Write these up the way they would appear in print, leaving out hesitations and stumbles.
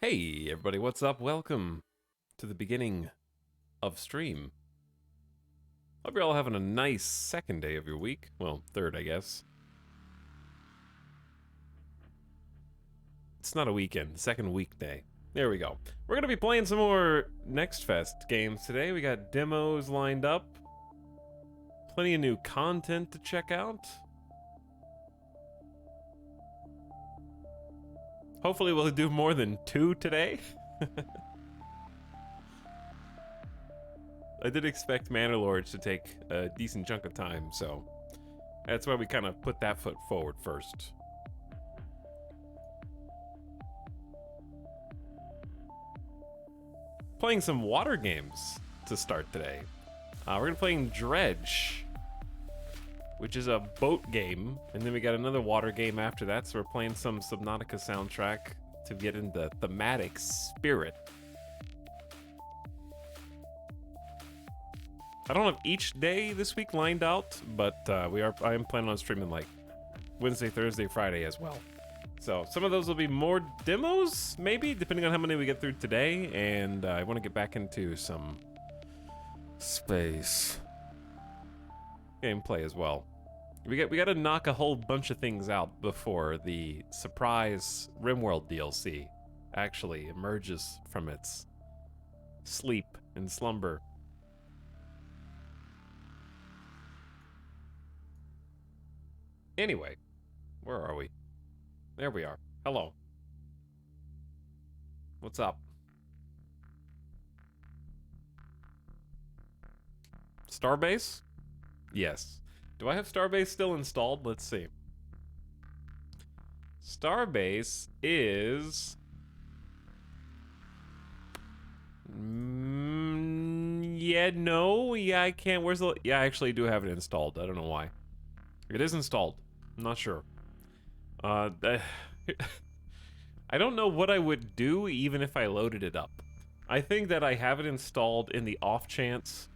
Hey everybody, what's up? Welcome to the beginning of stream. Hope you're all having a nice second day of your week. Well, third, I guess. It's not a weekend, second weekday. There we go. We're gonna be playing some more Next Fest games today. We got demos lined up. Plenty of new content to check out. Hopefully we'll do more than 2 today. I did expect Manor Lords to take a decent chunk of time, so that's why we kind of put that foot forward first. Playing some water games to start today. We're gonna be playing Dredge, which is a boat game, and then we got another water game after that, so we're playing some Subnautica soundtrack to get in the thematic spirit. I don't have each day this week lined out, but I am planning on streaming like Wednesday, Thursday, Friday as well. So some of those will be more demos, maybe, depending on how many we get through today, and I want to get back into some space gameplay as well. We got to knock a whole bunch of things out before the surprise RimWorld DLC actually emerges from its sleep and slumber. Anyway, where are we? There we are. Hello. What's up? Starbase? Yes. Do I have Starbase still installed? Let's see. Starbase is... yeah, no. Yeah, I can't. Where's the... Yeah, I actually do have it installed. I don't know why. It is installed. I'm not sure. I don't know what I would do even if I loaded it up. I think that I have it installed in the off chance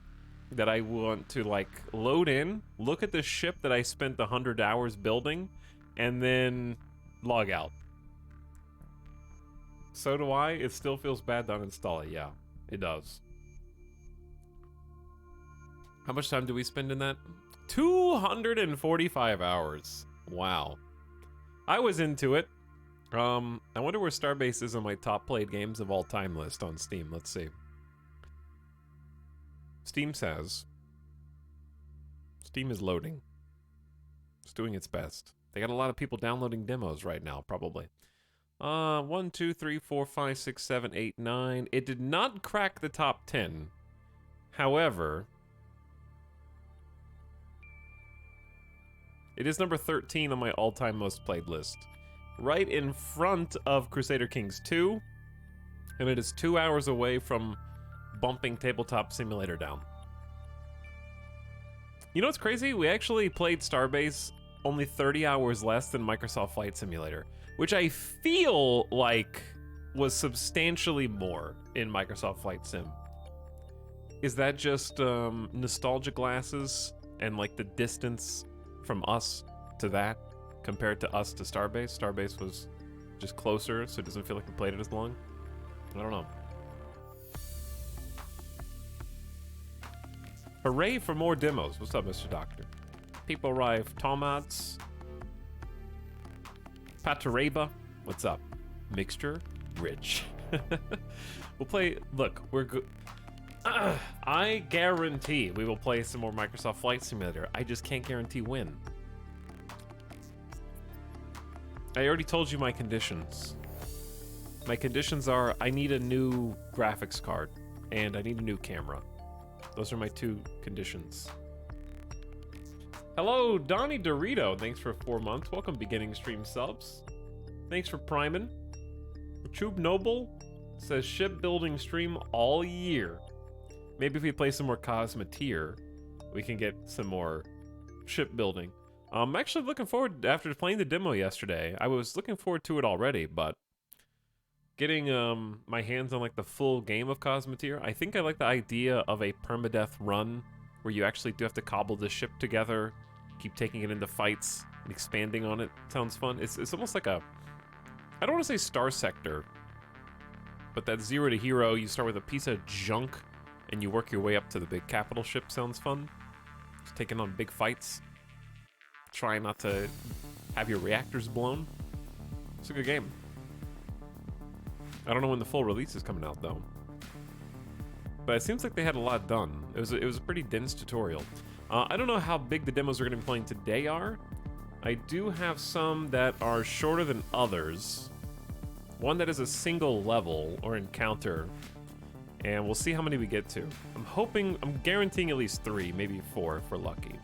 that I want to, like, load in, look at the ship that I spent 100 hours building, and then log out. So do I. It still feels bad to uninstall it. Yeah, it does. How much time do we spend in that? 245 hours. Wow. I was into it. I wonder where Starbase is on my top played games of all time list on Steam. Let's see. Steam says... Steam is loading. It's doing its best. They got a lot of people downloading demos right now, probably. 1, 2, 3, 4, 5, 6, 7, 8, 9. It did not crack the top 10. However... it is number 13 on my all-time most played list. Right in front of Crusader Kings 2. And it is 2 hours away from bumping Tabletop Simulator down. You know what's crazy? We actually played Starbase only 30 hours less than Microsoft Flight Simulator, which I feel like was substantially more in Microsoft Flight Sim. Is that just nostalgia glasses and like the distance from us to that compared to us to Starbase? Starbase was just closer, so it doesn't feel like we played it as long. I don't know. Hooray for more demos. What's up, Mr. Doctor? People arrive. Tomats. Patareva. What's up? Mixture. Rich. We'll play... Look, we're good. I guarantee we will play some more Microsoft Flight Simulator. I just can't guarantee when. I already told you my conditions. My conditions are I need a new graphics card and I need a new camera. Those are my 2 conditions. Hello, Donnie Dorito. Thanks for 4 months. Welcome, beginning stream subs. Thanks for priming. Chube Noble says shipbuilding stream all year. Maybe if we play some more Cosmeteer, we can get some more shipbuilding. I'm actually looking forward, after playing the demo yesterday, I was looking forward to it already, but getting my hands on like the full game of Cosmeteer, I think I like the idea of a permadeath run where you actually do have to cobble the ship together, keep taking it into fights and expanding on it. Sounds fun. It's almost like a, I don't want to say Star Sector, But that zero to hero, you start with a piece of junk, and you work your way up to the big capital ship sounds fun. Just taking on big fights. Trying not to have your reactors blown. It's a good game. I don't know when the full release is coming out, though. But it seems like they had a lot done. It was a pretty dense tutorial. I don't know how big the demos we're going to be playing today are. I do have some that are shorter than others. One that is a single level or encounter. And we'll see how many we get to. I'm guaranteeing at least 3, maybe 4 if we're lucky.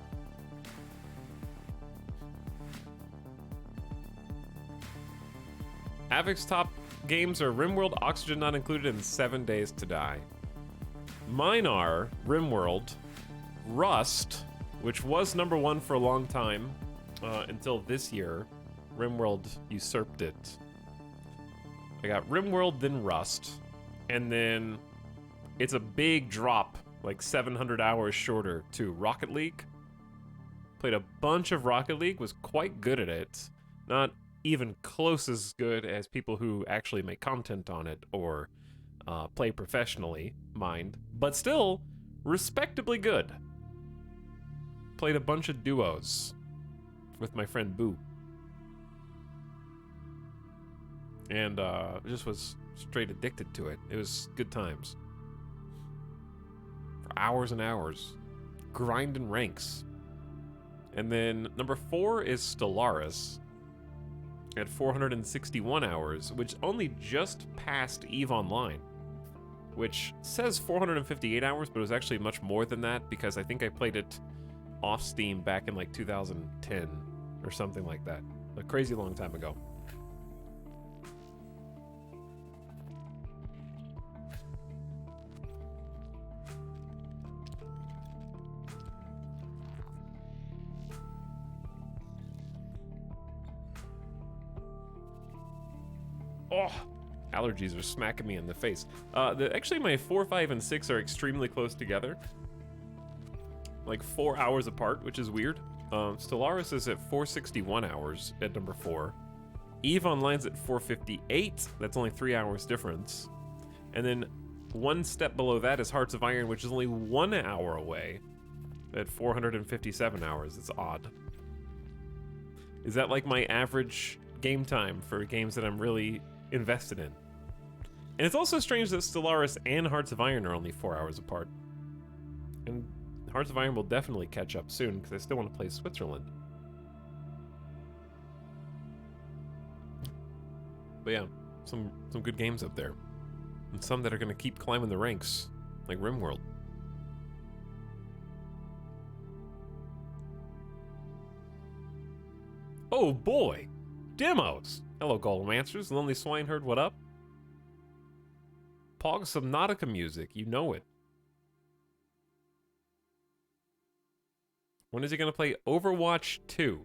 Avic's top games are RimWorld, Oxygen Not Included, and 7 Days to Die. Mine are RimWorld, Rust, which was #1 for a long time, until this year. RimWorld usurped it. I got RimWorld, then Rust, and then it's a big drop, like 700 hours shorter, to Rocket League. Played a bunch of Rocket League, was quite good at it. Not even close as good as people who actually make content on it or play professionally, mind, but still respectably good. Played a bunch of duos with my friend Boo. And just was straight addicted to it. It was good times. For hours and hours. Grinding ranks. And then number 4 is Stellaris at 461 hours, which only just passed EVE Online, which says 458 hours, but it was actually much more than that because I think I played it off Steam back in like 2010 or something like that. A crazy long time ago. Oh, allergies are smacking me in the face. Actually, my 4, 5, and 6 are extremely close together. Like 4 hours apart, which is weird. Stellaris is at 461 hours at number 4. EVE Online's at 458. That's only 3 hours difference. And then one step below that is Hearts of Iron, which is only 1 hour away at 457 hours. It's odd. Is that like my average game time for games that I'm really invested in? And it's also strange that Stellaris and Hearts of Iron are only 4 hours apart. And Hearts of Iron will definitely catch up soon because I still want to play Switzerland. But yeah, some good games up there. And some that are going to keep climbing the ranks, like RimWorld. Oh boy! Demos! Hello, Golemancers. Lonely Swineherd, what up? Pog Subnautica music, you know it. When is he gonna play Overwatch 2?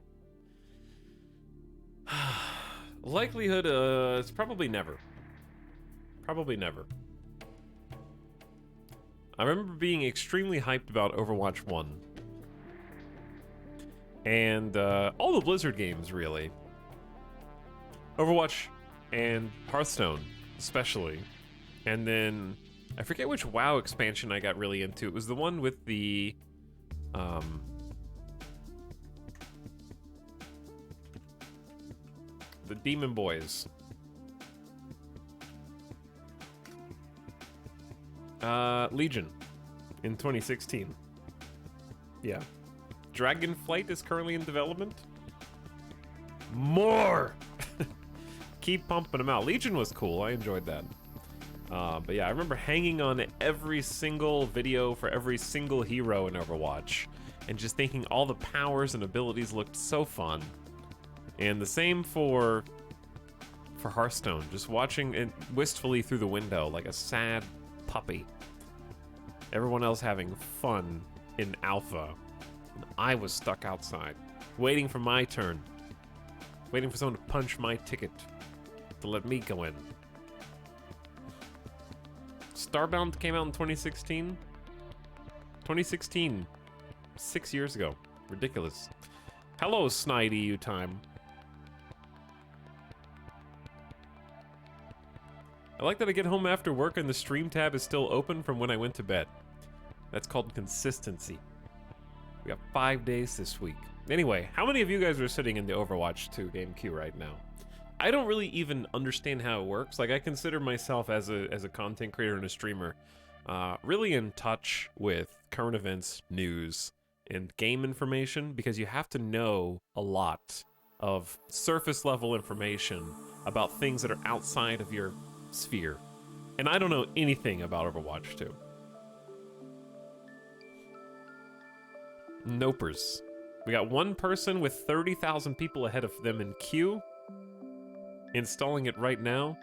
Likelihood, it's probably never. Probably never. I remember being extremely hyped about Overwatch 1. And all the Blizzard games, really. Overwatch and Hearthstone, especially. And then, I forget which WoW expansion I got really into. It was the one with the, the Demon Boys. Legion in 2016. Yeah. Dragonflight is currently in development. More! Keep pumping them out. Legion was cool. I enjoyed that. But yeah, I remember hanging on every single video for every single hero in Overwatch and just thinking all the powers and abilities looked so fun. And the same for Hearthstone, just watching it wistfully through the window like a sad puppy. Everyone else having fun in alpha. And I was stuck outside, waiting for my turn. Waiting for someone to punch my ticket to let me go in. Starbound came out in 2016. 2016. 6 years ago. Ridiculous. Hello, Snide EU time. I like that I get home after work and the stream tab is still open from when I went to bed. That's called consistency. We got 5 days this week. Anyway, how many of you guys are sitting in the Overwatch 2 game queue right now? I don't really even understand how it works. Like, I consider myself as a content creator and a streamer, really in touch with current events, news, and game information, because you have to know a lot of surface level information about things that are outside of your sphere. And I don't know anything about Overwatch 2. Nopers. We got one person with 30,000 people ahead of them in queue. Installing it right now.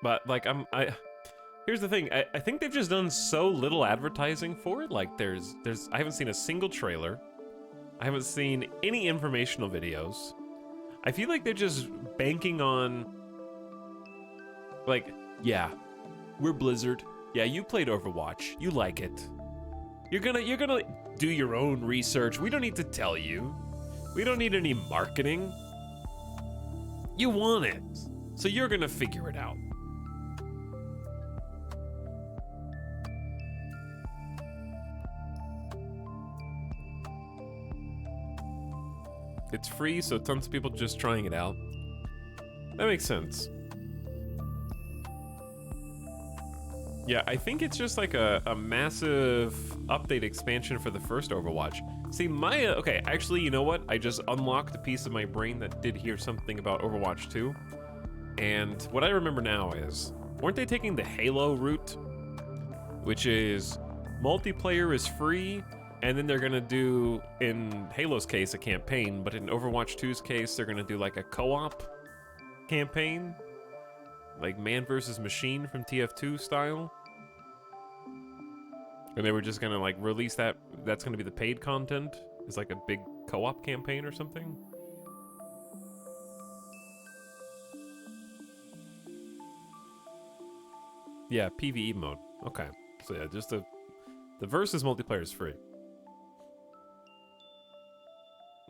But like here's the thing, I think they've just done so little advertising for it. Like I haven't seen a single trailer. I haven't seen any informational videos. I feel like they're just banking on, like, yeah, we're Blizzard. Yeah, you played Overwatch. You like it. You're gonna do your own research. We don't need to tell you. We don't need any marketing. You want it, so you're gonna figure it out. It's free, so tons of people just trying it out. That makes sense. Yeah, I think it's just like a massive update expansion for the first Overwatch. See, okay, actually, you know what? I just unlocked a piece of my brain that did hear something about Overwatch 2. And what I remember now is, weren't they taking the Halo route? Which is, multiplayer is free, and then they're gonna do, in Halo's case, a campaign, but in Overwatch 2's case, they're gonna do like a co-op campaign. Like man versus machine from TF2 style. And they were just gonna like release that. That's gonna be the paid content. It's like a big co-op campaign or something. Yeah, PvE mode. Okay. So yeah, just the versus multiplayer is free.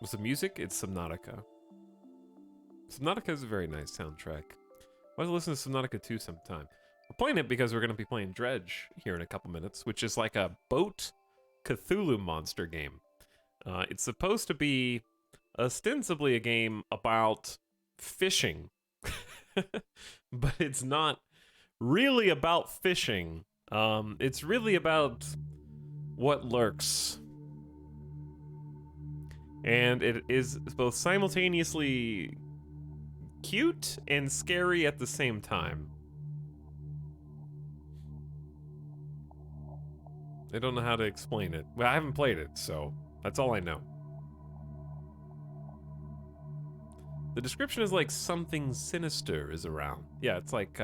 What's the music? It's Subnautica. Subnautica is a very nice soundtrack. I'll listen to Subnautica 2 sometime. We're playing it because we're going to be playing Dredge here in a couple minutes, which is like a boat Cthulhu monster game. It's supposed to be ostensibly a game about fishing, but it's not really about fishing. It's really about what lurks. And it is both simultaneously cute and scary at the same time. I don't know how to explain it. Well, I haven't played it, so that's all I know. The description is like something sinister is around. Yeah, it's like,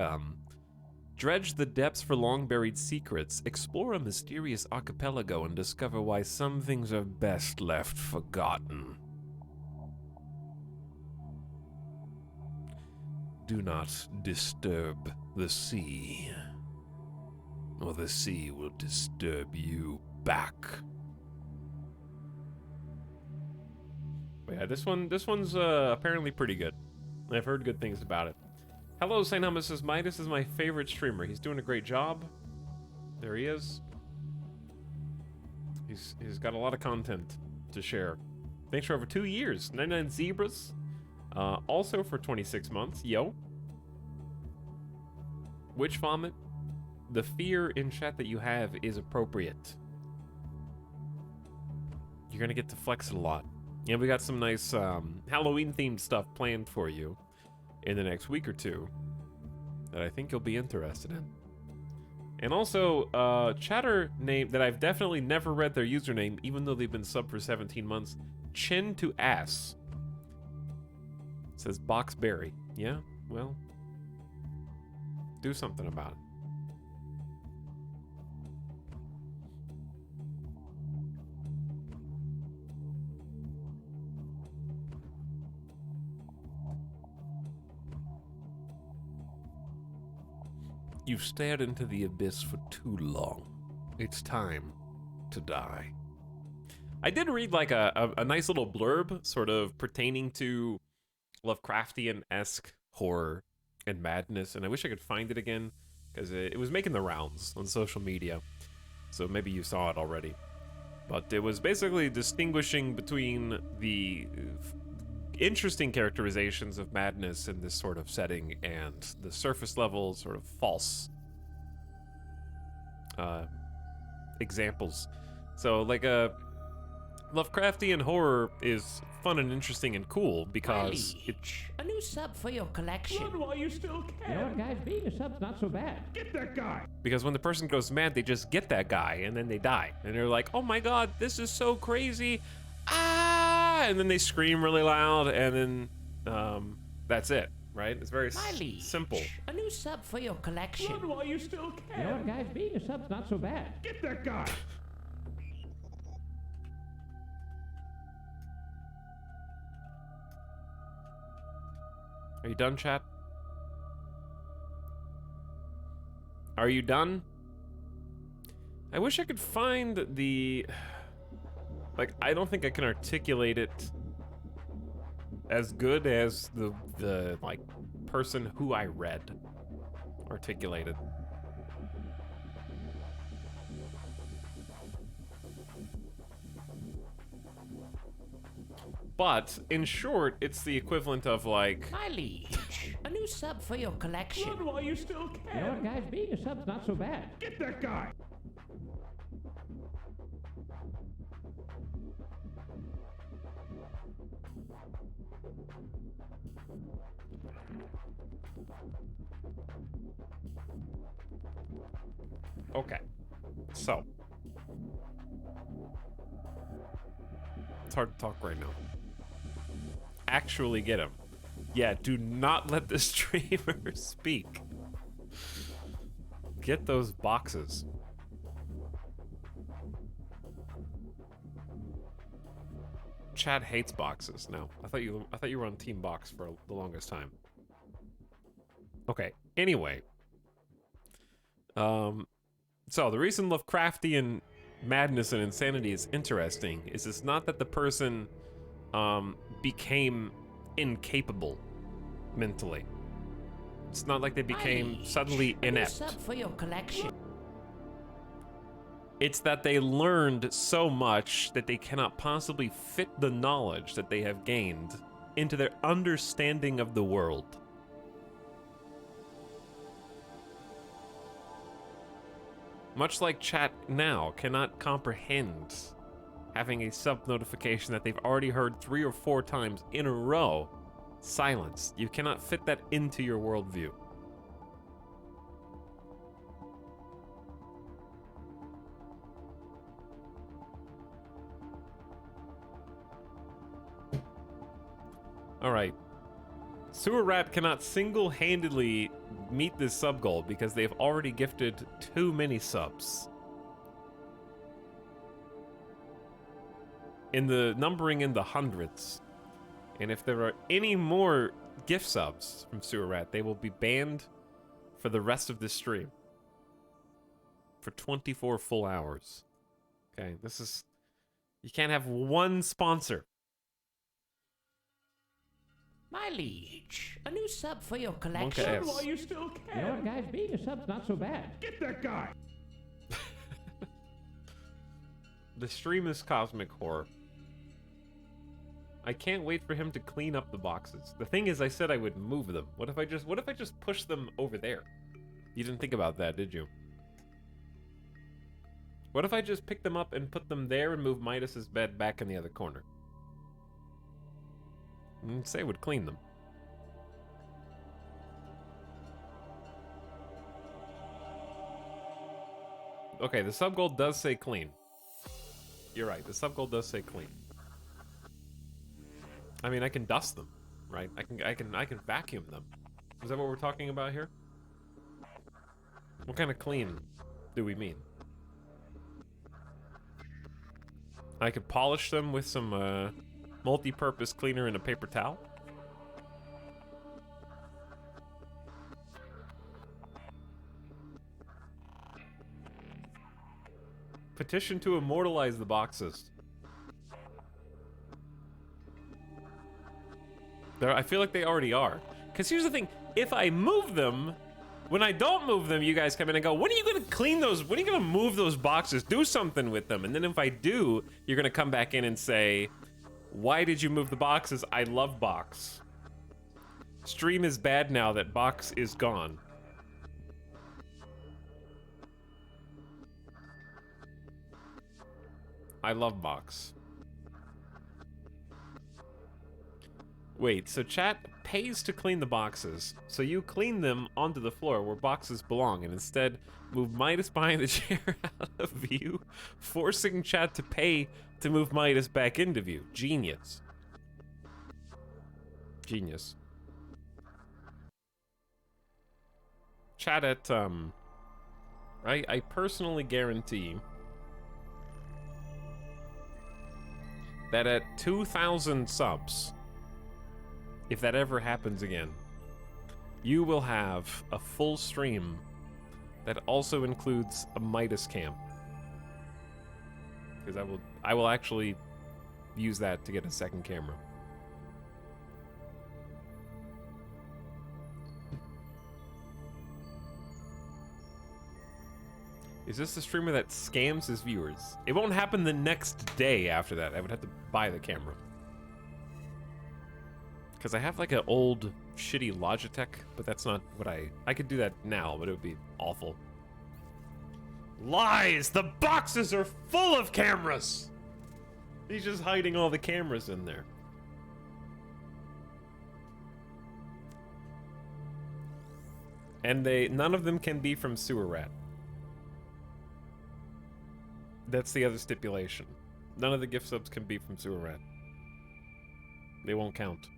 dredge the depths for long-buried secrets, explore a mysterious archipelago, and discover why some things are best left forgotten. Do not disturb the sea, or the sea will disturb you back. But yeah, this one's apparently pretty good. I've heard good things about it. Hello, St. Hummus says, Midas is my favorite streamer. He's doing a great job. There he is. He's got a lot of content to share. Thanks for over 2 years. 99 Zebras. Also for 26 months, yo. Witch Vomit, the fear in chat that you have is appropriate. You're gonna get to flex it a lot. And we got some nice Halloween-themed stuff planned for you in the next week or two that I think you'll be interested in. And also, chatter name that I've definitely never read their username, even though they've been sub for 17 months, Chin to Ass. Says Boxberry. Yeah, well, do something about it. You've stared into the abyss for too long. It's time to die. I did read like a nice little blurb sort of pertaining to Lovecraftian-esque horror and madness, and I wish I could find it again because it was making the rounds on social media. So maybe you saw it already. But it was basically distinguishing between the interesting characterizations of madness in this sort of setting and the surface level sort of false examples. So like a Lovecraftian horror is fun and interesting and cool because a new sub for your collection. Run while you still can. You know what, guys? Being a sub's not so bad. Get that guy. because when the person goes mad, they just get that guy and then they die. And they're like, oh my god, this is so crazy. Ah! And then they scream really loud and then that's it, right? It's very simple. A new sub for your collection. Run while you still can. You know what, guys? Being a sub's not so bad. Get that guy. Are you done, chat? Are you done? I wish I could find the... Like, I don't think I can articulate it as good as the like, person who I read articulated. But, in short, it's the equivalent of, like... My liege, a new sub for your collection. Run while you still can. You know what, guys? Being a sub's not so bad. Get that guy. Okay. So. It's hard to talk right now. Actually get him. Yeah, do not let the streamer speak. Get those boxes. Chad hates boxes. No, I thought you were on Team Box for the longest time. Okay. Anyway. So the reason Lovecraftian madness and insanity is interesting is it's not that the person became incapable mentally. It's not like they became suddenly inept. Sub for your collection. It's that they learned so much that they cannot possibly fit the knowledge that they have gained into their understanding of the world. Much like chat now cannot comprehend having a sub notification that they've already heard 3 or 4 times in a row silenced. You cannot fit that into your worldview. All right. Sewer Rat cannot single-handedly meet this sub goal because they've already gifted too many subs. In the numbering in the hundreds. And if there are any more gift subs from Sewer Rat, they will be banned for the rest of this stream. For 24 full hours. Okay, this is... You can't have one sponsor. My liege, a new sub for your Monka collection. S. Run while you still You know can. what, guys? Being a sub's not so bad. Get that guy. The stream is cosmic horror. I can't wait for him to clean up the boxes. The thing is, I said I would move them. What if I just push them over there? You didn't think about that, did you? What if I just pick them up and put them there and move Midas's bed back in the other corner? Say it would clean them. Okay, the sub goal does say clean. You're right, the sub goal does say clean. I mean, I can dust them, right? I can vacuum them. Is that what we're talking about here? What kind of clean do we mean? I could polish them with some multi-purpose cleaner and a paper towel. Petition to immortalize the boxes. I feel like they already are. Because here's the thing, if I move them, when I don't move them, you guys come in and go, when are you gonna clean those, when are you gonna move those boxes? Do something with them. And then if I do, you're gonna come back in and say, why did you move the boxes? I love box. Stream is bad now that box is gone. I love box. Wait, so chat pays to clean the boxes, so you clean them onto the floor where boxes belong, and instead move Midas behind the chair out of view, forcing chat to pay to move Midas back into view. Genius. Genius. Chat at, I personally guarantee that at 2,000 subs, if that ever happens again, you will have a full stream that also includes a Midas cam. Because I will actually use that to get a second camera. Is this the streamer that scams his viewers? It won't happen the next day after that. I would have to buy the camera. Because I have like an old shitty Logitech, but that's not what I could do that now, but it would be awful. Lies! The boxes are full of cameras! He's just hiding all the cameras in there. And none of them can be from Sewer Rat. That's the other stipulation. None of the gift subs can be from Sewer Rat. They won't count.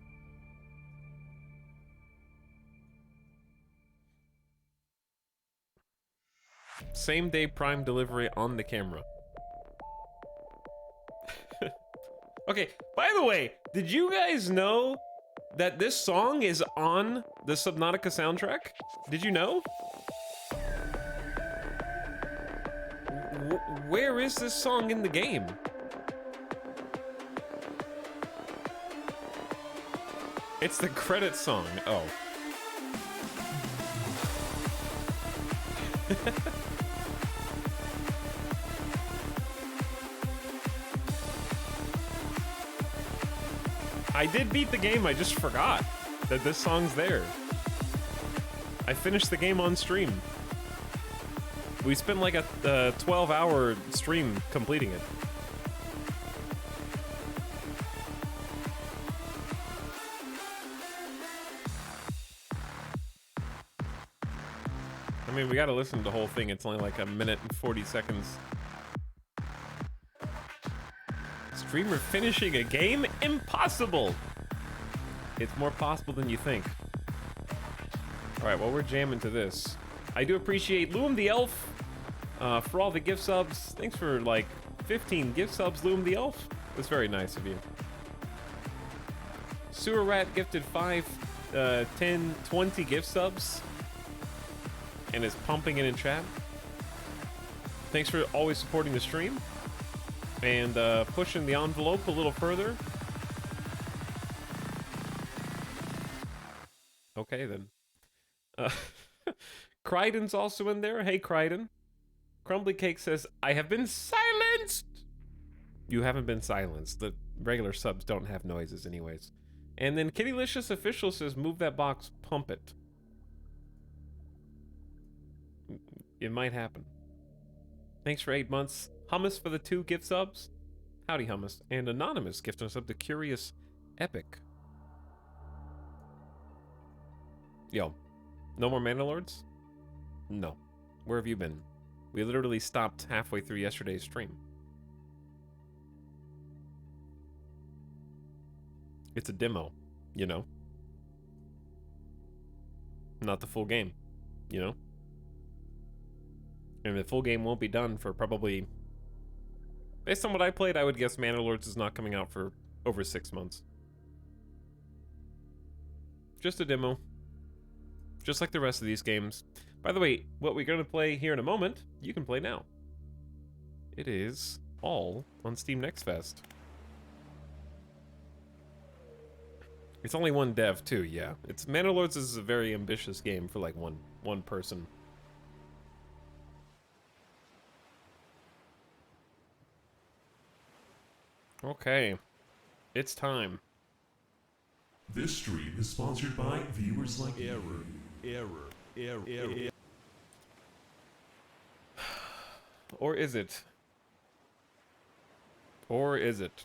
Same day Prime delivery on the camera. Okay, by the way, did you guys know that this song is on the Subnautica soundtrack? Did you know? Where is this song in the game? It's the credit song. Oh. I did beat the game, I just forgot that this song's there. I finished the game on stream. We spent like a 12-hour stream completing it. I mean, we gotta listen to the whole thing. It's only like a minute and 40 seconds. Streamer finishing a game? Impossible! It's more possible than you think. Alright, well, we're jamming to this. I do appreciate Loom the Elf for all the gift subs. Thanks for like 15 gift subs, Loom the Elf. That's very nice of you. Sewer Rat gifted 5, 10, 20 gift subs and is pumping it in chat. Thanks for always supporting the stream and pushing the envelope a little further. Okay, then. Kryden's also in there. Hey, Kryden. Crumbly Cake says, I have been silenced! You haven't been silenced. The regular subs don't have noises anyways. And then Kittylicious Official says, move that box, pump it. It might happen. Thanks for 8 months. Hummus for the 2 gift subs. Howdy, Hummus. And Anonymous gifting us up to Curious Epic. Yo, no more Mandalords? No. Where have you been? We literally stopped halfway through yesterday's stream. It's a demo, you know? Not the full game, you know? And the full game won't be done for probably... Based on what I played, I would guess Mandalords is not coming out for over 6 months. Just a demo. Just like the rest of these games. By the way, what we're going to play here in a moment, you can play now. It is all on Steam Next Fest. It's only one dev too, yeah. It's Manor Lords is a very ambitious game for like one person. Okay. It's time. This stream is sponsored by viewers like you. Error. Or is it? Or is it?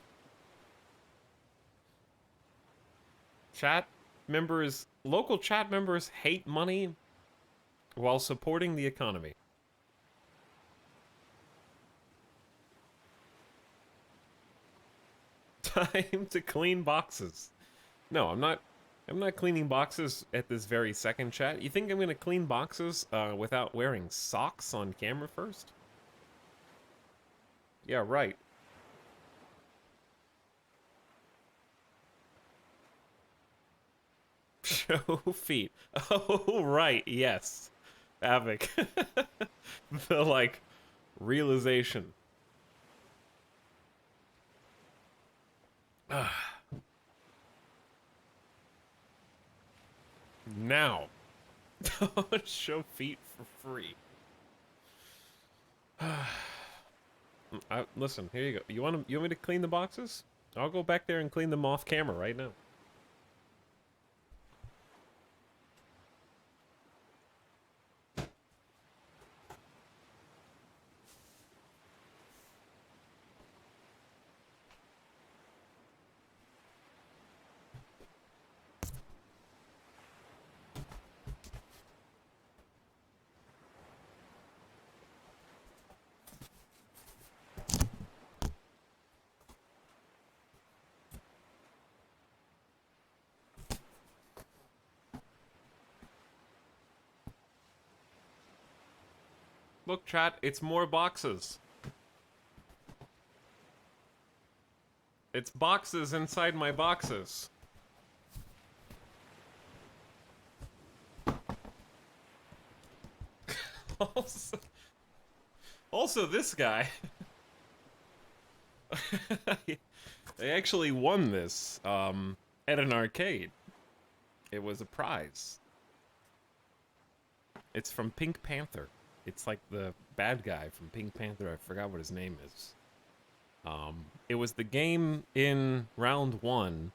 Local chat members hate money while supporting the economy. Time to clean boxes. No, I'm not cleaning boxes at this very second, chat. You think I'm gonna clean boxes without wearing socks on camera first? Yeah, right. Show feet. Oh, right, yes. Havoc. The, like, realization. Now. Show feet for free. Listen, here you go. You want me to clean the boxes? I'll go back there and clean them off camera right now. Look, chat, it's more boxes. It's boxes inside my boxes. Also, this guy. They actually won this at an arcade. It was a prize. It's from Pink Panther. It's like the bad guy from Pink Panther. I forgot what his name is. It was the game in round 1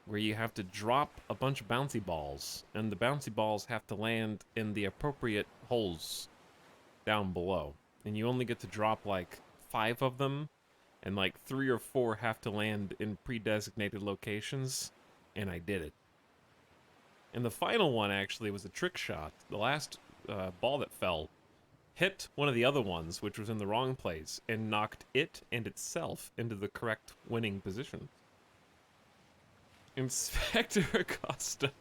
where you have to drop a bunch of bouncy balls, and the bouncy balls have to land in the appropriate holes down below. And you only get to drop like 5 of them, and like 3 or 4 have to land in pre-designated locations, and I did it. And the final one actually was a trick shot. The last ball that fell hit one of the other ones, which was in the wrong place, and knocked it and itself into the correct winning position. Inspector Acosta.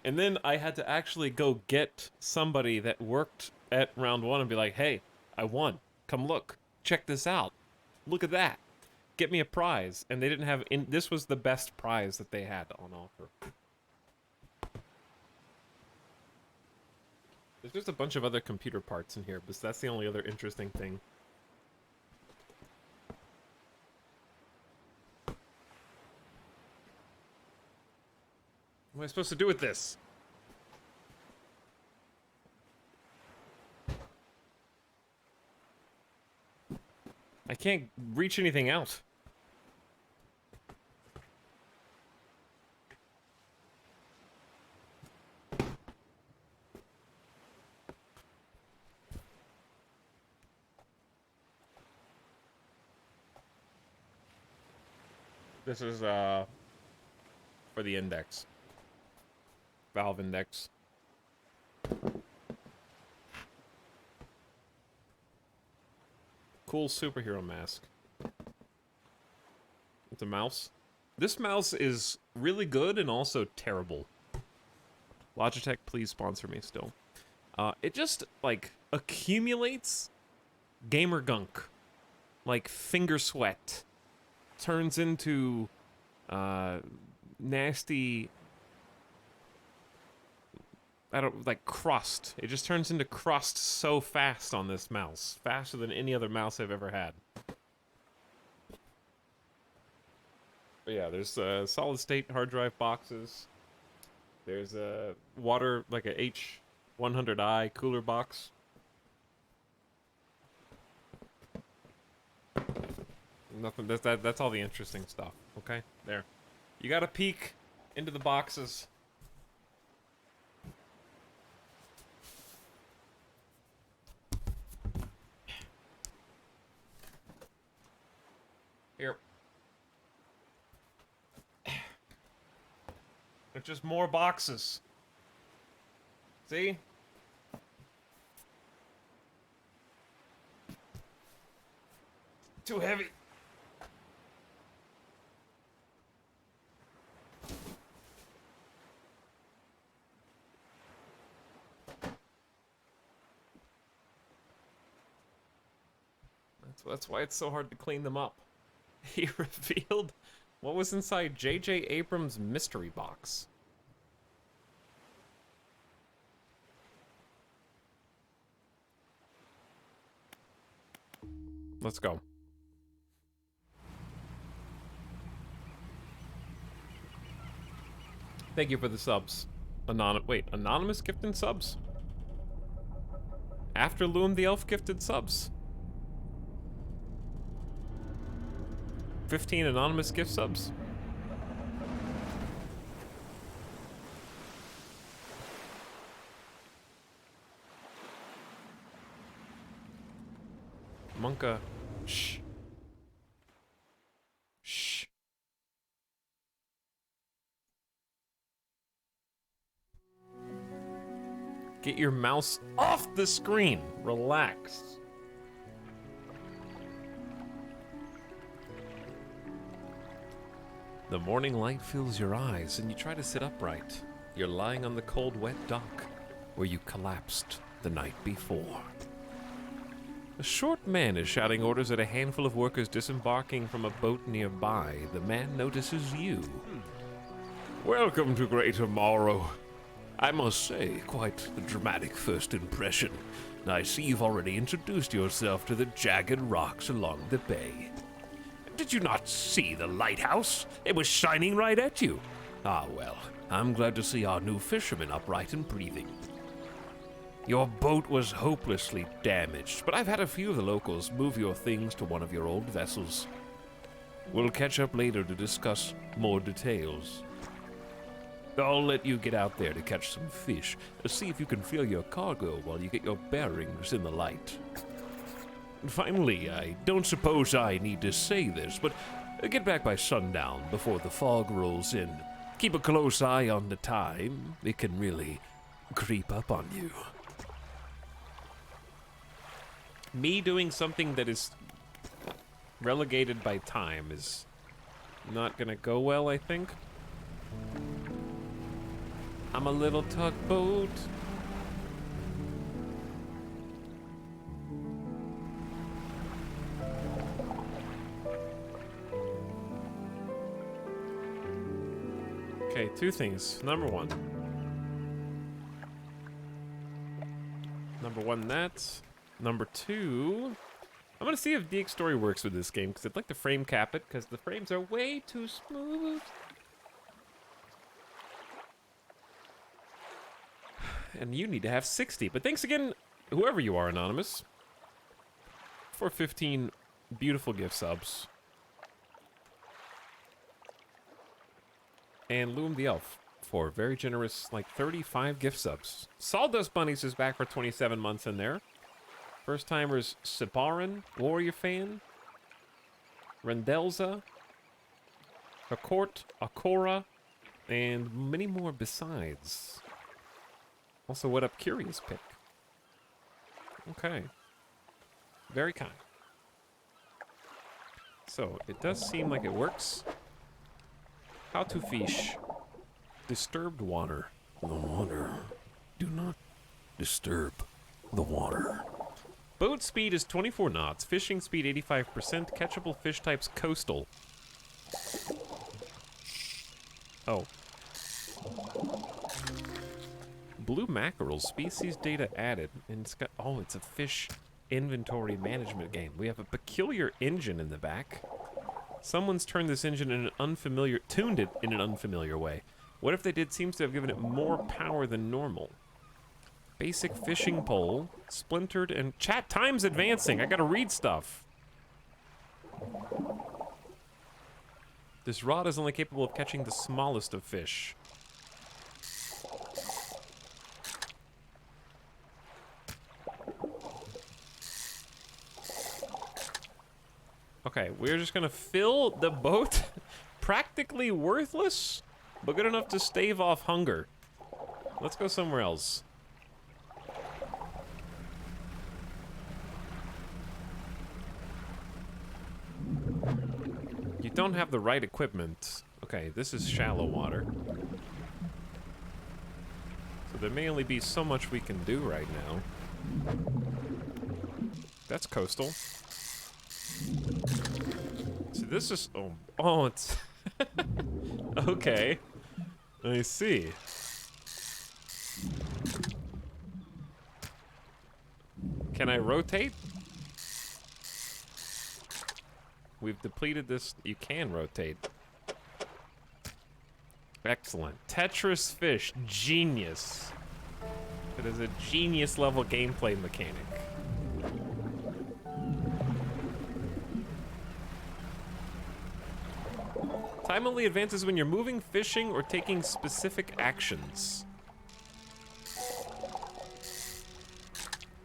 And then I had to actually go get somebody that worked at round 1 and be like, hey, I won. Come look. Check this out. Look at that. Get me a prize. And they didn't have... this was the best prize that they had on offer. There's just a bunch of other computer parts in here, but that's the only other interesting thing. What am I supposed to do with this? I can't reach anything out. This is, for the index. Valve index. Cool superhero mask. It's a mouse. This mouse is really good and also terrible. Logitech, please sponsor me still. It just, like, accumulates gamer gunk. Like, finger sweat. Turns into nasty, like crust. It just turns into crust so fast on this mouse. Faster than any other mouse I've ever had. But yeah, there's solid state hard drive boxes. There's a water, like a H100i cooler box. Nothing. That's all the interesting stuff. Okay, there. You got to peek into the boxes. Here. There's just more boxes. See? Too heavy. That's why it's so hard to clean them up. He revealed what was inside J.J. Abrams' mystery box. Let's go. Thank you for the subs. Anonymous gifted subs? After Loom the Elf gifted subs. 15 anonymous gift subs. Monka. Shh. Shh. Get your mouse off the screen. Relax. The morning light fills your eyes and you try to sit upright. You're lying on the cold, wet dock where you collapsed the night before. A short man is shouting orders at a handful of workers disembarking from a boat nearby. The man notices you. Welcome to Great Tomorrow. I must say, quite the dramatic first impression. I see you've already introduced yourself to the jagged rocks along the bay. Did you not see the lighthouse? It was shining right at you. Ah, well, I'm glad to see our new fisherman upright and breathing. Your boat was hopelessly damaged, but I've had a few of the locals move your things to one of your old vessels. We'll catch up later to discuss more details. I'll let you get out there to catch some fish, see if you can feel your cargo while you get your bearings in the light. Finally, I don't suppose I need to say this, but get back by sundown before the fog rolls in. Keep a close eye on the time. It can really creep up on you. Me doing something that is relegated by time is not gonna go well, I think. I'm a little tugboat. Okay, two things. Number one, that. Number two, I'm gonna see if DX Story works with this game, because I'd like to frame cap it, because the frames are way too smooth. And you need to have 60. But thanks again, whoever you are, Anonymous, for 15 beautiful gift subs. And Loom the Elf for very generous, like 35 gift subs. Sawdust Bunnies is back for 27 months in there. First timers Sibaran, Warrior Fan, Rendelza, Hakort, Akora, and many more besides. Also, what up, Curious Pick? Okay. Very kind. So, it does seem like it works. How to fish. Disturbed water. The water. Do not disturb the water. Boat speed is 24 knots. Fishing speed 85%. Catchable fish types coastal. Oh. Blue mackerel, species data added. And it's got, oh, it's a fish inventory management game. We have a peculiar engine in the back. Someone's turned this engine in tuned it in an unfamiliar way. What if they did seems to have given it more power than normal? Basic fishing pole, splintered, and chat time's advancing. I gotta read stuff. This rod is only capable of catching the smallest of fish. Okay, we're just gonna fill the boat. Practically worthless, but good enough to stave off hunger. Let's go somewhere else. You don't have the right equipment. Okay, this is shallow water. So there may only be so much we can do right now. That's coastal. So this is... Oh, it's... Okay. I see. Can I rotate? We've depleted this. You can rotate. Excellent. Tetris fish. Genius. It is a genius level gameplay mechanic. Time only advances when you're moving, fishing, or taking specific actions.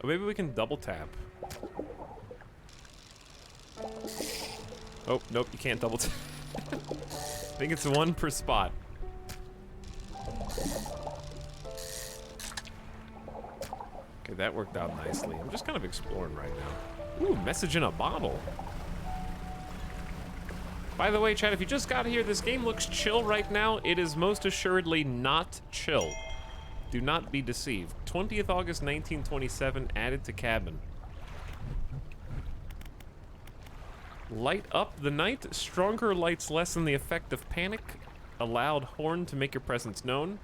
Oh, maybe we can double tap. Oh, nope, you can't double tap. I think it's one per spot. Okay, that worked out nicely. I'm just kind of exploring right now. Ooh, message in a bottle. By the way, chat, if you just got here, this game looks chill right now. It is most assuredly not chill. Do not be deceived. 20th August 1927, added to cabin. Light up the night. Stronger lights lessen the effect of panic. A loud horn to make your presence known.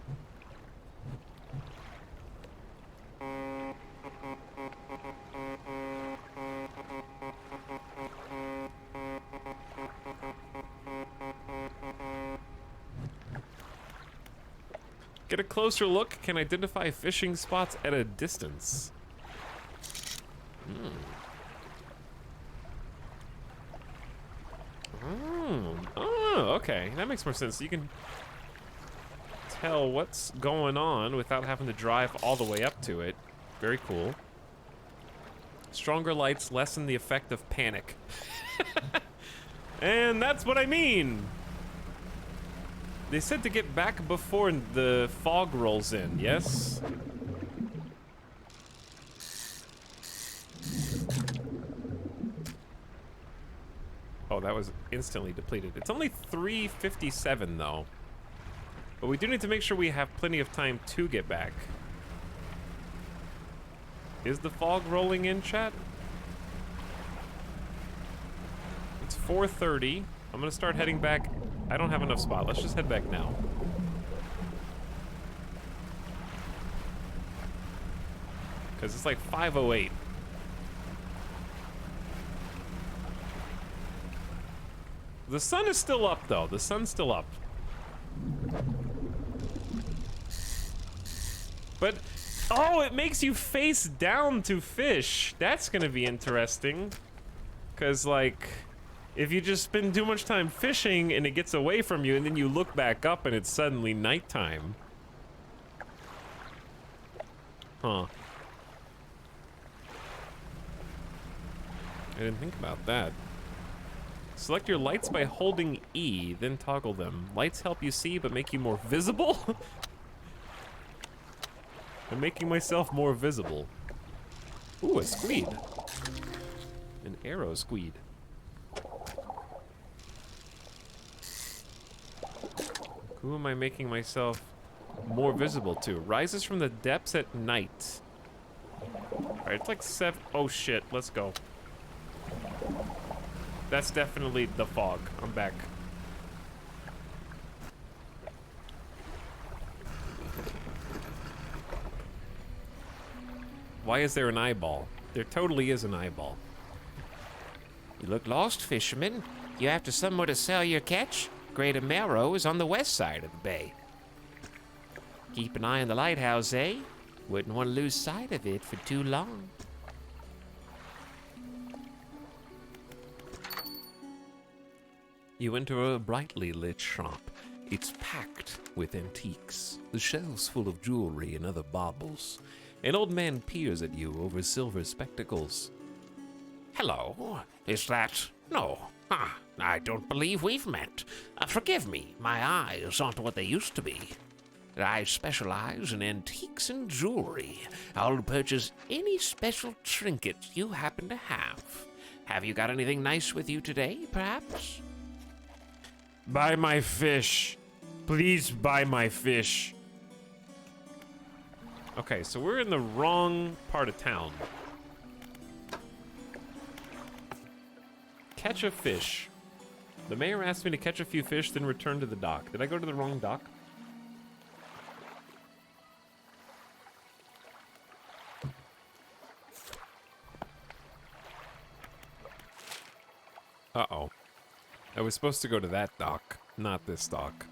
Get a closer look. Can identify fishing spots at a distance. Oh, okay. That makes more sense. You can tell what's going on without having to drive all the way up to it. Very cool. Stronger lights lessen the effect of panic. And that's what I mean. They said to get back before the fog rolls in, yes? Oh, that was instantly depleted. It's only 3:57 though. But we do need to make sure we have plenty of time to get back. Is the fog rolling in, chat? It's 4:30. I'm gonna start heading back. I don't have enough spot. Let's just head back now. Because it's like 5:08. The sun is still up, though. The sun's still up. But, oh, it makes you face down to fish. That's gonna be interesting. Because, like... if you just spend too much time fishing and it gets away from you and then you look back up and it's suddenly nighttime. Huh. I didn't think about that. Select your lights by holding E, then toggle them. Lights help you see but make you more visible? I'm making myself more visible. Ooh, a squid. An arrow squid. Who am I making myself more visible to? Rises from the depths at night. Alright, it's like 7. Oh shit, let's go. That's definitely the fog. I'm back. Why is there an eyeball? There totally is an eyeball. You look lost, fisherman. You after somewhere to sell your catch? Greater Marrow is on the west side of the bay. Keep an eye on the lighthouse, eh? Wouldn't want to lose sight of it for too long. You enter a brightly lit shop. It's packed with antiques, the shelves full of jewelry and other baubles. An old man peers at you over silver spectacles. Hello, is that... No, I don't believe we've met. Forgive me, my eyes aren't what they used to be. I specialize in antiques and jewelry. I'll purchase any special trinkets you happen to have. Have you got anything nice with you today, perhaps? Buy my fish. Please buy my fish. Okay, so we're in the wrong part of town. Catch a fish. The mayor asked me to catch a few fish, then return to the dock. Did I go to the wrong dock? Uh-oh. I was supposed to go to that dock, not this dock.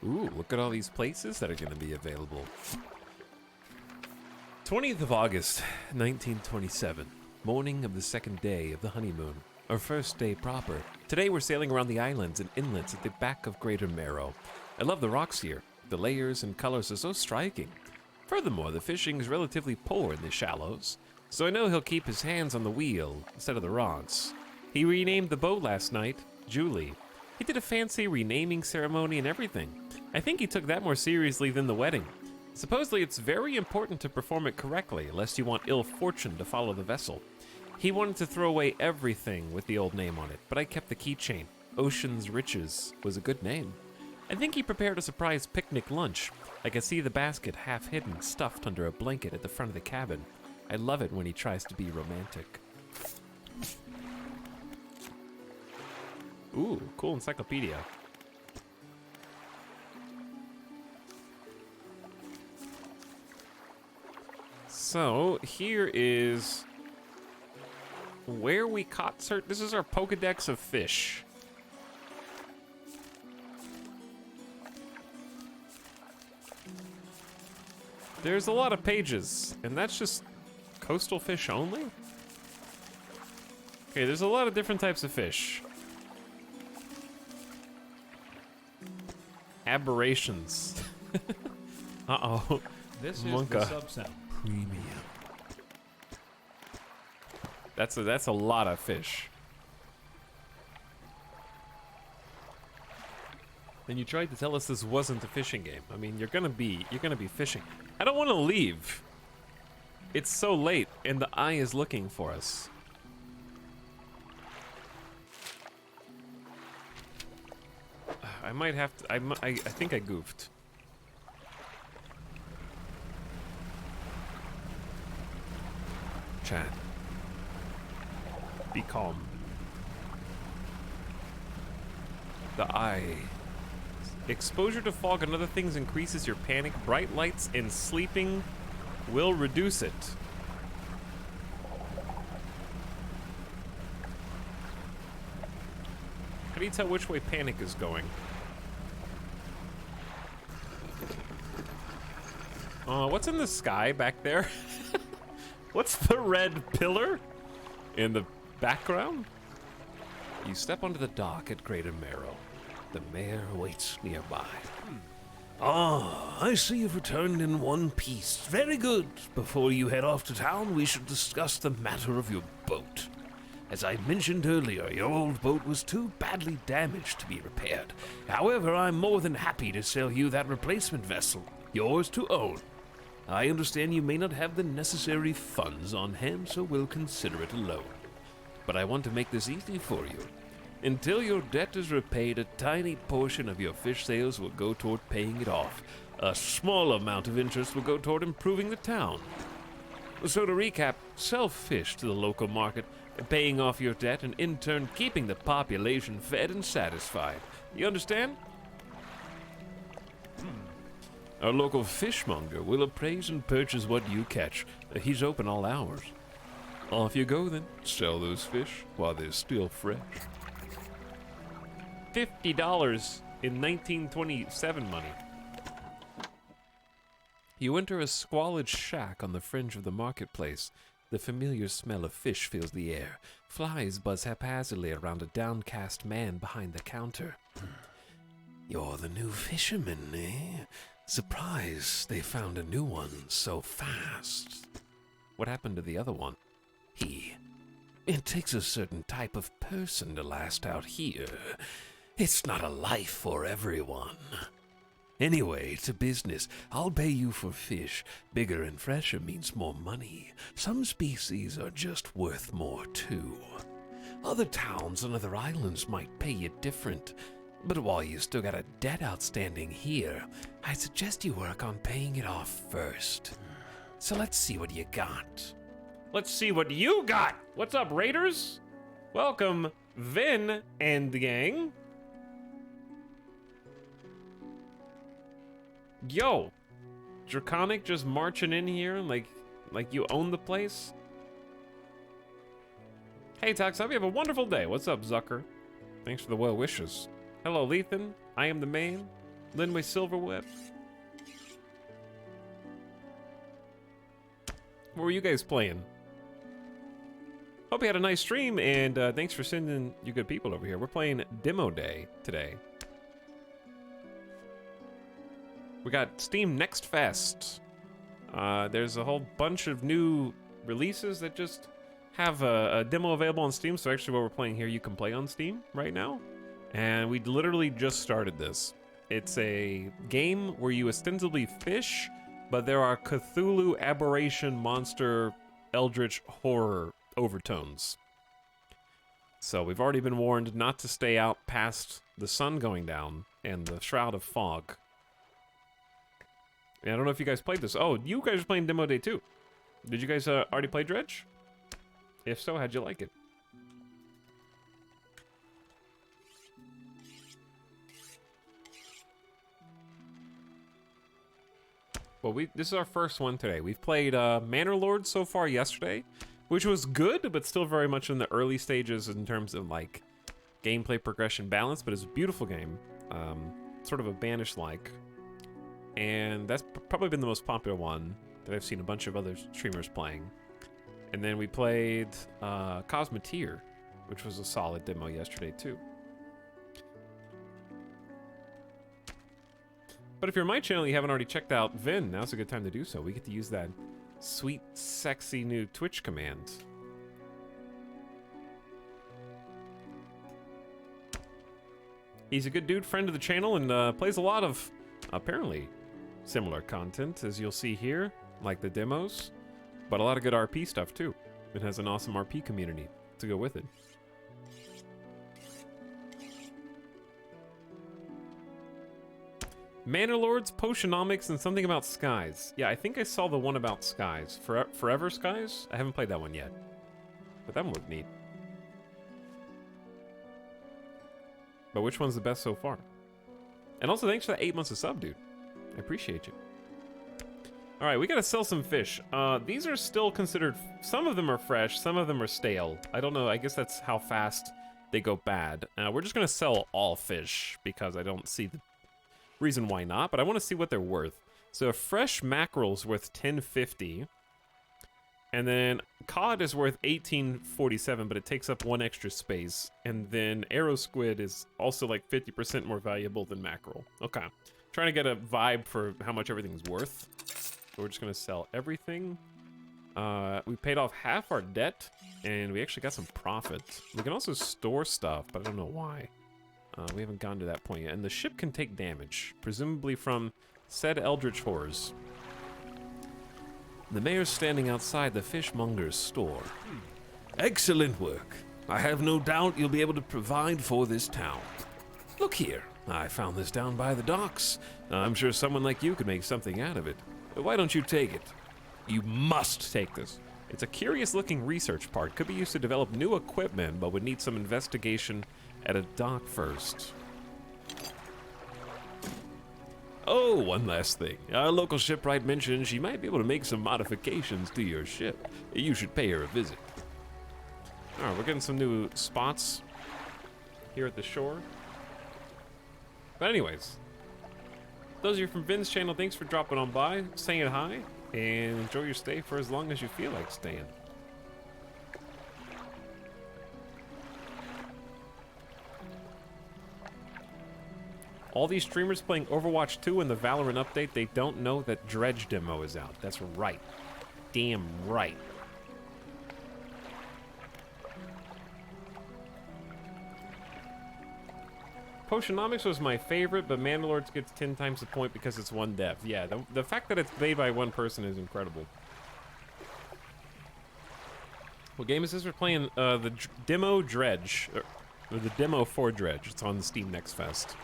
Ooh, look at all these places that are going to be available. 20th of August, 1927. Morning of the second day of the honeymoon. Our first day proper. Today we're sailing around the islands and inlets at the back of Greater Marrow. I love the rocks here. The layers and colors are so striking. Furthermore, the fishing is relatively poor in the shallows, so I know he'll keep his hands on the wheel instead of the rods. He renamed the boat last night, Julie. He did a fancy renaming ceremony and everything. I think he took that more seriously than the wedding. Supposedly it's very important to perform it correctly, lest you want ill fortune to follow the vessel. He wanted to throw away everything with the old name on it, but I kept the keychain. Ocean's Riches was a good name. I think he prepared a surprise picnic lunch. I could see the basket half hidden, stuffed under a blanket at the front of the cabin. I love it when he tries to be romantic. Ooh, cool encyclopedia. So, here is where we caught this is our Pokedex of fish. There's a lot of pages, and that's just coastal fish only? Okay, there's a lot of different types of fish. Aberrations. Uh-oh. This is Monka. the subsound. Premium. That's a lot of fish. And you tried to tell us this wasn't a fishing game. I mean, you're gonna be fishing. I don't want to leave. It's so late, and the eye is looking for us. I might have to. I think I goofed. Chat. Be calm. The eye. Exposure to fog and other things increases your panic. Bright lights and sleeping will reduce it. How do you tell which way panic is going? What's in the sky back there? What's the red pillar in the background? You step onto the dock at Greater Marrow. The mayor waits nearby. Ah, I see you've returned in one piece. Very good. Before you head off to town, we should discuss the matter of your boat. As I mentioned earlier, your old boat was too badly damaged to be repaired. However, I'm more than happy to sell you that replacement vessel, yours to own. I understand you may not have the necessary funds on hand, so we'll consider it a loan. But I want to make this easy for you. Until your debt is repaid, a tiny portion of your fish sales will go toward paying it off. A small amount of interest will go toward improving the town. So to recap, sell fish to the local market, paying off your debt, and in turn keeping the population fed and satisfied. You understand? Our local fishmonger will appraise and purchase what you catch. He's open all hours. Off you go then. Sell those fish while they're still fresh. in 1927 money. You enter a squalid shack on the fringe of the marketplace. The familiar smell of fish fills the air. Flies buzz haphazardly around a downcast man behind the counter. You're the new fisherman, eh? Surprised they found a new one so fast. What happened to the other one? It takes a certain type of person to last out here. It's not a life for everyone. Anyway, to business. I'll pay you for fish. Bigger and fresher means more money. Some species are just worth more, too. Other towns and other islands might pay you different. But while you still got a debt outstanding here, I suggest you work on paying it off first. So let's see what you got. Let's see what you got. What's up, Raiders? Welcome, Vin and the gang. Yo, Draconic just marching in here like you own the place. Hey, Tax, I hope you have a wonderful day. What's up, Zucker? Thanks for the well wishes. Hello, Lethan. I am the man. Linway Silverweb. What were you guys playing? Hope you had a nice stream, and thanks for sending you good people over here. We're playing Demo Day today. We got Steam Next Fest. There's a whole bunch of new releases that just have a demo available on Steam. So actually what we're playing here, you can play on Steam right now. And we literally just started this. It's a game where you ostensibly fish, but there are Cthulhu aberration monster eldritch horror overtones. So we've already been warned not to stay out past the sun going down and the shroud of fog. I don't know if you guys played this. Oh, you guys are playing Demo Day too. Did you guys already play Dredge? If so, how'd you like it? Well, this is our first one today. We've played Manor Lord so far yesterday, which was good, but still very much in the early stages in terms of like gameplay progression balance, but it's a beautiful game. Sort of a Banish-like. And that's probably been the most popular one that I've seen a bunch of other streamers playing. And then we played Cosmeteer, which was a solid demo yesterday too. But if you're on my channel and you haven't already checked out Vin, now's a good time to do so. We get to use that sweet, sexy new Twitch command. He's a good dude, friend of the channel, and plays a lot of, apparently, similar content, as you'll see here, like the demos, but a lot of good RP stuff, too. It has an awesome RP community to go with it. Manor Lords, Potionomics, and something about skies. Yeah, I think I saw the one about skies. Forever Skies? I haven't played that one yet, but that one looked neat. But which one's the best so far? And also, thanks for the 8 months of sub, dude. I appreciate you. All right, we gotta sell some fish. These are still considered, some of them are fresh, some of them are stale. I don't know, I guess that's how fast they go bad. We're just gonna sell all fish because I don't see the reason why not, but I wanna see what they're worth. So a fresh mackerel's worth $10.50. And then cod is worth $18.47, but it takes up one extra space. And then arrow squid is also like 50% more valuable than mackerel. Okay. Trying to get a vibe for how much everything's worth. So we're just gonna sell everything. We paid off half our debt, and we actually got some profit. We can also store stuff, but I don't know why. We haven't gotten to that point yet. And the ship can take damage, presumably from said eldritch horrors. The mayor's standing outside the fishmonger's store. Excellent work. I have no doubt you'll be able to provide for this town. Look here, I found this down by the docks. I'm sure someone like you could make something out of it. Why don't you take it? You must take this. It's a curious-looking research part. Could be used to develop new equipment, but would need some investigation at a dock first. Oh, one last thing. Our local shipwright mentioned she might be able to make some modifications to your ship. You should pay her a visit. All right, we're getting some new spots here at the shore. But anyways, those of you from Vin's channel, thanks for dropping on by, saying hi, and enjoy your stay for as long as you feel like staying. All these streamers playing Overwatch 2 and the Valorant update, they don't know that Dredge demo is out. That's right. Damn right. Potionomics was my favorite, but Mandalore gets 10 times the point because it's one dev. Yeah, the fact that it's made by one person is incredible. What game is this? We're playing the demo Dredge, or the demo for Dredge. It's on the Steam Next Fest.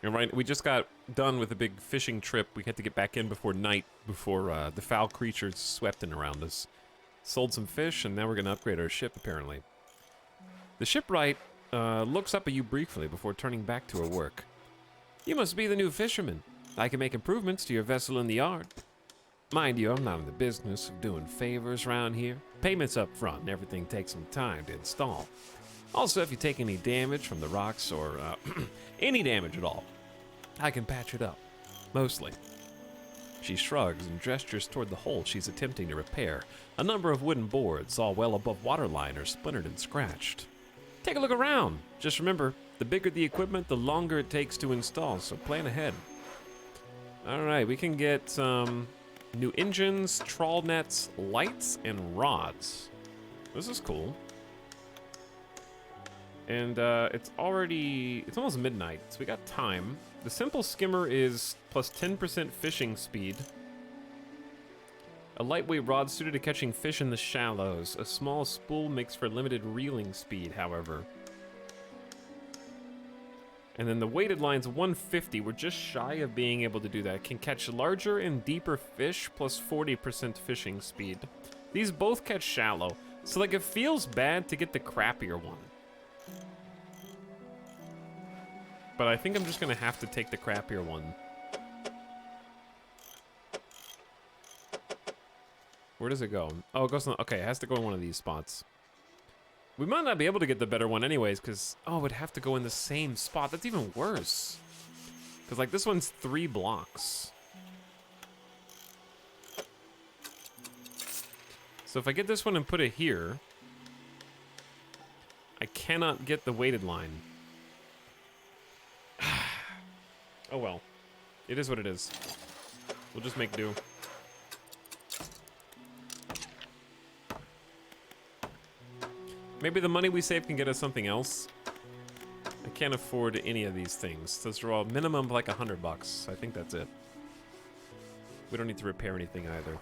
And right, we just got done with a big fishing trip. We had to get back in before night, before the foul creatures swept in around us. Sold some fish, and now we're gonna upgrade our ship, apparently. The shipwright looks up at you briefly before turning back to her work. You must be the new fisherman. I can make improvements to your vessel in the yard. Mind you, I'm not in the business of doing favors around here. Payments up front, and everything takes some time to install. Also, if you take any damage from the rocks or any damage at all, I can patch it up. Mostly. She shrugs and gestures toward the hole she's attempting to repair. A number of wooden boards, all well above waterline, are splintered and scratched. Take a look around. Just remember, the bigger the equipment, the longer it takes to install, so plan ahead. Alright, we can get new engines, trawl nets, lights, and rods. This is cool. And it's almost midnight, so we got time. The simple skimmer is plus 10% fishing speed. A lightweight rod suited to catching fish in the shallows. A small spool makes for limited reeling speed, however. And then the weighted line's 150. We're just shy of being able to do that. Can catch larger and deeper fish, plus 40% fishing speed. These both catch shallow, so like it feels bad to get the crappier one. But I think I'm just gonna have to take the crappier one. Where does it go? Oh, it goes on, okay, it has to go in one of these spots. We might not be able to get the better one anyways, because, oh, it would have to go in the same spot. That's even worse. Because, like, this one's 3 blocks. So if I get this one and put it here, I cannot get the weighted line. Oh well. It is what it is. We'll just make do. Maybe the money we save can get us something else. I can't afford any of these things. Those are all minimum like $100. I think that's it. We don't need to repair anything either.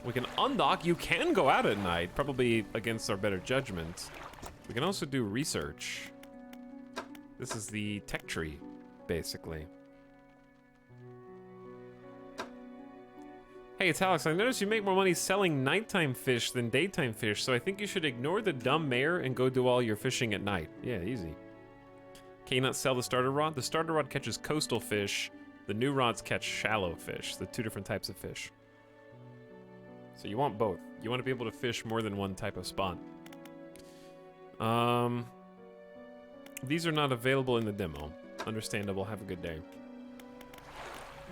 We can undock. You can go out at night, probably against our better judgment. We can also do research. This is the tech tree, basically. Hey, Etalyx, I noticed you make more money selling nighttime fish than daytime fish, so I think you should ignore the dumb mayor and go do all your fishing at night. Yeah, easy. Can you not sell the starter rod? The starter rod catches coastal fish. The new rods catch shallow fish, the 2 different types of fish. So you want both. You want to be able to fish more than one type of spot. These are not available in the demo. Understandable. Have a good day.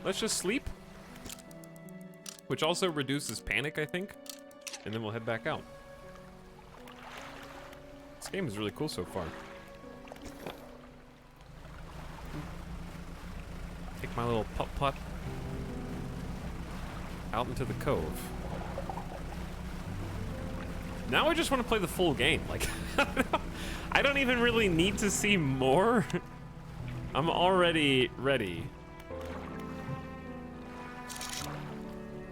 Let's just sleep. Which also reduces panic, I think. And then we'll head back out. This game is really cool so far. Take my little putt-putt out into the cove. Now I just want to play the full game. Like, I don't even really need to see more. I'm already ready.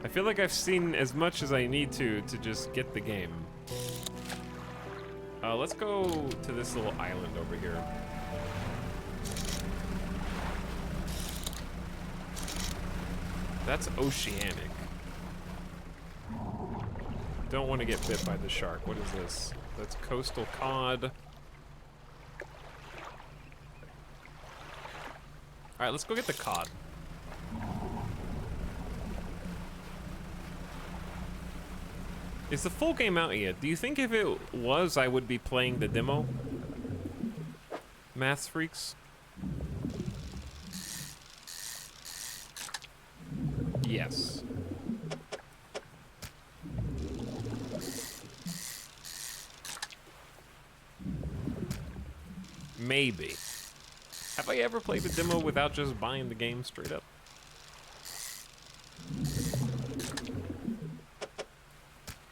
I feel like I've seen as much as I need to just get the game. Let's go to this little island over here. That's oceanic. Don't want to get bit by the shark. What is this? That's coastal cod. Alright, let's go get the cod. Is the full game out yet? Do you think if it was, I would be playing the demo? Maths freaks? Yes. Maybe. Have I ever played the demo without just buying the game straight up?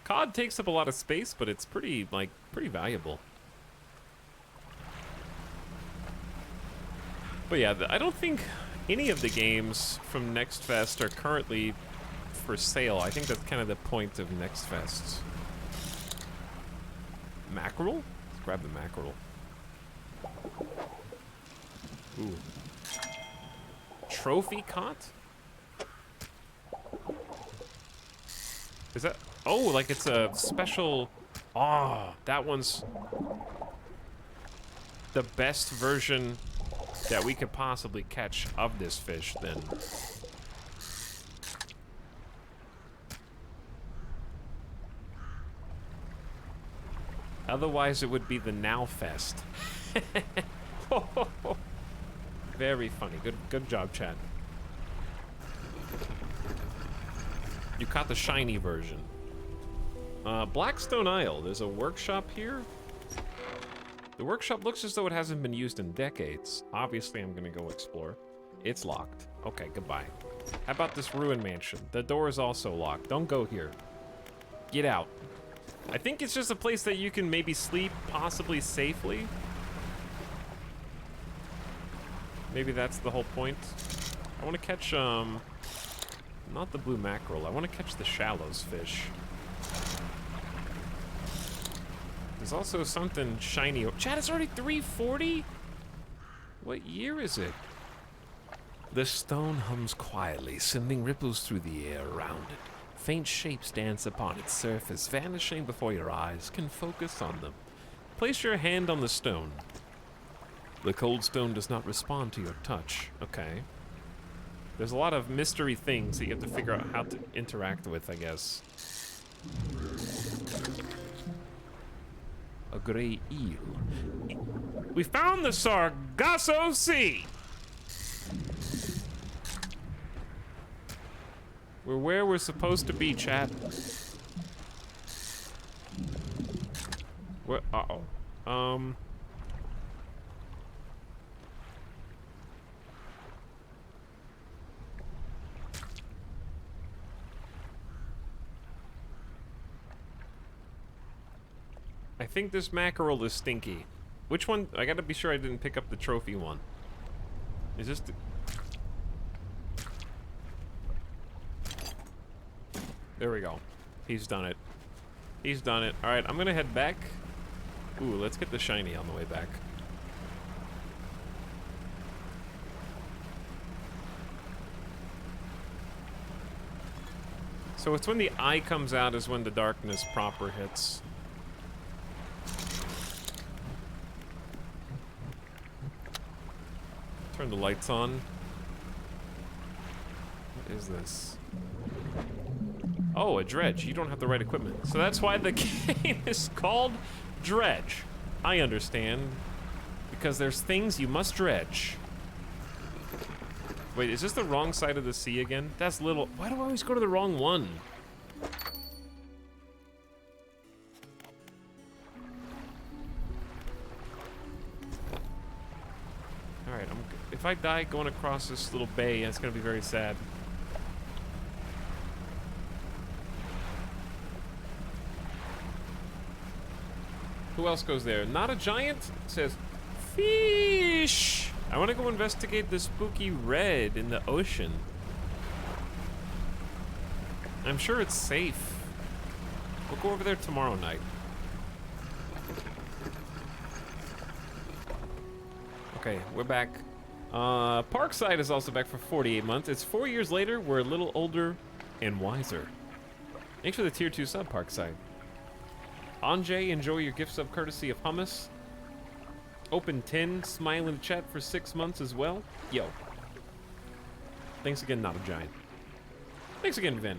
COD takes up a lot of space, but it's pretty valuable. But yeah, I don't think any of the games from Next Fest are currently for sale. I think that's kind of the point of Next Fest. Mackerel? Let's grab the mackerel. Ooh. Trophy cot? Is that... Oh, like it's a special... Oh, that one's the best version that we could possibly catch of this fish, then. Otherwise, it would be the Now Fest. Very funny. Good job, Chad. You caught the shiny version. Blackstone Isle. There's a workshop here. The workshop looks as though it hasn't been used in decades. Obviously, I'm gonna go explore. It's locked. Okay, goodbye. How about this ruin mansion? The door is also locked. Don't go here. Get out. I think it's just a place that you can maybe sleep, possibly safely. Maybe that's the whole point. I want to catch, not the blue mackerel. I want to catch the shallows fish. There's also something shiny. Chad, it's already 3:40? What year is it? The stone hums quietly, sending ripples through the air around it. Faint shapes dance upon its surface, vanishing before your eyes can focus on them. Place your hand on the stone. The cold stone does not respond to your touch. Okay. There's a lot of mystery things that you have to figure out how to interact with, I guess. A gray eel. We found the Sargasso Sea! We're where we're supposed to be, chat. Where, uh-oh. I think this mackerel is stinky. Which one? I gotta be sure I didn't pick up the trophy one. Is this the... There we go. He's done it. He's done it. Alright, I'm gonna head back. Ooh, let's get the shiny on the way back. So it's when the eye comes out is when the darkness proper hits. Turn the lights on. What is this? Oh, a dredge. You don't have the right equipment. So that's why the game is called Dredge. I understand. Because there's things you must dredge. Wait, is this the wrong side of the sea again? That's little... Why do I always go to the wrong one? Alright, if I die going across this little bay, it's gonna be very sad. Who else goes there? Not a giant? It says, fish! I want to go investigate the spooky red in the ocean. I'm sure it's safe. We'll go over there tomorrow night. Okay, we're back. Parkside is also back for 48 months. It's 4 years later. We're a little older and wiser. Thanks for the tier 2 sub, Parkside. Anjay, enjoy your gift sub courtesy of hummus. Open 10, smile in the chat for 6 months as well. Yo. Thanks again, Not a Giant. Thanks again, Vin.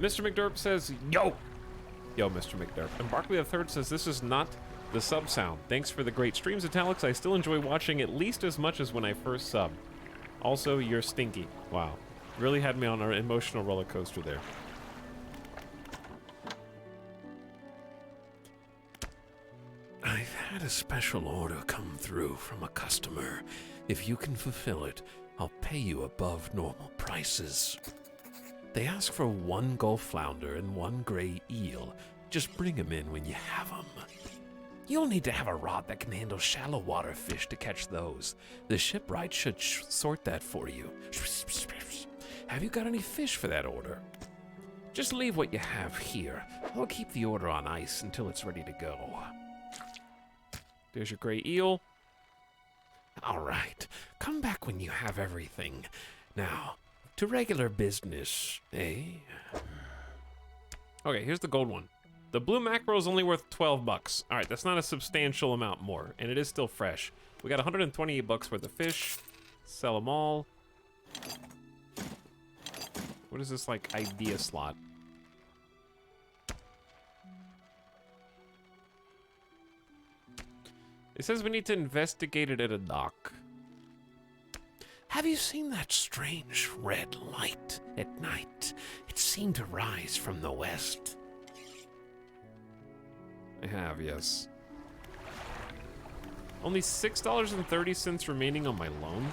Mr. McDurp says, yo. Yo, Mr. McDurp. And Barkley III says, this is not the sub sound. Thanks for the great streams, Etalyx. I still enjoy watching at least as much as when I first subbed. Also, you're stinky. Wow. Really had me on an emotional roller coaster there. I've had a special order come through from a customer. If you can fulfill it, I'll pay you above normal prices. They ask for 1 gulf flounder and 1 gray eel. Just bring them in when you have them. You'll need to have a rod that can handle shallow water fish to catch those. The shipwright should sort that for you. Have you got any fish for that order? Just leave what you have here. I'll keep the order on ice until it's ready to go. There's your gray eel. All right, come back when you have everything. Now, to regular business, eh? Okay, here's the gold one. The blue mackerel is only worth 12 bucks. All right, that's not a substantial amount more, and it is still fresh. We got 128 bucks worth of fish. Sell them all. What is this, like, idea slot? It says we need to investigate it at a dock. Have you seen that strange red light at night? It seemed to rise from the west. I have, yes. Only $6.30 remaining on my loan.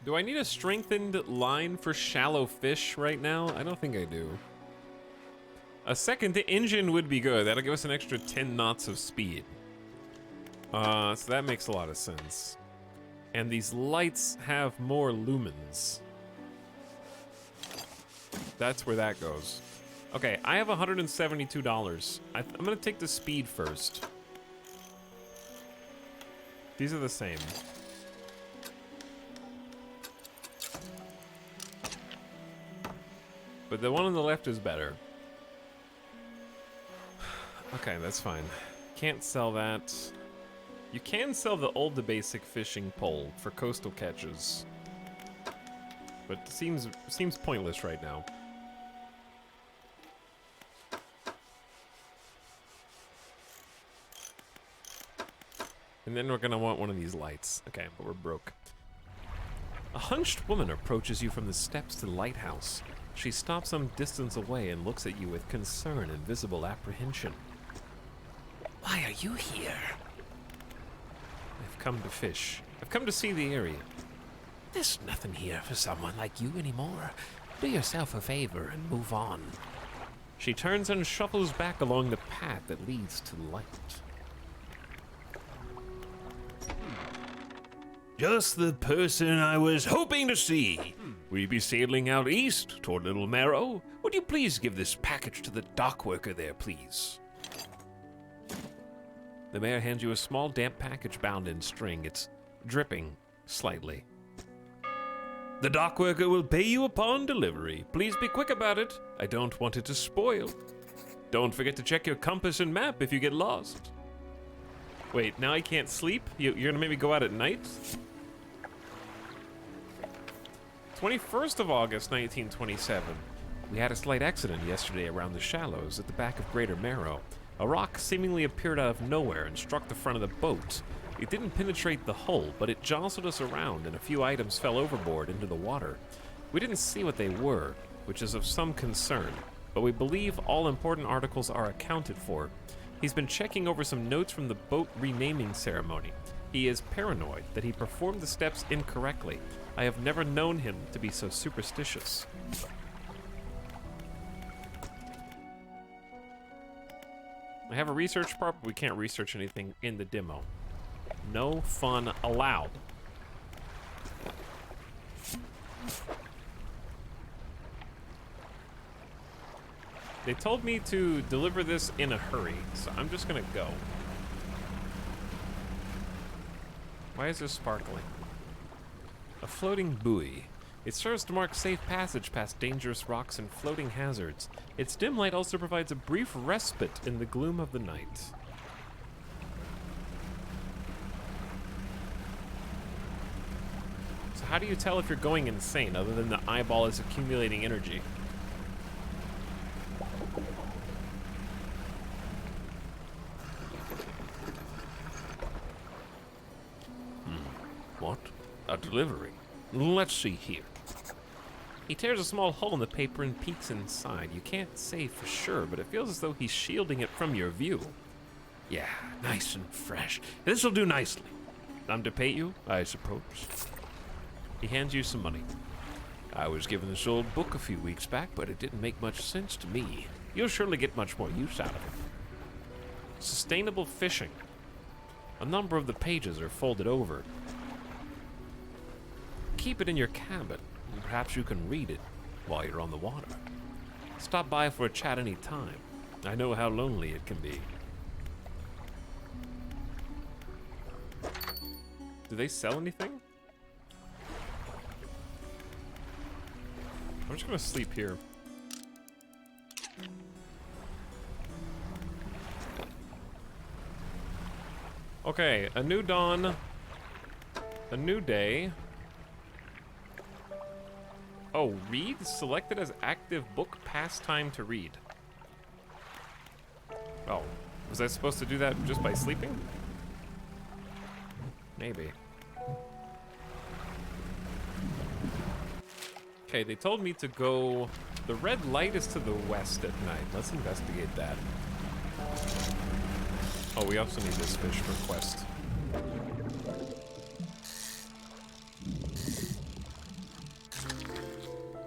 Do I need a strengthened line for shallow fish right now? I don't think I do. A second engine would be good. That'll give us an extra 10 knots of speed. So that makes a lot of sense. And these lights have more lumens. That's where that goes. Okay, I have $172. I'm gonna take the speed first. These are the same. But the one on the left is better. Okay, that's fine. Can't sell that. You can sell the old basic fishing pole for coastal catches. But it seems pointless right now. And then we're gonna want one of these lights. Okay, but we're broke. A hunched woman approaches you from the steps to the lighthouse. She stops some distance away and looks at you with concern and visible apprehension. Why are you here? I've come to fish. I've come to see the area. There's nothing here for someone like you anymore. Do yourself a favor and move on. She turns and shuffles back along the path that leads to the light. Just the person I was hoping to see. We be sailing out east toward Little Marrow. Would you please give this package to the dock worker there, please? The mayor hands you a small damp package bound in string. It's dripping slightly. The dock worker will pay you upon delivery. Please be quick about it. I don't want it to spoil. Don't forget to check your compass and map if you get lost. Wait, now I can't sleep? You're gonna make me go out at night? 21st of August, 1927. We had a slight accident yesterday around the shallows at the back of Greater Marrow. A rock seemingly appeared out of nowhere and struck the front of the boat. It didn't penetrate the hull, but it jostled us around and a few items fell overboard into the water. We didn't see what they were, which is of some concern, but we believe all important articles are accounted for. He's been checking over some notes from the boat renaming ceremony. He is paranoid that he performed the steps incorrectly. I have never known him to be so superstitious. I have a research part, but we can't research anything in the demo. No fun allowed. They told me to deliver this in a hurry, so I'm just gonna go. Why is this sparkling? A floating buoy. It serves to mark safe passage past dangerous rocks and floating hazards. Its dim light also provides a brief respite in the gloom of the night. how do you tell if you're going insane other than the eyeball is accumulating energy? What? A delivery? Let's see here. He tears a small hole in the paper and peeks inside. You can't say for sure, but it feels as though he's shielding it from your view. Yeah, nice and fresh. This'll do nicely. I'm to pay you? I suppose. He hands you some money. I was given this old book a few weeks back, but it didn't make much sense to me. You'll surely get much more use out of it. Sustainable fishing. A number of the pages are folded over. Keep it in your cabin. And perhaps you can read it while you're on the water. Stop by for a chat any time. I know how lonely it can be. Do they sell anything? I'm just gonna sleep here. Okay, a new dawn. A new day. Oh, read? Selected as active book pastime to read. Oh, was I supposed to do that just by sleeping? Maybe. Okay, they told me to go... The red light is to the west at night. Let's investigate that. Oh, we also need this fish for quest.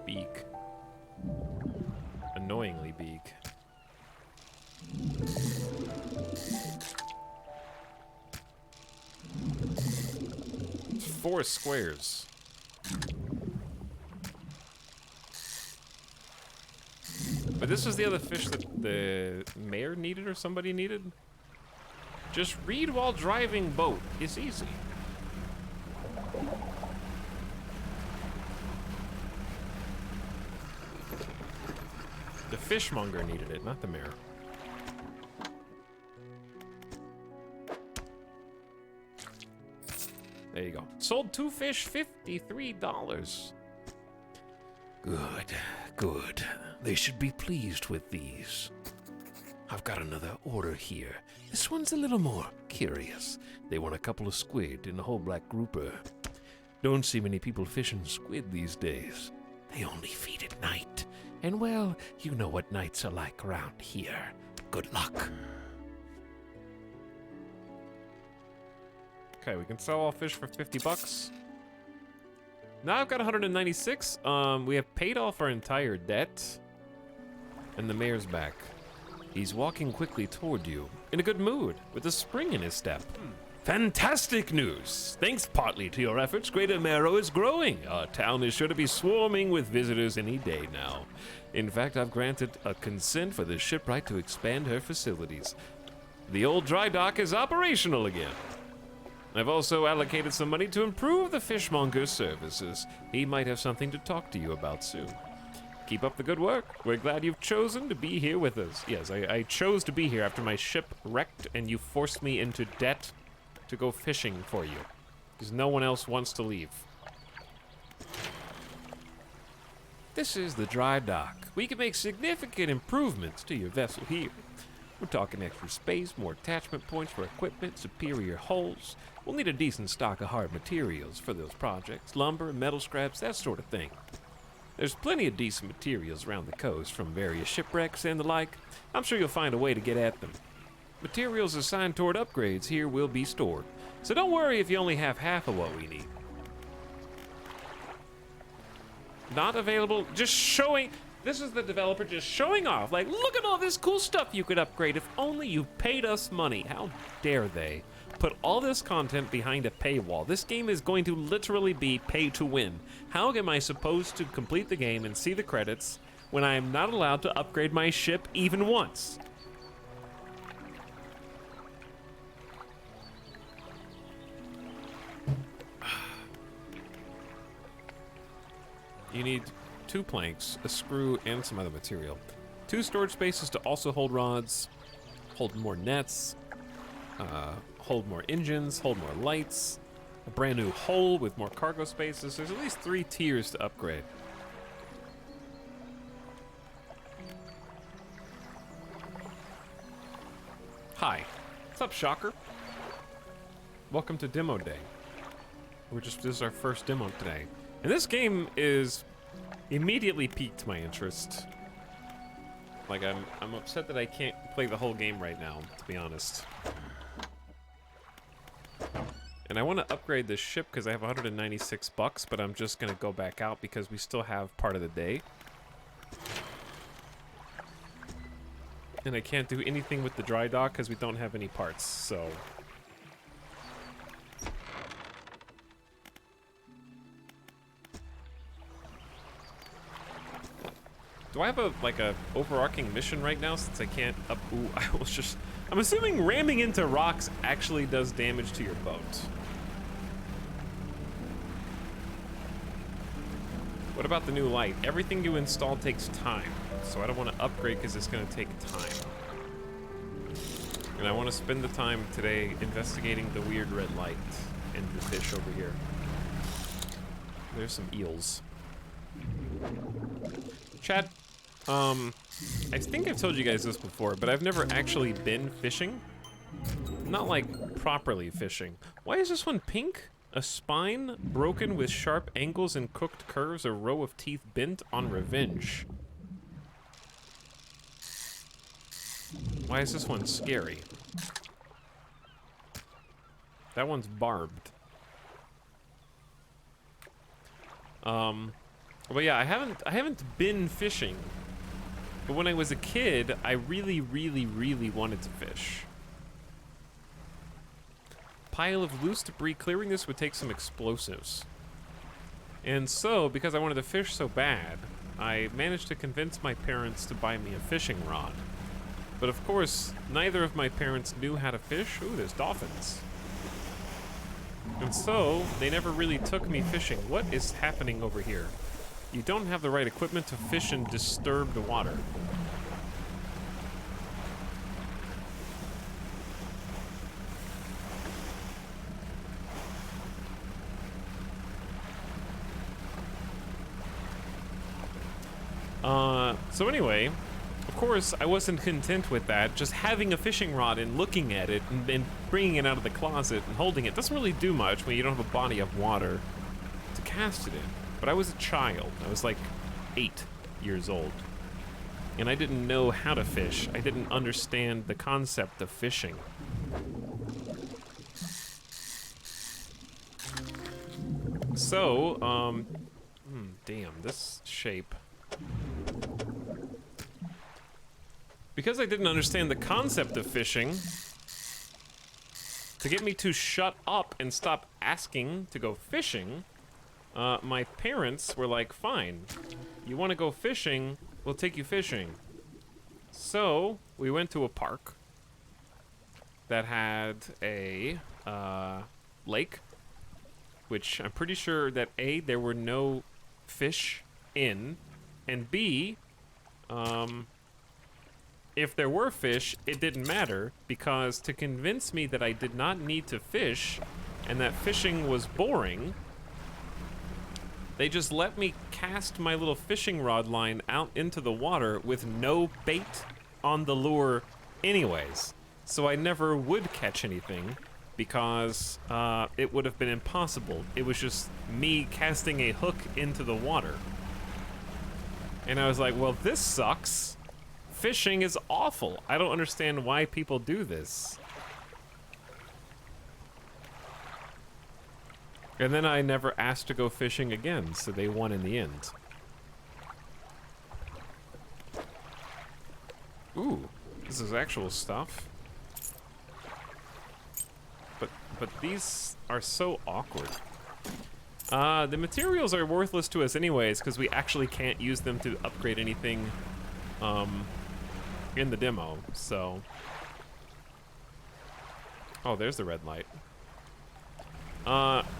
Beak. Annoyingly beak. It's 4 squares. But this was the other fish that the mayor needed or somebody needed? Just read while driving boat. It's easy. The fishmonger needed it, not the mayor. There you go. Sold 2 fish, $53. Good, good. They should be pleased with these. I've got another order here. This one's a little more curious. They want a couple of squid and a whole black grouper. Don't see many people fishing squid these days. They only feed at night. And well, you know what nights are like around here. Good luck. Okay, we can sell all fish for 50 bucks. Now I've got 196. We have paid off our entire debt. And the mayor's back. He's walking quickly toward you, in a good mood, with a spring in his step. Fantastic news! Thanks partly to your efforts, Greater Marrow is growing. Our town is sure to be swarming with visitors any day now. In fact, I've granted a consent for the shipwright to expand her facilities. The old dry dock is operational again. I've also allocated some money to improve the fishmonger's services. He might have something to talk to you about soon. Keep up the good work. We're glad you've chosen to be here with us. Yes, I chose to be here after my ship wrecked and you forced me into debt to go fishing for you. Because no one else wants to leave. This is the dry dock. We can make significant improvements to your vessel here. We're talking extra space, more attachment points for equipment, superior hulls. We'll need a decent stock of hard materials for those projects. Lumber, metal scraps, that sort of thing. There's plenty of decent materials around the coast from various shipwrecks and the like. I'm sure you'll find a way to get at them. Materials assigned toward upgrades here will be stored, so don't worry if you only have half of what we need. Not available, just showing. This is the developer just showing off. Like, look at all this cool stuff you could upgrade if only you paid us money. How dare they put all this content behind a paywall? This game is going to literally be pay to win. How am I supposed to complete the game and see the credits when I am not allowed to upgrade my ship even once? You need 2 planks, a screw, and some other material. 2 storage spaces to also hold rods, hold more nets, hold more engines, hold more lights, a brand new hull with more cargo spaces. There's at least 3 tiers to upgrade. Hi. What's up, Shocker? Welcome to Demo Day. This is our first demo today. And this game is immediately piqued my interest. Like, I'm upset that I can't play the whole game right now, to be honest. And I want to upgrade this ship because I have 196 bucks, but I'm just going to go back out because we still have part of the day. And I can't do anything with the dry dock because we don't have any parts, so... Do I have a overarching mission right now since I can't up... Ooh, I'm assuming ramming into rocks actually does damage to your boat. What about the new light? Everything you install takes time, so I don't want to upgrade because it's going to take time. And I want to spend the time today investigating the weird red light and the fish over here. There's some eels. Chat, I think I've told you guys this before, but I've never actually been fishing. Not like properly fishing. Why is this one pink? A spine broken with sharp angles and cooked curves, a row of teeth bent on revenge. Why is this one scary? That one's barbed. But yeah, I haven't been fishing. But when I was a kid, I really wanted to fish. Pile of loose debris. Clearing this would take some explosives. And so, because I wanted to fish so bad, I managed to convince my parents to buy me a fishing rod. But of course, neither of my parents knew how to fish. Ooh, there's dolphins. And so, they never really took me fishing. What is happening over here? You don't have the right equipment to fish in disturbed water. So anyway, of course, I wasn't content with that. Just having a fishing rod and looking at it and then bringing it out of the closet and holding it doesn't really do much when you don't have a body of water to cast it in. But I was a child. I was like 8 years old. And I didn't know how to fish. I didn't understand the concept of fishing. So, damn, this shape. Because I didn't understand the concept of fishing, to get me to shut up and stop asking to go fishing, my parents were like, fine, you want to go fishing, we'll take you fishing. So, we went to a park that had a lake, which I'm pretty sure that A, there were no fish in, and B, if there were fish, it didn't matter, because to convince me that I did not need to fish and that fishing was boring, they just let me cast my little fishing rod line out into the water with no bait on the lure anyways. So I never would catch anything because it would have been impossible. It was just me casting a hook into the water. And I was like, well, this sucks. Fishing is awful. I don't understand why people do this. And then I never asked to go fishing again, so they won in the end. Ooh, this is actual stuff. But these are so awkward. The materials are worthless to us anyways, because we actually can't use them to upgrade anything in the demo, so... Oh, there's the red light.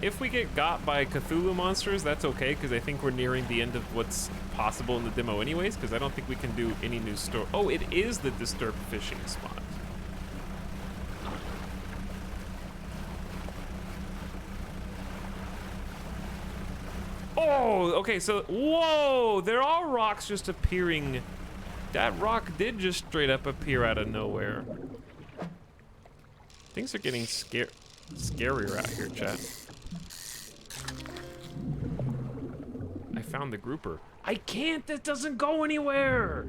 If we get got by Cthulhu monsters, that's okay, because I think we're nearing the end of what's possible in the demo anyways, because I don't think we can do any new story. Oh, it is the disturbed fishing spot. Oh, okay, so, whoa, there are rocks just appearing. That rock did just straight up appear out of nowhere. Things are getting scarier out here, chat. I found the grouper. I can't, this doesn't go anywhere.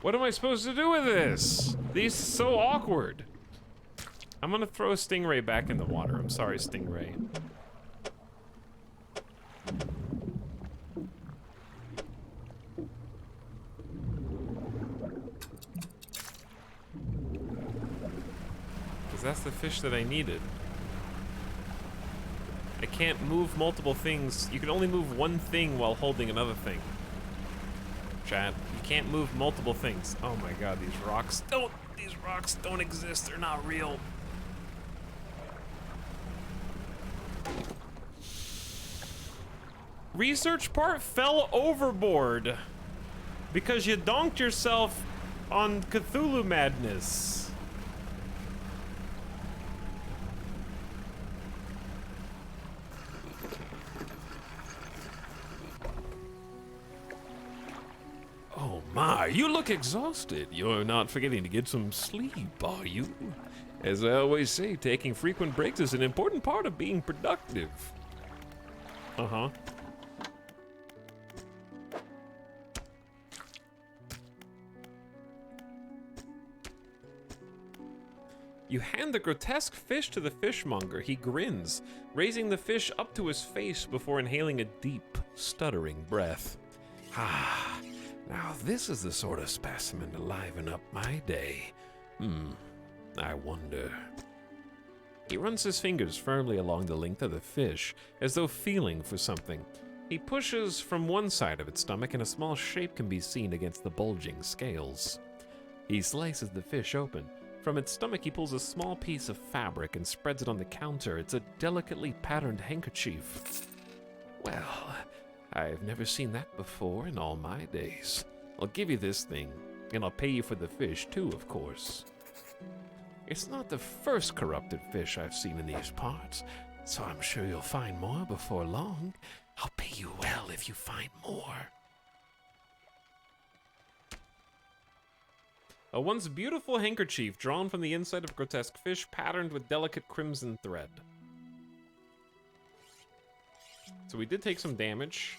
What am I supposed to do with this? These are so awkward. I'm gonna throw a stingray back in the water. I'm sorry, stingray. Because that's the fish that I needed. I can't move multiple things. You can only move one thing while holding another thing. Chat, you can't move multiple things. Oh my god, these rocks don't exist. They're not real. Research part fell overboard because you donked yourself on Cthulhu madness. Oh my, you look exhausted. You're not forgetting to get some sleep, are you? As I always say, taking frequent breaks is an important part of being productive. Uh-huh. You hand the grotesque fish to the fishmonger. He grins, raising the fish up to his face before inhaling a deep, stuttering breath. Ah, now this is the sort of specimen to liven up my day. I wonder. He runs his fingers firmly along the length of the fish, as though feeling for something. He pushes from one side of its stomach, and a small shape can be seen against the bulging scales. He slices the fish open. From its stomach, he pulls a small piece of fabric and spreads it on the counter. It's a delicately patterned handkerchief. Well, I've never seen that before in all my days. I'll give you this thing, and I'll pay you for the fish too, of course. It's not the first corrupted fish I've seen in these parts, so I'm sure you'll find more before long. I'll pay you well if you find more. A once beautiful handkerchief drawn from the inside of a grotesque fish, patterned with delicate crimson thread. So we did take some damage.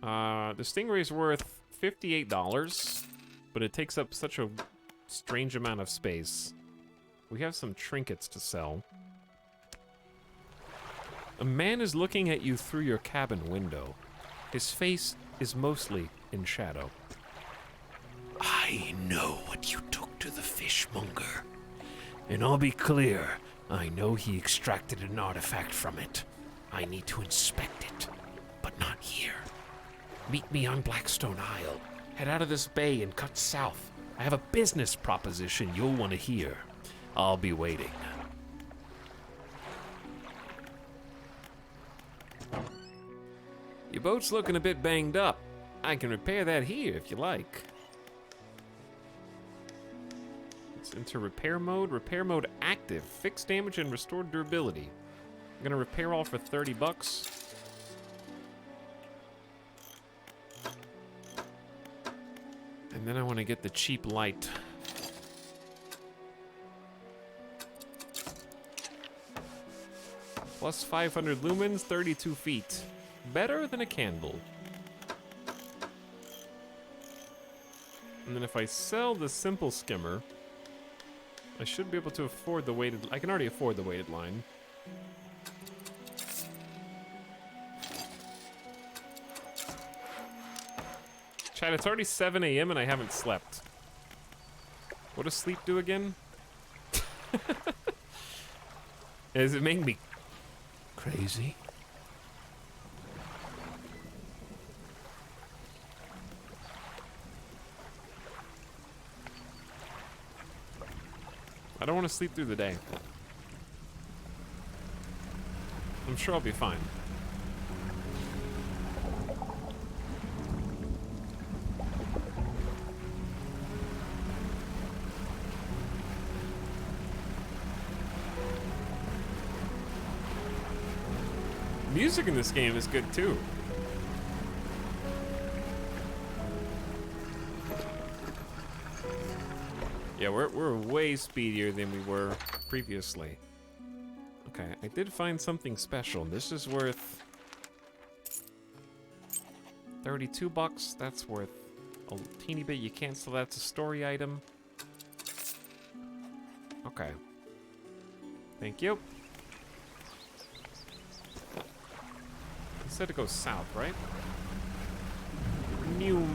The stingray's worth $58, but it takes up such a strange amount of space. We have some trinkets to sell. A man is looking at you through your cabin window. His face is mostly in shadow. I know what you took to the fishmonger. And I'll be clear, I know he extracted an artifact from it. I need to inspect it, but not here. Meet me on Blackstone Isle. Head out of this bay and cut south. I have a business proposition you'll want to hear. I'll be waiting. Your boat's looking a bit banged up. I can repair that here if you like. It's into repair mode. Repair mode active. Fixed damage and restored durability. I'm gonna repair all for 30 bucks. And then I want to get the cheap light. Plus 500 lumens, 32 feet. Better than a candle. And then if I sell the simple skimmer, I should be able to afford the weighted... I can already afford the weighted line. Chat, it's already 7 a.m. and I haven't slept. What does sleep do again? Does it make me Crazy? I don't want to sleep through the day. I'm sure I'll be fine. music in this game is good too. Yeah, we're way speedier than we were previously. Okay, I did find something special. This is worth 32 bucks. That's worth a teeny bit. You can't sell that. It's a story item. Okay. Thank you. He said to go south, right? Noom.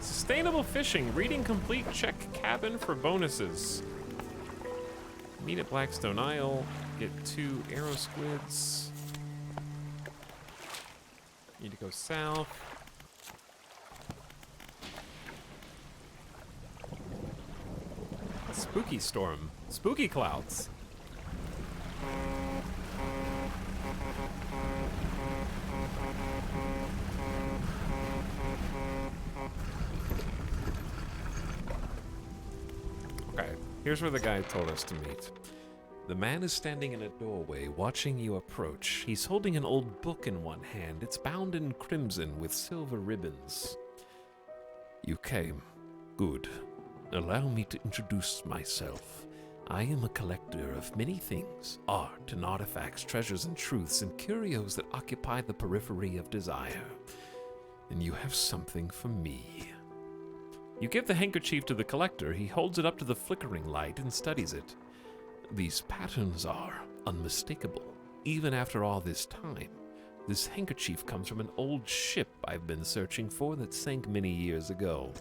Sustainable fishing. Reading complete. Check cabin for bonuses. Meet at Blackstone Isle. Get 2 arrow squids. Need to go south. Spooky storm. Spooky clouds. Okay, here's where the guy told us to meet. The man is standing in a doorway, watching you approach. He's holding an old book in one hand. It's bound in crimson with silver ribbons. You came. Good. Allow me to introduce myself. I am a collector of many things, art and artifacts, treasures and truths, and curios that occupy the periphery of desire. And you have something for me. You give the handkerchief to the collector. He holds it up to the flickering light and studies it. These patterns are unmistakable, even after all this time. This handkerchief comes from an old ship I've been searching for that sank many years ago.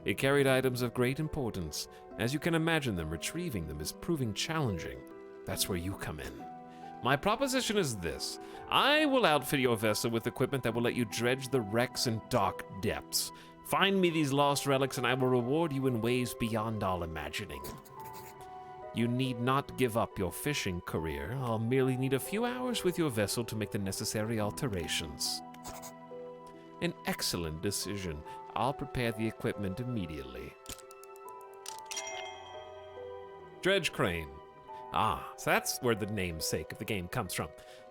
It carried items of great importance. As you can imagine them, retrieving them is proving challenging. That's where you come in. My proposition is this. I will outfit your vessel with equipment that will let you dredge the wrecks and dark depths. Find me these lost relics and I will reward you in ways beyond all imagining. You need not give up your fishing career. I'll merely need a few hours with your vessel to make the necessary alterations. An excellent decision. I'll prepare the equipment immediately. Dredge crane. Ah, so that's where the namesake of the game comes from.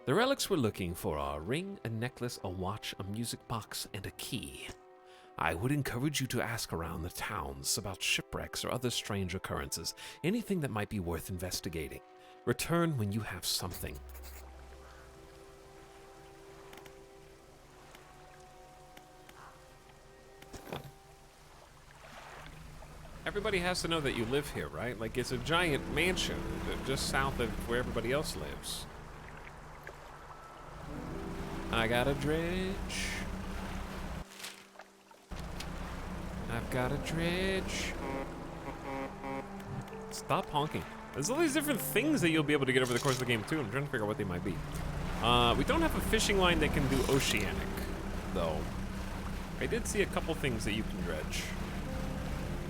The relics we're looking for are a ring, a necklace, a watch, a music box, and a key. I would encourage you to ask around the towns about shipwrecks or other strange occurrences, anything that might be worth investigating. Return when you have something. Everybody has to know that you live here, right? Like, it's a giant mansion just south of where everybody else lives. I got a dredge. I've got a dredge. Stop honking. There's all these different things that you'll be able to get over the course of the game, too. I'm trying to figure out what they might be. We don't have a fishing line that can do oceanic, though. I did see a couple things that you can dredge.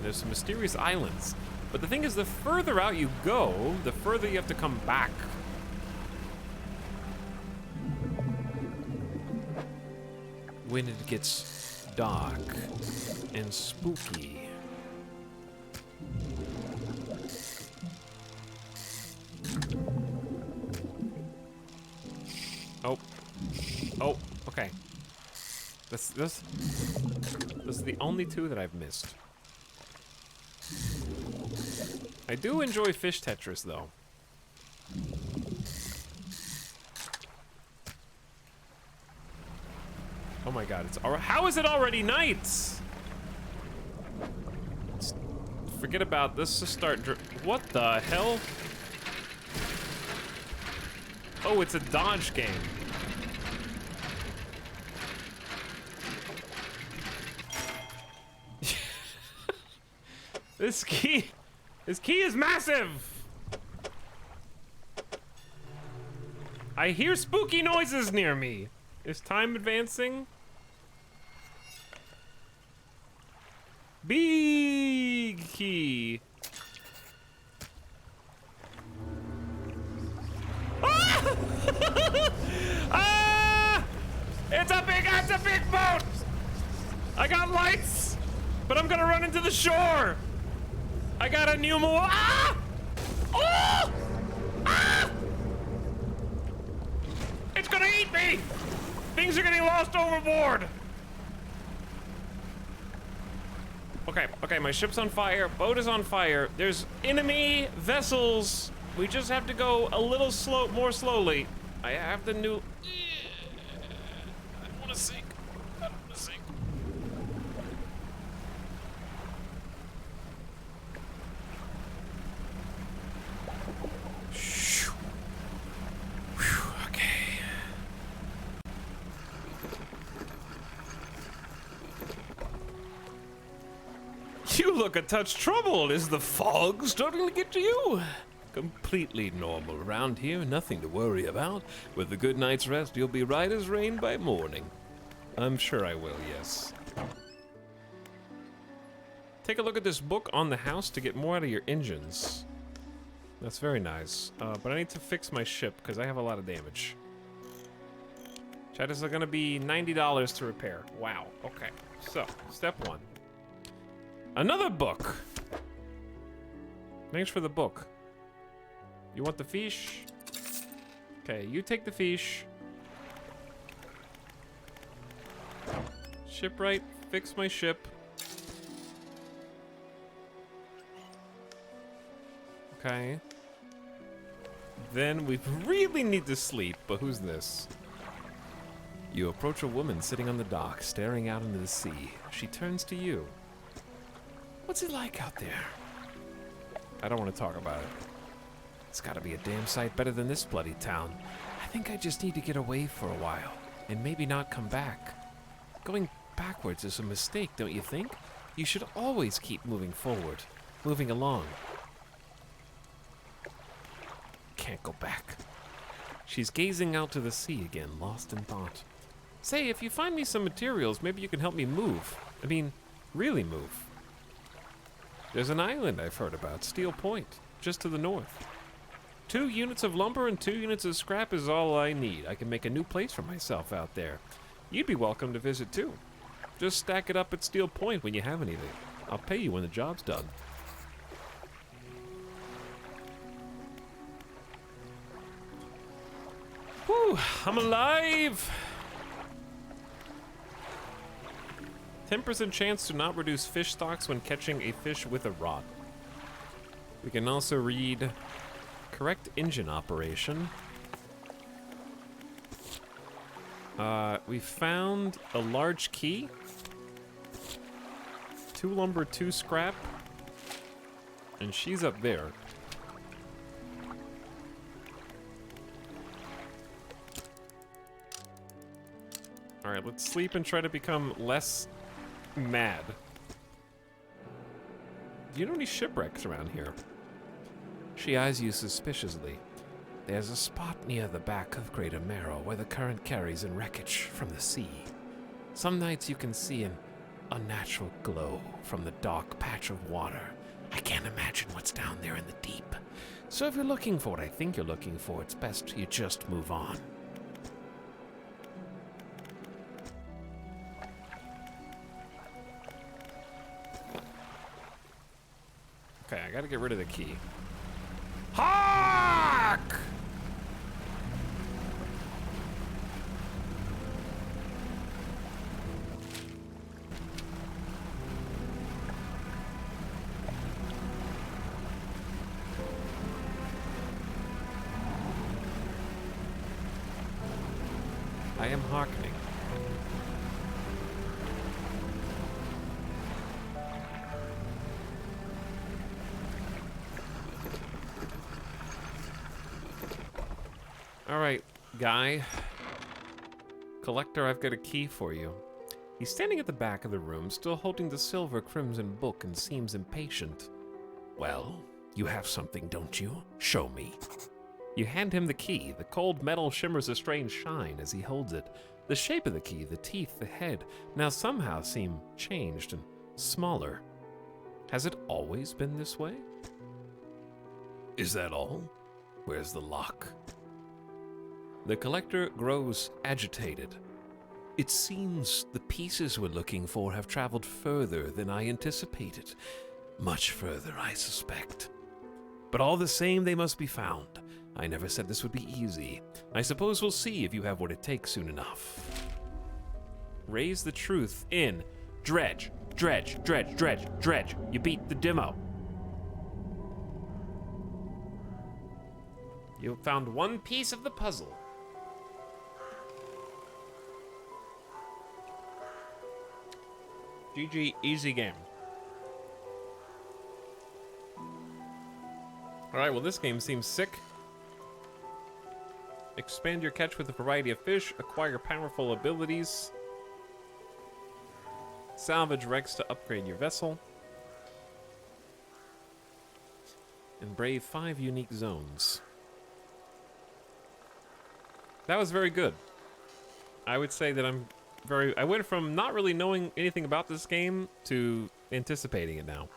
There's some mysterious islands. But the thing is, the further out you go, the further you have to come back. When it gets dark and spooky. Oh, okay. This is the only two that I've missed. I do enjoy fish Tetris, though. Oh my god, it's already— how is it already night? Forget about this, just start— what the hell? Oh, it's a dodge game. This key is massive! I hear spooky noises near me. Is time advancing? Big key. Ah! Ah! It's a big boat! I got lights! But I'm gonna run into the shore! I got a new Ah! Oh! Ah! It's gonna eat me! Things are getting lost overboard! Okay, my ship's on fire, boat is on fire, there's enemy vessels. We just have to go a little more slowly. I have the new... I don't wanna sink. I don't wanna sink. Okay. You look a touch troubled. Is the fog starting to get to you? Completely normal around here, nothing to worry about. With a good night's rest, you'll be right as rain by morning. I'm sure I will, yes. Take a look at this book on the house to get more out of your engines. That's very nice. But I need to fix my ship because I have a lot of damage. Chat, is gonna be $90 to repair. Wow. Okay. So, step one. Another book. Thanks for the book. You want the fish? Okay, you take the fish. Shipwright, fix my ship. Okay. Then we really need to sleep, but who's this? You approach a woman sitting on the dock, staring out into the sea. She turns to you. What's it like out there? I don't want to talk about it. It's gotta be a damn sight better than this bloody town. I think I just need to get away for a while, and maybe not come back. Going backwards is a mistake, don't you think? You should always keep moving forward, moving along. Can't go back. She's gazing out to the sea again, lost in thought. Say, if you find me some materials, maybe you can help me move. I mean, really move. There's an island I've heard about, Steel Point, just to the north. 2 units of lumber and 2 units of scrap is all I need. I can make a new place for myself out there. You'd be welcome to visit too. Just stack it up at Steel Point when you have anything. I'll pay you when the job's done. Whew, I'm alive! 10% chance to not reduce fish stocks when catching a fish with a rod. We can also read correct engine operation. We found a large key. 2 lumber, 2 scrap. And she's up there. Alright, let's sleep and try to become less mad. Do you know any shipwrecks around here? She eyes you suspiciously. There's a spot near the back of Greater Marrow where the current carries in wreckage from the sea. Some nights you can see an unnatural glow from the dark patch of water. I can't imagine what's down there in the deep. So if you're looking for what I think you're looking for, it's best you just move on. Okay, I gotta get rid of the key. Hark! I am hearkening. Alright, guy. Collector, I've got a key for you. He's standing at the back of the room, still holding the silver crimson book, and seems impatient. Well, you have something, don't you? Show me. You hand him the key. The cold metal shimmers a strange shine as he holds it. The shape of the key, the teeth, the head, now somehow seem changed and smaller. Has it always been this way? Is that all? Where's the lock? The collector grows agitated. It seems the pieces we're looking for have traveled further than I anticipated. Much further, I suspect. But all the same, they must be found. I never said this would be easy. I suppose we'll see if you have what it takes soon enough. Raise the truth in dredge, dredge, dredge, dredge, dredge. You beat the demo. You found one piece of the puzzle. GG, easy game. Alright, well this game seems sick. Expand your catch with a variety of fish, acquire powerful abilities, salvage wrecks to upgrade your vessel, and brave 5 unique zones. That was very good. I would say that I went from not really knowing anything about this game to anticipating it now.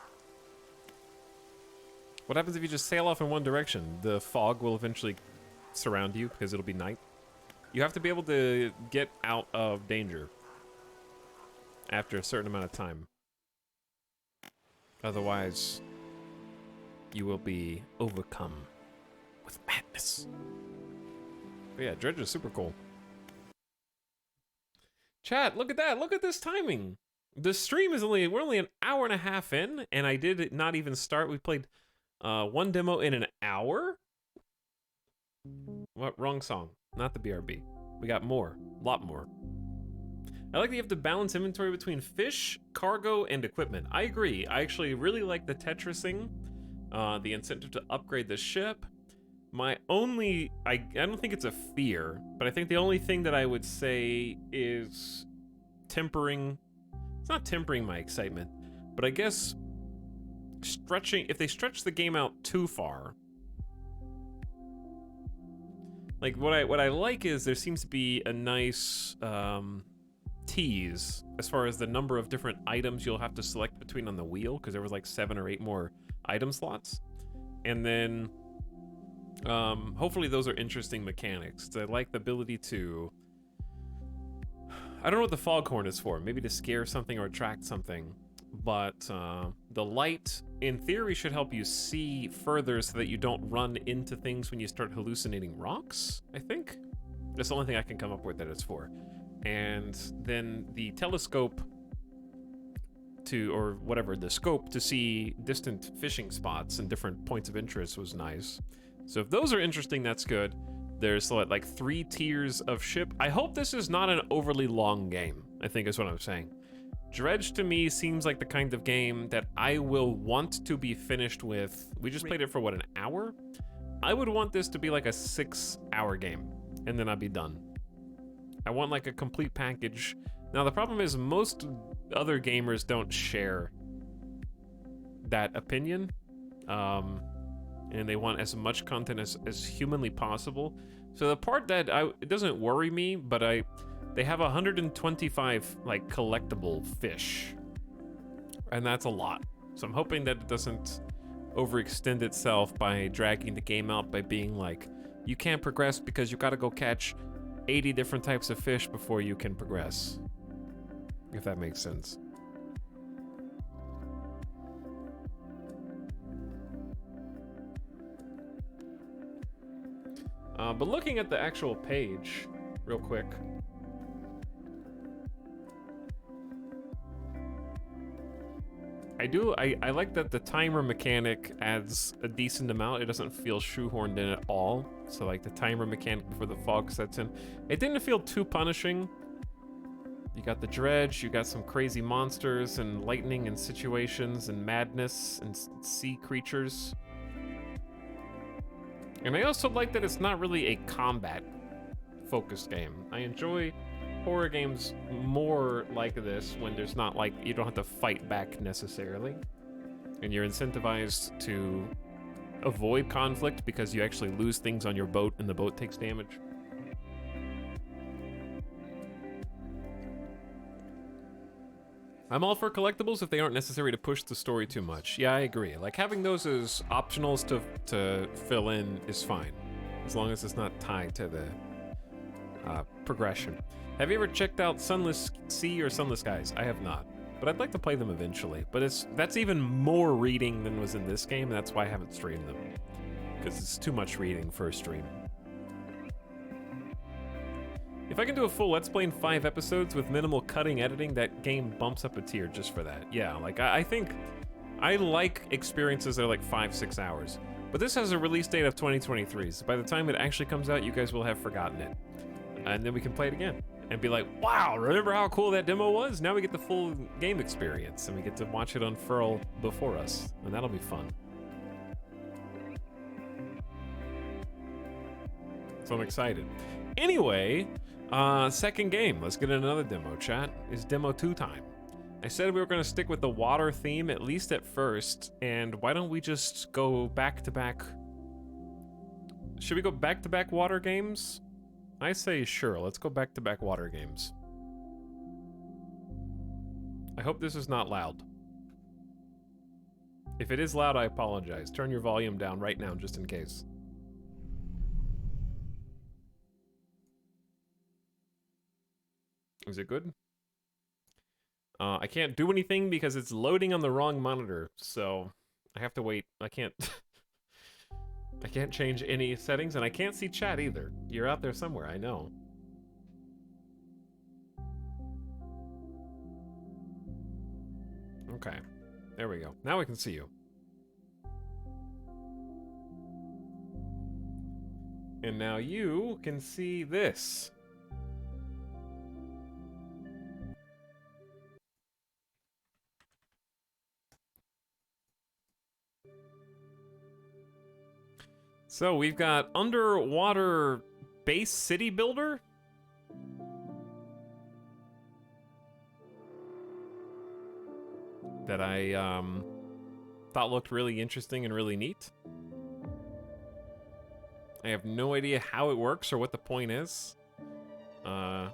What happens if you just sail off in one direction? The fog will eventually surround you because it'll be night. You have to be able to get out of danger after a certain amount of time. Otherwise, you will be overcome with madness. But yeah, Dredge is super cool. Chat, look at that. Look at this timing. The stream is we're only an hour and a half in, and I did not even start. We played one demo in an hour. What? Wrong song. Not the BRB. We got more. A lot more. I like that you have to balance inventory between fish, cargo, and equipment. I agree. I actually really like the Tetrising, the incentive to upgrade the ship. My only, I don't think it's a fear, but I think the only thing that I would say is tempering, it's not tempering my excitement, but I guess stretching, if they stretch the game out too far. Like what I like is there seems to be a nice tease as far as the number of different items you'll have to select between on the wheel, because there was like 7 or 8 more item slots. And then hopefully those are interesting mechanics. I like the ability to, I don't know what the foghorn is for, maybe to scare something or attract something, but the light in theory should help you see further so that you don't run into things when you start hallucinating rocks, I think. That's the only thing I can come up with that it's for. And then the telescope to, or whatever, the scope to see distant fishing spots and different points of interest was nice. So if those are interesting, that's good. There's like 3 tiers of ship. I hope this is not an overly long game, I think is what I'm saying. Dredge to me seems like the kind of game that I will want to be finished with. We just played it for what, an hour? I would want this to be like a 6-hour game, and then I'd be done. I want like a complete package. Now the problem is most other gamers don't share that opinion. And they want as much content as humanly possible. So the part that it doesn't worry me, but they have 125 like collectible fish, and that's a lot. So I'm hoping that it doesn't overextend itself by dragging the game out by being like, you can't progress because you gotta go catch 80 different types of fish before you can progress. If that makes sense. But looking at the actual page, real quick. I like that the timer mechanic adds a decent amount. It doesn't feel shoehorned in at all. So like the timer mechanic before the fog sets in, it didn't feel too punishing. You got the dredge, you got some crazy monsters and lightning and situations and madness and sea creatures. And I also like that it's not really a combat-focused game. I enjoy horror games more like this when there's not like, you don't have to fight back necessarily. And you're incentivized to avoid conflict because you actually lose things on your boat and the boat takes damage. I'm all for collectibles if they aren't necessary to push the story too much. Yeah, I agree. Like having those as optionals to fill in is fine, as long as it's not tied to the progression. Have you ever checked out Sunless Sea or Sunless Skies? I have not, but I'd like to play them eventually. But that's even more reading than was in this game, and that's why I haven't streamed them. Because it's too much reading for a stream. If I can do a full Let's Play in 5 episodes with minimal cutting editing, that game bumps up a tier just for that. Yeah, like, I think I like experiences that are like 5-6 hours. But this has a release date of 2023, so by the time it actually comes out, you guys will have forgotten it. And then we can play it again. And be like, wow, remember how cool that demo was? Now we get the full game experience, and we get to watch it unfurl before us. And that'll be fun. So I'm excited. Anyway, second game. Let's get another demo, chat. It's demo 2 time. I said we were going to stick with the water theme, at least at first, and why don't we just go back-to-back... Should we go back-to-back water games? I say sure, let's go back-to-back water games. I hope this is not loud. If it is loud, I apologize. Turn your volume down right now, just in case. Is it good? I can't do anything because it's loading on the wrong monitor, so I have to wait. I can't... I can't change any settings, and I can't see chat either. You're out there somewhere, I know. Okay, there we go. Now we can see you. And now you can see this. So we've got underwater base city builder. That I thought looked really interesting and really neat. I have no idea how it works or what the point is. But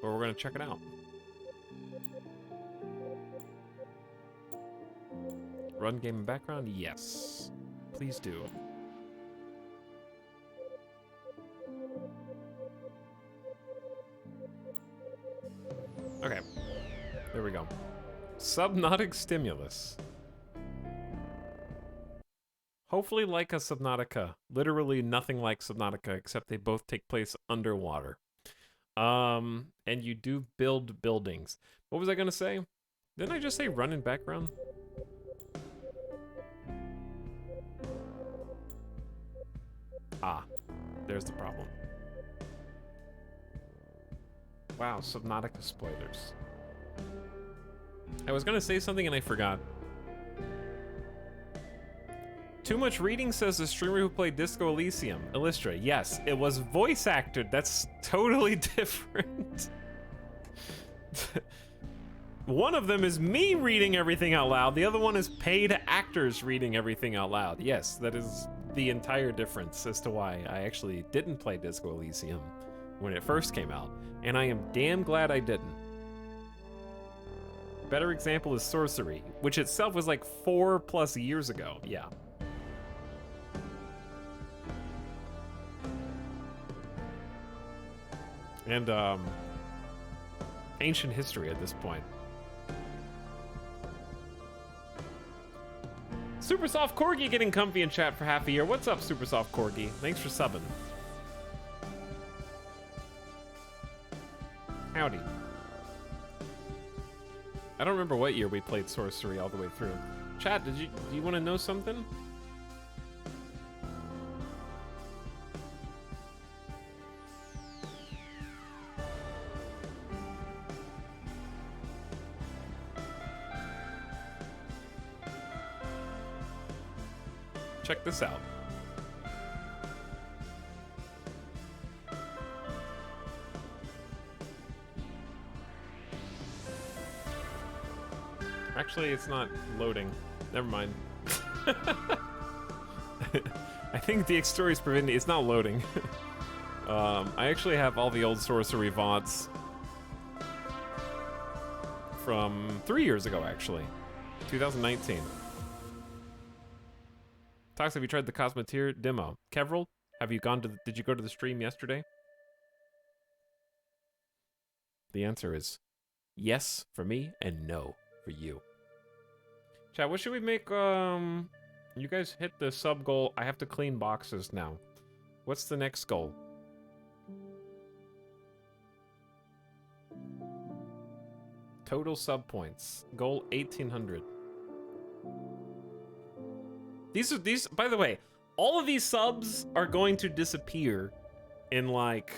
we're gonna check it out. Run game in background? Yes. Please do. Okay, there we go. Subnautic stimulus. Hopefully like a Subnautica. Literally nothing like Subnautica, except they both take place underwater. And you do build buildings. What was I gonna say? Didn't I just say run in background? Ah, there's the problem. Wow, Subnautica spoilers. I was gonna say something and I forgot. Too much reading, says the streamer who played Disco Elysium. Illustra, yes, it was voice acted. That's totally different. One of them is me reading everything out loud. The other one is paid actors reading everything out loud. Yes, that is the entire difference as to why I actually didn't play Disco Elysium when it first came out. And I am damn glad I didn't. Better example is Sorcery, which itself was like 4+ years ago. Yeah. And ancient history at this point. Supersoft Corgi getting comfy in chat for half a year. What's up, Supersoft Corgi? Thanks for subbing. Howdy. I don't remember what year we played Sorcery all the way through. Chat, do you want to know something? Check this out. Actually, it's not loading. Never mind. I think the story is preventing. It's not loading. I actually have all the old Sorcery VODs from 3 years ago, actually. 2019. Tox, have you tried the Cosmeteer demo? Kevril, have you gone to did you go to the stream yesterday? The answer is yes for me and no for you. Chat, what should we make? You guys hit the sub goal. I have to clean boxes now. What's the next goal? Total sub points. Goal 1800. These by the way, all of these subs are going to disappear in like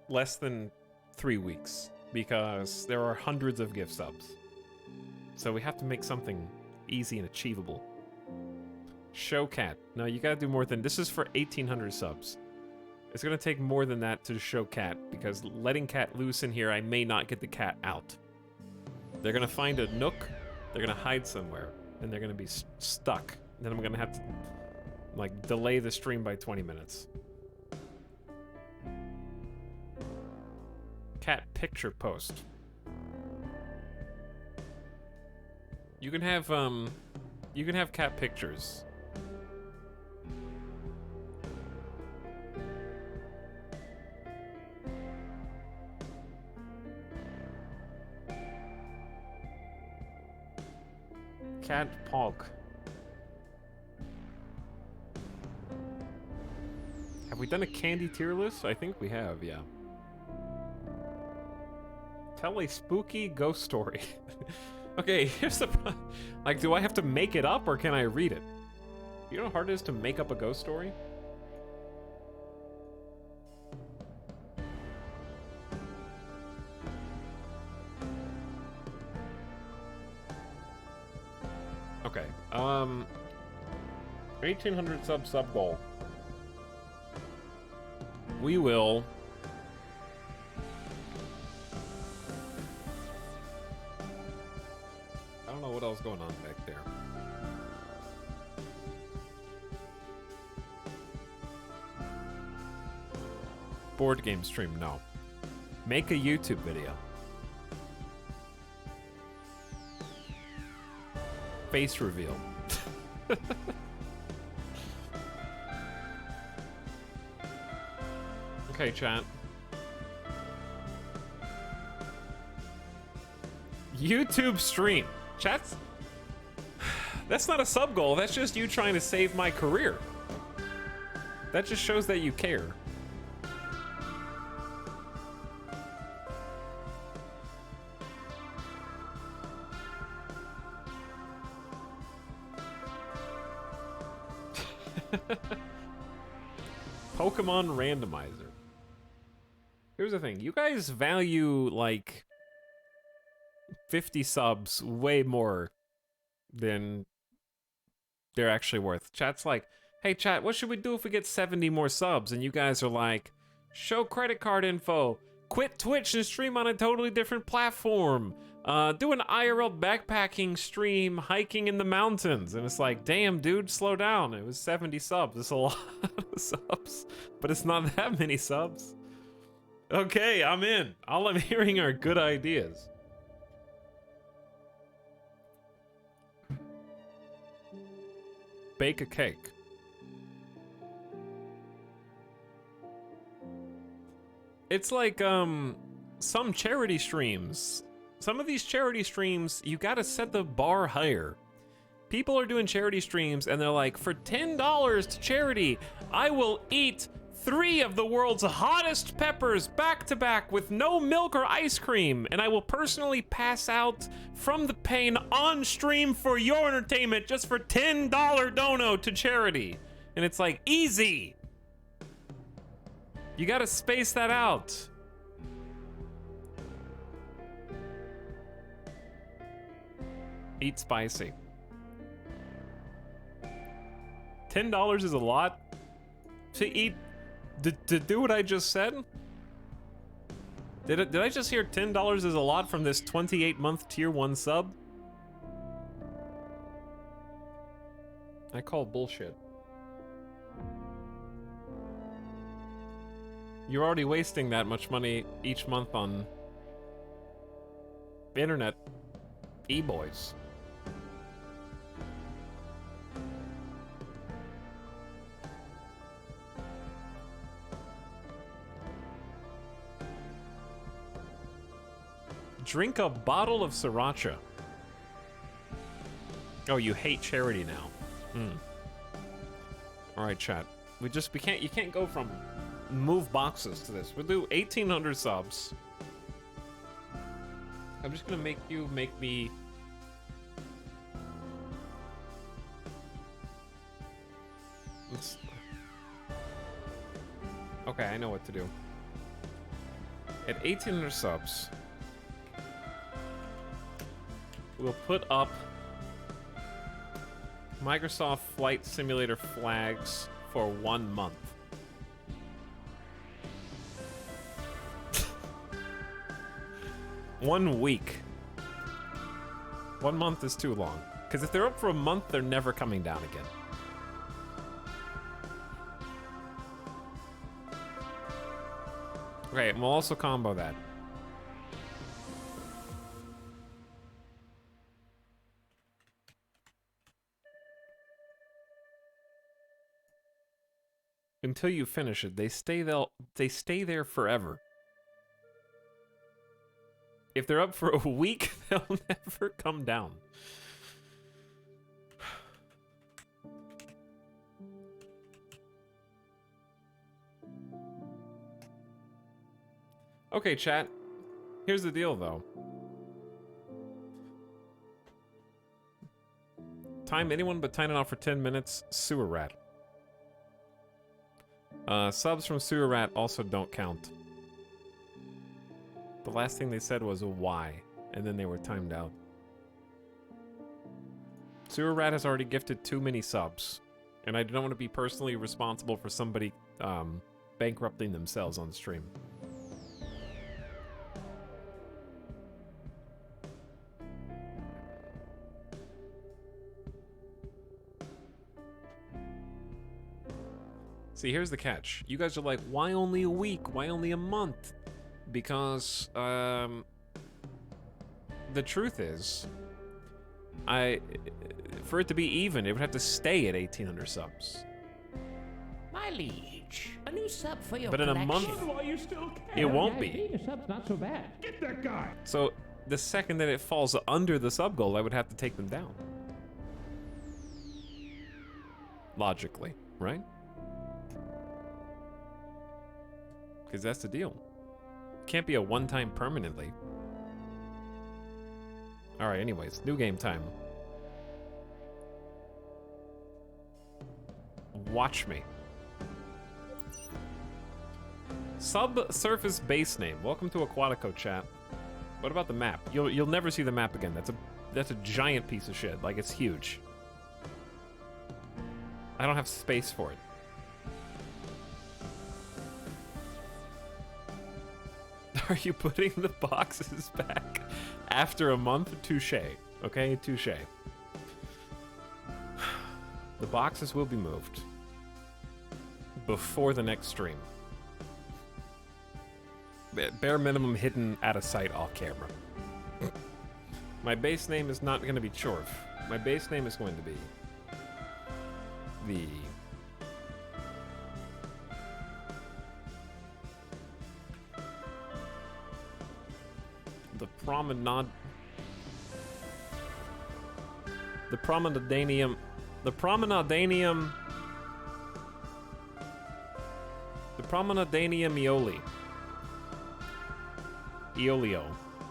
less than 3 weeks because there are hundreds of gift subs. So we have to make something easy and achievable. Show cat. No, you gotta do more than this is for 1800 subs. It's gonna take more than that to show cat because letting cat loose in here, I may not get the cat out. They're gonna find a nook, they're gonna hide somewhere, and they're gonna be stuck. And then I'm gonna have to like delay the stream by 20 minutes. Cat picture post. You can have cat pictures. Cat Pog. Have we done a candy tier list? I think we have, yeah. Tell a spooky ghost story. Okay, here's the like, do I have to make it up or can I read it? You know how hard it is to make up a ghost story? Okay, 1800 sub goal. We will I don't know what else going on back there. Board game stream, no. Make a YouTube video. Face reveal. Okay, chat. YouTube stream. Chat's... That's not a sub goal, that's just you trying to save my career. That just shows that you care. Pokemon randomizer. Here's the thing, you guys value like 50 subs way more than they're actually worth. Chat's like, hey chat, what should we do if we get 70 more subs? And you guys are like, show credit card info, quit Twitch and stream on a totally different platform, do an IRL backpacking stream, hiking in the mountains. And it's like, damn dude, slow down. It was 70 subs, it's a lot of subs, but it's not that many subs. Okay, I'm in. All I'm hearing are good ideas. Bake a cake. It's like, some charity streams. Some of these charity streams, you gotta set the bar higher. People are doing charity streams and they're like, for $10 to charity, I will eat 3 of the world's hottest peppers back to back with no milk or ice cream, and I will personally pass out from the pain on stream for your entertainment just for $10 dono to charity. And it's like, easy. You gotta space that out. Eat spicy. $10 is a lot to eat. To do what I just said? Did I just hear $10 is a lot from this 28-month tier 1 sub? I call bullshit. You're already wasting that much money each month on internet e-boys. Drink a bottle of sriracha. Oh, you hate charity now. All right, chat. You can't go from move boxes to this. We'll do 1,800 subs. I'm just gonna make me. Okay, I know what to do. At 1,800 subs, we'll put up Microsoft Flight Simulator flags for 1 month. One week. 1 month is too long. Because if they're up for a month, they're never coming down again. Okay, and we'll also combo that. Until you finish it, they stay there forever. If they're up for a week, they'll never come down. Okay, chat. Here's the deal, though. Time anyone but Tiny Enough for 10 minutes. Sewer Rat. Subs from Sewer Rat also don't count. The last thing they said was why, and then they were timed out. Sewer Rat has already gifted too many subs, and I don't want to be personally responsible for somebody bankrupting themselves on stream. See, here's the catch. You guys are like, why only a week? Why only a month? Because, the truth is, for it to be even, it would have to stay at 1,800 subs. My liege, a new sub for your But in a collection. month, Why you still care? it won't Guys, be. being a sub's not so bad. Get that guy. So, the second that it falls under the sub goal, I would have to take them down. Logically, right? Because that's the deal. Can't be a one-time permanently. Alright, anyways, new game time. Watch me. Subsurface base name. Welcome to Aquatico, chat. What about the map? You'll never see the map again. That's a giant piece of shit. Like, it's huge. I don't have space for it. Are you putting the boxes back after a month? Touche. Okay, touche. The boxes will be moved before the next stream. Bare minimum hidden out of sight off camera. My base name is not going to be Chorf. My base name is going to be the Promenade. The Promenadanium. The Promenadanium. The Promenadanium Eoli. Eolio.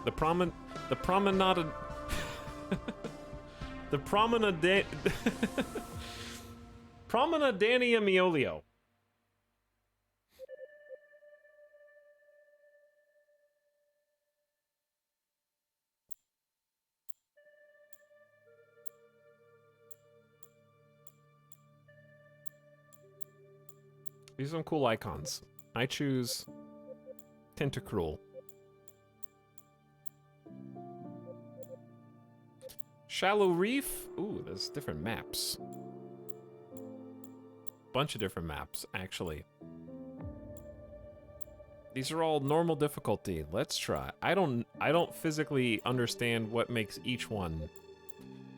The promenade. The Promenade. Promenadanium Eolio. These are some cool icons. I choose Tentacruel. Shallow Reef. Ooh, there's different maps. Bunch of different maps, actually. These are all normal difficulty. Let's try. I don't physically understand what makes each one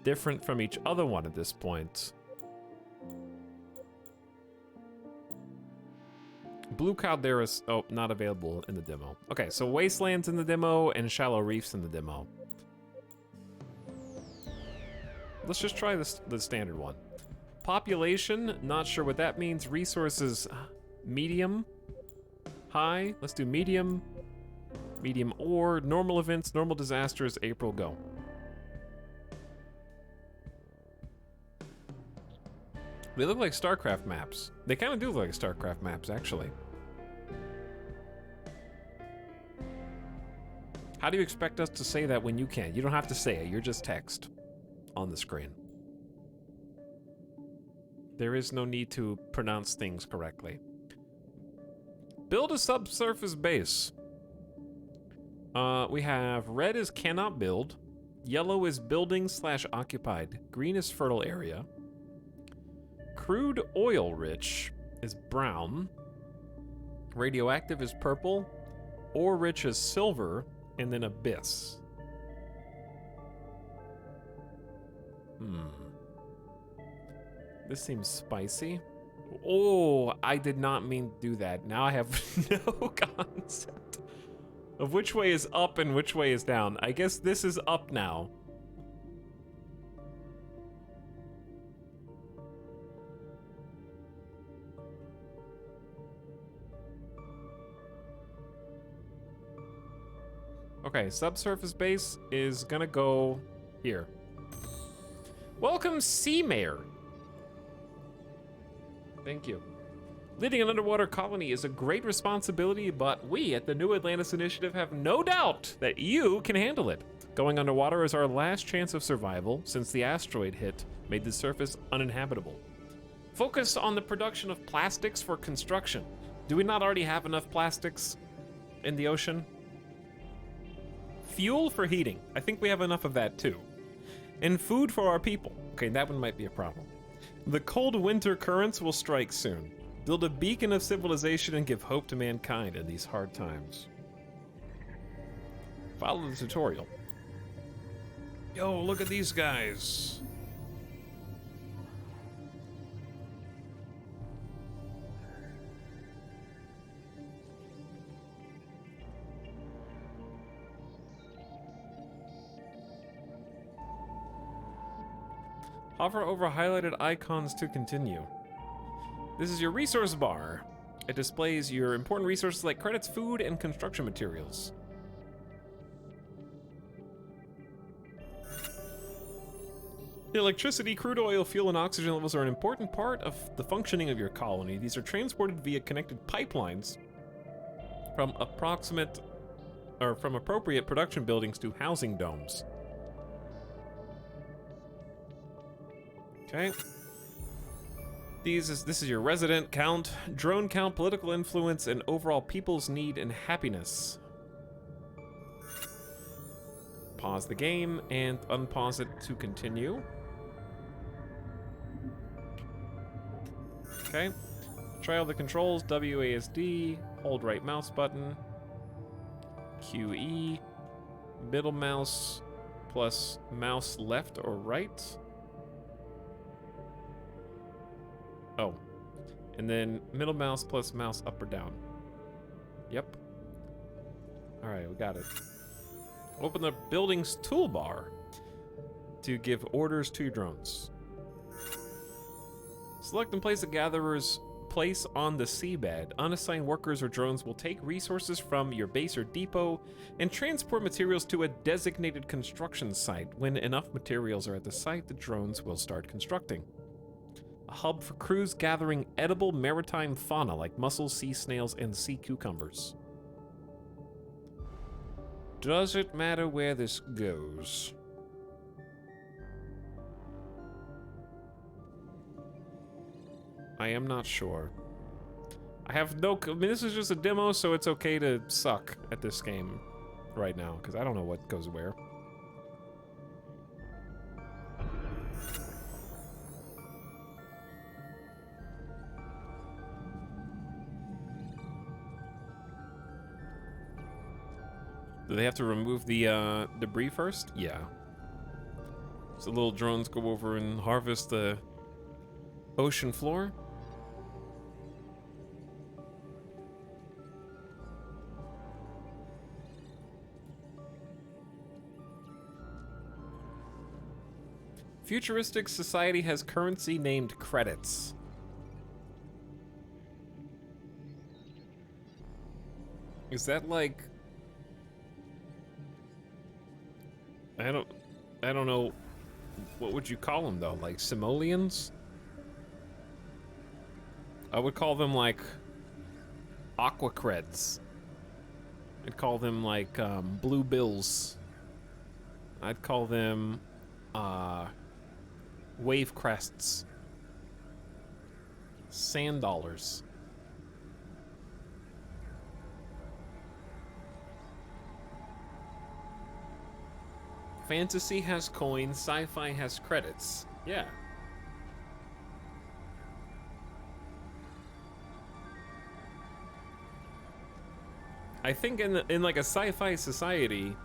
different from each other one at this point. Blue Calderas, oh, not available in the demo. Okay, so Wastelands in the demo and Shallow Reefs in the demo. Let's just try this, the standard one. Population, not sure what that means. Resources, medium, high. Let's do medium, medium ore, normal events, normal disasters, April, go. They look like StarCraft maps. They kind of do look like StarCraft maps, actually. How do you expect us to say that when you can't? You don't have to say it, you're just text on the screen. There is no need to pronounce things correctly. Build a subsurface base. We have red is cannot build, yellow is building / occupied, green is fertile area, crude oil rich is brown, radioactive is purple, ore rich is silver, and then abyss. This seems spicy. Oh, I did not mean to do that. Now I have no concept of which way is up and which way is down. I guess this is up now. Okay, subsurface base is gonna go here. Welcome, Sea Mayor. Thank you. Leading an underwater colony is a great responsibility, but we at the New Atlantis Initiative have no doubt that you can handle it. Going underwater is our last chance of survival since the asteroid hit made the surface uninhabitable. Focus on the production of plastics for construction. Do we not already have enough plastics in the ocean? Fuel for heating. I think we have enough of that too. And food for our people. Okay, that one might be a problem. The cold winter currents will strike soon. Build a beacon of civilization and give hope to mankind in these hard times. Follow the tutorial. Yo, look at these guys. Hover over highlighted icons to continue. This is your resource bar. It displays your important resources like credits, food, and construction materials. The electricity, crude oil, fuel, and oxygen levels are an important part of the functioning of your colony. These are transported via connected pipelines from appropriate production buildings to housing domes. Okay. This is your resident count, drone count, political influence, and overall people's need and happiness. Pause the game and unpause it to continue. Okay. Try all the controls, WASD, hold right mouse button, QE, middle mouse plus mouse left or right. Oh, and then middle mouse plus mouse up or down. Yep. All right, we got it. Open the building's toolbar to give orders to your drones. Select and place a gatherer's place on the seabed. Unassigned workers or drones will take resources from your base or depot and transport materials to a designated construction site. When enough materials are at the site, the drones will start constructing. A hub for crews gathering edible maritime fauna like mussels, sea snails, and sea cucumbers. Does it matter where this goes? I am not sure. I have no... I mean, this is just a demo, so it's okay to suck at this game right now, because I don't know what goes where. Do they have to remove the debris first? Yeah. So little drones go over and harvest the ocean floor. Futuristic society has currency named credits. Is that like... I don't know. What would you call them though? Like simoleons? I would call them like aquacreds. I'd call them like blue bills. I'd call them wave crests. Sand dollars. Fantasy has coins, sci-fi has credits. Yeah. I think in like a sci-fi society,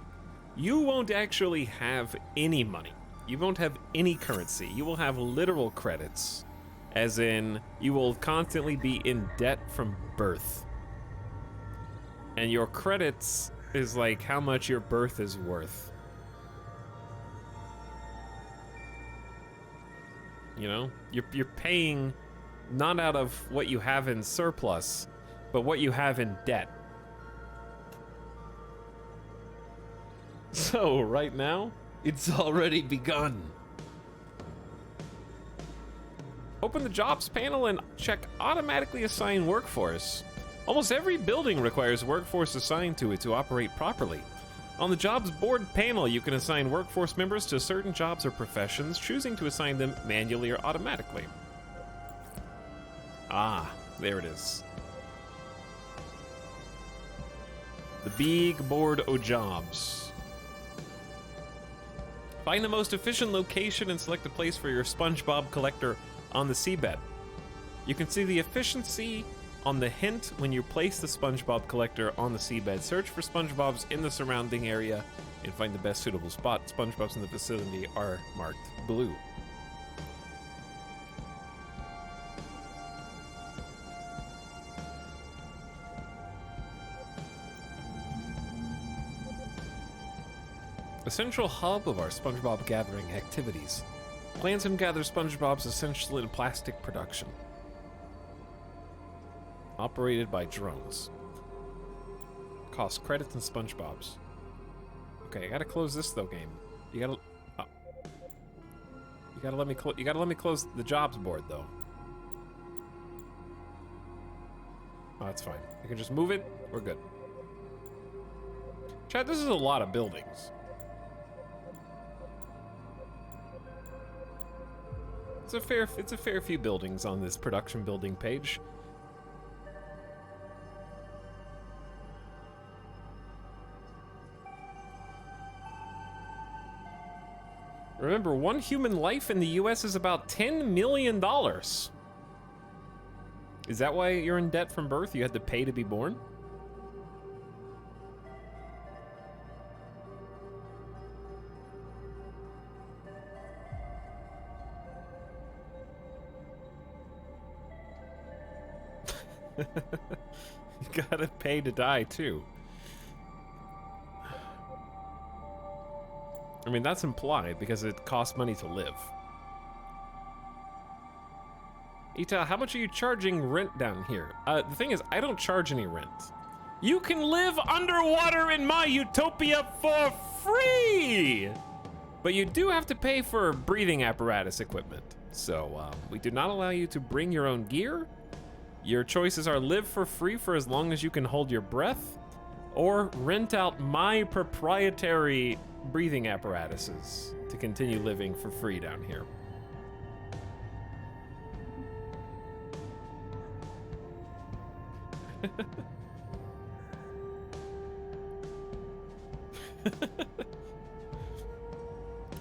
you won't actually have any money. You won't have any currency. You will have literal credits, as in you will constantly be in debt from birth. And your credits is like how much your birth is worth. You know, you're paying not out of what you have in surplus, but what you have in debt. So right now, it's already begun. Open the jobs panel and check automatically assign workforce. Almost every building requires workforce assigned to it to operate properly. On the jobs board panel, you can assign workforce members to certain jobs or professions, choosing to assign them manually or automatically. Ah, there it is. The big board o' jobs. Find the most efficient location and select a place for your SpongeBob collector on the seabed. You can see the efficiency on the hint when you place the SpongeBob collector on the seabed. Search for SpongeBob's in the surrounding area and find the best suitable spot. SpongeBob's in the vicinity are marked blue. A central hub of our SpongeBob gathering activities. Plants and gather SpongeBob's essential in plastic production. Operated by drones. Cost credits and SpongeBob's. Okay, I gotta close this though, game. You gotta. Oh. You gotta let me. You gotta let me close the jobs board though. Oh, that's fine. I can just move it. We're good. Chad, this is a lot of buildings. It's a fair few buildings on this production building page. Remember, one human life in the US is about $10 million. Is that why you're in debt from birth? You had to pay to be born? You gotta pay to die, too. I mean, that's implied because it costs money to live. Ita, how much are you charging rent down here? The thing is, I don't charge any rent. You can live underwater in my utopia for free! But you do have to pay for breathing apparatus equipment. So, we do not allow you to bring your own gear. Your choices are live for free for as long as you can hold your breath, or rent out my proprietary breathing apparatuses to continue living for free down here.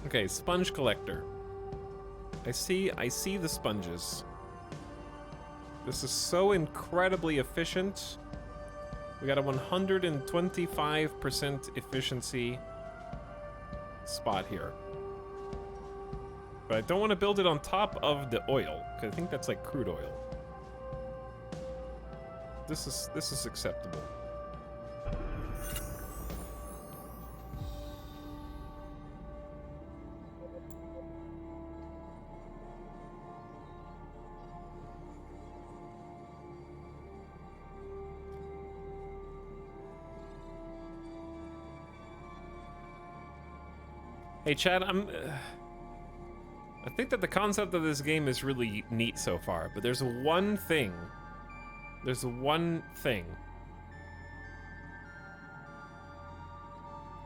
Okay, sponge collector. I see the sponges. This is so incredibly efficient. We got a 125% efficiency spot here. But I don't want to build it on top of the oil, because I think that's like crude oil. This is acceptable. Hey, Chad, I think that the concept of this game is really neat so far, but there's one thing. There's one thing.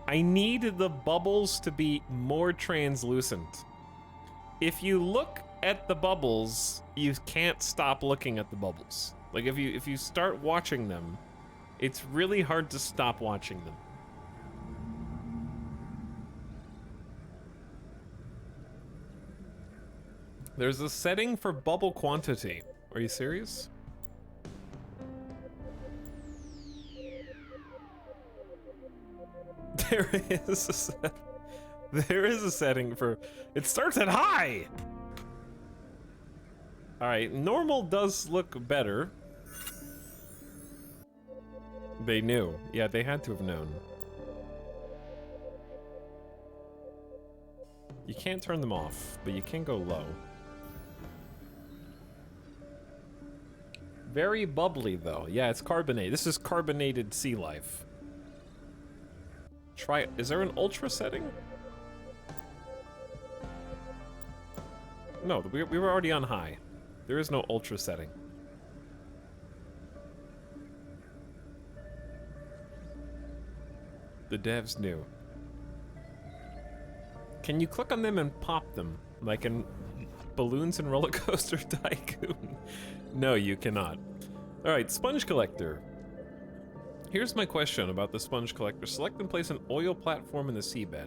I need the bubbles to be more translucent. If you look at the bubbles, you can't stop looking at the bubbles. Like if you start watching them, it's really hard to stop watching them. There's a setting for bubble quantity. Are you serious? There is a setting for, it starts at high. All right, normal does look better. They knew. Yeah, they had to have known. You can't turn them off, but you can go low. Very bubbly though. Yeah, it's carbonated. This is carbonated sea life. Try it. Is there an ultra setting? No, we were already on high. There is no ultra setting. The devs knew. Can you click on them and pop them? Like in Balloons and Roller Coaster Tycoon? No, you cannot. Alright, Sponge Collector. Here's my question about the Sponge Collector. Select and place an oil platform in the seabed.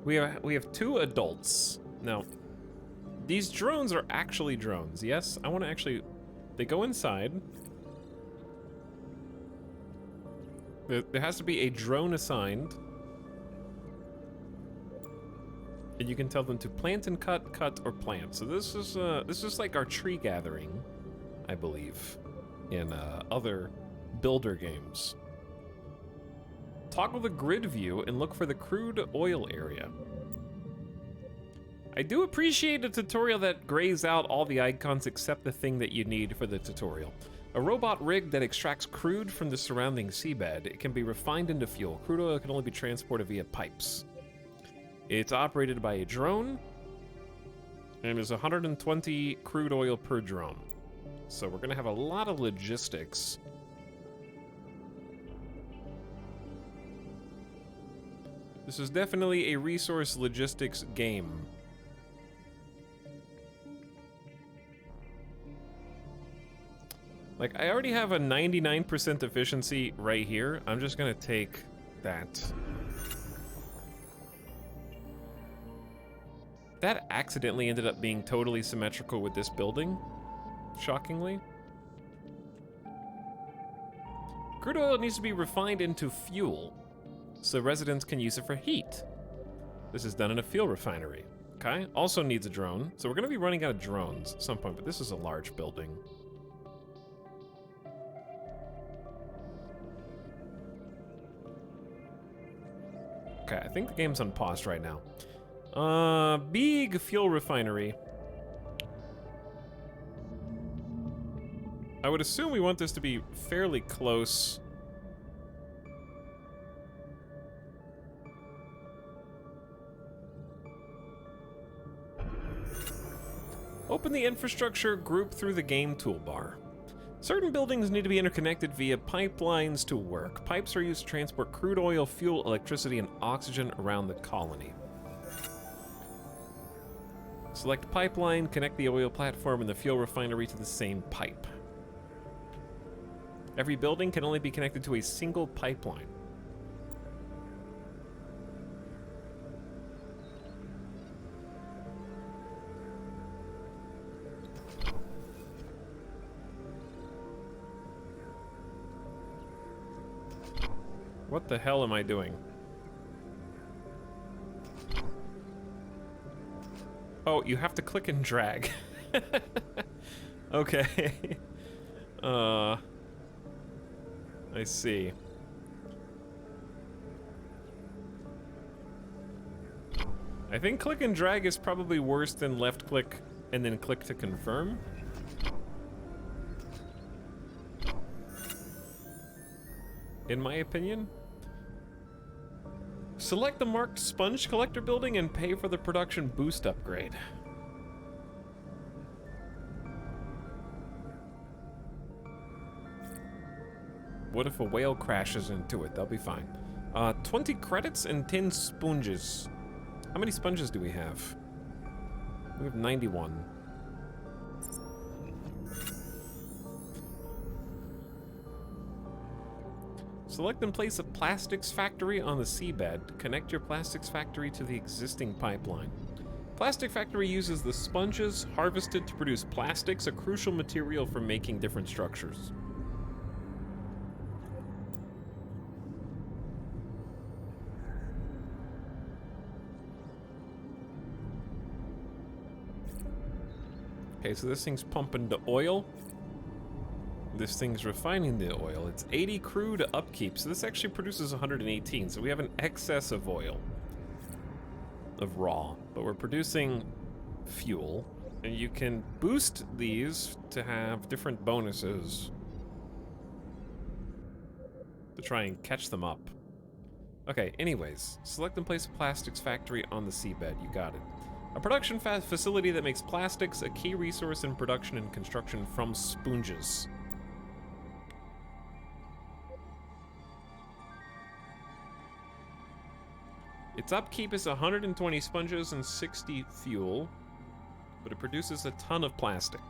We have two adults. Now, these drones are actually drones, yes? I want to actually... They go inside. There has to be a drone assigned. And you can tell them to plant and cut, or plant. So this is like our tree gathering, I believe, in other builder games. Toggle the grid view and look for the crude oil area. I do appreciate a tutorial that grays out all the icons except the thing that you need for the tutorial. A robot rig that extracts crude from the surrounding seabed. It can be refined into fuel. Crude oil can only be transported via pipes. It's operated by a drone, and there's 120 crude oil per drone. So we're gonna have a lot of logistics. This is definitely a resource logistics game. Like, I already have a 99% efficiency right here. I'm just gonna take that. That accidentally ended up being totally symmetrical with this building, shockingly. Crude oil needs to be refined into fuel, so residents can use it for heat. This is done in a fuel refinery, okay? Also needs a drone, so we're gonna be running out of drones at some point, but this is a large building. Okay, I think the game's unpaused right now. Big fuel refinery. I would assume we want this to be fairly close. Open the infrastructure group through the game toolbar. Certain buildings need to be interconnected via pipelines to work. Pipes are used to transport crude oil, fuel, electricity, and oxygen around the colony. Select pipeline, connect the oil platform and the fuel refinery to the same pipe. Every building can only be connected to a single pipeline. What the hell am I doing? Oh, you have to click and drag. Okay. I see. I think click and drag is probably worse than left click and then click to confirm. In my opinion. Select the marked sponge collector building and pay for the production boost upgrade. What if a whale crashes into it? They'll be fine. 20 credits and 10 sponges. How many sponges do we have? We have 91. Select and place a plastics factory on the seabed. Connect your plastics factory to the existing pipeline. Plastic factory uses the sponges harvested to produce plastics, a crucial material for making different structures. Okay, so this thing's pumping the oil. This thing's refining the oil. It's 80 crude upkeep, so this actually produces 118. So we have an excess of oil, of raw, but we're producing fuel. And you can boost these to have different bonuses to try and catch them up. Okay, anyways, select and place a plastics factory on the seabed. You got it. A production facility that makes plastics, a key resource in production and construction from sponges. Its upkeep is 120 sponges and 60 fuel, but it produces a ton of plastic.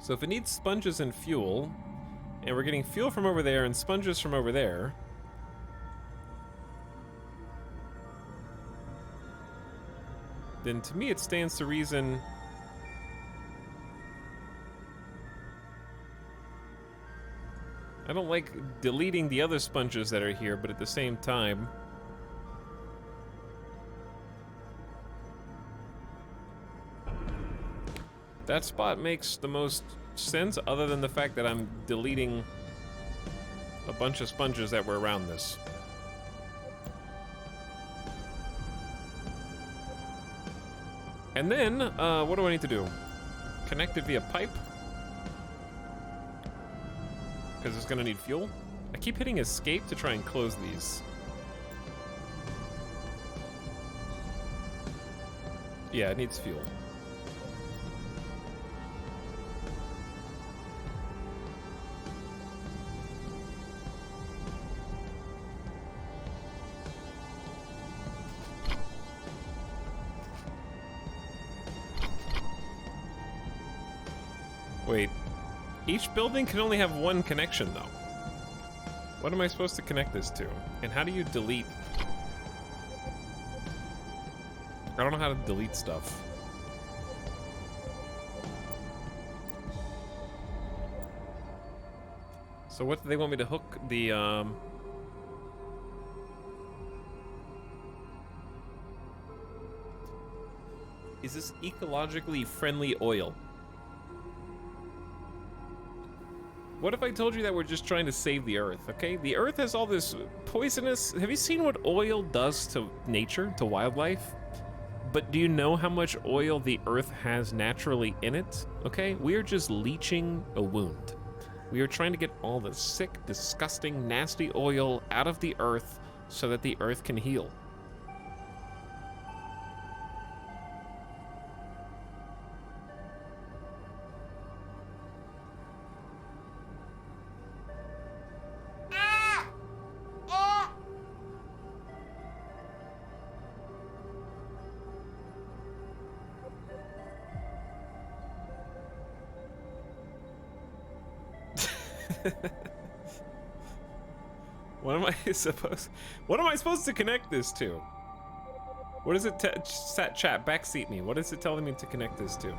So if it needs sponges and fuel, and we're getting fuel from over there and sponges from over there, then to me it stands to reason I don't like deleting the other sponges that are here, but at the same time, that spot makes the most sense, other than the fact that I'm deleting a bunch of sponges that were around this. And then, what do I need to do? Connect it via pipe? Because it's gonna need fuel. I keep hitting escape to try and close these. Yeah, it needs fuel. Wait. Each building can only have one connection, though. What am I supposed to connect this to? And how do you delete? I don't know how to delete stuff. So what do they want me to hook the, Is this ecologically friendly oil? What if I told you that we're just trying to save the Earth, okay? The Earth has all this poisonous... Have you seen what oil does to nature, to wildlife? But do you know how much oil the Earth has naturally in it? Okay, we are just leaching a wound. We are trying to get all the sick, disgusting, nasty oil out of the Earth so that the Earth can heal. What am I supposed to connect this to? What is it? Chat, backseat me. What is it telling me to connect this to?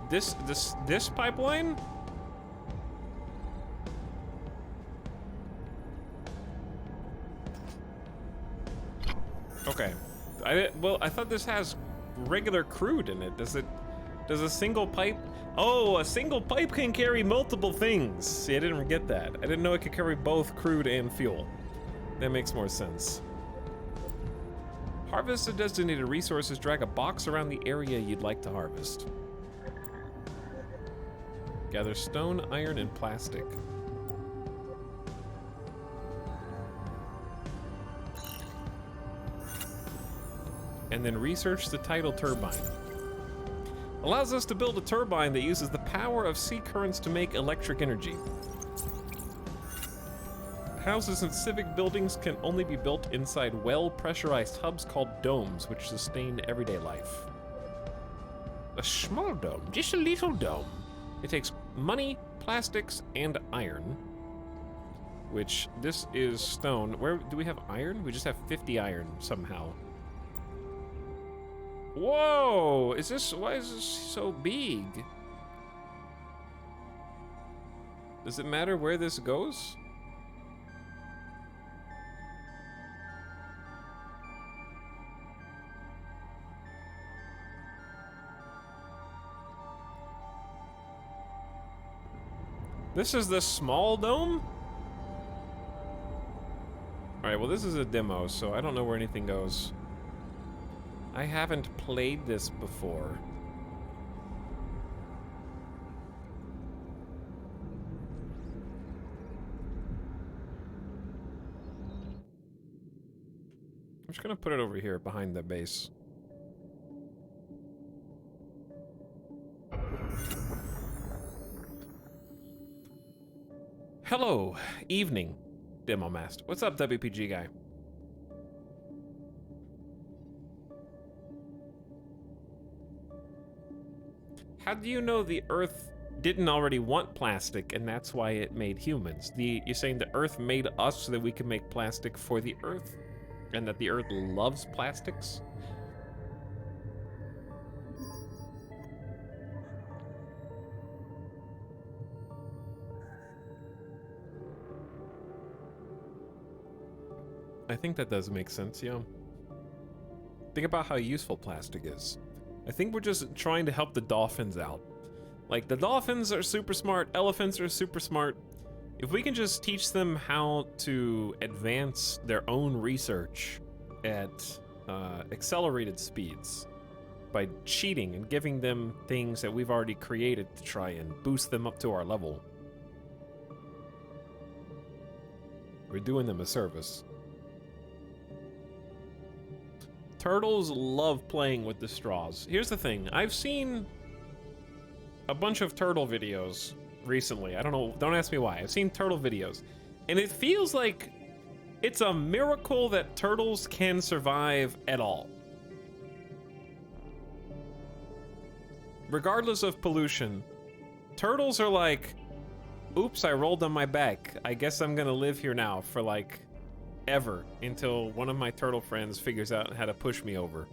This pipeline? Okay. I thought this has regular crude in it. Does a single pipe? Oh, a single pipe can carry multiple things. See, I didn't get that. I didn't know it could carry both crude and fuel. That makes more sense. Harvest the designated resources. Drag a box around the area you'd like to harvest. Gather stone, iron, and plastic. And then research the tidal turbine. Allows us to build a turbine that uses the power of sea currents to make electric energy. Houses and civic buildings can only be built inside well-pressurized hubs called domes, which sustain everyday life. A small dome, just a little dome. It takes money, plastics, and iron. Which, this is stone. Where do we have iron? We just have 50 iron somehow. Whoa! Why is this so big? Does it matter where this goes? This is the small dome? Alright, well this is a demo, so I don't know where anything goes. I haven't played this before. I'm just gonna put it over here behind the base. Hello, evening, Demo Master. What's up, WPG guy? How do you know the Earth didn't already want plastic and that's why it made humans? You're saying the Earth made us so that we can make plastic for the Earth? And that the Earth loves plastics? I think that does make sense, yeah. Think about how useful plastic is. I think we're just trying to help the dolphins out. Like, the dolphins are super smart, elephants are super smart. If we can just teach them how to advance their own research at accelerated speeds by cheating and giving them things that we've already created to try and boost them up to our level, we're doing them a service. Turtles love playing with the straws. Here's the thing, I've seen a bunch of turtle videos recently. I don't know, don't ask me why. I've seen turtle videos, and it feels like it's a miracle that turtles can survive at all. Regardless of pollution, turtles are like, oops, I rolled on my back. I guess I'm gonna live here now for like ever until one of my turtle friends figures out how to push me over.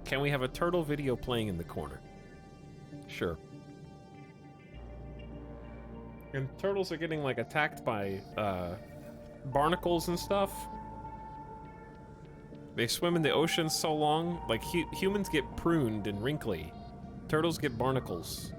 Can we have a turtle video playing in the corner? Sure. And turtles are getting like attacked by barnacles and stuff. They swim in the ocean so long, like humans get pruned and wrinkly. Turtles get barnacles.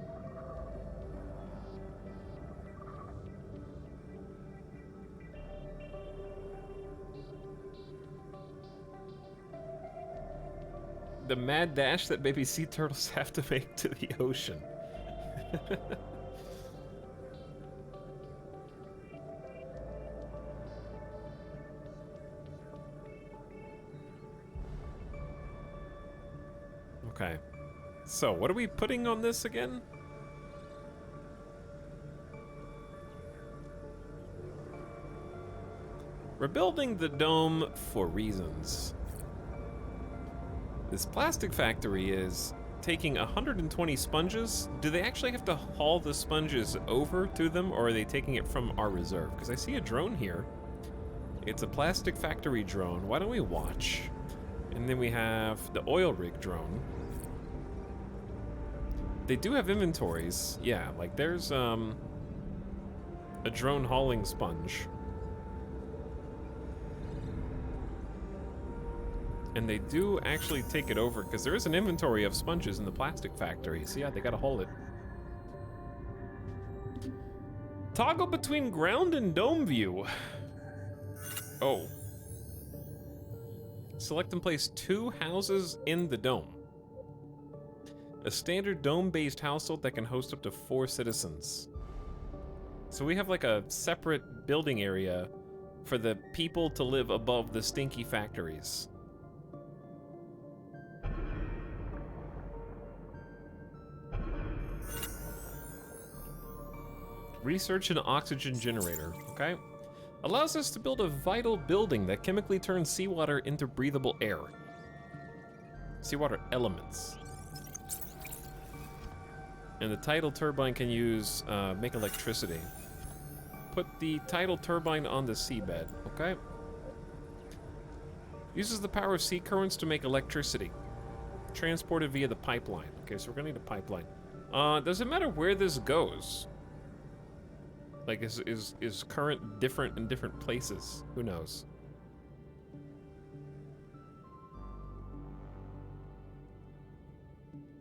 The mad dash that baby sea turtles have to make to the ocean. Okay. So, what are we putting on this again? We're building the dome for reasons. This plastic factory is taking 120 sponges. Do they actually have to haul the sponges over to them, or are they taking it from our reserve? Because I see a drone here. It's a plastic factory drone. Why don't we watch? And then we have the oil rig drone. They do have inventories. Yeah, like there's a drone hauling sponge. And they do actually take it over, because there is an inventory of sponges in the plastic factory. So yeah, they gotta haul it. Toggle between ground and dome view. Oh. Select and place 2 houses in the dome. A standard dome-based household that can host up to 4 citizens. So we have like a separate building area for the people to live above the stinky factories. Research an oxygen generator, okay? Allows us to build a vital building that chemically turns seawater into breathable air. Seawater elements. And the tidal turbine can use, make electricity. Put the tidal turbine on the seabed, okay? Uses the power of sea currents to make electricity. Transported via the pipeline. Okay, so we're gonna need a pipeline. Does it matter where this goes? Like, is current different in different places? Who knows?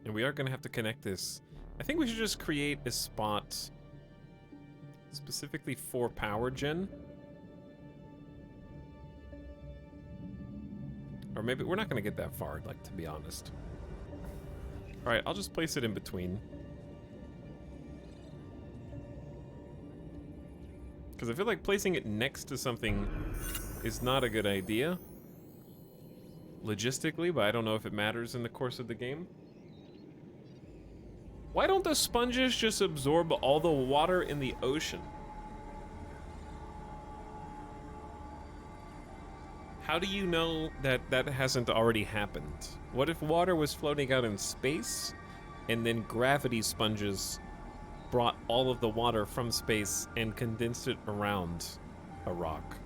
And we are gonna have to connect this. I think we should just create a spot specifically for power gen. Or maybe we're not gonna get that far, like, to be honest. All right, I'll just place it in between. Because I feel like placing it next to something is not a good idea. Logistically, but I don't know if it matters in the course of the game. Why don't the sponges just absorb all the water in the ocean? How do you know that that hasn't already happened? What if water was floating out in space and then gravity sponges brought all of the water from space and condensed it around a rock?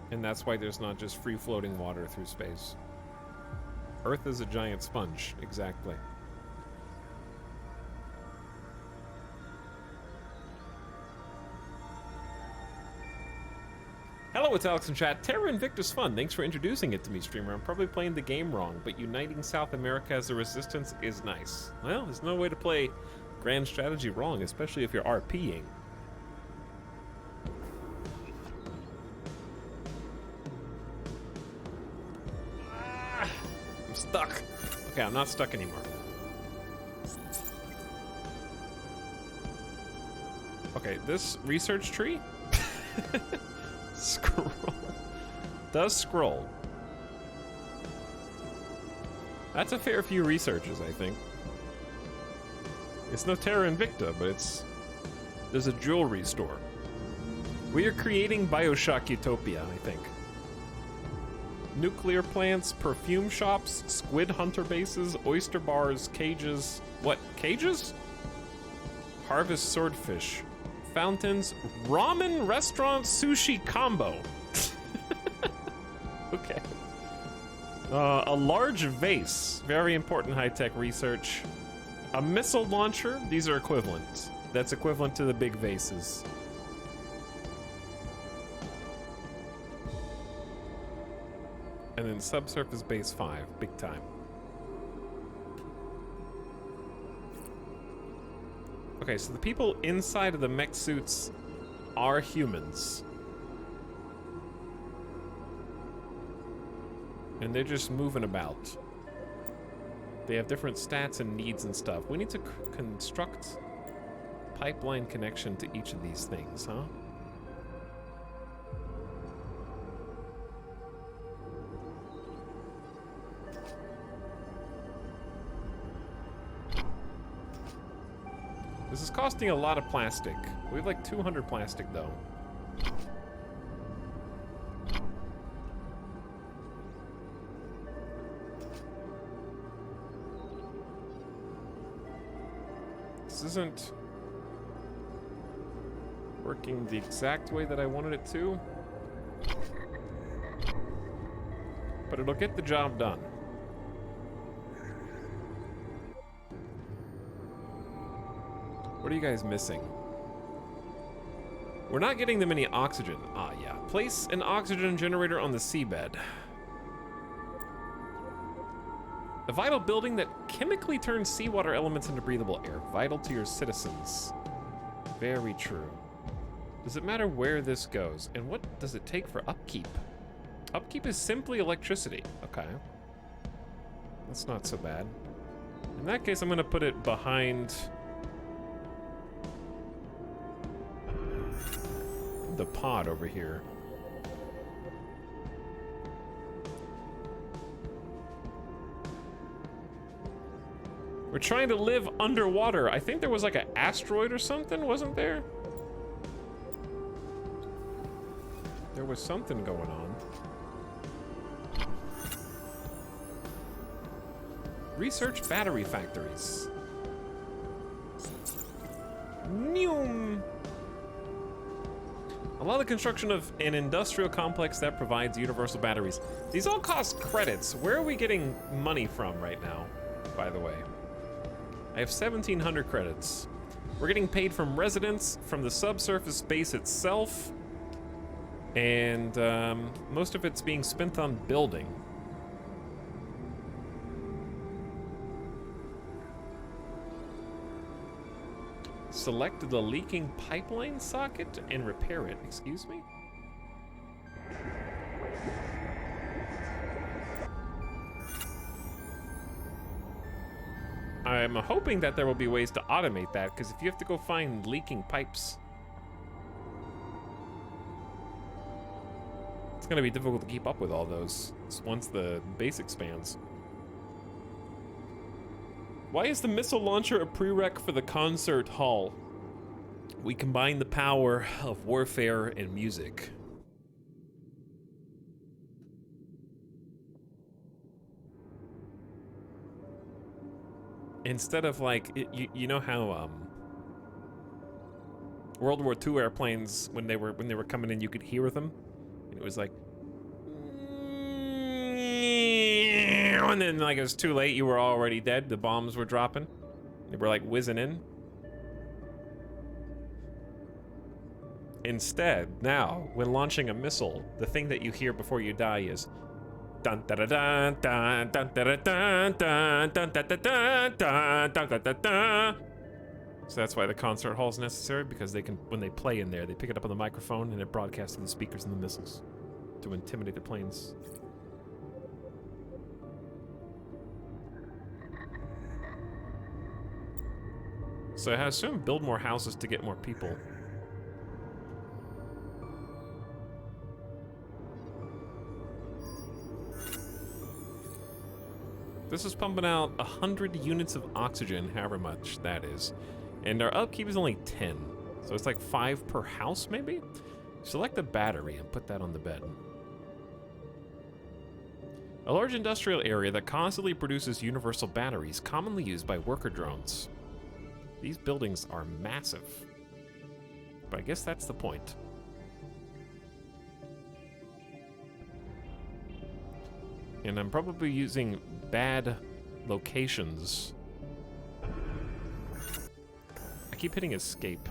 And that's why there's not just free-floating water through space. Earth is a giant sponge, exactly. Hello, it's Alex in chat. Terra Invictus Fun, thanks for introducing it to me, streamer. I'm probably playing the game wrong, but uniting South America as a resistance is nice. Well, there's no way to play grand strategy wrong, especially if you're RPing. I'm stuck. Okay, I'm not stuck anymore. Okay, this research tree scroll does scroll. That's a fair few researches, I think. It's no Terra Invicta, but there's a jewelry store. We are creating Bioshock Utopia, I think. Nuclear plants, perfume shops, squid hunter bases, oyster bars, cages. What, cages? Harvest swordfish. Fountains, ramen restaurant, sushi combo. Okay. A large vase, very important high-tech research. A missile launcher, these are equivalent. That's equivalent to the big vases. And then subsurface base 5, big time. Okay, so the people inside of the mech suits are humans. And they're just moving about. They have different stats and needs and stuff. We need to construct pipeline connection to each of these things, huh? This is costing a lot of plastic. We have like 200 plastic though. This isn't working the exact way that I wanted it to, but it'll get the job done. What are you guys missing? We're not getting them any oxygen. Ah, yeah. Place an oxygen generator on the seabed. A vital building that chemically turns seawater elements into breathable air, vital to your citizens. Very true. Does it matter where this goes? And what does it take for upkeep? Upkeep is simply electricity. Okay. That's not so bad. In that case, I'm gonna put it behind the pod over here. We're trying to live underwater. I think there was like an asteroid or something, wasn't there? There was something going on. Research battery factories. Noom. Allow the construction of an industrial complex that provides universal batteries. These all cost credits. Where are we getting money from right now, by the way? I have 1,700 credits. We're getting paid from residents, from the subsurface base itself, and most of it's being spent on building. Select the leaking pipeline socket and repair it. Excuse me? I'm hoping that there will be ways to automate that, because if you have to go find leaking pipes, it's going to be difficult to keep up with all those once the base expands. Why is the missile launcher a prereq for the concert hall? We combine the power of warfare and music. Instead of like, you know how World War II airplanes, when they were coming in, you could hear them, and it was like, and then like it was too late, you were already dead. The bombs were dropping. They were like whizzing in. Instead, now, when launching a missile, the thing that you hear before you die is dun da da dun dun dun da da dun dun dun da da dun dun dun da da dun. So that's why the concert hall is necessary, because they can, when they play in there, they pick it up on the microphone and it broadcasts to the speakers and the missiles to intimidate the planes. So I assume build more houses to get more people. This is pumping out 100 units of oxygen, however much that is. And our upkeep is only 10. So it's like 5 per house, maybe? Select a battery and put that on the bed. A large industrial area that constantly produces universal batteries, commonly used by worker drones. These buildings are massive. But I guess that's the point. And I'm probably using bad locations. I keep hitting escape.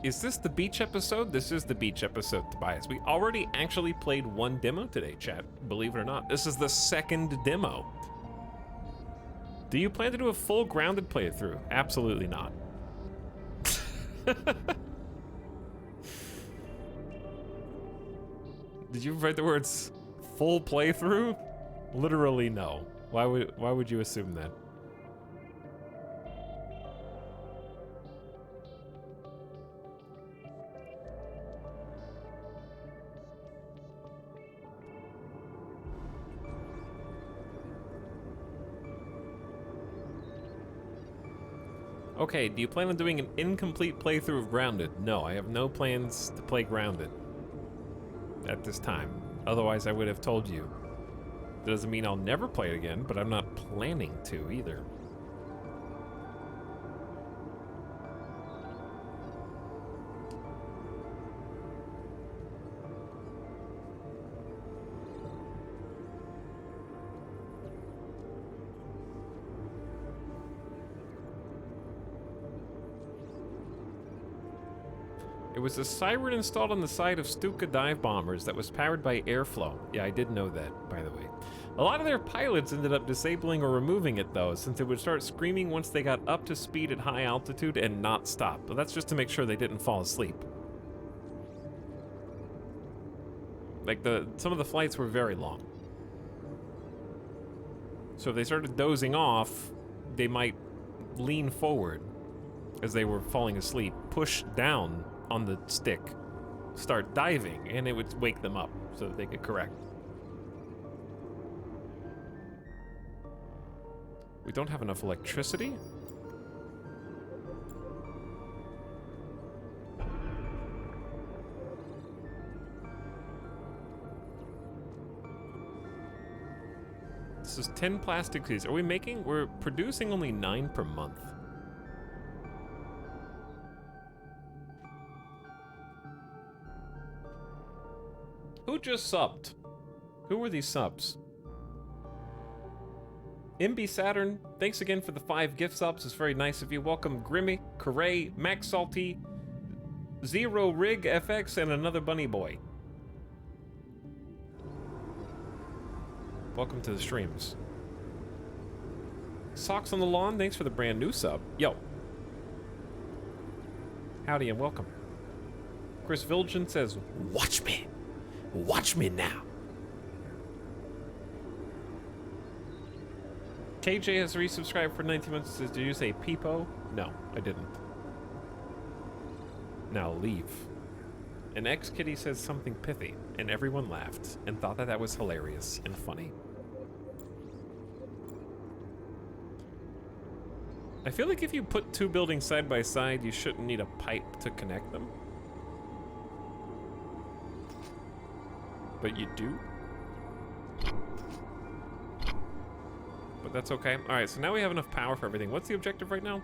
Is this the beach episode? This is the beach episode, Tobias. We already actually played one demo today, chat. Believe it or not. This is the second demo. Do you plan to do a full grounded playthrough? Absolutely not. Did you write the words full playthrough? Literally no. Why would you assume that? Okay, do you plan on doing an incomplete playthrough of Grounded? No, I have no plans to play Grounded at this time. Otherwise, I would have told you. That doesn't mean I'll never play it again, but I'm not planning to either. It was a siren installed on the side of Stuka dive bombers that was powered by airflow. Yeah, I did know that, by the way. A lot of their pilots ended up disabling or removing it, though, since it would start screaming once they got up to speed at high altitude and not stop. But that's just to make sure they didn't fall asleep. Like, some of the flights were very long. So if they started dozing off, they might lean forward as they were falling asleep, push down on the stick, start diving, and it would wake them up so that they could correct. We don't have enough electricity. This is 10 plastic seeds. Are we making? We're producing only 9 per month. Who just subbed? Who were these subs? MB Saturn, thanks again for the 5 gift subs. It's very nice of you. Welcome Grimmy, Corray, Max Salty, Zero Rig FX, and another Bunny Boy. Welcome to the streams. Socks on the Lawn, thanks for the brand new sub. Yo. Howdy and welcome. Chris Vilgen says, watch me. Watch me now. KJ has resubscribed for 19 months. Says, did you say peepo? No, I didn't. Now leave. An ex-kitty says something pithy, and everyone laughed and thought that that was hilarious and funny. I feel like if you put 2 buildings side by side, you shouldn't need a pipe to connect them. But you do. But that's okay. Alright, so now we have enough power for everything. What's the objective right now?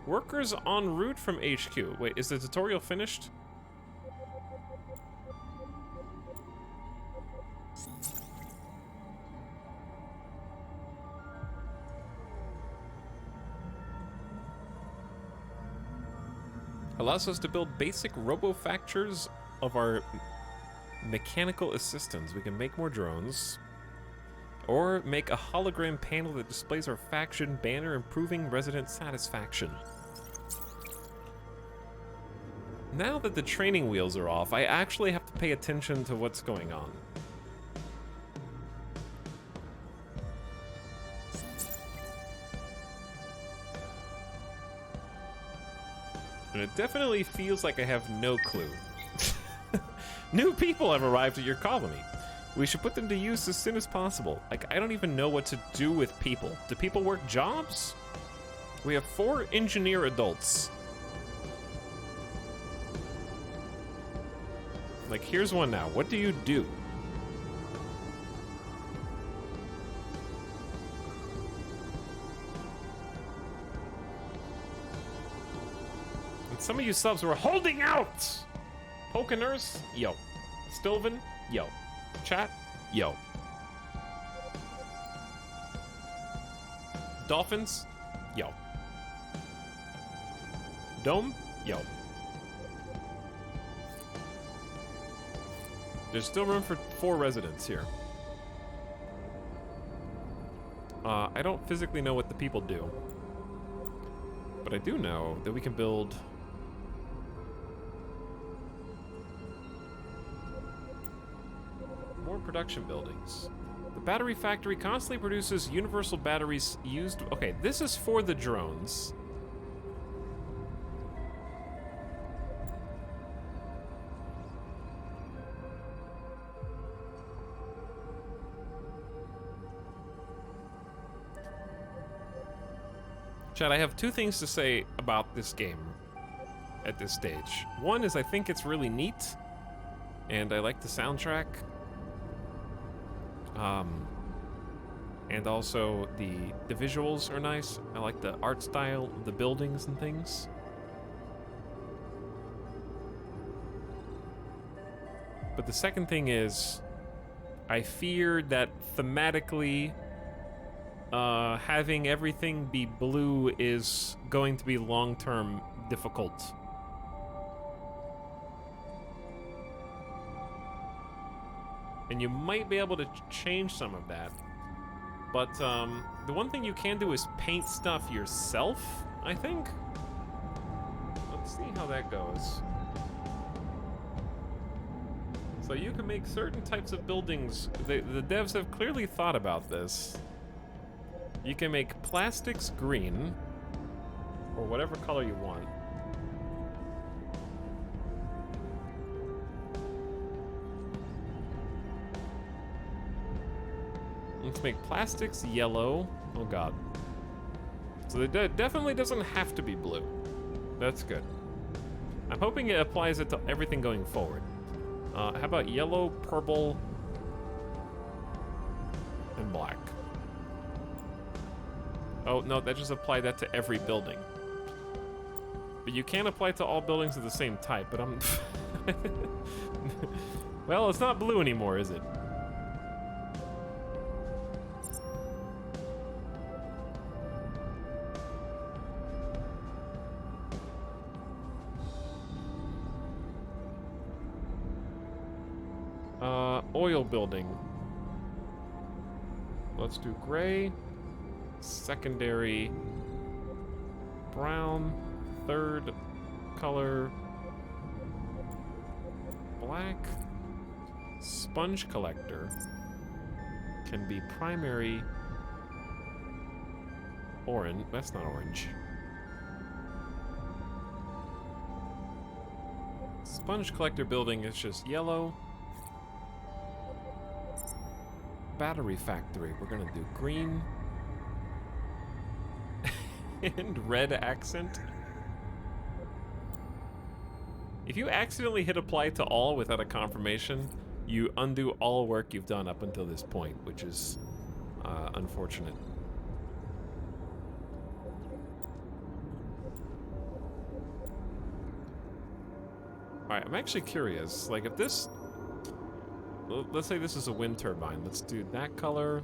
Workers en route from HQ. Wait, is the tutorial finished? Allows us to build basic robo-factors of our mechanical assistants. We can make more drones. Or make a hologram panel that displays our faction banner, improving resident satisfaction. Now that the training wheels are off, I actually have to pay attention to what's going on. And it definitely feels like I have no clue. New people have arrived at your colony. We should put them to use as soon as possible. Like, I don't even know what to do with people. Do people work jobs? We have 4 engineer adults. Like, here's one now. What do you do? And some of you subs were holding out! Pokeners, yo. Stilvin, yo. Chat, yo. Dolphins, yo. Dome, yo. There's still room for 4 residents here. I don't physically know what the people do, but I do know that we can build more production buildings. The battery factory constantly produces universal batteries used... Okay, this is for the drones. Chad, I have 2 things to say about this game at this stage. One is I think it's really neat, and I like the soundtrack. And also the visuals are nice. I like the art style of the buildings and things. But the second thing is, I fear that thematically, having everything be blue is going to be long-term difficult. And you might be able to change some of that. But the one thing you can do is paint stuff yourself, I think. Let's see how that goes. So you can make certain types of buildings. The devs have clearly thought about this. You can make plastics green, or whatever color you want. Let's make plastics yellow. Oh god. So it definitely doesn't have to be blue. That's good. I'm hoping it applies it to everything going forward. How about yellow, purple, and black? Oh, no, that just applied that to every building. But you can apply it to all buildings of the same type, but I'm... Well, it's not blue anymore, is it? Oil building. Let's do gray. Secondary brown. Third color black. Sponge collector can be primary orange. That's not orange. Sponge collector building is just yellow. Battery factory, we're gonna do green and red accent. If you accidentally hit apply to all without a confirmation, you undo all work you've done up until this point, which is unfortunate. Alright, I'm actually curious, like if this... Let's say this is a wind turbine. Let's do that color,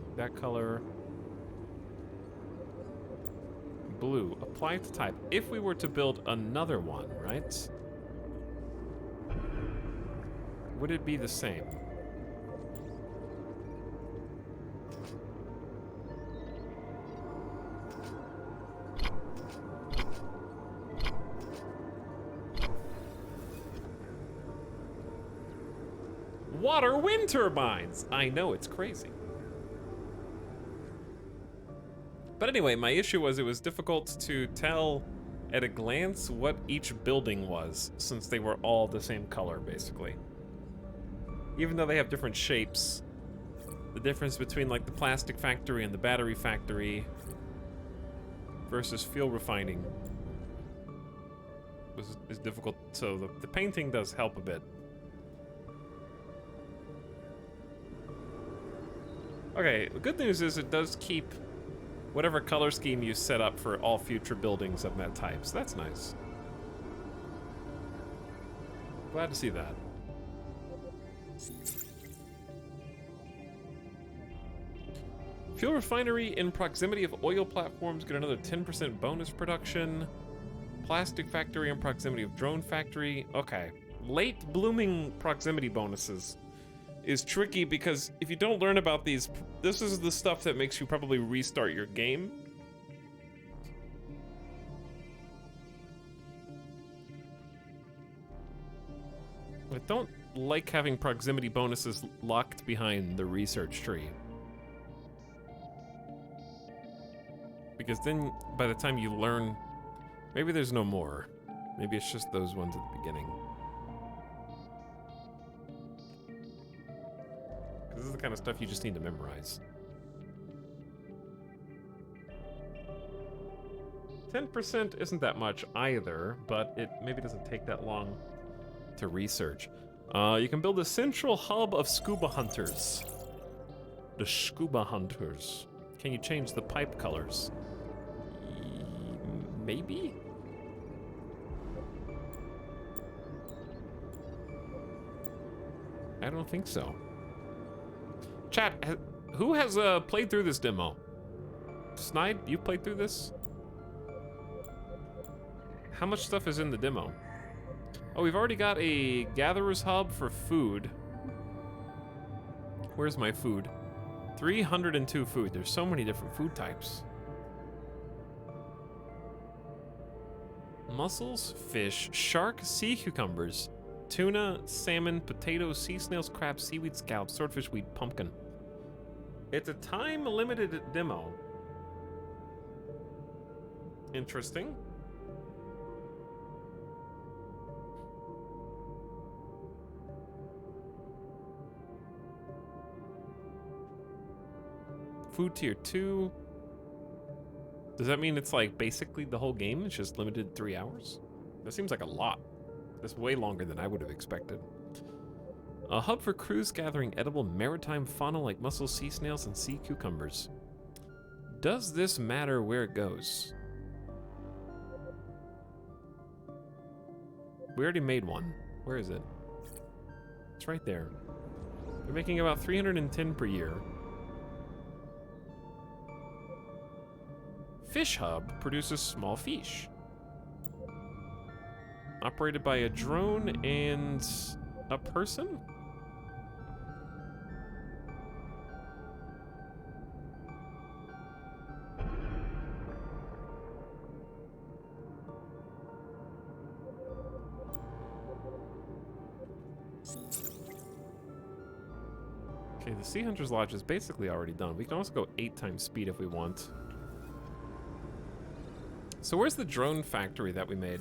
blue. Apply to type. If we were to build another one, right? Would it be the same? Water wind turbines! I know, it's crazy. But anyway, my issue was it was difficult to tell at a glance what each building was, since they were all the same color, basically. Even though they have different shapes, the difference between like the plastic factory and the battery factory versus fuel refining is difficult, so the painting does help a bit. Okay, the good news is it does keep whatever color scheme you set up for all future buildings of that type, so that's nice. Glad to see that. Fuel refinery in proximity of oil platforms get another 10% bonus production. Plastic factory in proximity of drone factory. Okay, late blooming proximity bonuses is tricky because if you don't learn about these, this is the stuff that makes you probably restart your game. I don't like having proximity bonuses locked behind the research tree. Because then, by the time you learn, maybe there's no more. Maybe it's just those ones at the beginning. This is the kind of stuff you just need to memorize. 10% isn't that much either, but it maybe doesn't take that long to research. You can build a central hub of scuba hunters. The scuba hunters. Can you change the pipe colors? Maybe? I don't think so. Chat, who has played through this demo? Snide, you played through this? How much stuff is in the demo? Oh, we've already got a gatherer's hub for food. Where's my food? 302 food. There's so many different food types. Mussels, fish, shark, sea cucumbers, tuna, salmon, potatoes, sea snails, crabs, seaweed, scallops, swordfish, wheat, pumpkin. It's a time-limited demo. Interesting. Food tier 2. Does that mean it's like basically the whole game? It's just limited 3 hours? That seems like a lot. That's way longer than I would have expected. A hub for crews gathering edible maritime fauna like mussels, sea snails, and sea cucumbers. Does this matter where it goes? We already made one. Where is it? It's right there. They're making about 310 per year. Fish Hub produces small fish. Operated by a drone and a person? Okay, the Sea Hunter's Lodge is basically already done. We can also go 8 times speed if we want. So where's the drone factory that we made?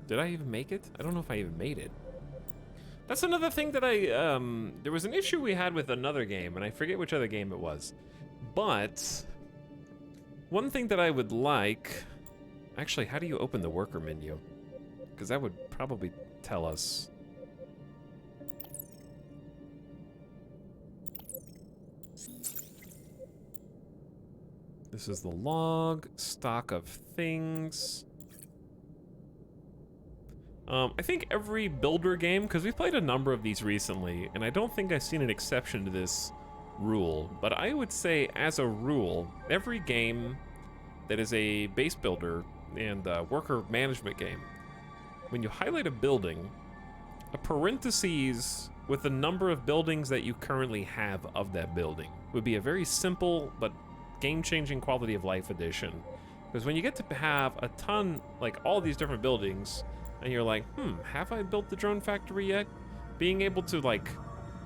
Did I even make it? I don't know if I even made it. That's another thing that there was an issue we had with another game, and I forget which other game it was. But one thing that I would like, actually, how do you open the worker menu? Because that would probably tell us. This is the log, stock of things. I think every builder game, because we've played a number of these recently, and I don't think I've seen an exception to this rule, but I would say as a rule, every game that is a base builder and worker management game, when you highlight a building, a parentheses with the number of buildings that you currently have of that building would be a very simple but game-changing quality of life addition. Because when you get to have a ton, like all these different buildings, and you're like, have I built the drone factory yet? Being able to like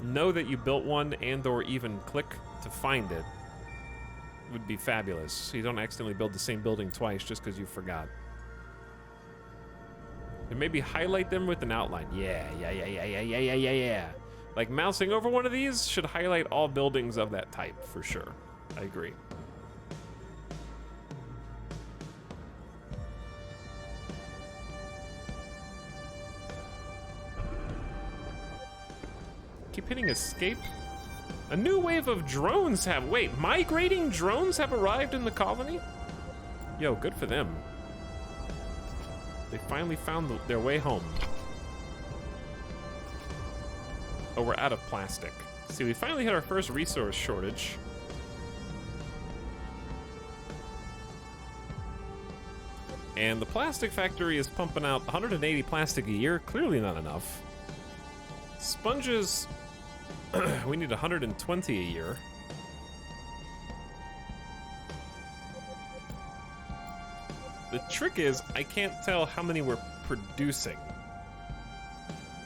know that you built one and or even click to find it would be fabulous. So you don't accidentally build the same building twice just because you forgot. And maybe highlight them with an outline. Yeah. Like mousing over one of these should highlight all buildings of that type for sure. I agree. Keep hitting escape. A new wave of drones have, wait, migrating drones have arrived in the colony? Yo, good for them. They finally found their way home. Oh, we're out of plastic. See, we finally hit our first resource shortage. And the plastic factory is pumping out 180 plastic a year. Clearly not enough. Sponges, we need 120 a year. The trick is, I can't tell how many we're producing.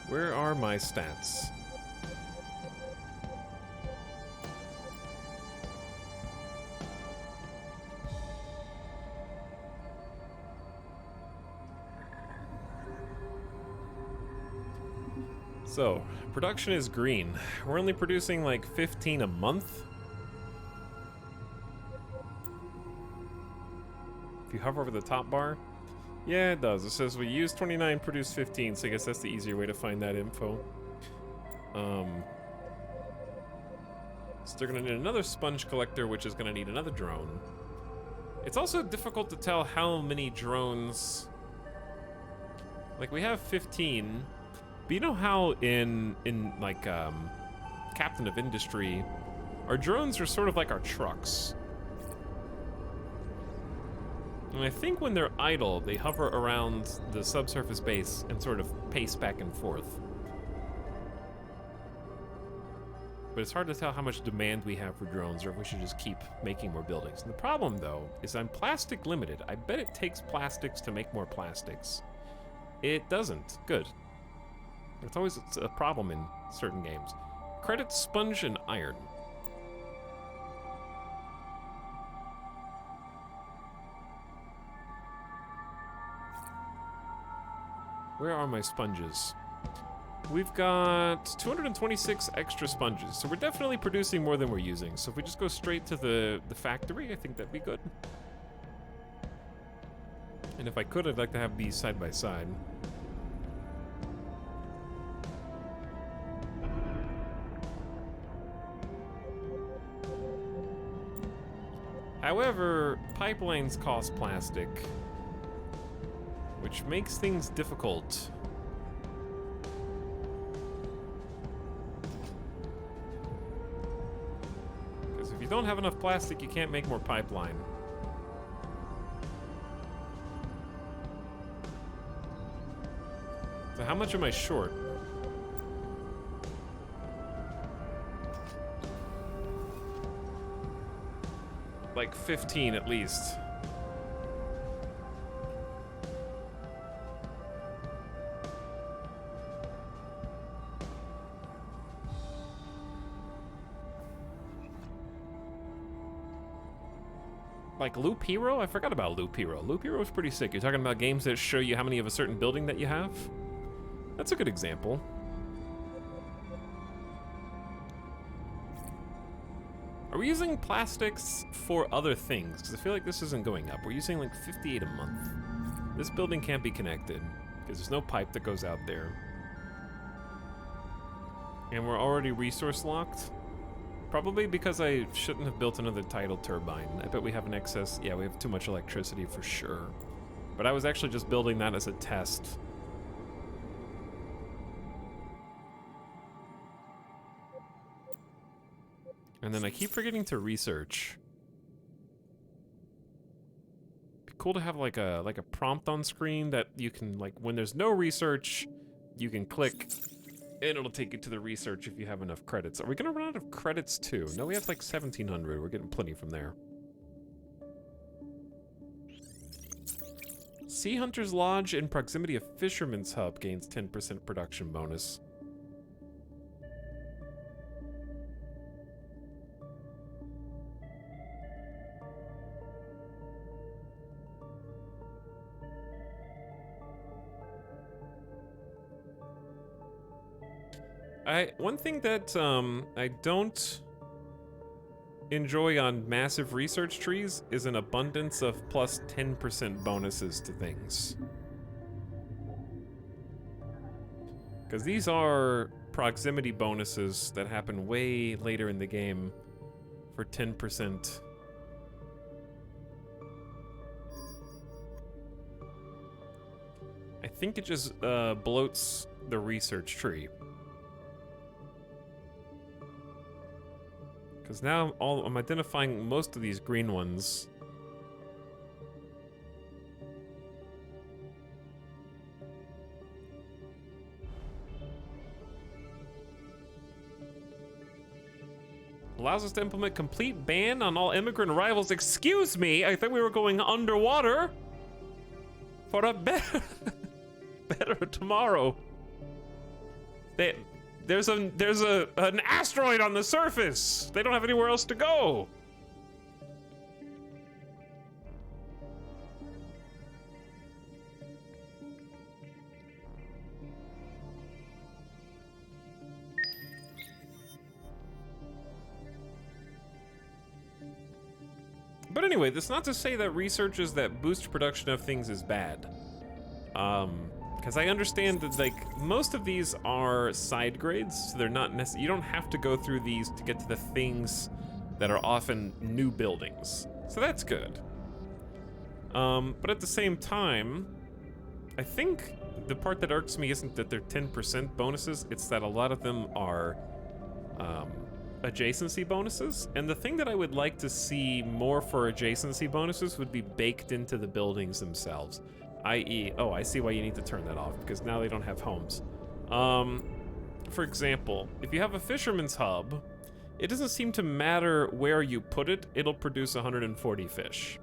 Where are my stats? So, production is green. We're only producing like 15 a month. If you hover over the top bar, yeah, it does. It says we use 29, produce 15, so I guess that's the easier way to find that info. So they're gonna need another sponge collector, which is gonna need another drone. It's also difficult to tell how many drones. Like we have 15. But you know how in like Captain of Industry, our drones are sort of like our trucks. And I think when they're idle, they hover around the subsurface base and sort of pace back and forth. But it's hard to tell how much demand we have for drones or if we should just keep making more buildings. And the problem, though, is I'm plastic limited. I bet it takes plastics to make more plastics. It doesn't. Good. It's always a problem in certain games. Credit sponge and iron. Where are my sponges? We've got 226 extra sponges, so we're definitely producing more than we're using. So if we just go straight to the factory, I think that'd be good. And if I could, I'd like to have these side by side. However, pipelines cost plastic, which makes things difficult. Because if you don't have enough plastic, you can't make more pipeline. So how much am I short? Like 15 at least. Like Loop Hero? I forgot about Loop Hero. Loop Hero is pretty sick. You're talking about games that show you how many of a certain building that you have? That's a good example. Are we using plastics for other things? Because I feel like this isn't going up. We're using like 58 a month. This building can't be connected because there's no pipe that goes out there. And we're already resource locked. Probably because I shouldn't have built another tidal turbine. I bet we have an excess. Yeah, we have too much electricity for sure. But I was actually just building that as a test. And then I keep forgetting to research. Be cool to have like a prompt on screen that you can, like, when there's no research, you can click and it'll take you to the research if you have enough credits. Are we gonna run out of credits too? No, we have like 1,700. We're getting plenty from there. Sea Hunter's Lodge in proximity of Fisherman's Hub gains 10% production bonus. One thing that I don't enjoy on massive research trees is an abundance of plus 10% bonuses to things. Because these are proximity bonuses that happen way later in the game for 10%. I think it just bloats the research tree. Because now I'm identifying most of these green ones. Allows us to implement complete ban on all immigrant arrivals. Excuse me, I thought we were going underwater for a better, better tomorrow. There's an asteroid on the surface. They don't have anywhere else to go. But anyway, that's not to say that researches that boost production of things is bad. Because I understand that, like, most of these are side grades, so they're not necessarily, you don't have to go through these to get to the things that are often new buildings. So that's good. But at the same time, I think the part that irks me isn't that they're 10% bonuses, it's that a lot of them are adjacency bonuses. And the thing that I would like to see more for adjacency bonuses would be baked into the buildings themselves. I.e., oh, I see why you need to turn that off, because now they don't have homes. For example, if you have a fisherman's hub, it doesn't seem to matter where you put it, it'll produce 140 fish.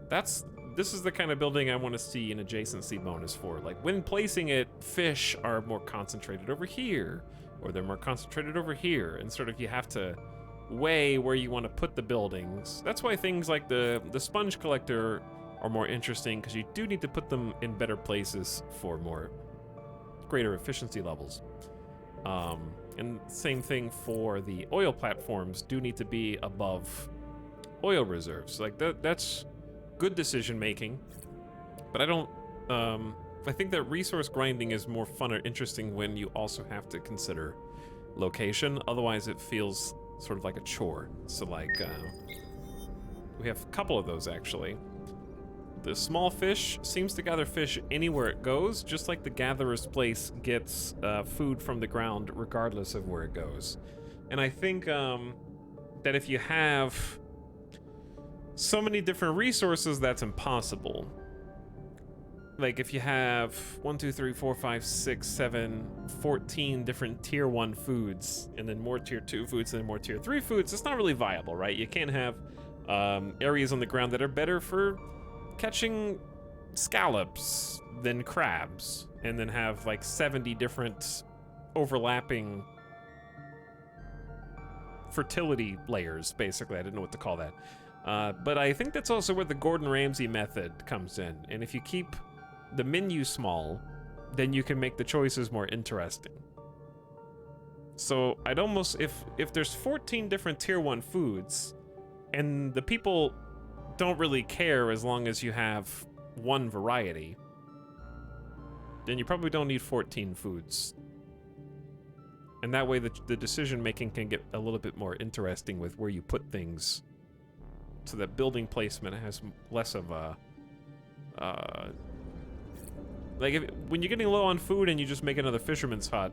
This is the kind of building I want to see an adjacency bonus for. Like, when placing it, fish are more concentrated over here, or they're more concentrated over here, and sort of you have to weigh where you want to put the buildings. That's why things like the sponge collector are more interesting, because you do need to put them in better places for greater efficiency levels. And same thing for the oil platforms, do need to be above oil reserves. Like that's good decision making, but I think that resource grinding is more fun or interesting when you also have to consider location. Otherwise it feels sort of like a chore. So like, we have a couple of those actually. The small fish seems to gather fish anywhere it goes, just like the gatherer's place gets food from the ground regardless of where it goes. And I think that if you have so many different resources, that's impossible. Like if you have 1, 2, 3, 4, 5, 6, 7, 14 different tier 1 foods, and then more tier 2 foods, and then more tier 3 foods, it's not really viable, right? You can't have areas on the ground that are better for catching scallops than crabs, and then have like 70 different overlapping fertility layers, basically. I didn't know what to call that. But I think that's also where the Gordon Ramsay method comes in. And if you keep the menu small, then you can make the choices more interesting. So I'd almost, if there's 14 different tier 1 foods, and the people don't really care as long as you have one variety, then you probably don't need 14 foods. And that way the decision making can get a little bit more interesting with where you put things, so that building placement has less of a like when you're getting low on food and you just make another fisherman's hut,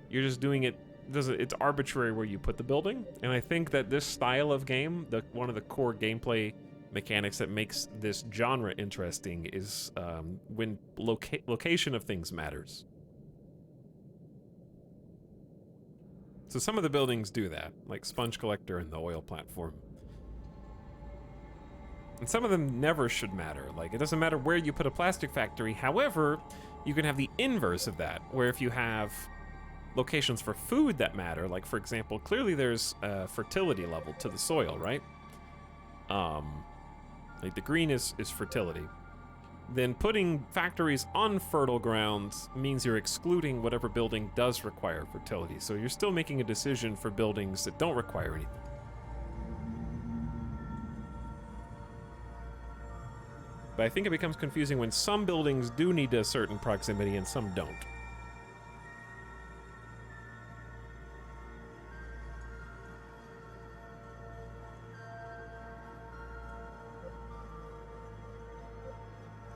you're just doing it. It's arbitrary where you put the building. And I think that this style of game, one of the core gameplay mechanics that makes this genre interesting is when location of things matters. So some of the buildings do that, like Sponge Collector and the oil platform. And some of them never should matter. Like, it doesn't matter where you put a plastic factory. However, you can have the inverse of that, where if you have locations for food that matter, like, for example, clearly there's a fertility level to the soil, right? Like, the green is fertility. Then putting factories on fertile grounds means you're excluding whatever building does require fertility. So you're still making a decision for buildings that don't require anything. But I think it becomes confusing when some buildings do need a certain proximity and some don't.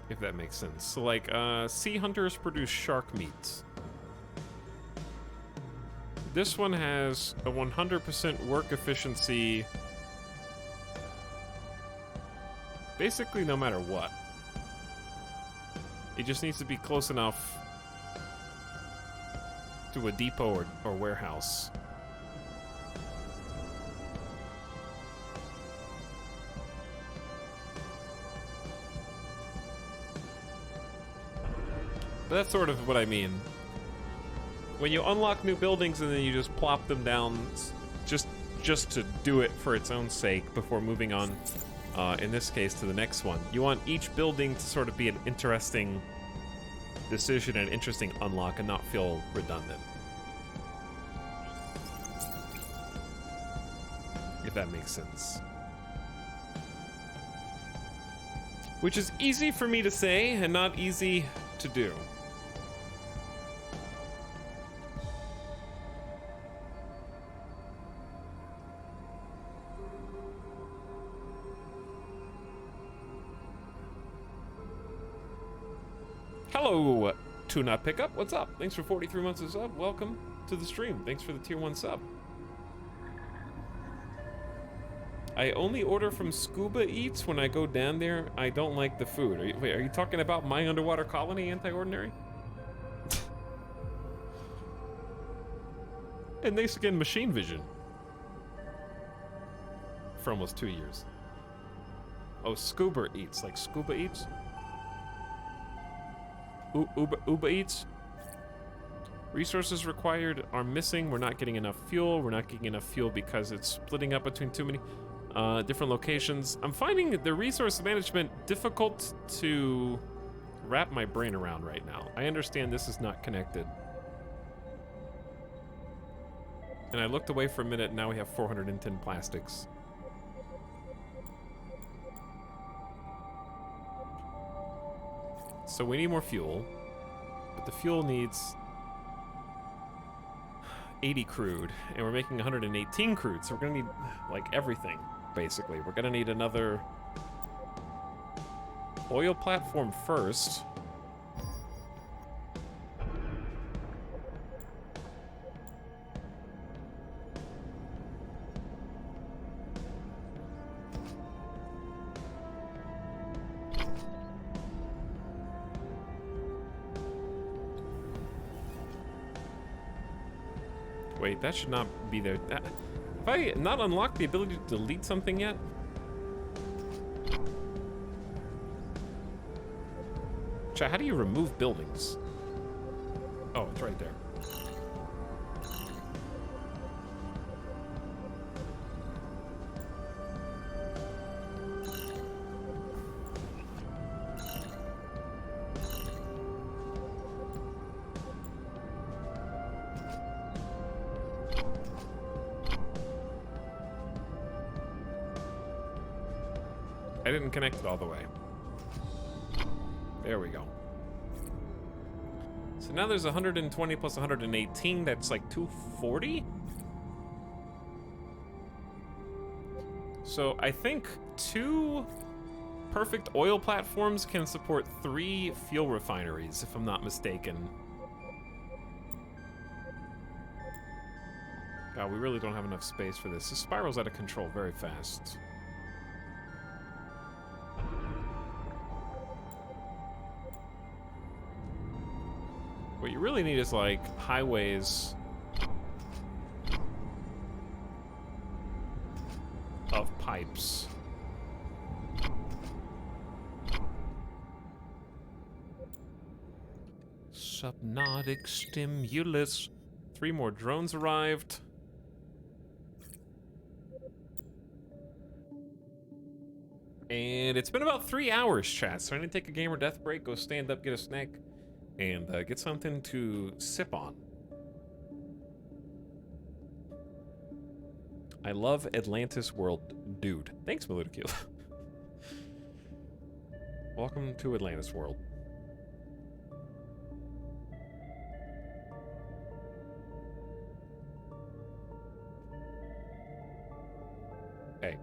If that makes sense. So like, sea hunters produce shark meat. This one has a 100% work efficiency basically no matter what. It just needs to be close enough to a depot or warehouse. But that's sort of what I mean. When you unlock new buildings and then you just plop them down just to do it for its own sake before moving on, in this case, to the next one. You want each building to sort of be an interesting decision and interesting unlock and not feel redundant. If that makes sense. Which is easy for me to say and not easy to do. Hello, To Not Pickup. What's up? Thanks for 43 months of sub. Welcome to the stream. Thanks for the tier 1 sub. I only order from Scuba Eats when I go down there. I don't like the food. Are you talking about My Underwater Colony, Anti-Ordinary? And thanks again, Machine Vision. for almost 2 years. Oh, Scuba Eats, like Scuba Eats? Uber Eats? Resources required are missing. We're not getting enough fuel. We're not getting enough fuel because it's splitting up between too many different locations. I'm finding the resource management difficult to wrap my brain around right now. I understand this is not connected. And I looked away for a minute, and now we have 410 plastics. So we need more fuel, but the fuel needs 80 crude, and we're making 118 crude, so we're gonna need, like, everything, basically. We're gonna need another oil platform first. Wait, that should not be there. Have I not unlocked the ability to delete something yet? Chat, how do you remove buildings? Oh, it's right there. I didn't connect it all the way. There we go. So now there's 120 plus 118, that's like 240? So I think 2 perfect oil platforms can support 3 fuel refineries, if I'm not mistaken. God, we really don't have enough space for this. This spirals out of control very fast. What you really need is, like, highways of pipes. Subnautic stimulus. 3 more drones arrived. And it's been about 3 hours, chat, so I need to take a gamer death break, go stand up, get a snack, and get something to sip on. I love Atlantis World, dude. Thanks, Maludicule. Welcome to Atlantis World. Hey,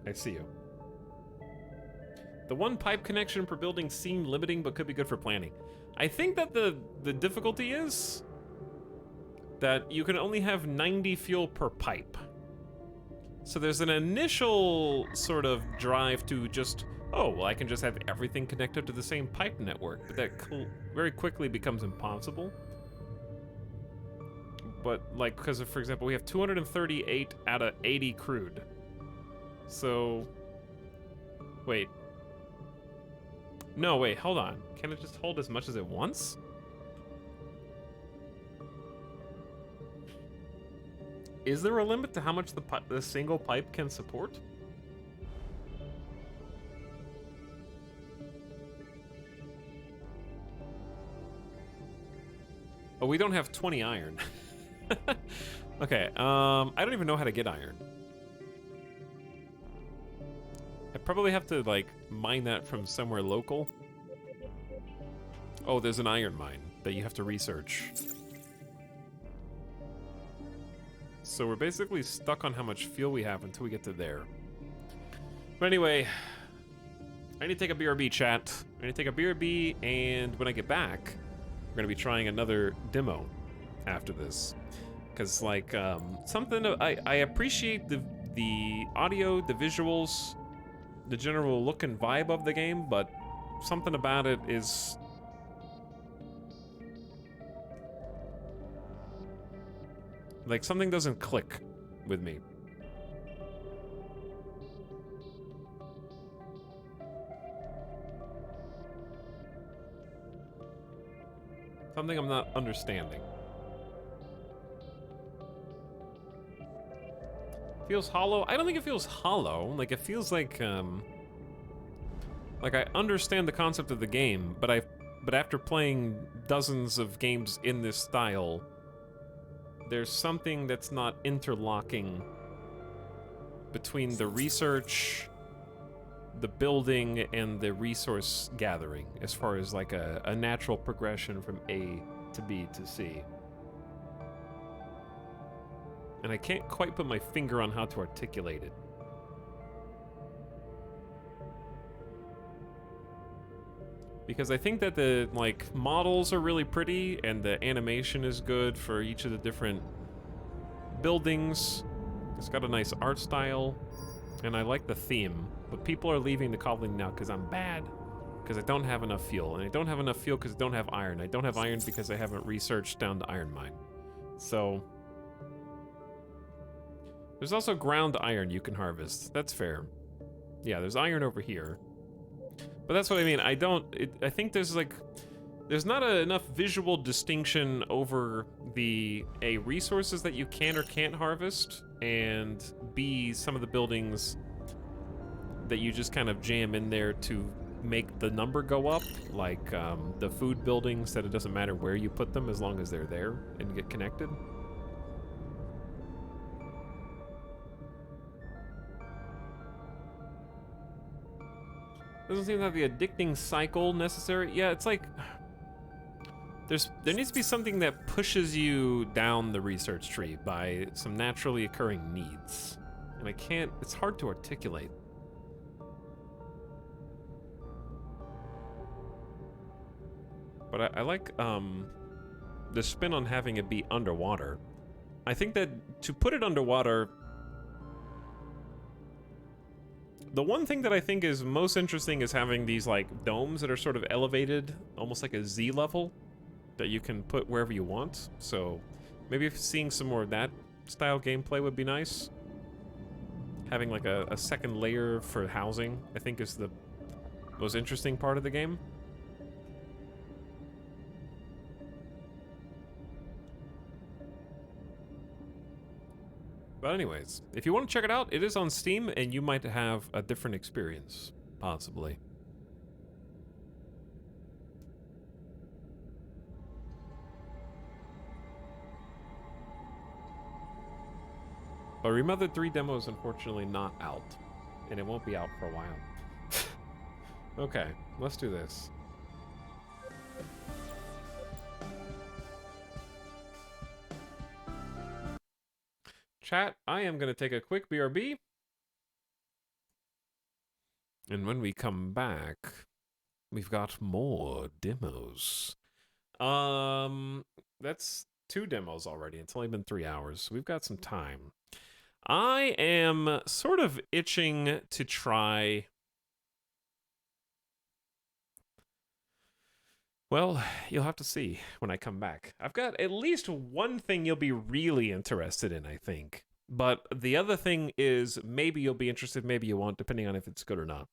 I see you. The 1 pipe connection per building seemed limiting, but could be good for planning. I think that the difficulty is that you can only have 90 fuel per pipe. So there's an initial sort of drive to just, oh, well, I can just have everything connected to the same pipe network, but that very quickly becomes impossible. But, like, because, for example, we have 238 out of 80 crude. So, wait. No, wait, hold on. Can it just hold as much as it wants? Is there a limit to how much the single pipe can support? Oh, we don't have 20 iron. Okay, I don't even know how to get iron. I probably have to, like, mine that from somewhere local. Oh, there's an iron mine that you have to research. So we're basically stuck on how much fuel we have until we get to there. But anyway, I need to take a BRB, chat. I need to take a BRB, and when I get back, we're gonna be trying another demo after this. Because, like, something, I appreciate the audio, the visuals, the general look and vibe of the game, but something about it is like something doesn't click with me. Something I'm not understanding. Feels hollow? I don't think it feels hollow. Like, it feels like I understand the concept of the game, but after playing dozens of games in this style, there's something that's not interlocking between the research, the building, and the resource gathering, as far as like a natural progression from A to B to C. And I can't quite put my finger on how to articulate it. Because I think that the, like, models are really pretty, and the animation is good for each of the different buildings. It's got a nice art style, and I like the theme. But people are leaving the colony now because I'm bad. Because I don't have enough fuel, and I don't have enough fuel because I don't have iron. I don't have iron because I haven't researched down the iron mine. So... there's also ground iron you can harvest. That's fair. Yeah, there's iron over here. But that's what I mean. I think there's like... there's not enough visual distinction over the A, resources that you can or can't harvest, and B, some of the buildings that you just kind of jam in there to make the number go up, like the food buildings, that it doesn't matter where you put them as long as they're there and get connected. Doesn't seem to have the addicting cycle necessary. Yeah, it's like there needs to be something that pushes you down the research tree by some naturally occurring needs. And I can't, it's hard to articulate. But I like the spin on having it be underwater. I think that to put it underwater, the one thing that I think is most interesting is having these like domes that are sort of elevated, almost like a Z level, that you can put wherever you want. So maybe if seeing some more of that style gameplay would be nice. Having like a second layer for housing, I think, is the most interesting part of the game. But anyways, if you want to check it out, it is on Steam, and you might have a different experience, possibly. But Remothered 3 demo is unfortunately not out, and it won't be out for a while. Okay, let's do this. Chat, I am going to take a quick BRB. And when we come back, we've got more demos. That's 2 demos already. It's only been 3 hours. So we've got some time. I am sort of itching to try... well, you'll have to see when I come back. I've got at least one thing you'll be really interested in, I think. But the other thing is maybe you'll be interested, maybe you won't, depending on if it's good or not.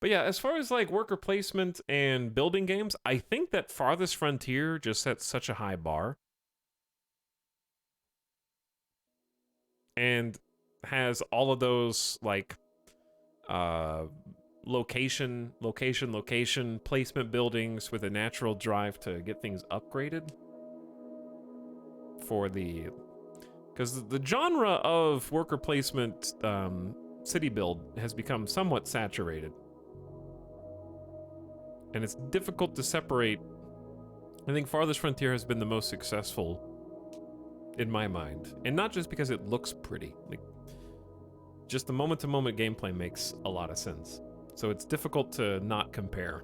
But yeah, as far as like worker placement and building games, I think that Farthest Frontier just sets such a high bar. And has all of those like location placement buildings with a natural drive to get things upgraded for the, because the genre of worker placement city build has become somewhat saturated, and it's difficult to separate. I think Farthest Frontier has been the most successful in my mind, and not just because it looks pretty, like just the moment-to-moment gameplay makes a lot of sense. So it's difficult to not compare.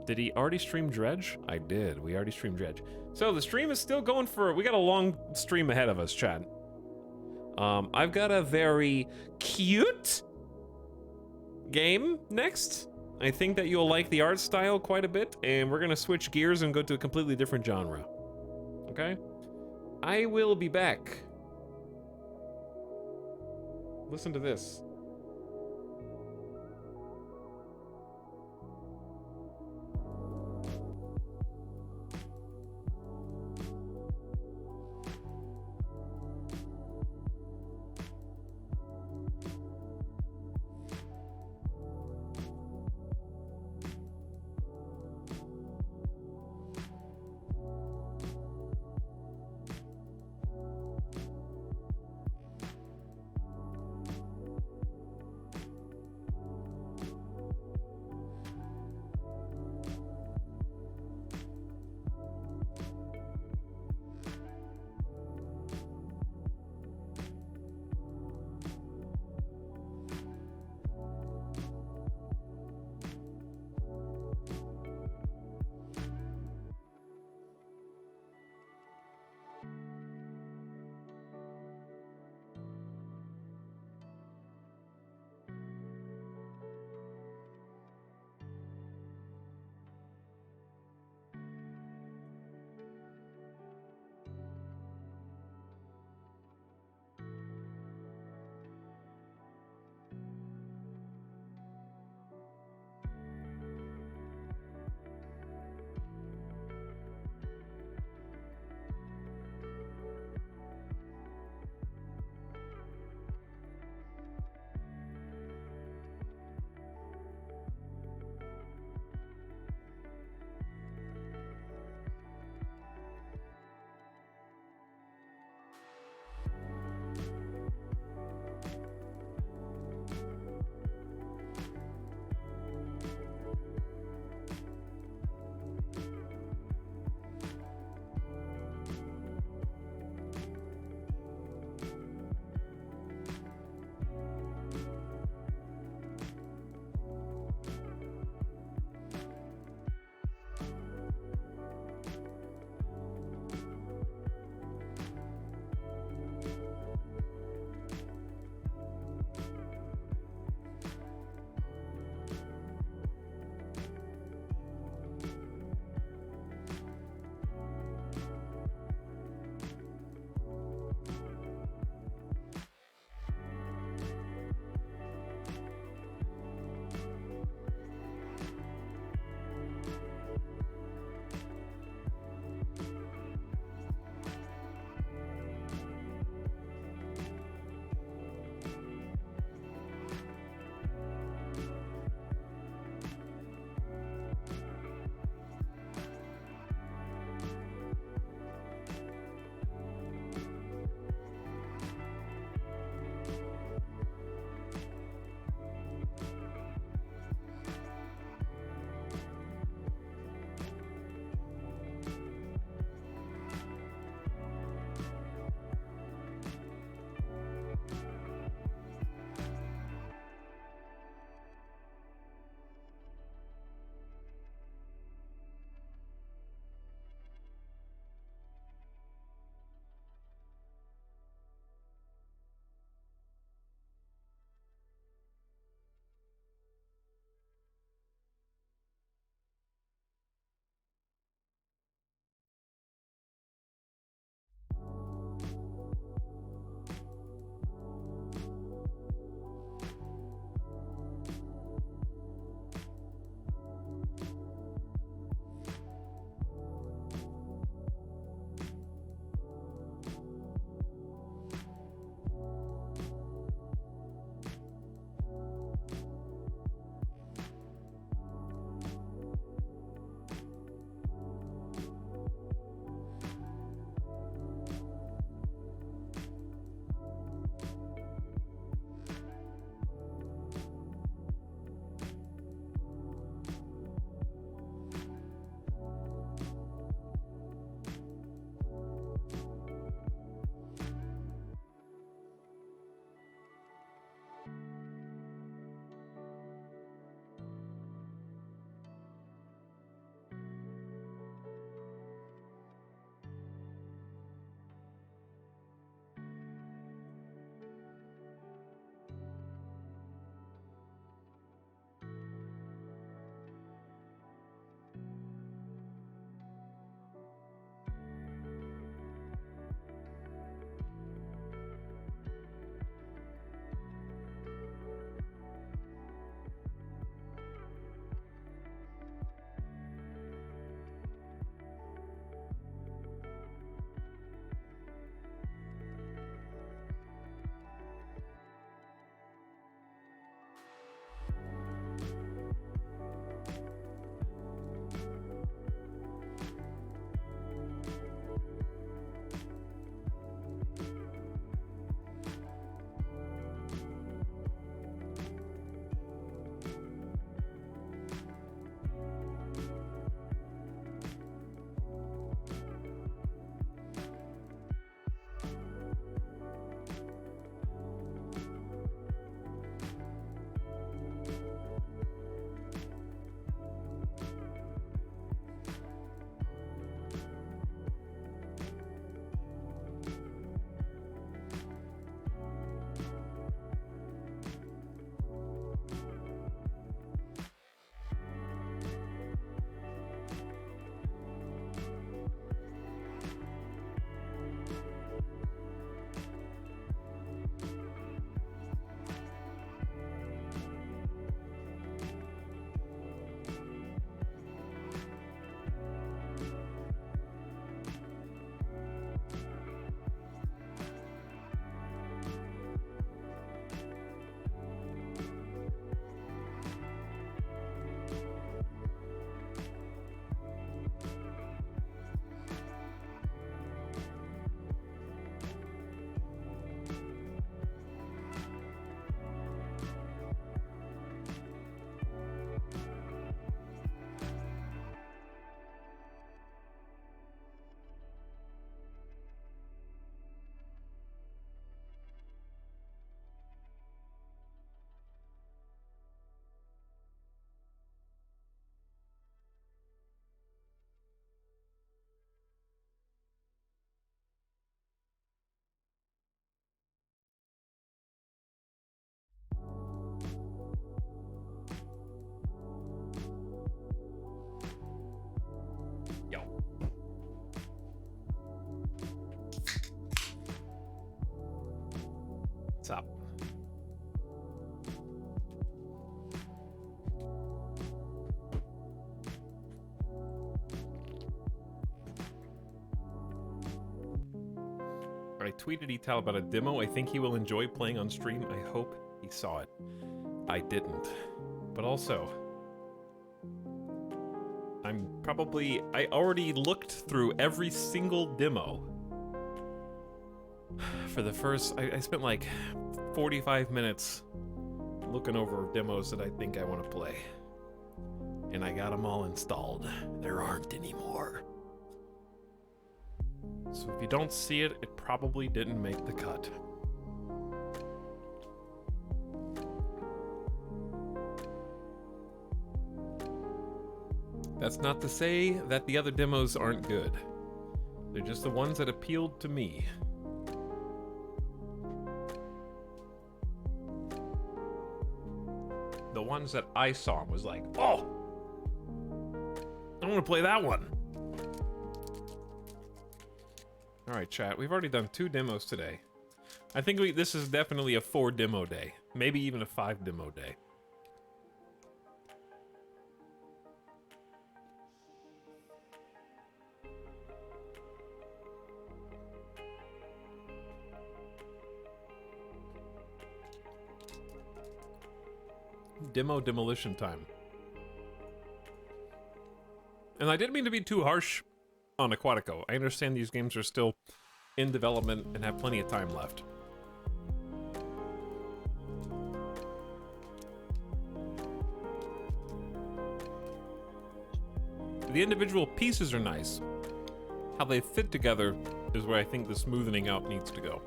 Did he already stream Dredge? I did. We already streamed Dredge. So the stream is still going for... we got a long stream ahead of us, chat. I've got a very cute game next. I think that you'll like the art style quite a bit, and we're going to switch gears and go to a completely different genre. Okay? I will be back. Listen to this. What's up? I tweeted Etal about a demo I think he will enjoy playing on stream. I hope he saw it. I didn't. But also, I already looked through every single demo. For the first, I spent like 45 minutes looking over demos that I think I want to play. And I got them all installed. There aren't any more. So if you don't see it, it probably didn't make the cut. That's not to say that the other demos aren't good. They're just the ones that appealed to me. The ones that I saw was like, oh! I want to play that one! Alright, chat, we've already done 2 demos today. I think this is definitely a 4 demo day. Maybe even a 5 demo day. Demo demolition time. And I didn't mean to be too harsh on Aquatico. I understand these games are still in development and have plenty of time left. The individual pieces are nice. How they fit together is where I think the smoothing out needs to go.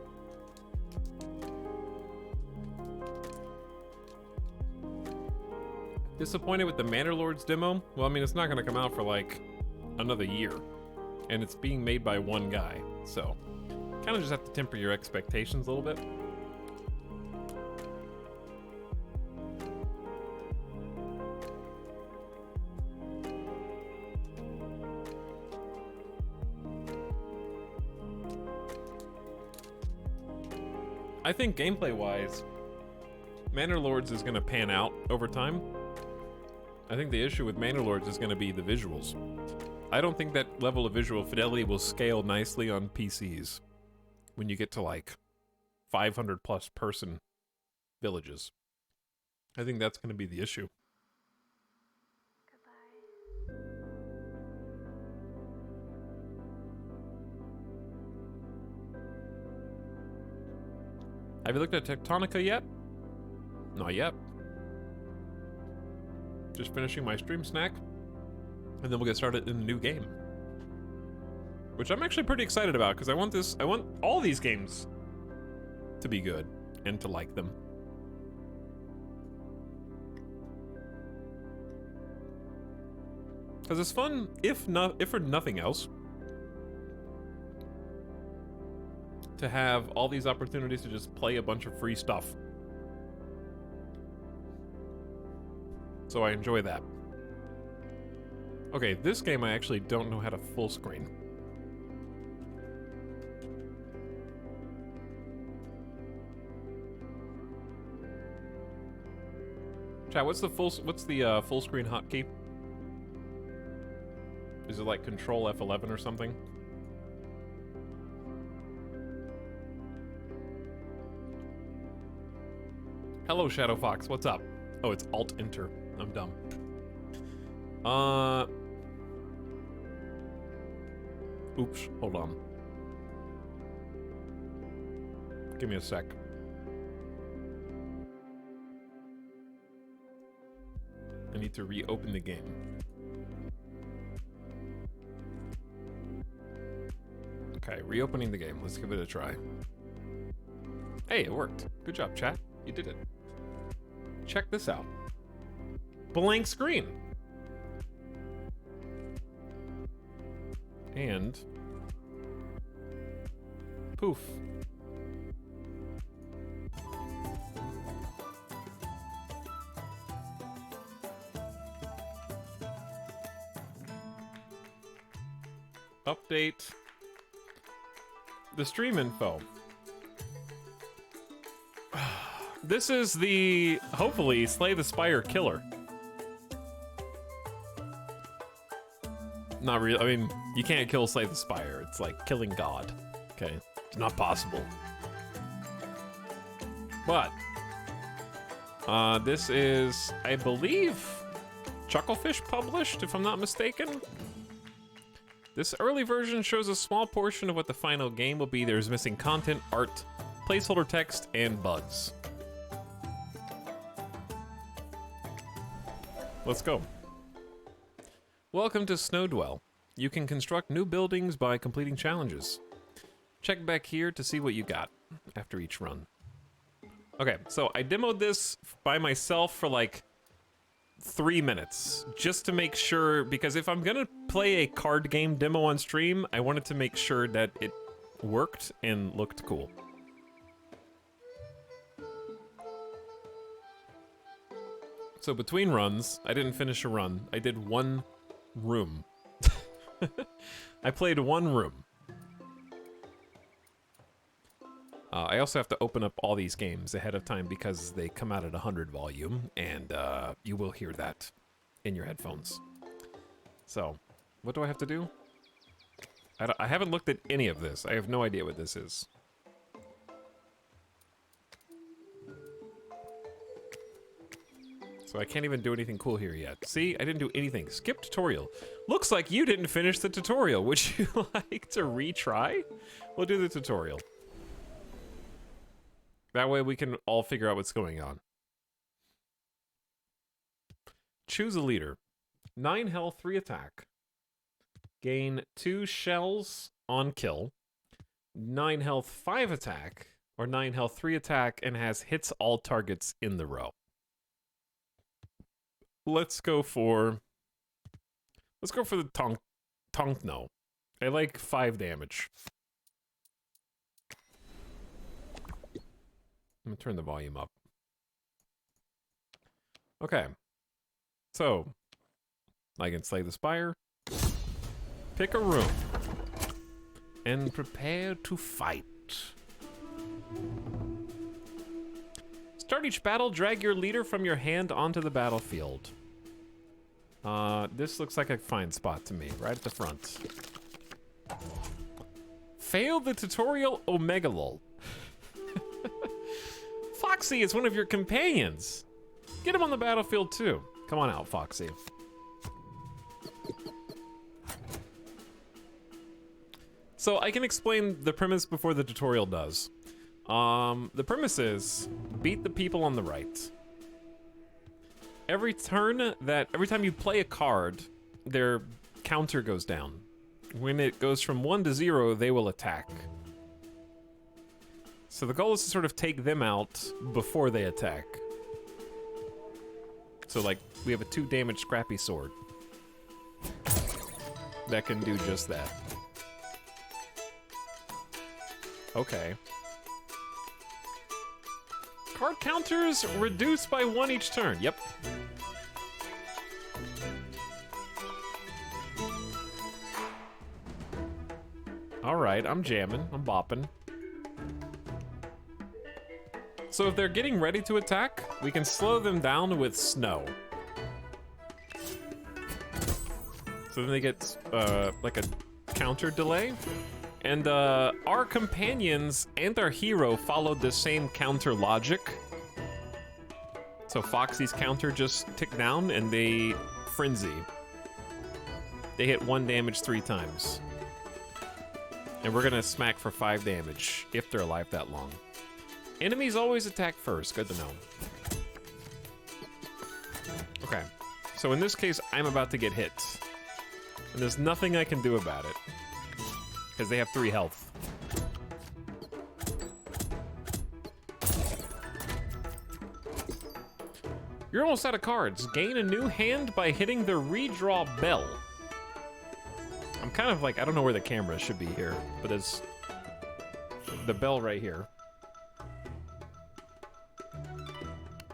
Disappointed with the Manor Lords demo? Well, I mean, it's not going to come out for like another year. And it's being made by one guy, so kind of just have to temper your expectations a little bit. I think gameplay-wise, Manor Lords is going to pan out over time. I think the issue with Manor Lords is going to be the visuals. I don't think that level of visual fidelity will scale nicely on PCs when you get to like 500 plus person villages. I think that's going to be the issue. Have you looked at Tectonica yet? Not yet. Just finishing my stream snack, and then we'll get started in the new game. Which I'm actually pretty excited about, because I want all these games to be good, and to like them. Because it's fun, if for nothing else, to have all these opportunities to just play a bunch of free stuff. So I enjoy that. Okay, this game I actually don't know how to full screen. Chat, what's the full screen hotkey? Is it like Control F11 or something? Hello, Shadow Fox. What's up? Oh, it's Alt-Enter. I'm dumb. Oops. Hold on. Give me a sec. I need to reopen the game. Okay, reopening the game. Let's give it a try. Hey, it worked. Good job, chat. You did it. Check this out. Blank screen. And poof. Update the stream info. this is the, hopefully, Slay the Spire killer. Not really, I mean, you can't kill Slay the Spire. It's like killing God, okay? It's not possible. But, this is, I believe, Chucklefish published, if I'm not mistaken. This early version shows a small portion of what the final game will be. There's missing content, art, placeholder text, and bugs. Let's go. Welcome to Snowdwell. You can construct new buildings by completing challenges. Check back here to see what you got after each run. Okay, so I demoed this by myself for like 3 minutes, just to make sure, because if I'm gonna play a card game demo on stream, I wanted to make sure that it worked and looked cool. So between runs, I didn't finish a run. I did one room. I played one room. I also have to open up all these games ahead of time because they come out at 100 volume, and you will hear that in your headphones. So, what do I have to do? I haven't looked at any of this. I have no idea what this is. So I can't even do anything cool here yet. See, I didn't do anything. Skip tutorial. Looks like you didn't finish the tutorial. Would you like to retry? We'll do the tutorial. That way we can all figure out what's going on. Choose a leader. 9 health, 3 attack. Gain 2 shells on kill. 9 health, 5 attack. Or 9 health, 3 attack, and has hits all targets in the row. Let's go for the Tonkno. I like 5 damage. I'm gonna turn the volume up. Okay. So, I can slay the spire. Pick a room. And prepare to fight. Start each battle, drag your leader from your hand onto the battlefield. This looks like a fine spot to me, right at the front. Fail the tutorial, Omegalol. Foxy is one of your companions. Get him on the battlefield too. Come on out, Foxy. So I can explain the premise before the tutorial does. The premise is, beat the people on the right. Every time you play a card, their counter goes down. When it goes from 1 to 0, they will attack. So the goal is to sort of take them out before they attack. So like, we have a 2 damage scrappy sword that can do just that. Okay. Card counters reduced by 1 each turn. Yep. Alright, I'm jamming. I'm bopping. So if they're getting ready to attack, we can slow them down with snow. So then they get, like a counter delay. And our companions and our hero followed the same counter logic. So Foxy's counter just ticked down and they frenzy. They hit 1 damage 3 times. And we're gonna smack for 5 damage if they're alive that long. Enemies always attack first, good to know. Okay, so in this case, I'm about to get hit. And there's nothing I can do about it. Because they have 3 health. You're almost out of cards. Gain a new hand by hitting the redraw bell. I'm kind of like, I don't know where the camera should be here, but it's the bell right here.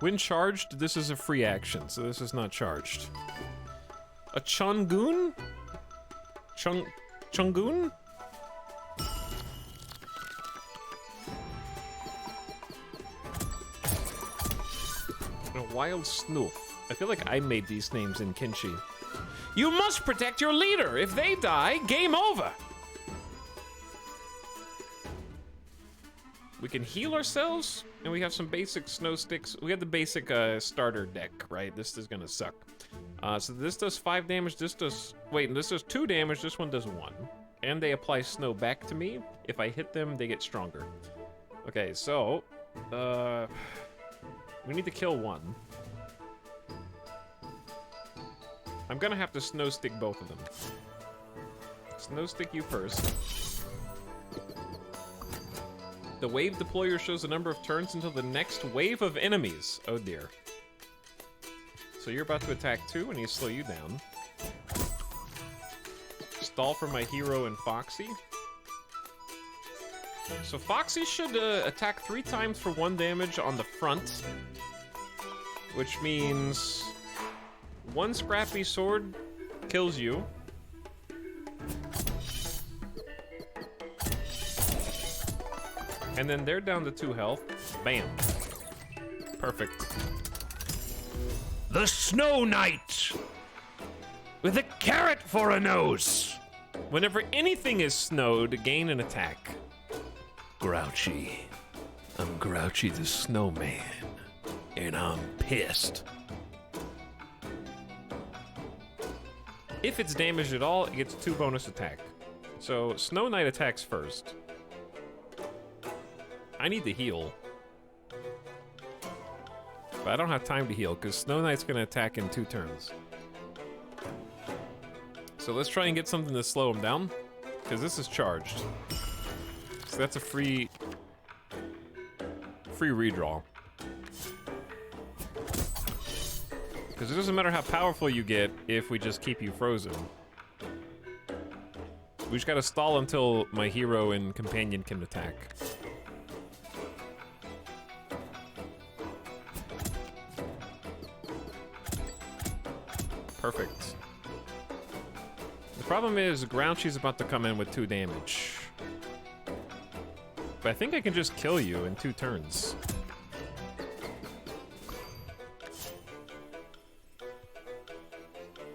When charged, this is a free action, so this is not charged. A Chungoon? Chungoon? A wild snoof. I feel like I made these names in Kinshi. You must protect your leader. If they die, game over. We can heal ourselves, and we have some basic snow sticks. We have the basic starter deck, right? This is gonna suck. So this does 5 damage. This does... Wait, this does 2 damage. This one does 1. And they apply snow back to me. If I hit them, they get stronger. Okay, so... we need to kill one. I'm gonna have to snow stick both of them. Snow stick you first. The wave deployer shows the number of turns until the next wave of enemies. Oh dear. So you're about to attack too, and he'll slow you down. Stall for my hero and Foxy. So Foxy should attack 3 times for 1 damage on the front. Which means 1 scrappy sword kills you. And then they're down to 2 health. Bam. Perfect. The Snow Knight! With a carrot for a nose! Whenever anything is snowed, gain an attack. Grouchy. I'm Grouchy the Snowman. And I'm pissed. If it's damaged at all, it gets 2 bonus attack. So Snow Knight attacks first. I need to heal. But I don't have time to heal, because Snow Knight's going to attack in 2 turns. So let's try and get something to slow him down, because this is charged. So that's a free redraw. Because it doesn't matter how powerful you get if we just keep you frozen. We just gotta stall until my hero and companion can attack. Perfect. The problem is Grouchy's about to come in with 2 damage. But I think I can just kill you in 2 turns.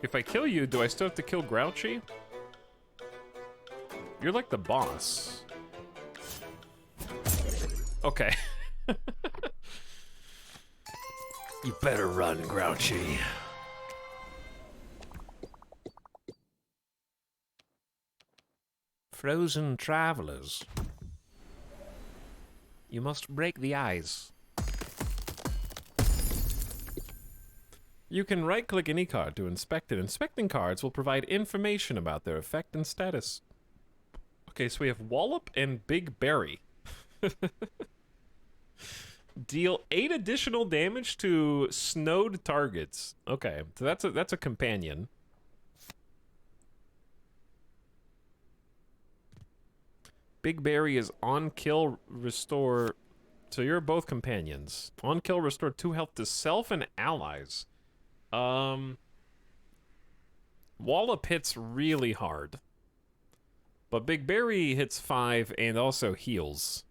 If I kill you, do I still have to kill Grouchy? You're like the boss. Okay. You better run, Grouchy. Frozen travelers. You must break the ice. You can right-click any card to inspect it. Inspecting cards will provide information about their effect and status. Okay, so we have Wallop and Big Berry. Deal 8 additional damage to snowed targets. Okay, so that's a companion. Big Berry is on kill restore. So you're both companions. On kill restore 2 health to self and allies. Wallop hits really hard. But Big Berry hits 5 and also heals.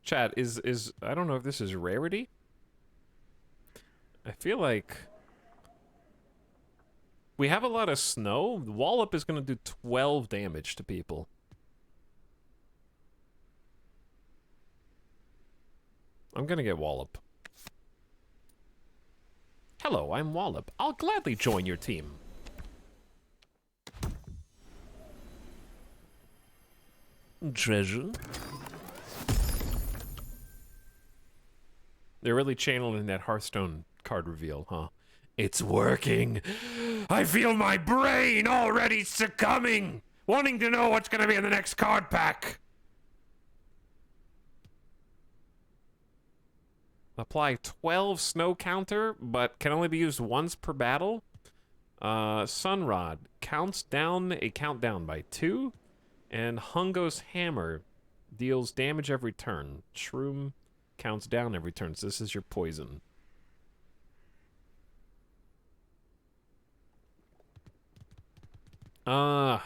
Chat, is I don't know if this is rarity. I feel like we have a lot of snow. Wallop is going to do 12 damage to people. I'm going to get Wallop. Hello, I'm Wallop. I'll gladly join your team. Treasure? They're really channeling that Hearthstone card reveal, huh? It's working. I feel my brain already succumbing, wanting to know what's going to be in the next card pack. Apply 12 snow counter, but can only be used once per battle. Sunrod counts down a countdown by 2. And Hungo's Hammer deals damage every turn. Shroom counts down every turn, so this is your poison. Well,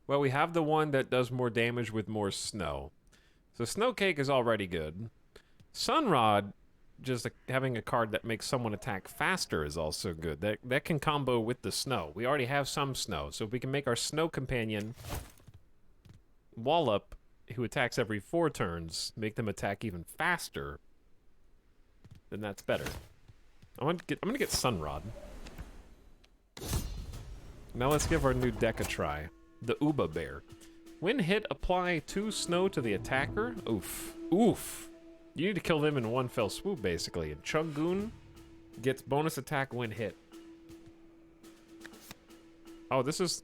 we have the one that does more damage with more snow. So Snow Cake is already good. Sunrod, just having a card that makes someone attack faster is also good. That can combo with the snow. We already have some snow, so if we can make our snow companion Wallop, who attacks every 4 turns, make them attack even faster, then that's better. I'm gonna get Sunrod. Now let's give our new deck a try. The Uba Bear. When hit, apply 2 snow to the attacker. Oof. Oof. You need to kill them in one fell swoop, basically. And Chungoon gets bonus attack when hit. Oh, this is...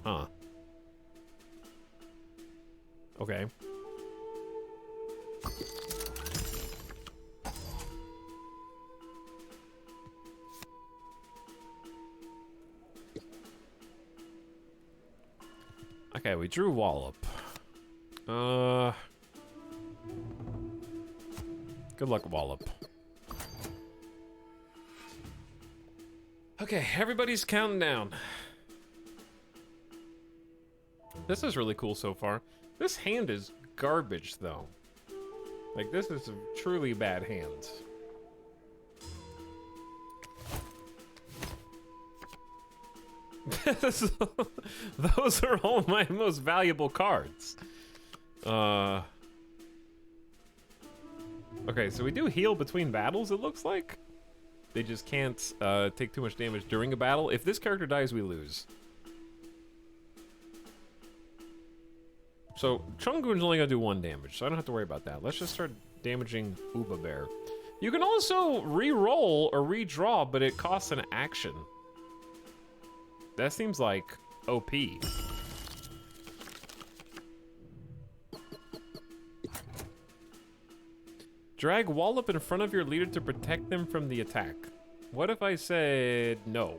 Huh. Okay. Okay, we drew Wallop. Good luck, Wallop. Okay, everybody's counting down. This is really cool so far. This hand is garbage, though. Like, this is a truly bad hand. Those are all my most valuable cards. Okay, so we do heal between battles, it looks like. They just can't take too much damage during a battle. If this character dies, we lose. So, Chungoon's only gonna do 1 damage, so I don't have to worry about that. Let's just start damaging Uba Bear. You can also re-roll or redraw, but it costs an action. That seems like OP. Drag Wallop in front of your leader to protect them from the attack. What if I said no?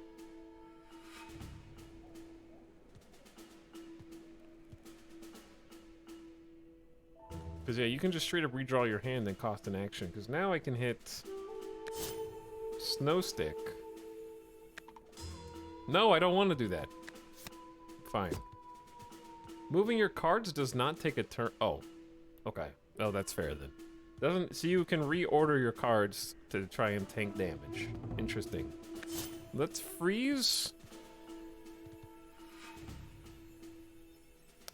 Because, yeah, you can just straight up redraw your hand and cost an action. Because now I can hit Snow Stick. No, I don't want to do that. Fine. Moving your cards does not take a turn. Oh, okay. Oh, that's fair then. Doesn't, so you can reorder your cards to try and tank damage. Interesting. Let's freeze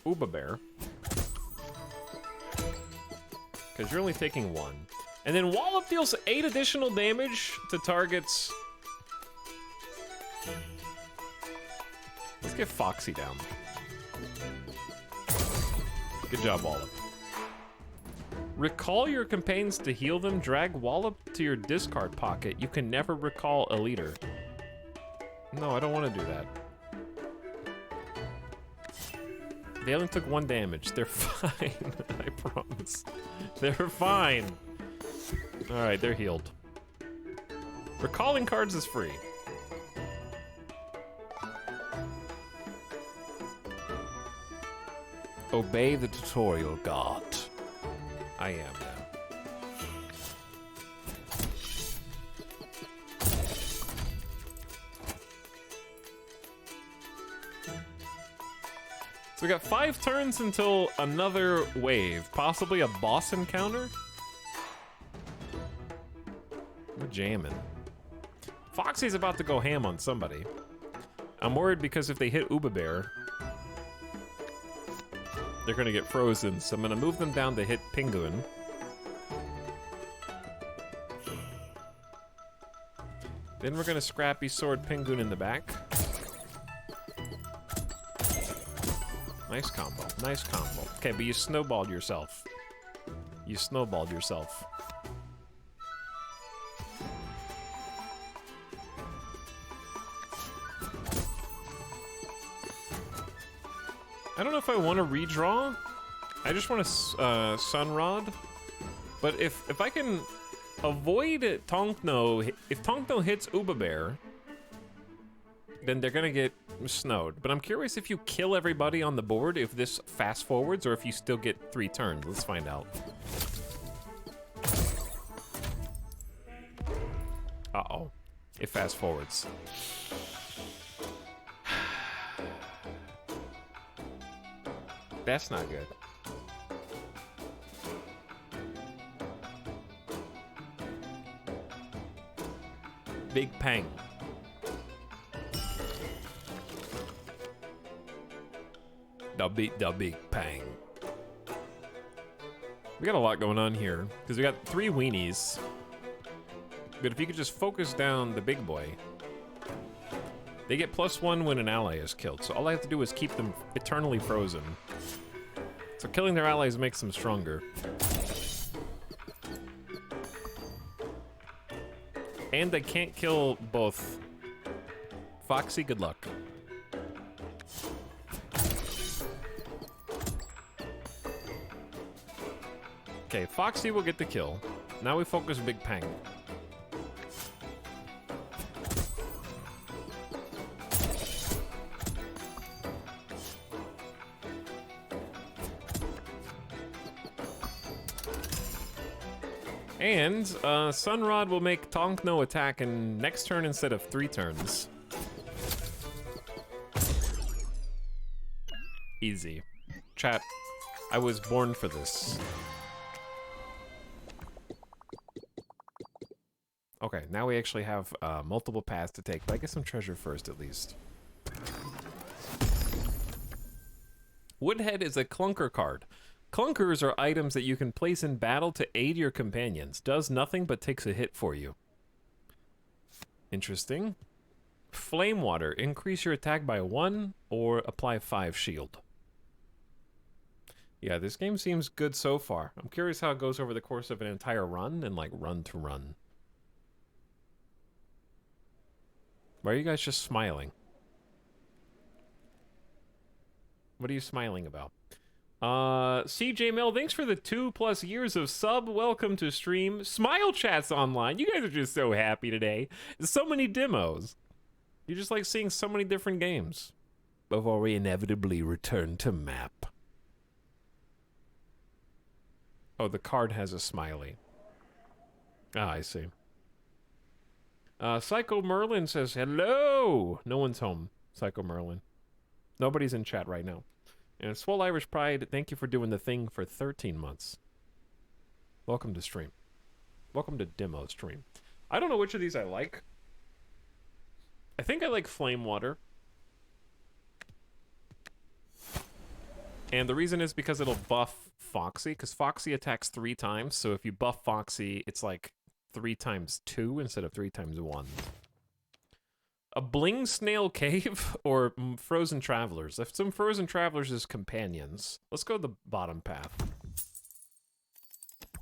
Uba Bear. Because you're only taking 1. And then Wallop deals 8 additional damage to targets. Let's get Foxy down. Good job, Wallop. Recall your companions to heal them. Drag Wallop to your discard pocket. You can never recall a leader. No, I don't want to do that. They only took 1 damage. They're fine. I promise. They're fine. Alright, they're healed. Recalling cards is free. Obey the tutorial, God. I am now. So we got 5 turns until another wave. Possibly a boss encounter? We're jamming. Foxy's about to go ham on somebody. I'm worried because if they hit Uba Bear, they're gonna get frozen, so I'm gonna move them down to hit Penguin. Then we're gonna Scrappy Sword Penguin in the back. Nice combo, nice combo. Okay, but you snowballed yourself. You snowballed yourself. I don't know if I want to redraw. I just want to Sunrod. But if I can avoid Tonkno, if Tonkno hits Uba Bear, then they're gonna get snowed. But I'm curious if you kill everybody on the board, if this fast forwards, or if you still get 3 turns. Let's find out. Uh-oh. It fast forwards. That's not good. Big Pang. The big Pang. We got a lot going on here because we got 3 weenies. But if you could just focus down the big boy, they get +1 when an ally is killed. So all I have to do is keep them eternally frozen. So killing their allies makes them stronger. And they can't kill both. Foxy, good luck. Okay, Foxy will get the kill. Now we focus Big Pang. And Sunrod will make Tonk no attack in next turn instead of 3 turns. Easy. Chat, I was born for this. Okay, now we actually have multiple paths to take, but I get some treasure first at least. Woodhead is a clunker card. Clunkers are items that you can place in battle to aid your companions. Does nothing but takes a hit for you. Interesting. Flame Water. Increase your attack by 1 or apply 5 shield. Yeah, this game seems good so far. I'm curious how it goes over the course of an entire run and like run to run. Why are you guys just smiling? What are you smiling about? CJ Mel, thanks for the 2+ years of sub. Welcome to stream. Smile Chat's online. You guys are just so happy today. So many demos. You just like seeing so many different games. Before we inevitably return to map. Oh, the card has a smiley. Ah, I see. Psycho Merlin says, hello! No one's home, Psycho Merlin. Nobody's in chat right now. And Swole Irish Pride, thank you for doing the thing for 13 months. Welcome to stream. Welcome to demo stream. I don't know which of these I like. I think I like Flame Water. And the reason is because it'll buff Foxy, because Foxy attacks 3 times, so if you buff Foxy, it's like 3 times 2 instead of 3 times 1. A Bling Snail Cave or Frozen Travelers? If some Frozen Travelers is companions, let's go the bottom path.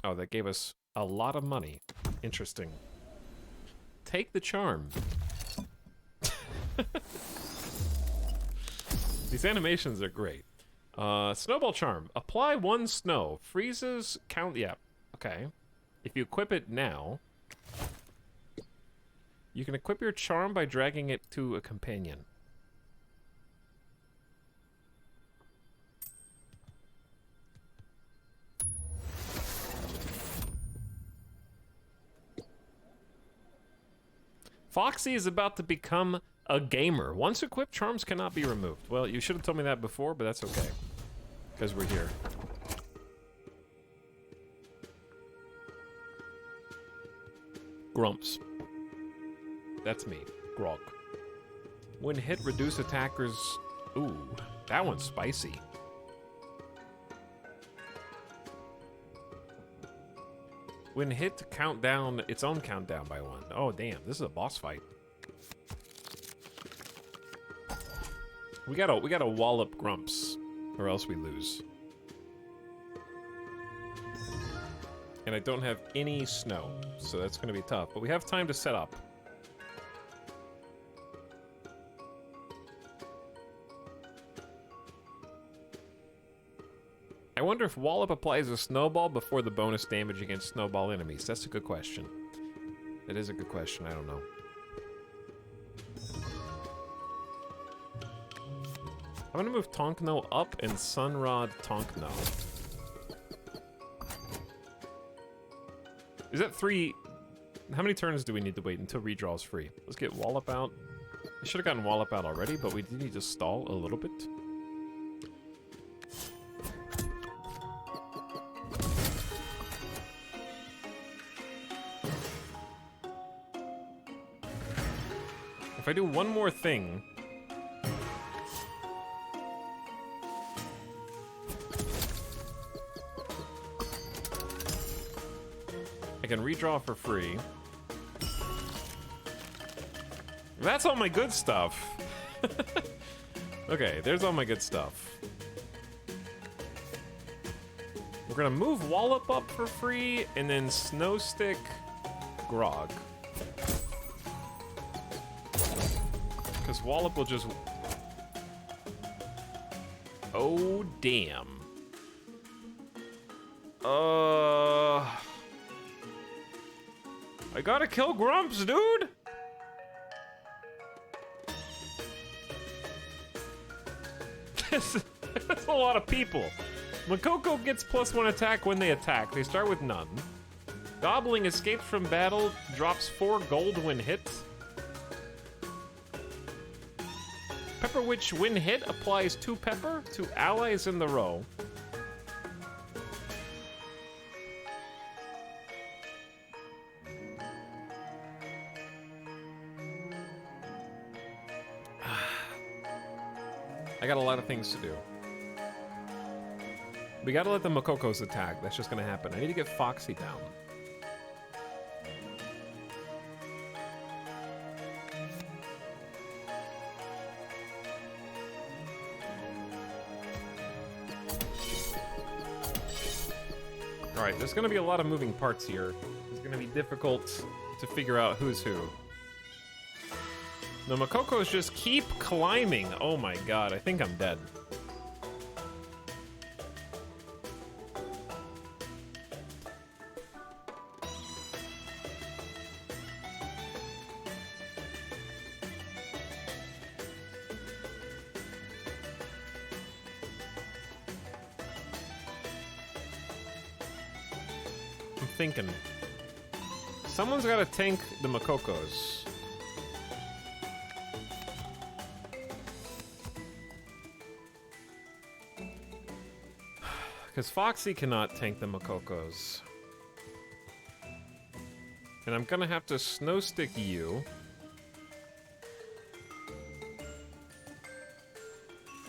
Oh, that gave us a lot of money. Interesting. Take the charm. These animations are great. Snowball Charm. Apply 1 snow. Freezes, count, yeah. Okay. If you equip it now, you can equip your charm by dragging it to a companion. Foxy is about to become a gamer. Once equipped, charms cannot be removed. Well, you should have told me that before, but that's okay. Because we're here. Grumps. That's me. Grog. When hit, reduce attackers... Ooh, that one's spicy. When hit, count down its own countdown by 1. Oh, damn. This is a boss fight. We gotta wallop Grumps, or else we lose. And I don't have any snow, so that's gonna be tough. But we have time to set up. I wonder if Wallop applies a snowball before the bonus damage against snowball enemies. That's a good question. It is a good question, I don't know. I'm gonna move Tonkno up and Sunrod Tonkno. Is that 3? How many turns do we need to wait until redraw's free? Let's get Wallop out. I should have gotten Wallop out already, but we do need to stall a little bit. If I do one more thing... I can redraw for free. That's all my good stuff. Okay, there's all my good stuff. We're gonna move Wallop up for free, and then Snowstick Grog. Because Wallop will just... Oh, damn. I gotta kill Grumps, dude! That's a lot of people. Makoko gets +1 attack when they attack. They start with none. Gobbling escapes from battle, drops 4 gold when hit. Pepper Witch when hit applies 2 pepper to allies in the row. I got a lot of things to do. We gotta let the Makokos attack. That's just gonna happen. I need to get Foxy down. Alright, there's gonna be a lot of moving parts here. It's gonna be difficult to figure out who's who. The Makokos just keep climbing. Oh my god, I think I'm dead. I'm thinking. Someone's gotta tank the Makokos. Because Foxy cannot tank the Makokos. And I'm gonna have to Snowstick you.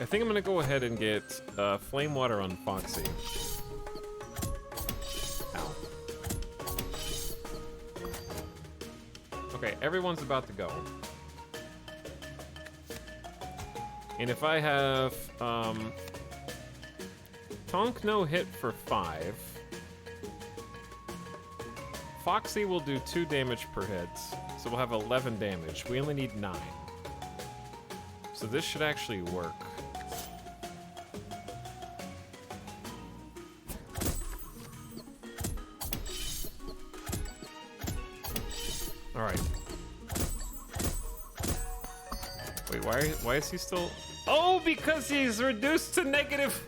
I think I'm gonna go ahead and get Flame Water on Foxy. Ow. Okay, everyone's about to go. And if I have, Tonk no hit for 5. Foxy will do 2 damage per hit, so we'll have 11 damage. We only need 9. So this should actually work. Alright. Wait, why is he still... Oh, because he's reduced to negative...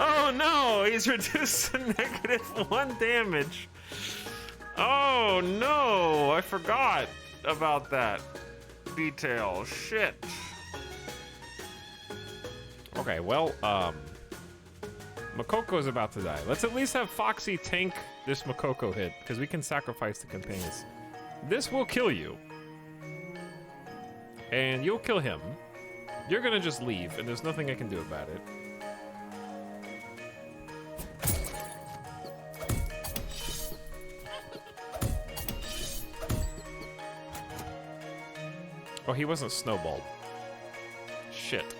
Oh no, he's reduced to -1 damage. Oh no, I forgot about that detail. Shit. Okay, well, Makoko's about to die. Let's at least have Foxy tank this Makoko hit, because we can sacrifice the companions. This will kill you. And you'll kill him. You're gonna just leave, and there's nothing I can do about it. Oh, he wasn't snowballed. Shit.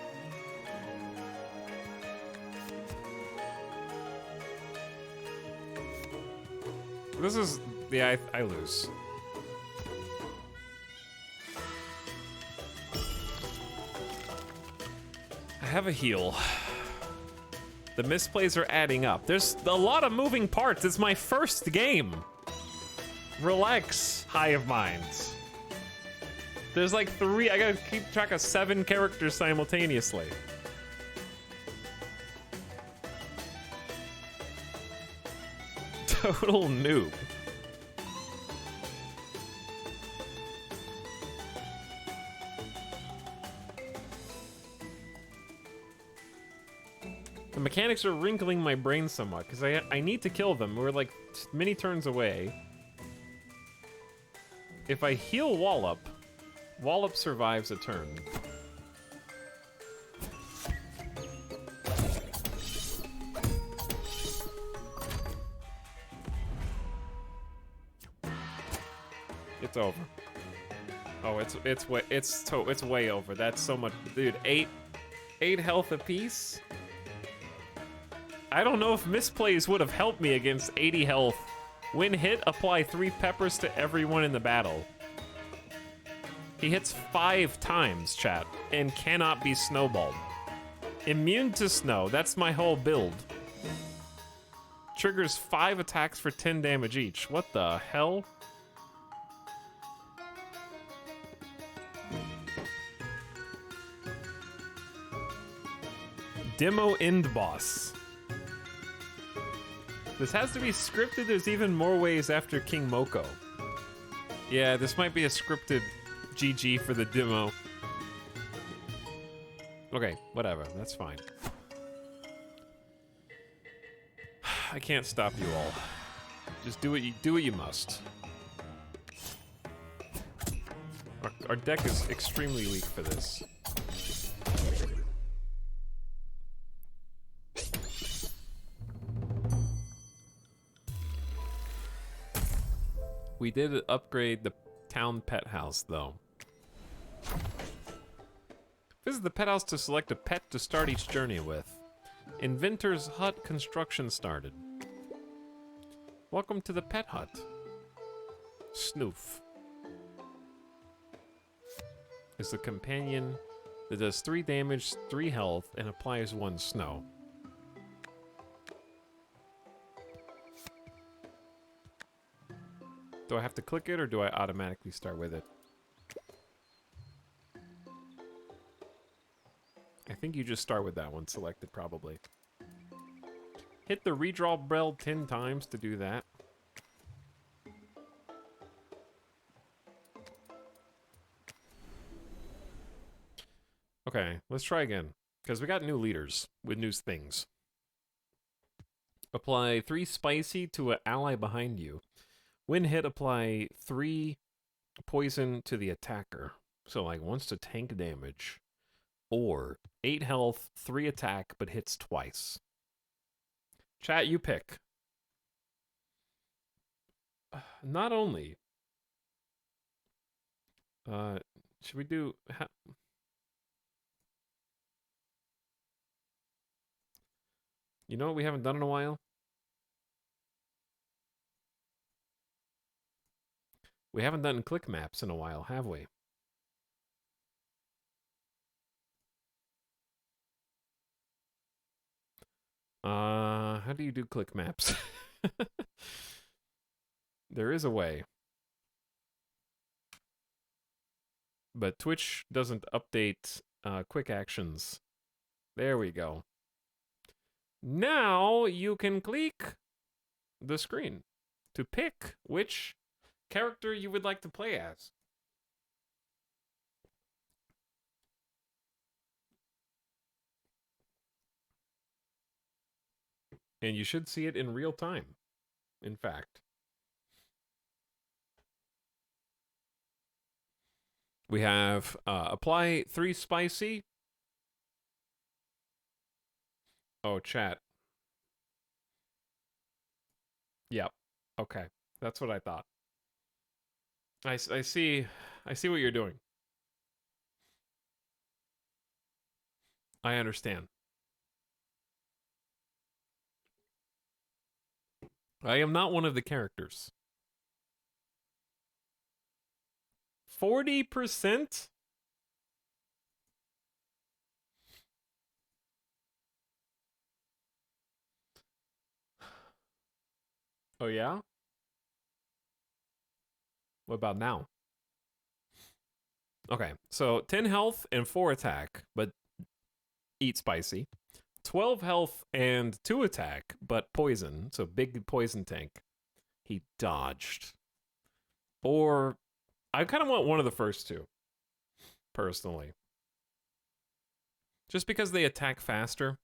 This is... Yeah, I lose. I have a heal. The misplays are adding up. There's a lot of moving parts. It's my first game. Relax, Hive of Minds. There's like 3, I gotta keep track of 7 characters simultaneously. Total noob. The mechanics are wrinkling my brain somewhat, because I need to kill them. We're like many turns away. if I heal Wallop, Wallop survives a turn. It's over. Oh, it's way over. That's so much, dude. Eight health apiece. I don't know if misplays would have helped me against 80 health. When hit, apply 3 peppers to everyone in the battle. He hits 5 times, chat, and cannot be snowballed. Immune to snow. That's my whole build. Triggers 5 attacks for 10 damage each. What the hell? Demo end boss. This has to be scripted. There's even more ways after King Moko. Yeah, this might be a scripted GG for the demo. Okay, whatever. That's fine. I can't stop you all. Just do what you must. Our deck is extremely weak for this. We did upgrade the town pet house, though. Visit the pet house to select a pet to start each journey with. Inventor's hut construction started. Welcome to the pet hut. Snoof is the companion that does 3 damage, 3 health, and applies 1 snow. Do I have to click it, or do I automatically start with it? I think you just start with that one selected, probably. Hit the redraw bell 10 times to do that. Okay, let's try again, because we got new leaders with new things. Apply 3 spicy to an ally behind you. When hit, apply 3 poison to the attacker. So, like, once to tank damage. Or 8 health, 3 attack, but hits twice. Chat, you pick. Not only. Should we do... You know what we haven't done in a while? We haven't done click maps in a while, have we? How do you do click maps? There is a way. But Twitch doesn't update quick actions. There we go. Now you can click the screen to pick which character you would like to play as. And you should see it in real time, in fact. We have apply 3 spicy. Oh, chat. Yep. Okay. That's what I thought. I see what you're doing. I understand. I am not one of the characters. 40%? Oh, yeah? What about now? Okay, so 10 health and 4 attack, but eat spicy. 12 health and 2 attack, but poison, so big poison tank. He dodged. Or, I kind of want one of the first two, personally. Just because they attack faster.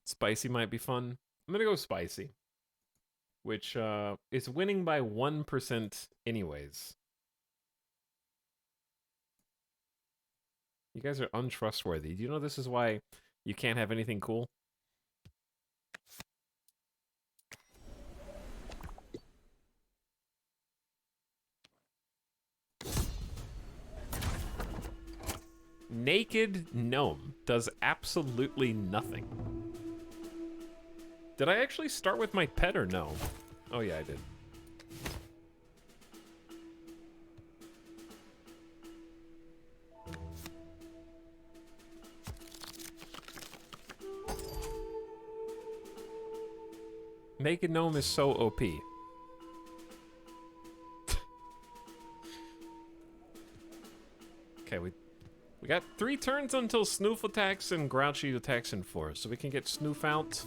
Spicy might be fun. I'm gonna go spicy. which is winning by 1% anyways. You guys are untrustworthy. Do you know this is why you can't have anything cool? Naked Gnome does absolutely nothing. Did I actually start with my pet or no? Oh yeah, I did. Naked Gnome is so OP. Okay, we got 3 turns until Snoof attacks and Grouchy attacks in 4, so we can get Snoof out.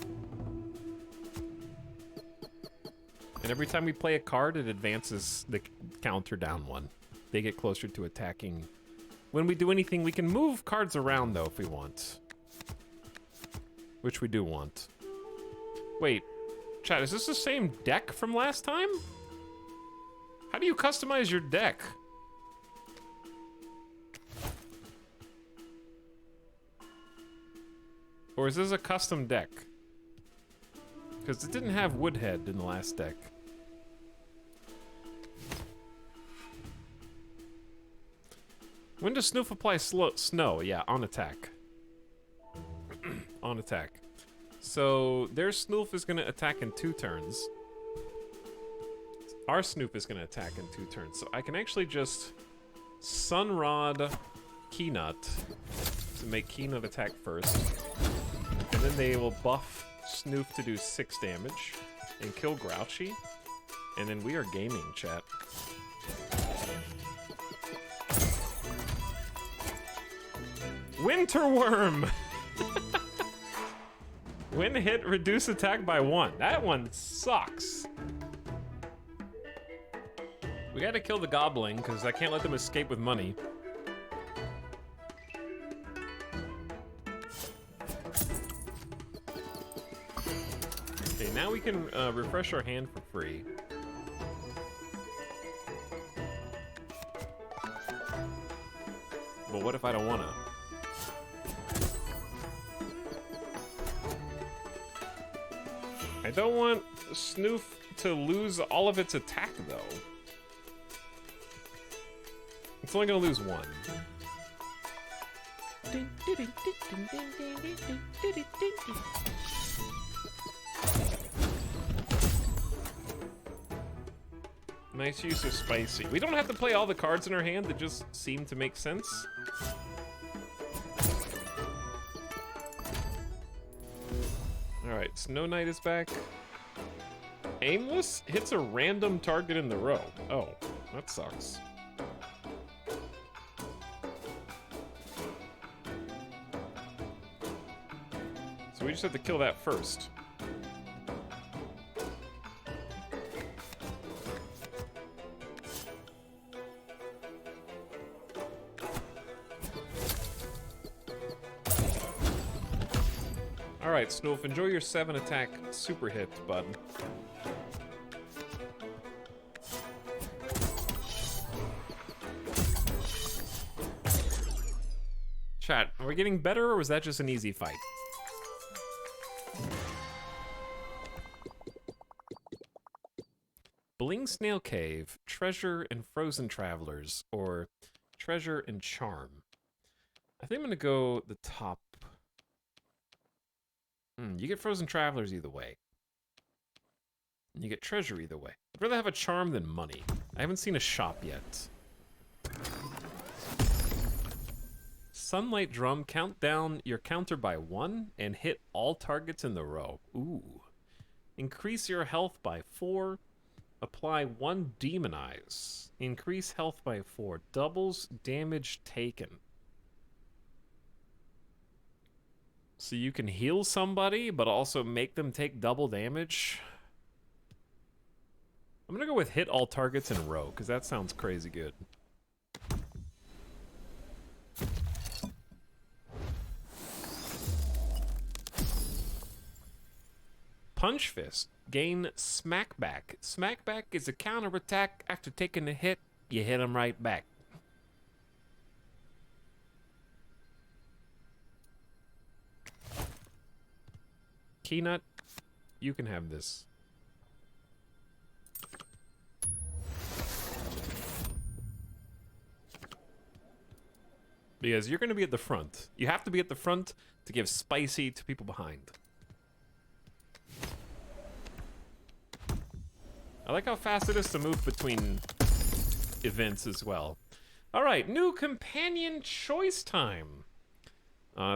And every time we play a card, it advances the counter down 1. They get closer to attacking. When we do anything, we can move cards around, though, if we want. Which we do want. Wait, chat, is this the same deck from last time? How do you customize your deck? Or is this a custom deck? Because it didn't have Woodhead in the last deck. When does Snoof apply snow? Yeah, on attack. On attack. So their Snoof is going to attack in 2 turns. Our Snoop is going to attack in 2 turns. So I can actually just Sunrod Keynut to make Keynut attack first. And then they will buff Snoof to do 6 damage and kill Grouchy. And then we are gaming, chat. Winterworm! When hit, reduce attack by 1. That one sucks. We gotta kill the goblin, because I can't let them escape with money. Okay, now we can refresh our hand for free. Well, what if I don't wanna? I don't want Snoof to lose all of its attack, though. It's only gonna lose 1. Nice use of spicy. We don't have to play all the cards in our hand that just seem to make sense. Alright, Snow Knight is back. Aimless hits a random target in the row. Oh, that sucks. So we just have to kill that first. Alright, Snoof, enjoy your 7 attack super hit, bud. Chat, are we getting better or was that just an easy fight? Bling Snail Cave, Treasure and Frozen Travelers, or Treasure and Charm. I think I'm gonna go the top. You get Frozen Travelers either way. And you get Treasure either way. I'd rather have a Charm than money. I haven't seen a shop yet. Sunlight Drum, count down your counter by 1 and hit all targets in the row. Ooh. Increase your health by 4. Apply 1 Demonize. Increase health by 4. Doubles damage taken. So you can heal somebody, but also make them take double damage. I'm gonna go with hit all targets in a row, because that sounds crazy good. Punch Fist. Gain Smackback. Smackback is a counterattack. After taking a hit, you hit him right back. Keynut, you can have this. Because you're going to be at the front. You have to be at the front to give spicy to people behind. I like how fast it is to move between events as well. All right, new companion choice time.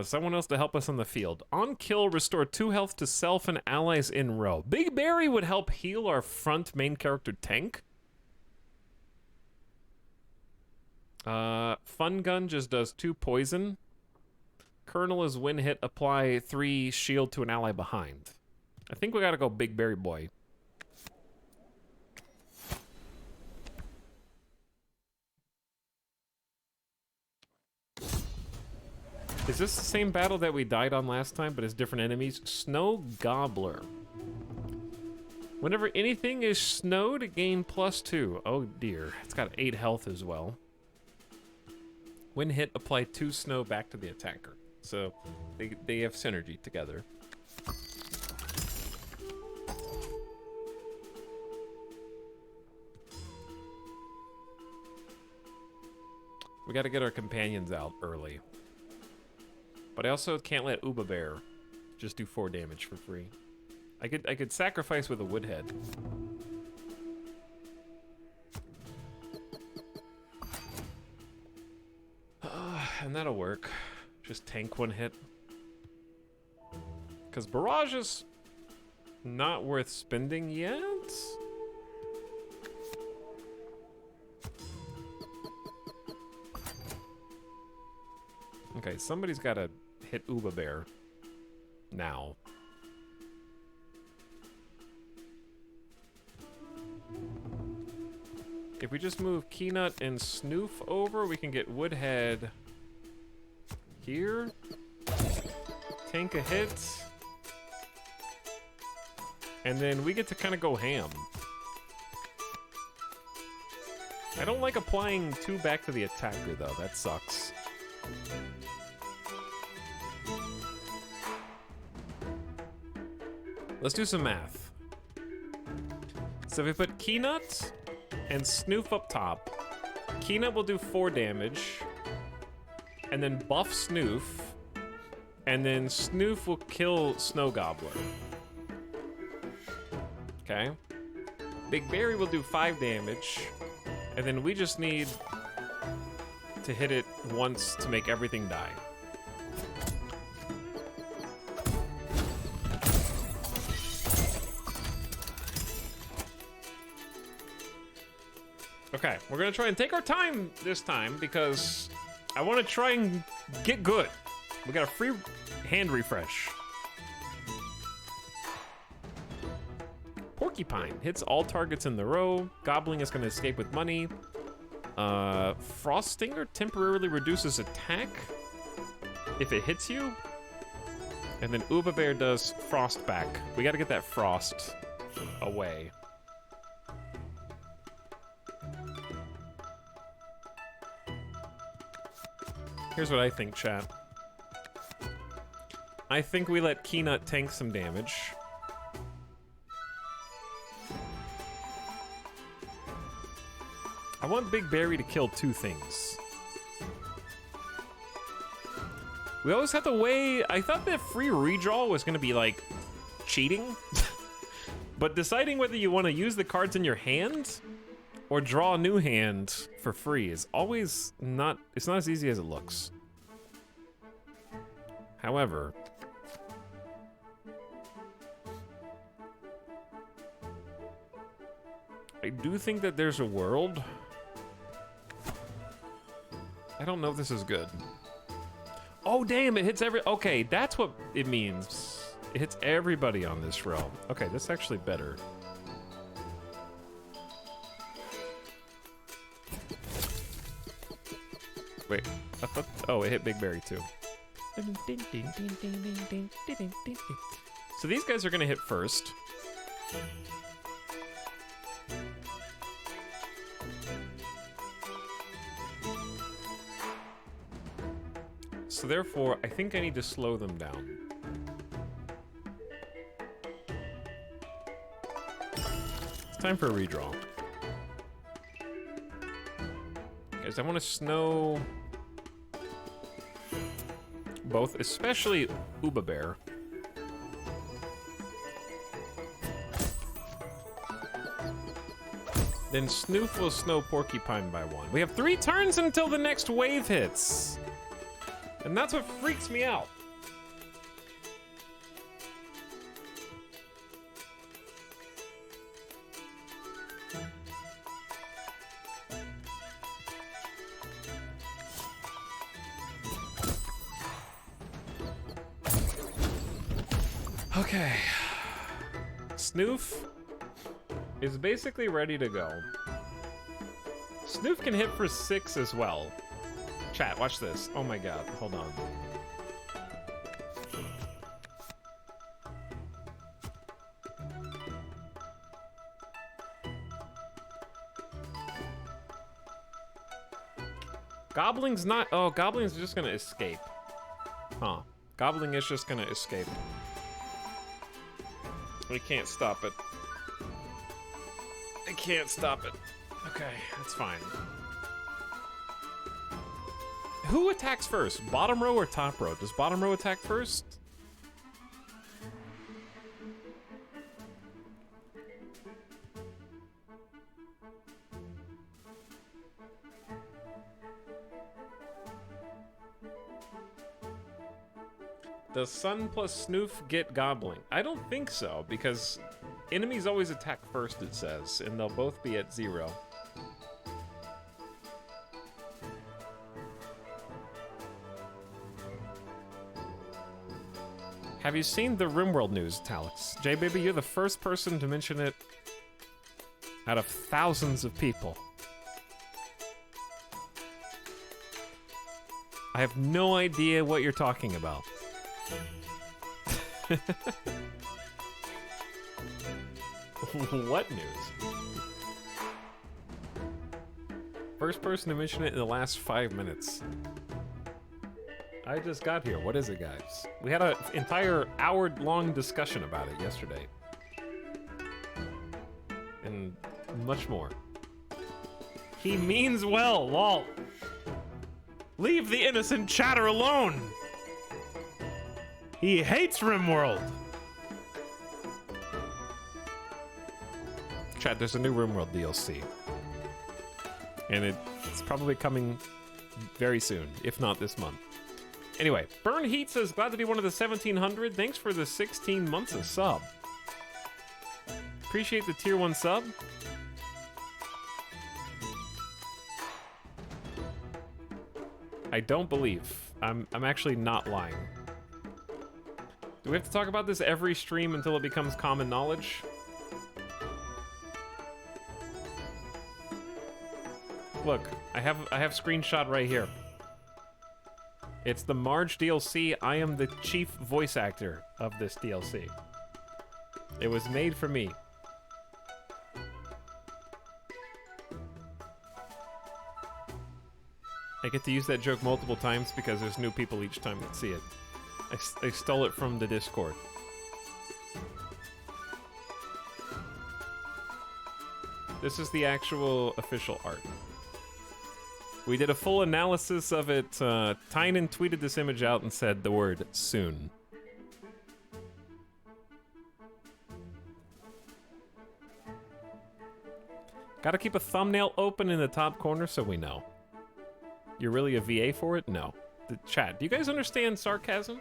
Someone else to help us on the field. On kill, restore 2 health to self and allies in row. Big Barry would help heal our front main character tank. Fun Gun just does 2 poison. Colonel is win hit, apply 3 shield to an ally behind. I think we gotta go Big Barry boy. Is this the same battle that we died on last time, but it's different enemies? Snow Gobbler. Whenever anything is snowed, gain +2. Oh dear, it's got 8 health as well. When hit, apply 2 snow back to the attacker. So they have synergy together. We gotta get our companions out early. But I also can't let Uba Bear just do 4 damage for free. I could sacrifice with a Woodhead. And that'll work. Just tank 1 hit. Because Barrage is not worth spending yet. Okay, somebody's got to hit Uba Bear now. If we just move Keynut and Snoof over, we can get Woodhead here. Tank a hit. And then we get to kind of go ham. I don't like applying 2 back to the attacker, though. That sucks. Let's do some math. So if we put Keynut and Snoof up top, Keynut will do 4 damage, and then buff Snoof, and then Snoof will kill Snow Gobbler. Okay. Big Barry will do 5 damage, and then we just need to hit it once to make everything die. Okay, we're gonna try and take our time this time because I want to try and get good. We got a free hand refresh. Porcupine hits all targets in the row. Gobbling is gonna escape with money. Frost Stinger temporarily reduces attack if it hits you. And then Uba Bear does Frost back. We gotta get that Frost away. Here's what I think, chat. I think we let Keynut tank some damage. I want Big Barry to kill 2 things. We always have to weigh... I thought that free redraw was going to be, like, cheating. But deciding whether you want to use the cards in your hand or draw a new hand for free is always not... It's not as easy as it looks. However... I do think that there's a world... I don't know if this is good. Oh, damn, it hits every... Okay, that's what it means. It hits everybody on this row. Okay, that's actually better. Wait, I thought... Oh, it hit Big Barry, too. So these guys are gonna hit first. So therefore, I think I need to slow them down. It's time for a redraw. Guys, I want to snow both, especially Uba Bear. Then Snoof will snow Porcupine by 1. We have 3 turns until the next wave hits. And that's what freaks me out. Okay. Snoof is basically ready to go. Snoof can hit for 6 as well. Chat, watch this. Oh my god, hold on. Goblin's not... Oh, Goblin's just gonna escape. Huh. Goblin is just gonna escape. We can't stop it. I can't stop it. Okay, that's fine. Who attacks first? Bottom row or top row? Does bottom row attack first? Does Sun plus Snoof get Gobbling? I don't think so, because enemies always attack first, it says, and they'll both be at 0. Have you seen the RimWorld news, Etalyx? J-Baby, you're the first person to mention it out of thousands of people. I have no idea what you're talking about. What news? First person to mention it in the last 5 minutes. I just got here. What is it, guys? We had an entire hour-long discussion about it yesterday. And much more. He means well, lol. Leave the innocent chatter alone. He hates RimWorld. Chat, there's a new RimWorld DLC. And it's probably coming very soon, if not this month. Anyway, Burn Heat says, glad to be one of the 1700. Thanks for the 16 months of sub. Appreciate the tier 1 sub. I don't believe. I'm actually not lying. Do we have to talk about this every stream until it becomes common knowledge? Look, I have screenshot right here. It's the Marge DLC. I am the chief voice actor of this DLC. It was made for me. I get to use that joke multiple times because there's new people each time that see it. I stole it from the Discord. This is the actual official art. We did a full analysis of it. Tynan tweeted this image out and said the word soon. Gotta keep a thumbnail open in the top corner so we know. You're really a VA for it? No. The chat, do you guys understand sarcasm?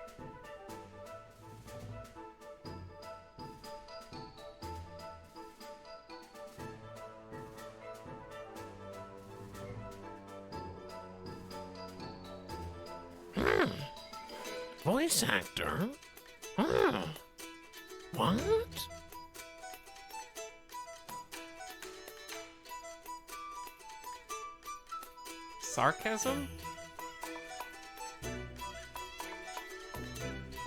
Voice actor? What? Sarcasm?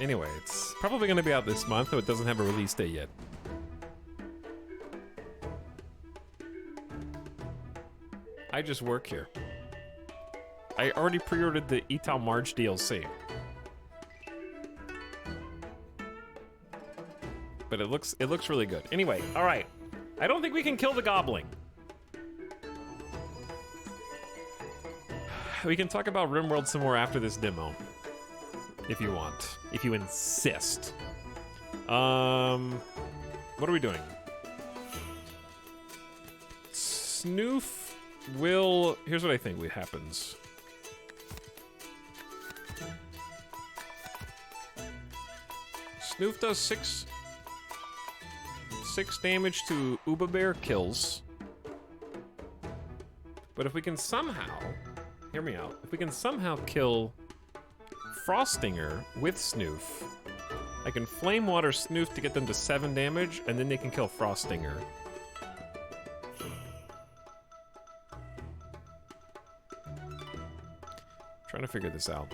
Anyway, it's probably going to be out this month, though it doesn't have a release date yet. I just work here. I already pre-ordered the Etalyx DLC. But it looks really good. Anyway, all right. I don't think we can kill the goblin. We can talk about RimWorld some more after this demo. If you want. If you insist. What are we doing? Snoof will... Here's what I think happens. Snoof does 6 damage to Uba Bear kills. But if we can somehow... Hear me out. If we can somehow kill Frostinger with Snoof, I can Flame Water Snoof to get them to 7 damage, and then they can kill Frostinger. Trying to figure this out.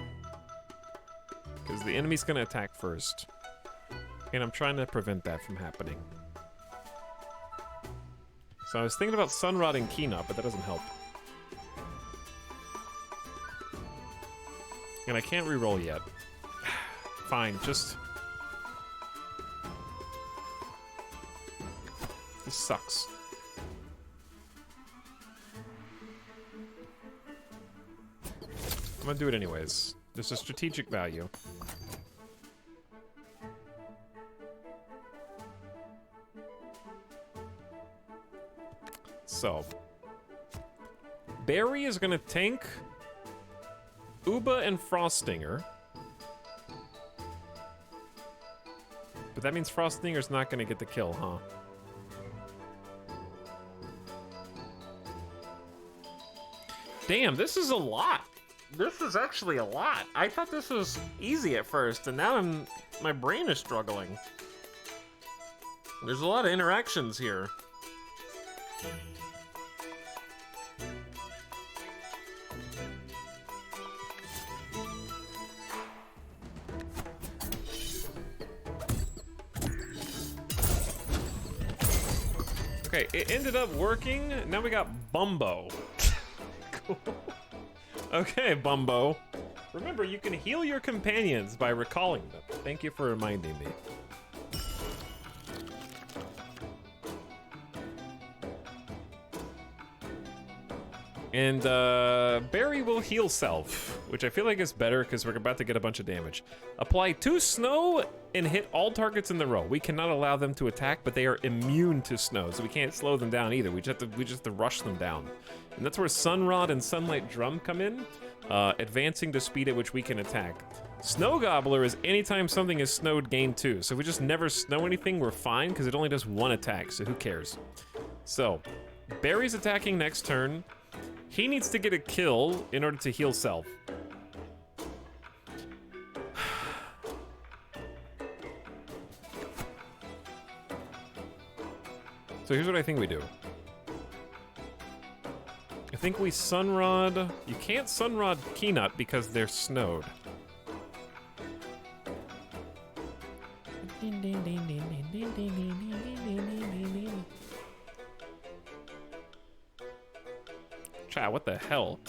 Because the enemy's gonna attack first. And I'm trying to prevent that from happening. So I was thinking about Sunrod and Keenup, but that doesn't help. And I can't reroll yet. Fine, just... This sucks. I'm gonna do it anyways. There's a strategic value. So... Barry is gonna tank... Uba and Frostinger. But that means Frostinger's not gonna get the kill, huh? Damn, this is a lot. This is actually a lot. I thought this was easy at first, and now my brain is struggling. There's a lot of interactions here. Okay, it ended up working. Now we got Bumbo. Cool. Okay, Bumbo. Remember, you can heal your companions by recalling them. Thank you for reminding me. And Barry will heal self, which I feel like is better because we're about to get a bunch of damage. Apply 2 snow and hit all targets in the row. We cannot allow them to attack, but they are immune to snow, so we can't slow them down either. We just have to rush them down. And that's where Sunrod and Sunlight Drum come in, advancing the speed at which we can attack. Snow Gobbler is anytime something is snowed, gain 2. So if we just never snow anything, we're fine, because it only does 1 attack, so who cares? So, Barry's attacking next turn. He needs to get a kill in order to heal self. So here's what I think we do. I think we Sunrod... You can't Sunrod Keenut because they're snowed. Chat, what the hell?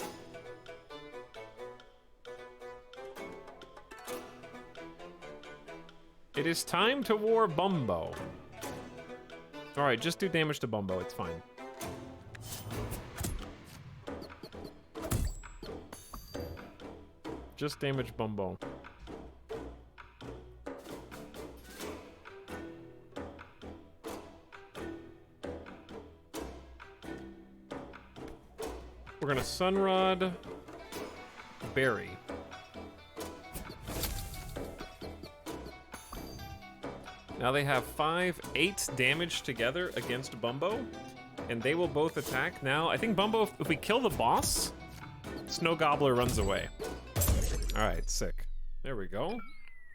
It is time to war Bumbo. Alright, just do damage to Bumbo, it's fine. Just damage Bumbo. We're gonna Sunrod Barry. Now they have 8 damage together against Bumbo, and they will both attack. Now, I think Bumbo, if we kill the boss, Snow Gobbler runs away. All right, sick. There we go.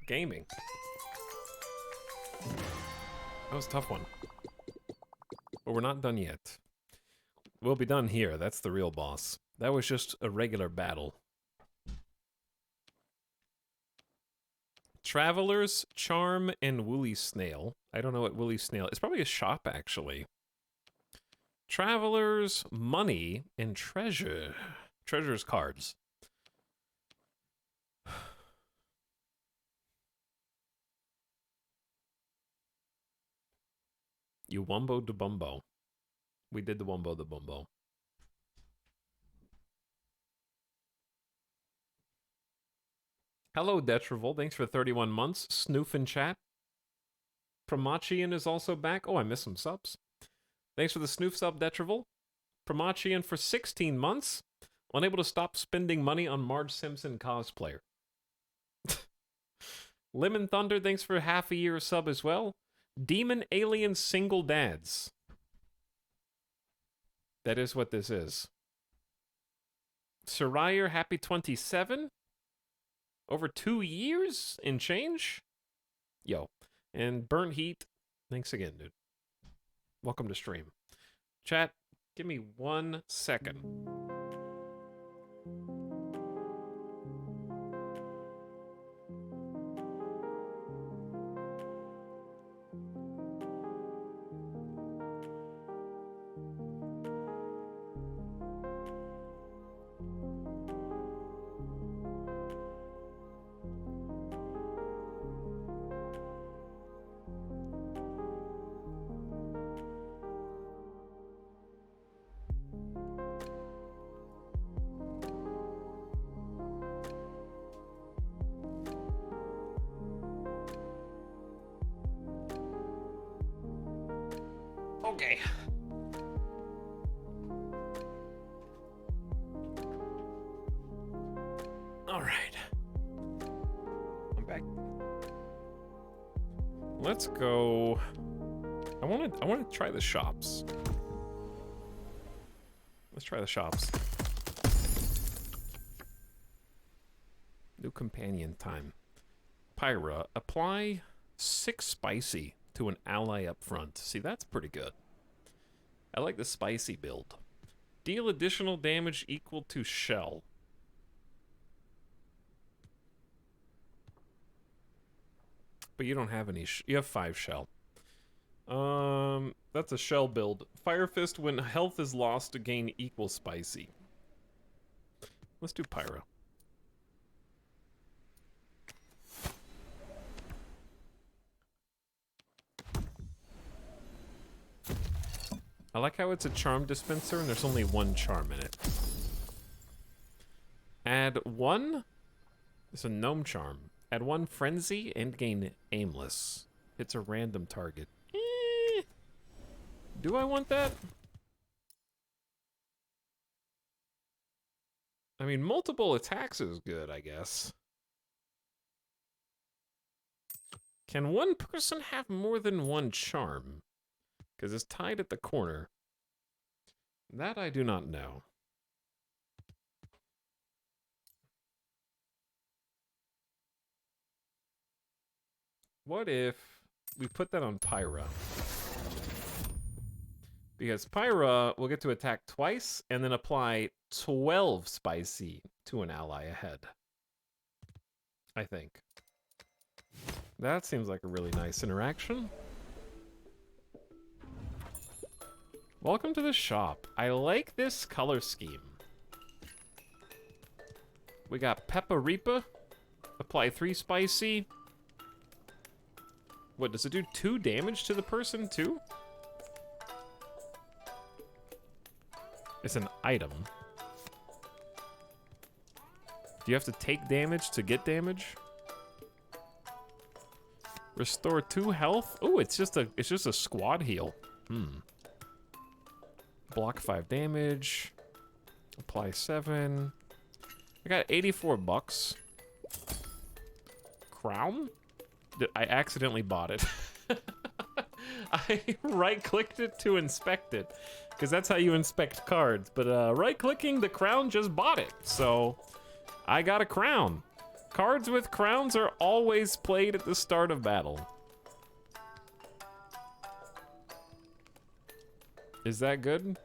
Gaming. That was a tough one. But we're not done yet. We'll be done here. That's the real boss. That was just a regular battle. Traveler's Charm and Woolly Snail. I don't know what Woolly Snail. It's probably a shop, actually. Traveler's Money and Treasure. Treasure's cards. You wumbo de bumbo. We did the wumbo de bumbo. Hello, Detrival. Thanks for 31 months. Snoof in chat. Promachian is also back. Oh, I missed some subs. Thanks for the Snoof sub, Detrival. Promachian for 16 months. Unable to stop spending money on Marge Simpson cosplayer. Lemon Thunder, thanks for half a year sub as well. Demon Alien Single Dads. That is what this is. Sarayer, happy 27. Over 2 years in change? Yo. And Burnt Heat, thanks again, dude. Welcome to stream. Chat, give me 1 second. Okay. All right. I'm back. Let's go. I want to try the shops. Let's try the shops. New companion time. Pyra, apply 6 spicy to an ally up front. See, that's pretty good. I like the spicy build. Deal additional damage equal to shell. But you don't have any. You have 5 shell. That's a shell build. Fire Fist, when health is lost to gain equal spicy. Let's do Pyro. I like how it's a charm dispenser and there's only 1 charm in it. Add 1. It's a gnome charm. Add 1 frenzy and gain aimless. It's a random target. Do I want that? I mean, multiple attacks is good, I guess. Can 1 person have more than 1 charm? Because it's tied at the corner. That I do not know. What if we put that on Pyra? Because Pyra will get to attack twice and then apply 12 spicy to an ally ahead. I think. That seems like a really nice interaction. Welcome to the shop. I like this color scheme. We got Peppa-Ripa. Apply 3 spicy. What, does it do 2 damage to the person too? It's an item. Do you have to take damage to get damage? Restore 2 health. Oh, it's just a squad heal. Block 5 damage. Apply 7. I got 84 bucks. Crown? I accidentally bought it. I right-clicked it to inspect it, because that's how you inspect cards. But right-clicking the crown just bought it, so I got a crown. Cards with crowns are always played at the start of battle. Is that good?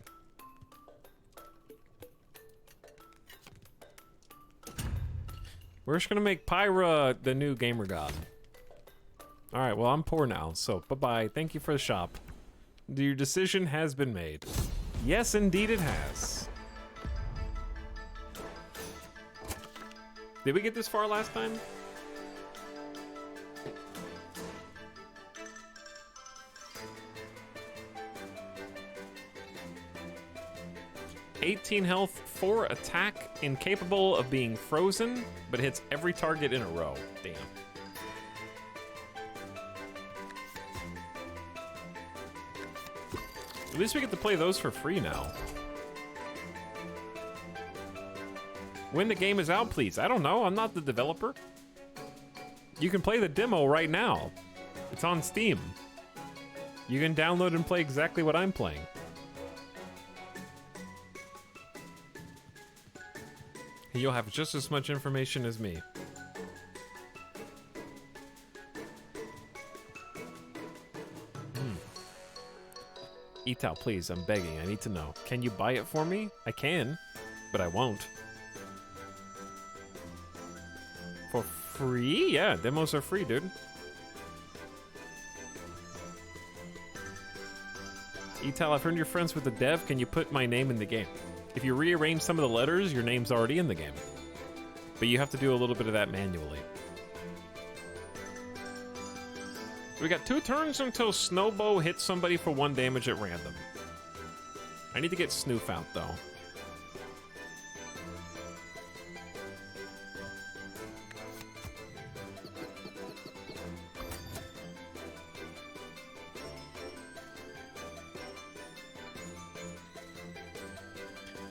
We're just gonna make Pyra the new gamer god. All right, well, I'm poor now, so bye-bye. Thank you for the shop. Your decision has been made. Yes, indeed it has. Did we get this far last time? $18 health, 4 attack, incapable of being frozen, but hits every target in a row. Damn. At least we get to play those for free now. When the game is out, please. I don't know. I'm not the developer. You can play the demo right now. It's on Steam. You can download and play exactly what I'm playing. You'll have just as much information as me. Etal, please, I'm begging. I need to know. Can you buy it for me? I can, but I won't. For free? Yeah, demos are free, dude. Etal, I've heard you're friends with the dev. Can you put my name in the game? If you rearrange some of the letters, your name's already in the game. But you have to do a little bit of that manually. We got 2 turns until Snowbow hits somebody for 1 damage at random. I need to get Snoof out, though.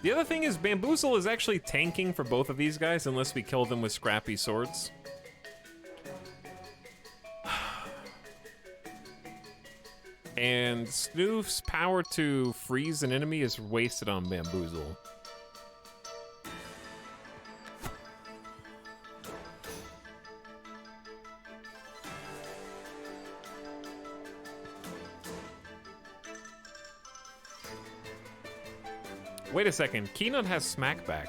The other thing is Bamboozle is actually tanking for both of these guys unless we kill them with scrappy swords. And Snoof's power to freeze an enemy is wasted on Bamboozle. Wait a second, Keenut has Smackback.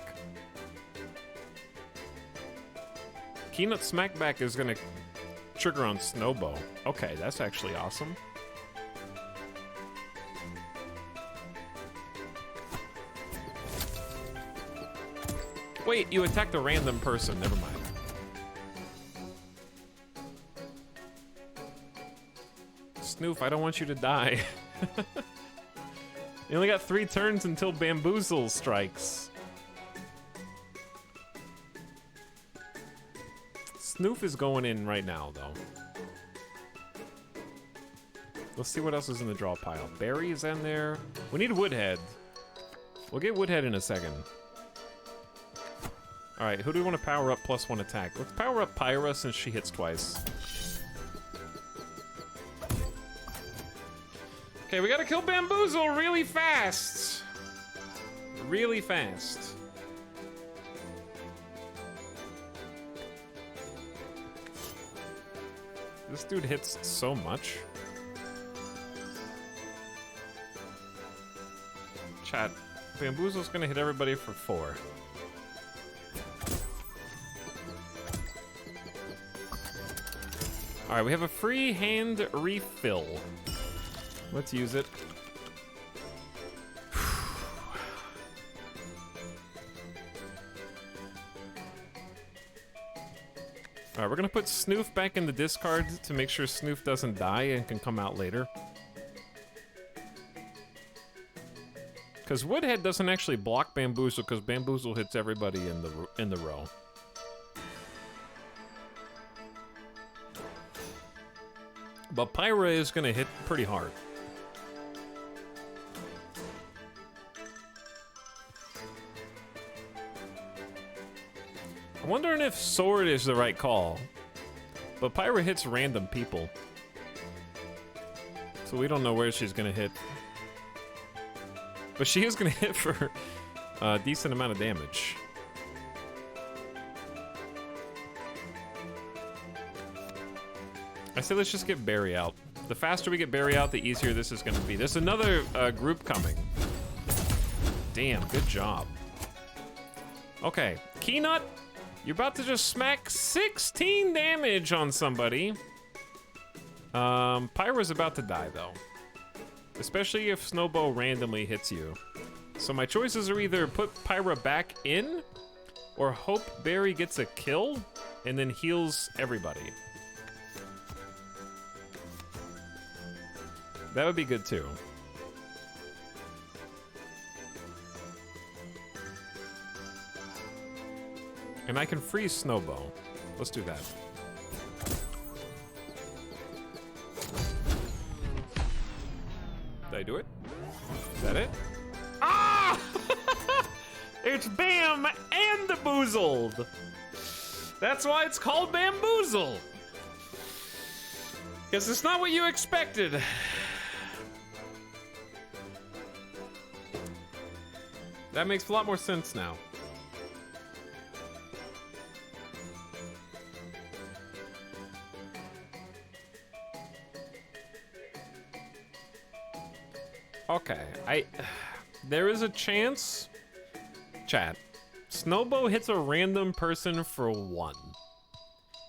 Keenut Smackback is gonna trigger on Snowbow. Okay, that's actually awesome. Wait, you attacked a random person, never mind. Snoof, I don't want you to die. You only got 3 turns until Bamboozle strikes. Snoof is going in right now, though. Let's see what else is in the draw pile. Barry is in there. We need Woodhead. We'll get Woodhead in a second. Alright, who do we want to power up +1 attack? Let's power up Pyra since she hits twice. Okay, we gotta kill Bamboozle really fast. Really fast. This dude hits so much. Chat, Bamboozle's gonna hit everybody for 4. Alright, we have a free hand refill. Let's use it. Alright, we're gonna put Snoof back in the discard to make sure Snoof doesn't die and can come out later. Because Woodhead doesn't actually block Bamboozle, because Bamboozle hits everybody in the row. But Pyra is gonna hit pretty hard. I'm wondering if Sword is the right call. But Pyra hits random people. So we don't know where she's gonna hit. But she is gonna hit for a decent amount of damage. I say let's just get Barry out. The faster we get Barry out, the easier this is gonna be. There's another group coming. Damn, good job. Okay, Keenut, you're about to just smack 16 damage on somebody. Pyra's about to die, though. Especially if Snowbow randomly hits you. So my choices are either put Pyra back in, or hope Barry gets a kill, and then heals everybody. That would be good, too. And I can freeze Snowbow. Let's do that. Did I do it? Is that it? Ah! It's Bam and the Boozled! That's why it's called Bamboozle! Because it's not what you expected. That makes a lot more sense now. Okay, there is a chance, chat, Snowbow hits a random person for 1.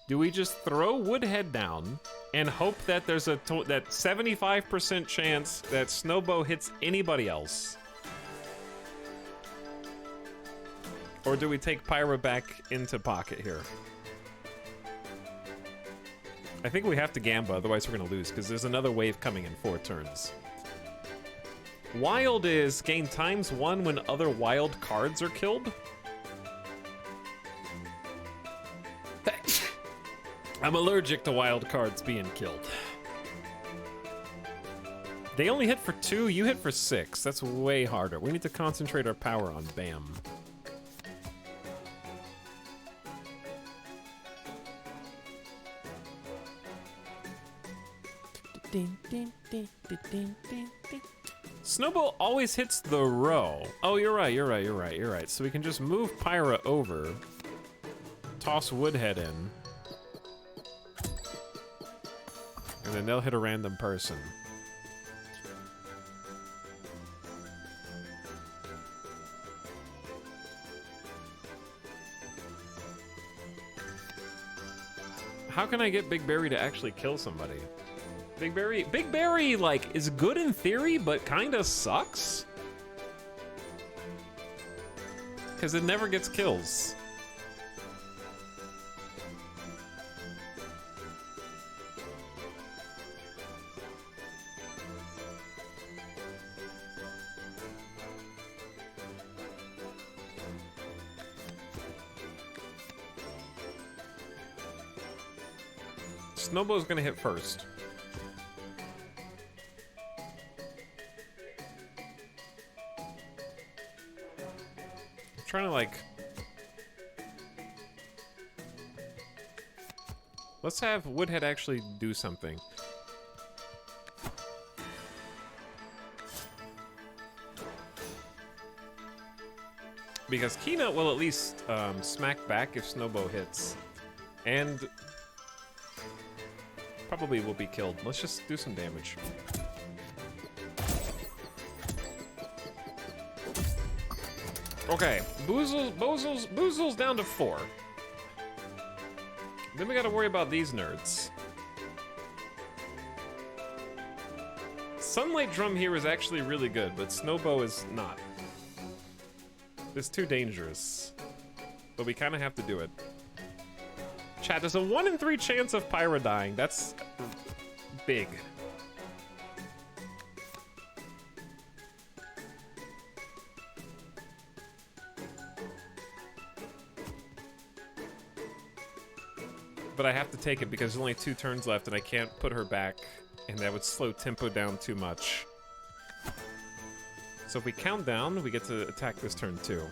Do we just throw Woodhead down and hope that there's that 75% chance that Snowbow hits anybody else? Or do we take Pyra back into pocket here? I think we have to Gamba, otherwise we're gonna lose, because there's another wave coming in 4 turns. Wild is gain ×1 when other wild cards are killed. I'm allergic to wild cards being killed. They only hit for 2, you hit for 6. That's way harder. We need to concentrate our power on Bam. Snowball always hits the row. Oh, you're right. So we can just move Pyra over, toss Woodhead in, and then they'll hit a random person. How can I get Big Barry to actually kill somebody? Big Barry, like, is good in theory, but kinda sucks. Because it never gets kills. Snowball's gonna hit first. Trying to, like, let's have Woodhead actually do something. Because Keynote will at least smack back if Snowbow hits, and probably will be killed. Let's just do some damage. Okay, Boozle's down to 4. Then we gotta worry about these nerds. Sunlight Drum here is actually really good, but Snowbow is not. It's too dangerous. But we kinda have to do it. Chat, there's a 1 in 3 chance of Pyra dying. That's big. But I have to take it because there's only 2 turns left and I can't put her back, and that would slow tempo down too much. So if we count down, we get to attack this turn too.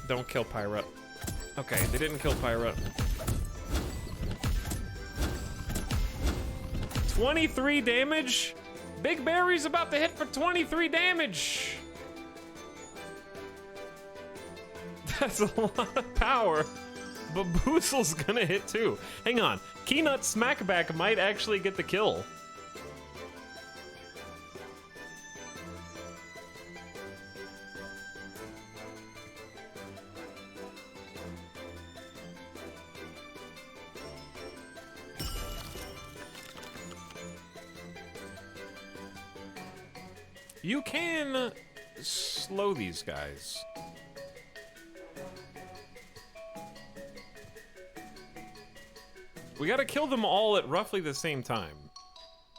Don't kill Pyra. Okay, they didn't kill Pyra. 23 damage? Big Barry's about to hit for 23 damage! That's a lot of power. But Boozle's gonna hit too. Hang on. Keynut Smackback might actually get the kill. You can slow these guys. We gotta kill them all at roughly the same time.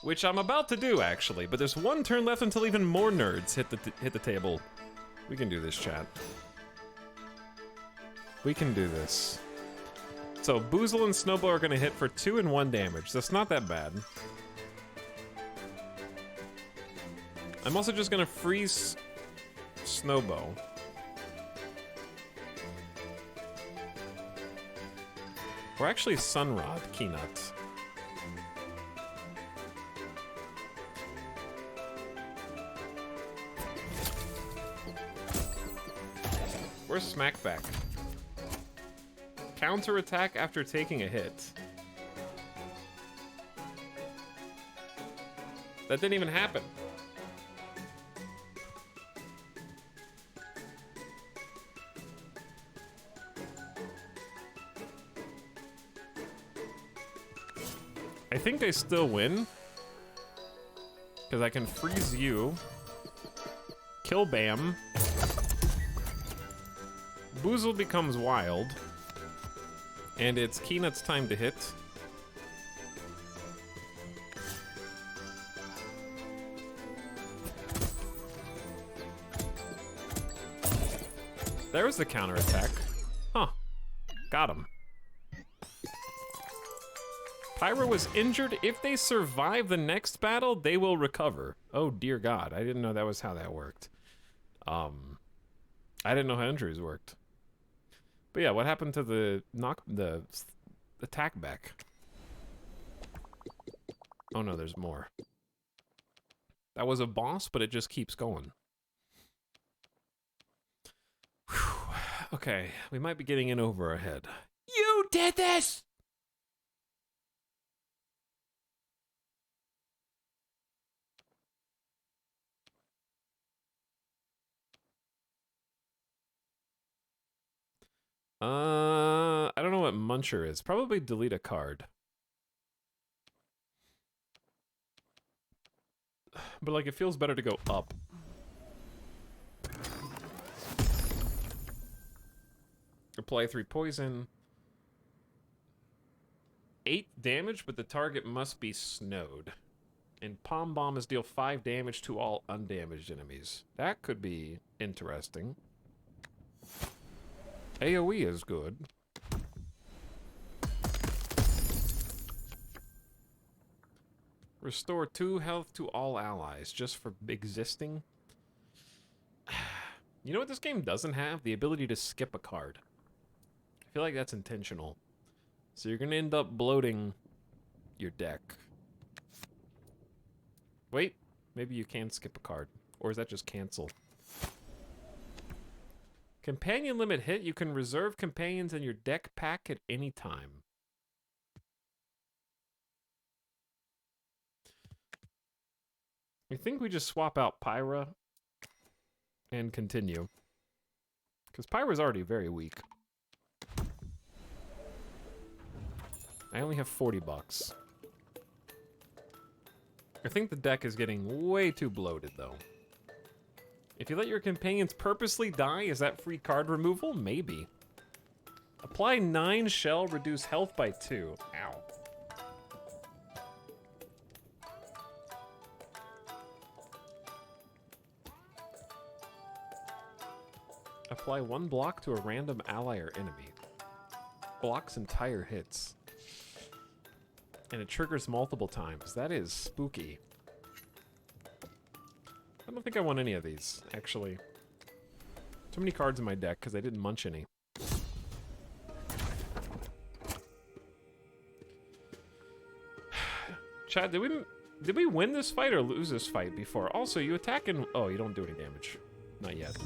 Which I'm about to do, actually, but there's one turn left until even more nerds hit the table. We can do this, chat. We can do this. So, Boozle and Snowball are gonna hit for 2 and 1 damage. That's not that bad. I'm also just gonna freeze Snowball. Or actually Sunrod, Keynuts. Where's Smackback? Counterattack after taking a hit. That didn't even happen. I think they still win. Because I can freeze you. Kill Bam. Boozle becomes wild. And it's Keenut's time to hit. There was the counterattack. Huh. Got him. Pyra was injured. If they survive the next battle, they will recover. Oh, dear God. I didn't know that was how that worked. I didn't know how injuries worked. But yeah, what happened to the attack back? Oh no, there's more. That was a boss, but it just keeps going. Whew. Okay, we might be getting in over our head. You did this! I don't know what Muncher is. Probably delete a card. But like, it feels better to go up. Apply 3 poison. 8 damage, but the target must be snowed. And Palm Bomb is deal 5 damage to all undamaged enemies. That could be interesting. AoE is good. Restore 2 health to all allies, just for existing. You know what this game doesn't have? The ability to skip a card. I feel like that's intentional. So you're gonna end up bloating your deck. Wait, maybe you can skip a card. Or is that just cancel? Companion limit hit. You can reserve companions in your deck pack at any time. I think we just swap out Pyra and continue. Because Pyra's already very weak. I only have 40 bucks. I think the deck is getting way too bloated, though. If you let your companions purposely die, is that free card removal? Maybe. Apply 9 shell, reduce health by 2. Ow. Apply 1 block to a random ally or enemy. Blocks entire hits. And it triggers multiple times. That is spooky. I don't think I want any of these, actually. Too many cards in my deck because I didn't munch any. Chad, did we win this fight or lose this fight before? Also, you attack and... Oh, you don't do any damage. Not yet.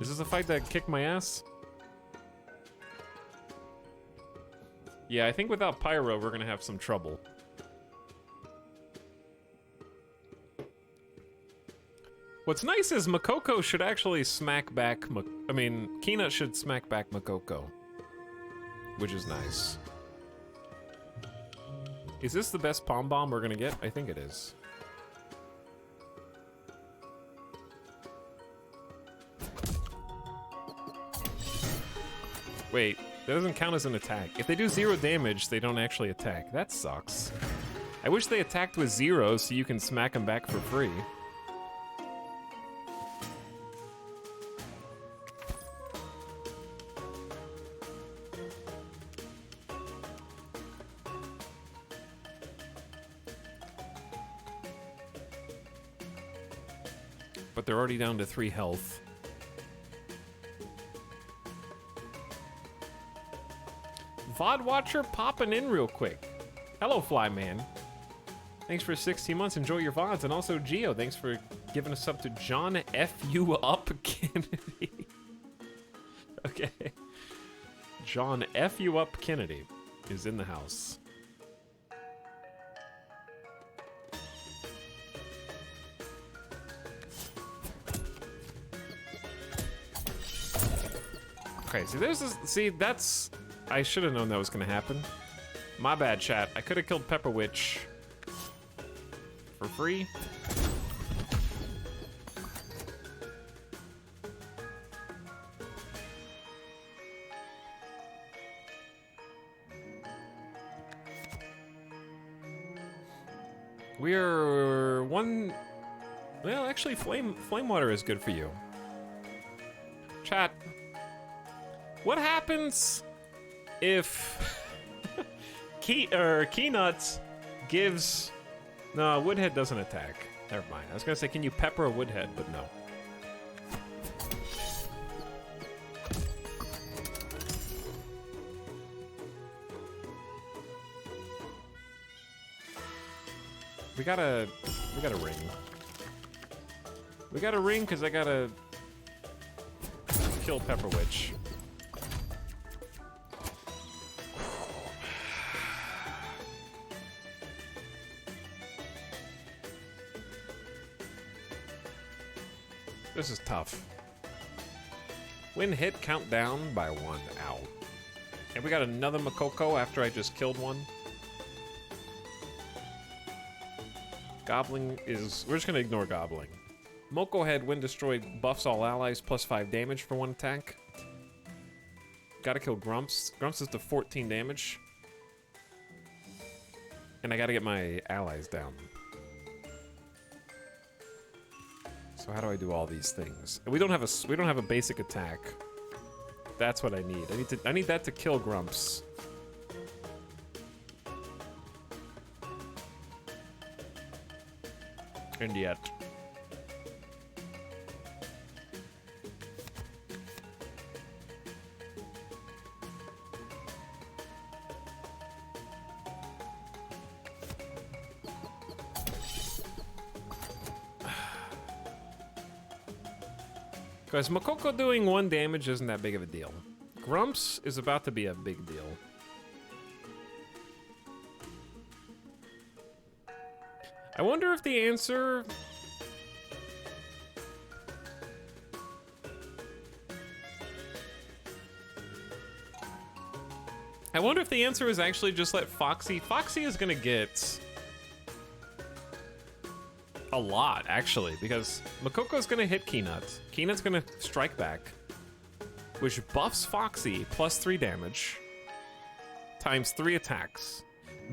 Is this a fight that kicked my ass? Yeah, I think without Pyro, we're gonna have some trouble. What's nice is Makoko should actually smack back... Keenut should smack back Makoko. Which is nice. Is this the best Palm Bomb we're gonna get? I think it is. Wait, that doesn't count as an attack. If they do 0 damage, they don't actually attack. That sucks. I wish they attacked with 0 so you can smack them back for free. But they're already down to 3 health. VOD Watcher popping in real quick. Hello, Flyman. Thanks for 16 months. Enjoy your VODs. And also, Geo, thanks for giving us up to John F. You Up Kennedy. Okay. John F. You Up Kennedy is in the house. Okay, see, that's... I should have known that was gonna happen. My bad, chat. I could have killed Pepper Witch for free. We're one... Well, actually, flame water is good for you. Chat. What happens if Keynuts gives... No, Woodhead doesn't attack. Never mind. I was gonna say, can you pepper a Woodhead, but no. We got a ring. We got a ring because I gotta kill Pepper Witch. This is tough. Win hit, count down by 1. Ow. And we got another Makoko after I just killed one. Gobbling is... We're just gonna ignore Gobbling. Moko Head, when destroyed, buffs all allies plus 5 damage for 1 attack. Gotta kill Grumps. Grumps is to 14 damage. And I gotta get my allies down. So how do I do all these things? We don't have a basic attack. That's what I need. I need that to kill Grumps. And yet. Because Makoko doing 1 damage isn't that big of a deal. Grumps is about to be a big deal. I wonder if the answer... I wonder if the answer is actually just let Foxy... Foxy is gonna get... a lot, actually, because Makoko's gonna hit Keynut. Keynut's gonna strike back, which buffs Foxy plus 3 damage, times 3 attacks.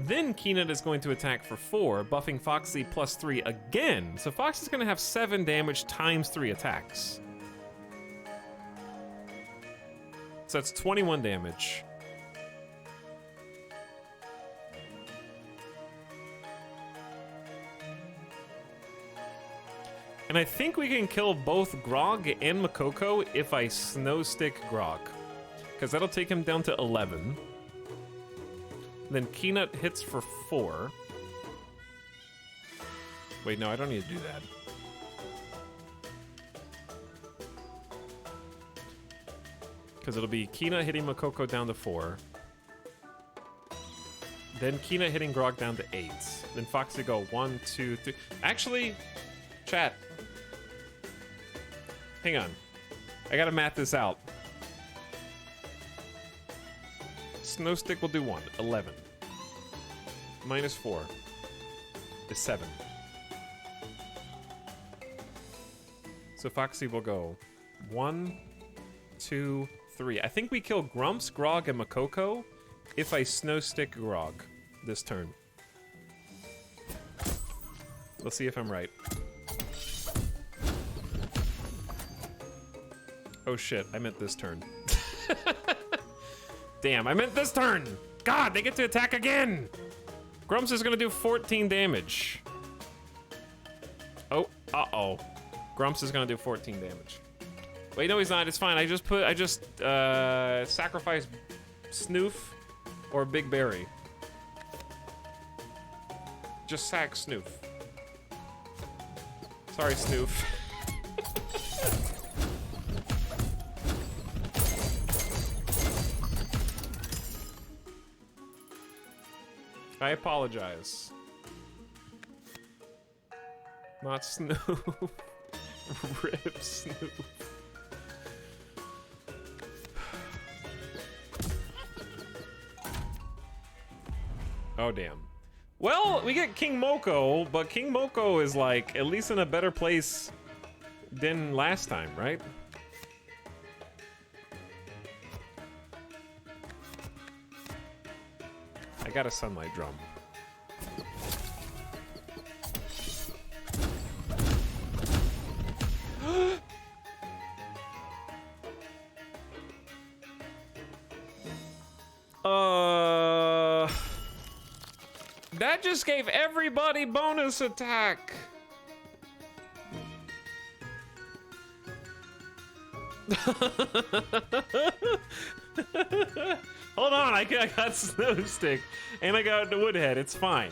Then Keynut is going to attack for 4, buffing Foxy plus 3 again. So Foxy's gonna have 7 damage times 3 attacks. So that's 21 damage. And I think we can kill both Grog and Makoko if I snow stick Grog. Because that'll take him down to 11. Then Keynut hits for 4. Wait, no, I don't need to do that. Because it'll be Keynut hitting Makoko down to 4. Then Keynut hitting Grog down to 8. Then Foxy go 1, 2, 3. Actually, chat. Hang on. I gotta math this out. Snow Stick will do 1. 11. Minus 4 is 7. So Foxy will go 1, 2, 3. I think we kill Grumps, Grog, and Makoko if I snow stick Grog this turn. Let's see if I'm right. Oh shit, I meant this turn. Damn, I meant this turn! God, they get to attack again! Grumps is gonna do 14 damage. Oh, uh-oh. Grumps is gonna do 14 damage. Wait, no he's not, it's fine. I just sacrificed Snoof or Big Berry. Just sack Snoof. Sorry, Snoof. I apologize. Not Snoop. Rip Snoop. Oh, damn. Well, we get King Moko, but King Moko is like at least in a better place than last time, right? I got a sunlight drum. That just gave everybody bonus attack. Hold on, I got Snow Stick and I got the Woodhead. It's fine.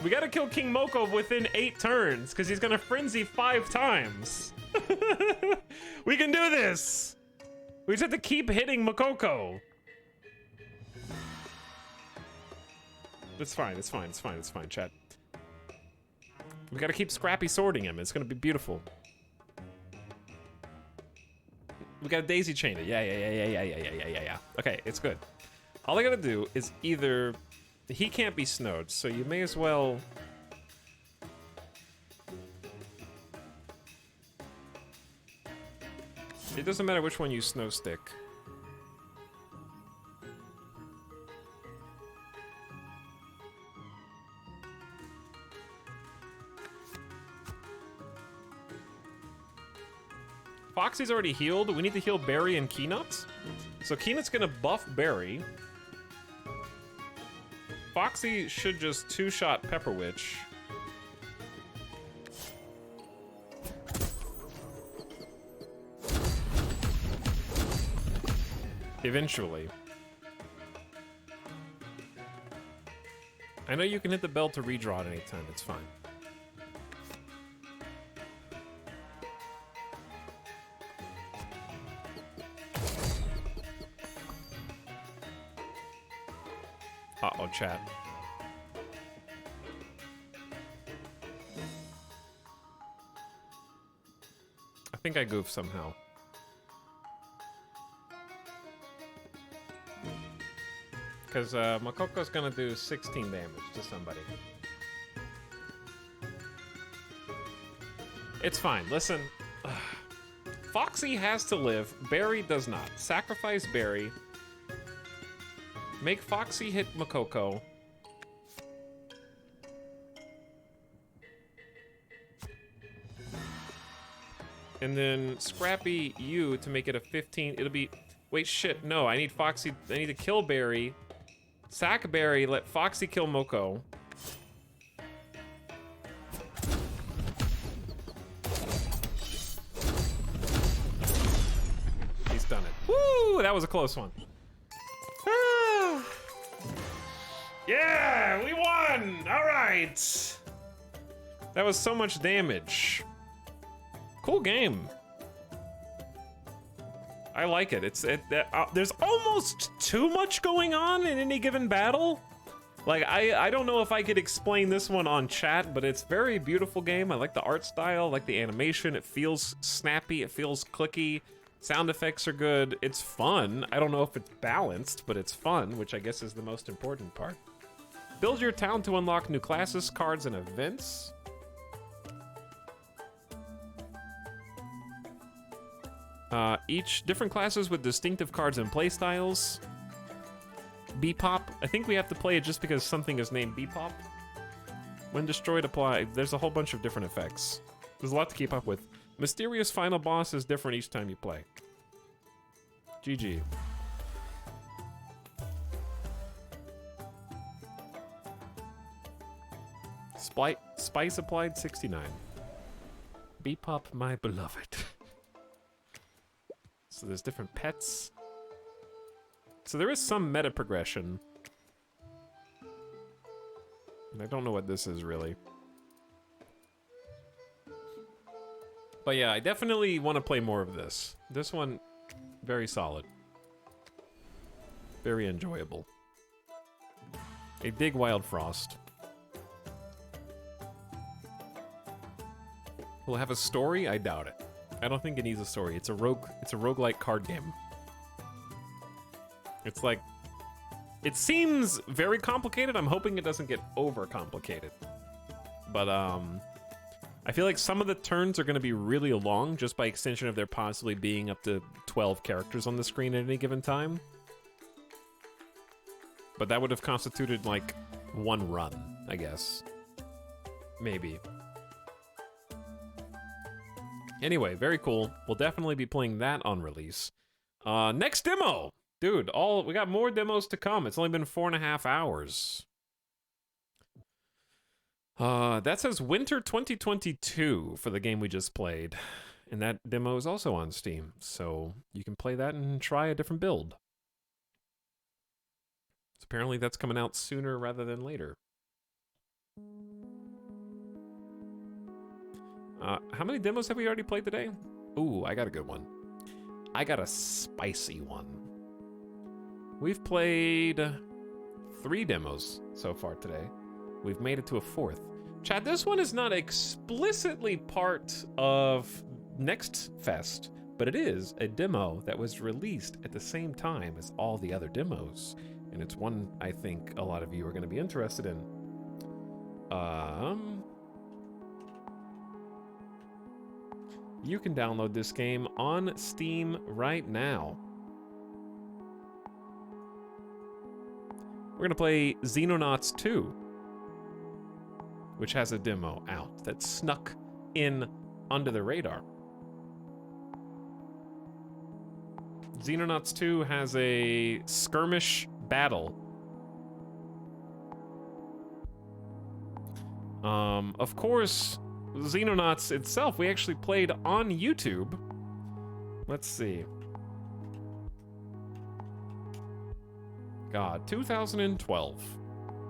We gotta kill King Moko within 8 turns because he's gonna frenzy 5 times. We can do this. We just have to keep hitting Makoko. It's fine, it's fine, it's fine, it's fine, chat. We gotta keep Scrappy sorting him. It's gonna be beautiful. We gotta daisy chain it. Yeah. Okay, it's good. All I gotta do is either... He can't be snowed, so you may as well... It doesn't matter which one you snow stick. Foxy's already healed. We need to heal Barry and Keynuts. So Keynuts gonna buff Barry. Foxy should just 2-shot Pepper Witch. Eventually. I know you can hit the bell to redraw at any time. It's fine. Uh-oh, chat. I think I goofed somehow. Because Makoko's gonna do 16 damage to somebody. It's fine, listen. Foxy has to live, Barry does not. Sacrifice Barry. Make Foxy hit Makoko. And then Scrappy you to make it a 15. It'll be... Wait, shit, no. I need Foxy... I need to kill Barry. Sack Barry, let Foxy kill Moko. He's done it. Woo! That was a close one. Yeah, we won! All right. That was so much damage. Cool game. I like it. There's almost too much going on in any given battle. Like, I don't know if I could explain this one on chat, but it's a very beautiful game. I like the art style, I like the animation. It feels snappy, it feels clicky. Sound effects are good. It's fun. I don't know if it's balanced, but it's fun, which I guess is the most important part. Build your town to unlock new classes, cards, and events. Each different classes with distinctive cards and playstyles. Bebop. I think we have to play it just because something is named Bebop. When destroyed, apply. There's a whole bunch of different effects. There's a lot to keep up with. Mysterious final boss is different each time you play. GG. Spice applied 69. Bebop, my beloved. So there's different pets. So there is some meta progression. And I don't know what this is really. But yeah, I definitely want to play more of this. This one, very solid. Very enjoyable. I dig Wild Frost. Will it have a story? I doubt it. I don't think it needs a story. It's a roguelike card game. It's like, it seems very complicated. I'm hoping it doesn't get over complicated. But I feel like some of the turns are going to be really long just by extension of there possibly being up to 12 characters on the screen at any given time. But that would have constituted like one run, I guess. Maybe. Anyway, very cool. We'll definitely be playing that on release. Next demo! Dude, we got more demos to come. It's only been 4.5 hours. That says Winter 2022 for the game we just played. And that demo is also on Steam, so you can play that and try a different build. So apparently that's coming out sooner rather than later. How many demos have we already played today? Ooh, I got a good one. I got a spicy one. We've played 3 demos so far today. We've made it to a 4th. Chad, this one is not explicitly part of Next Fest, but it is a demo that was released at the same time as all the other demos. And it's one I think a lot of you are going to be interested in. You can download this game on Steam right now. We're gonna play Xenonauts 2, which has a demo out that snuck in under the radar. Xenonauts 2 has a skirmish battle. Of course, Xenonauts itself, we actually played on YouTube. Let's see. God, 2012.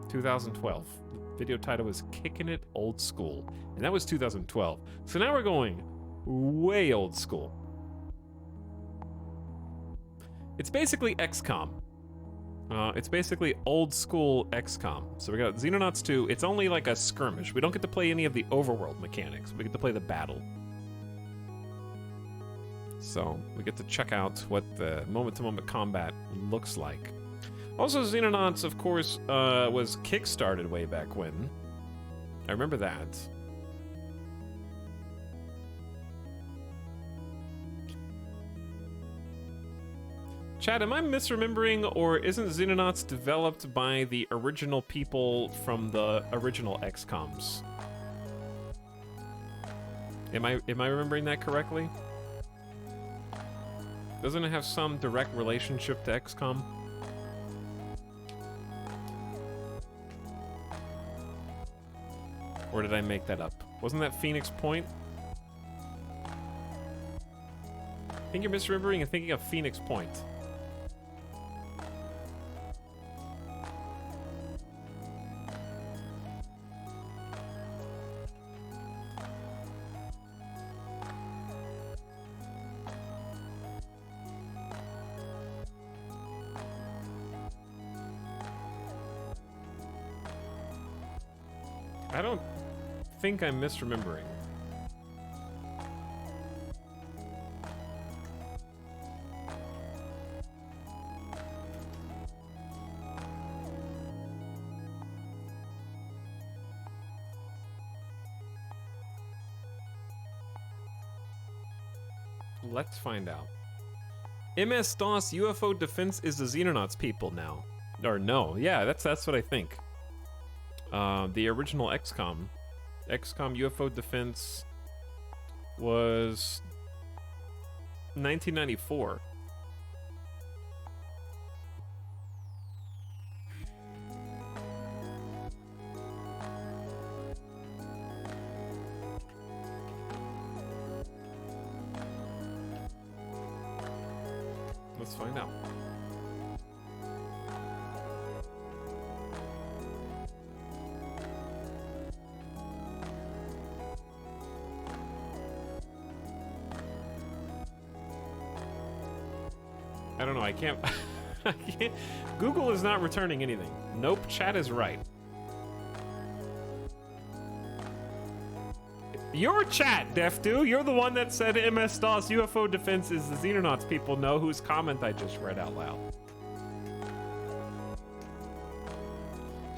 2012. The video title was Kicking It Old School. And that was 2012. So now we're going way old school. It's basically XCOM. It's basically old school XCOM. So we got Xenonauts 2. It's only like a skirmish. We don't get to play any of the overworld mechanics. We get to play the battle. So we get to check out what the moment-to-moment combat looks like. Also, Xenonauts, of course, was kickstarted way back when. I remember that. Chad, am I misremembering, or isn't Xenonauts developed by the original people from the original XCOMs? Am I remembering that correctly? Doesn't it have some direct relationship to XCOM? Or did I make that up? Wasn't that Phoenix Point? I think you're misremembering and thinking of Phoenix Point. I don't think I'm misremembering. Let's find out. MS-DOS UFO defense is the Xenonauts people now. Or no, yeah, that's what I think. The original XCOM. XCOM UFO defense was 1994. Let's find out. I don't know, I can't, I can't. Google is not returning anything. Nope, chat is right. Your chat, Defdu. You're the one that said MS-DOS UFO defense is the Xenonauts people know, whose comment I just read out loud.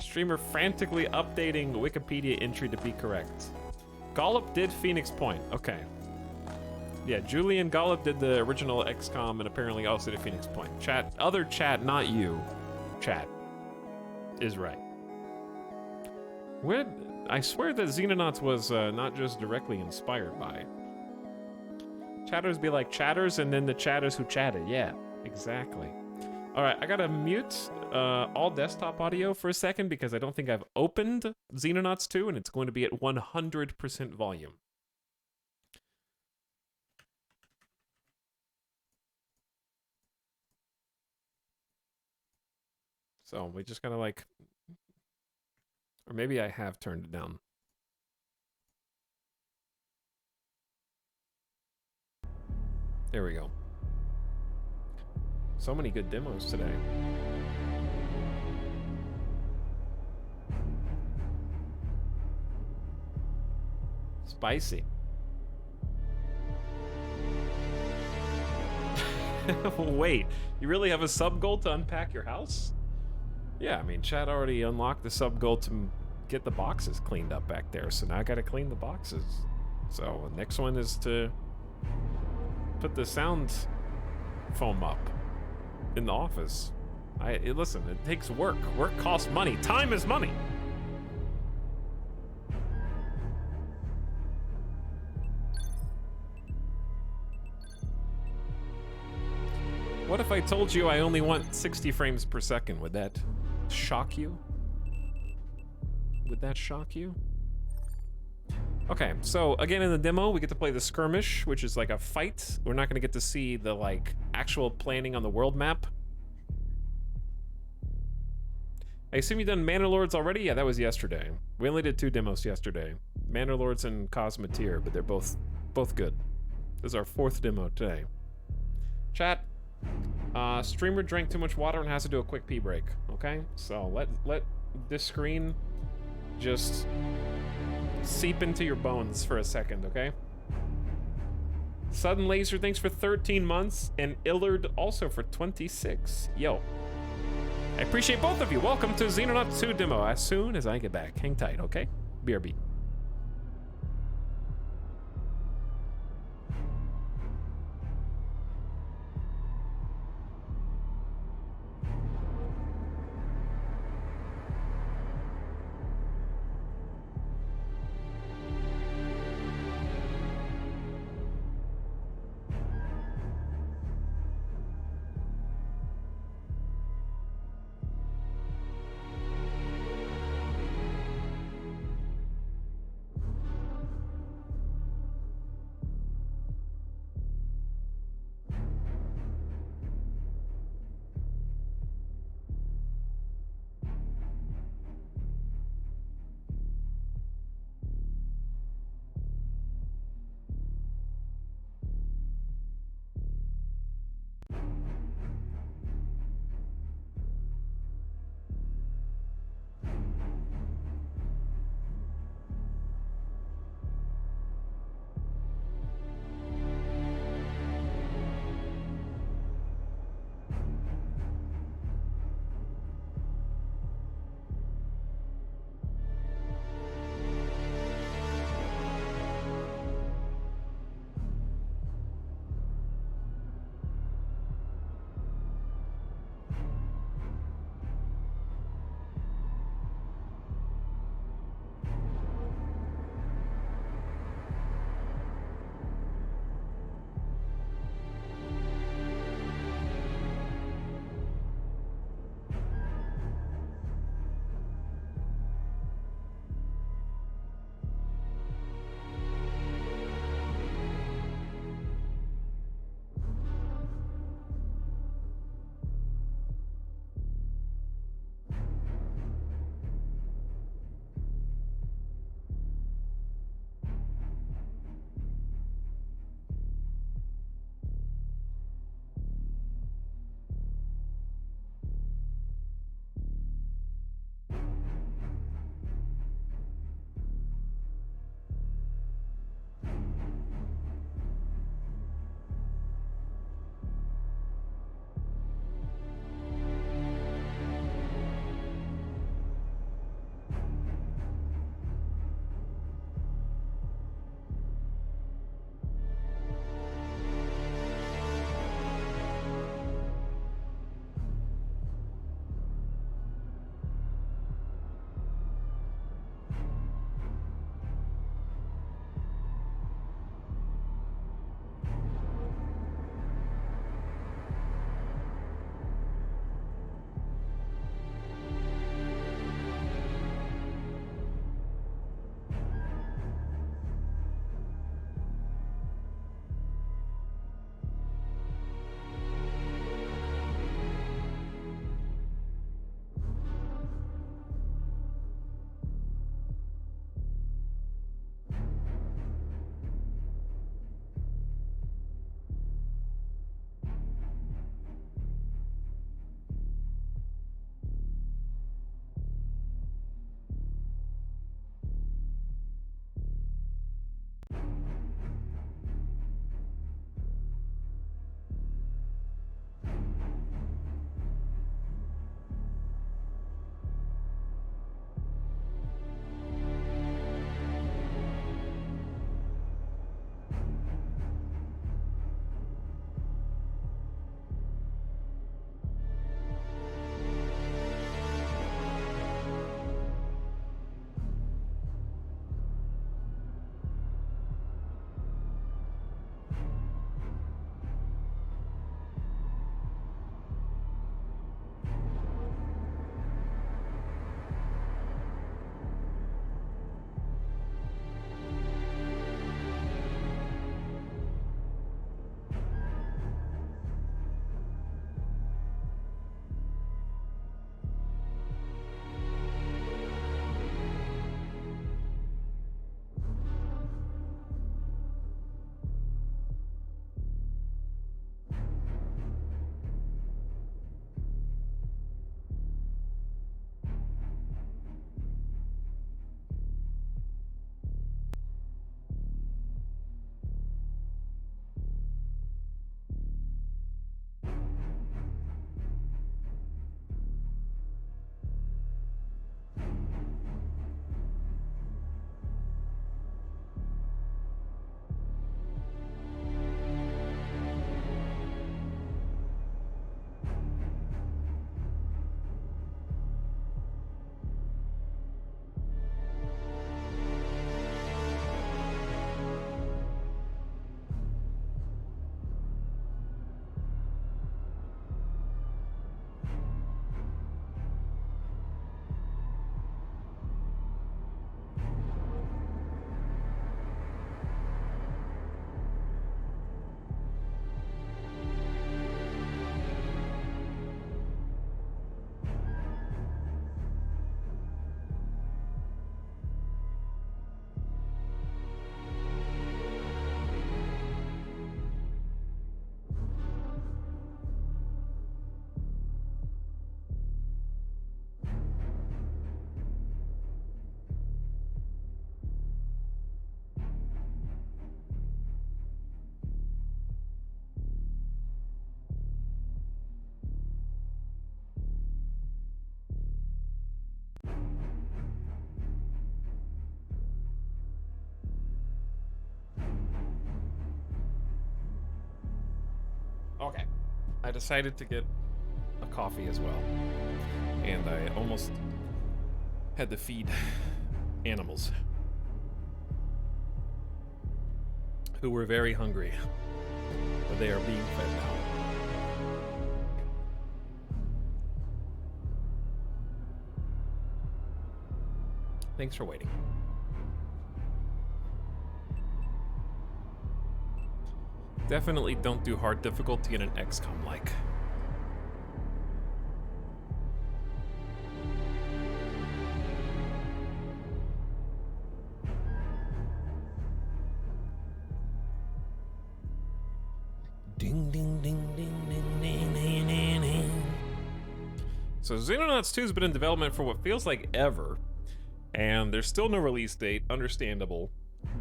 Streamer frantically updating Wikipedia entry to be correct. Gollop did Phoenix Point. Okay. Yeah, Julian Gollop did the original XCOM and apparently also did Phoenix Point. Chat, other chat, not you. Chat is right. Where? I swear that Xenonauts was not just directly inspired by it. Chatters be like chatters and then the chatters who chatted. Yeah, exactly. All right, I gotta mute all desktop audio for a second because I don't think I've opened Xenonauts 2 and it's going to be at 100% volume. So we just gotta like, or maybe I have turned it down. There we go. So many good demos today. Spicy. Wait, you really have a sub goal to unpack your house? Yeah, I mean, Chad already unlocked the sub goal to get the boxes cleaned up back there, so now I gotta clean the boxes. So the next one is to put the sound foam up in the office. Listen, it takes work. Work costs money. Time is money. What if I told you I only want 60 frames per second? Would that shock you? Would that shock you? Okay, so again in the demo, we get to play the skirmish, which is like a fight. We're not gonna get to see the like actual planning on the world map. I assume you've done Manor Lords already? Yeah, that was yesterday. We only did 2 demos yesterday. Manor Lords and Cosmeteer, but they're both good. This is our 4th demo today. Chat, streamer drank too much water and has to do a quick pee break, okay? So let this screen just seep into your bones for a second, okay? Sudden Laser, thanks for 13 months, and Illard also for 26. Yo. I appreciate both of you. Welcome to Xenonauts 2 demo as soon as I get back. Hang tight, okay? BRB. Okay. I decided to get a coffee as well. And I almost had to feed animals who were very hungry. But they are being fed now. Thanks for waiting. Definitely don't do hard difficulty in an XCOM like. Ding ding ding ding ding ding ding ding ding. So Xenonauts 2 has been in development for what feels like ever, and there's still no release date, understandable,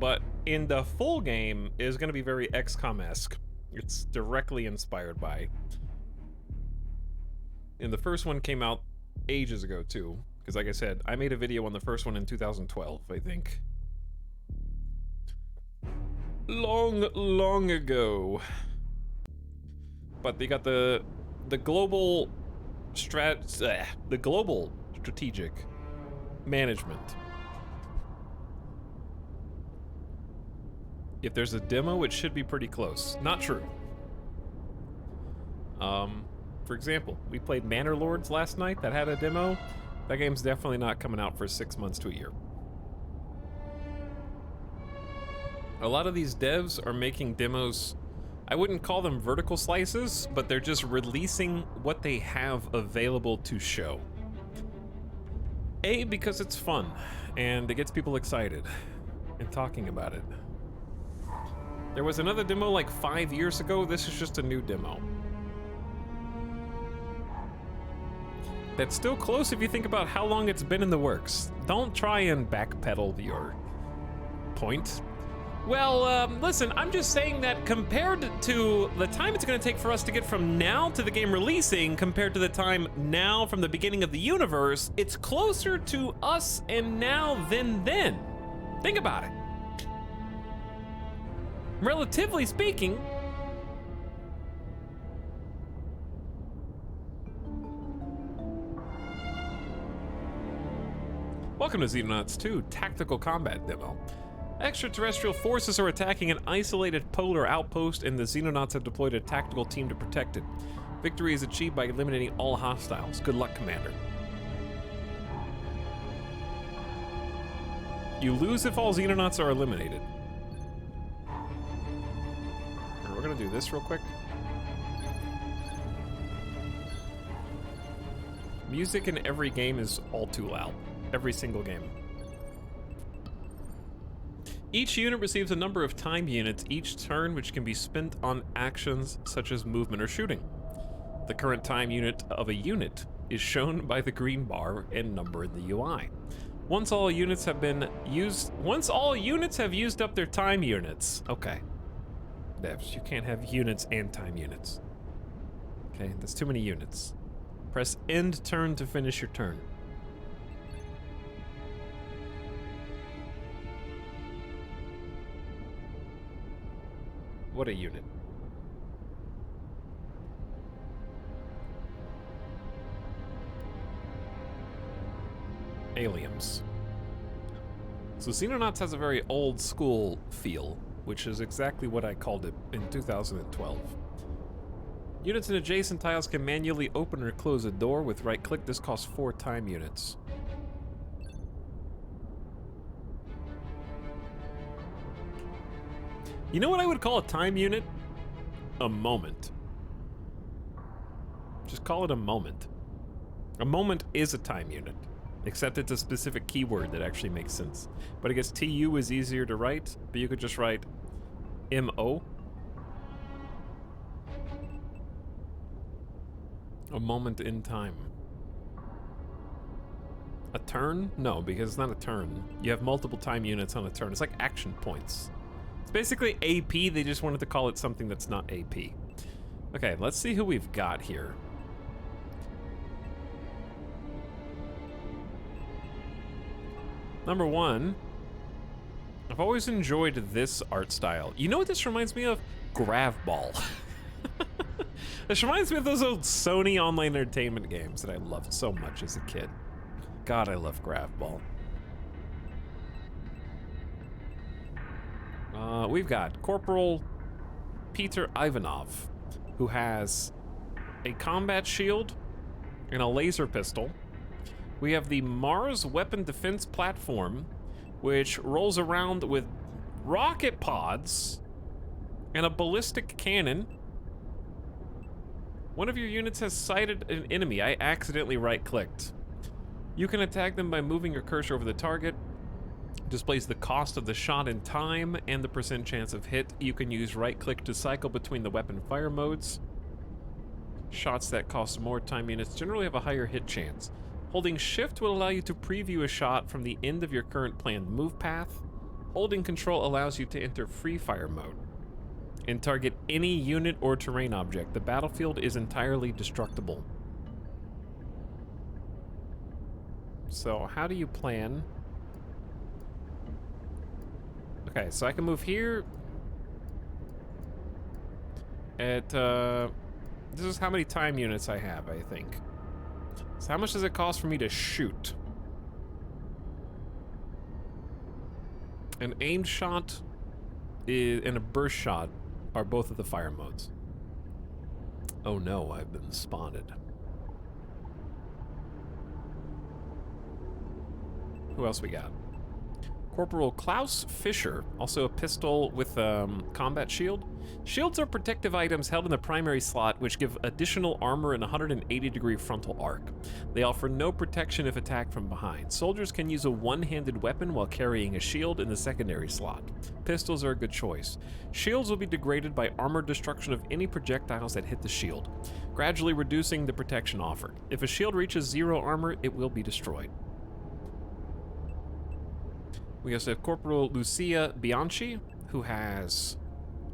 but in the full game is going to be very XCOM-esque. It's directly inspired by. And the first one came out ages ago too, because like I said, I made a video on the first one in 2012, I think. Long ago. But they got the global the global strategic management. If there's a demo, it should be pretty close. Not true. For example, we played Manor Lords last night that had a demo. That game's definitely not coming out for 6 months to a year. A lot of these devs are making demos, I wouldn't call them vertical slices, but they're just releasing what they have available to show. A, because it's fun, and it gets people excited and talking about it. There was another demo like 5 years ago. This is just a new demo. That's still close if you think about how long it's been in the works. Don't try and backpedal your point. Well, listen, I'm just saying that compared to the time it's going to take for us to get from now to the game releasing, compared to the time now from the beginning of the universe, it's closer to us and now than then. Think about it. Relatively speaking, welcome to Xenonauts 2 Tactical Combat Demo. Extraterrestrial forces are attacking an isolated polar outpost, and the Xenonauts have deployed a tactical team to protect it. Victory is achieved by eliminating all hostiles. Good luck, Commander. You lose if all Xenonauts are eliminated. We're gonna do this real quick. Music in every game is all too loud. Every single game. Each unit receives a number of time units each turn, which can be spent on actions such as movement or shooting. The current time unit of a unit is shown by the green bar and number in the UI. Once all units have used up their time units. Okay. Devs, you can't have units and time units. Okay, that's too many units. Press end turn to finish your turn. What a unit. Aliens. So Xenonauts has a very old school feel, which is exactly what I called it in 2012. Units in adjacent tiles can manually open or close a door with right click. This costs 4 time units. You know what I would call a time unit? A moment. Just call it a moment. A moment is a time unit, except it's a specific keyword that actually makes sense. But I guess TU is easier to write, but you could just write MO. A moment in time. A turn? No, because it's not a turn. You have multiple time units on a turn. It's like action points. It's basically AP, they just wanted to call it something that's not AP. Okay, let's see who we've got here. Number one, I've always enjoyed this art style. You know what this reminds me of? Grav Ball. This reminds me of those old Sony online entertainment games that I loved so much as a kid. God, I love Grabball. We've got Corporal Peter Ivanov, who has a combat shield and a laser pistol. We have the Mars Weapon Defense Platform, which rolls around with rocket pods and a ballistic cannon. One of your units has sighted an enemy. I accidentally right-clicked. You can attack them by moving your cursor over the target. Displays the cost of the shot in time and the percent chance of hit. You can use right-click to cycle between the weapon fire modes. Shots that cost more time units generally have a higher hit chance. Holding shift will allow you to preview a shot from the end of your current planned move path. Holding control allows you to enter free fire mode and target any unit or terrain object. The battlefield is entirely destructible. So how do you plan? Okay, so I can move here at, this is how many time units I have, I think. So how much does it cost for me to shoot? An aimed shot and a burst shot are both of the fire modes. Oh no, I've been spotted. Who else we got? Corporal Klaus Fischer, also a pistol with combat shield. Shields are protective items held in the primary slot which give additional armor and 180-degree frontal arc. They offer no protection if attacked from behind. Soldiers can use a one-handed weapon while carrying a shield in the secondary slot. Pistols are a good choice. Shields will be degraded by armor destruction of any projectiles that hit the shield, gradually reducing the protection offered. If a shield reaches 0 armor, it will be destroyed. We also have Corporal Lucia Bianchi, who has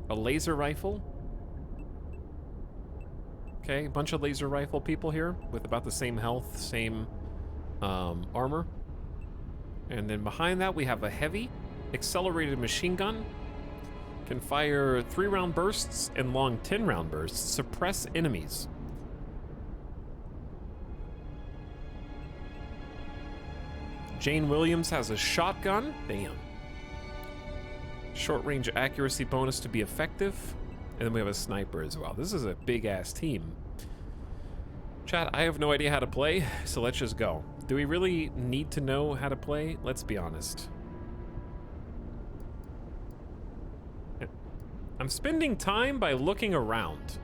a laser rifle. Okay, a bunch of laser rifle people here with about the same health, same armor. And then behind that we have a heavy accelerated machine gun. Can fire 3-round bursts and long 10-round bursts. Suppress enemies. Jane Williams has a shotgun. Bam. Short range accuracy bonus to be effective. And then we have a sniper as well. This is a big ass team. Chat, I have no idea how to play, so let's just go. Do we really need to know how to play? Let's be honest. I'm spending time by looking around,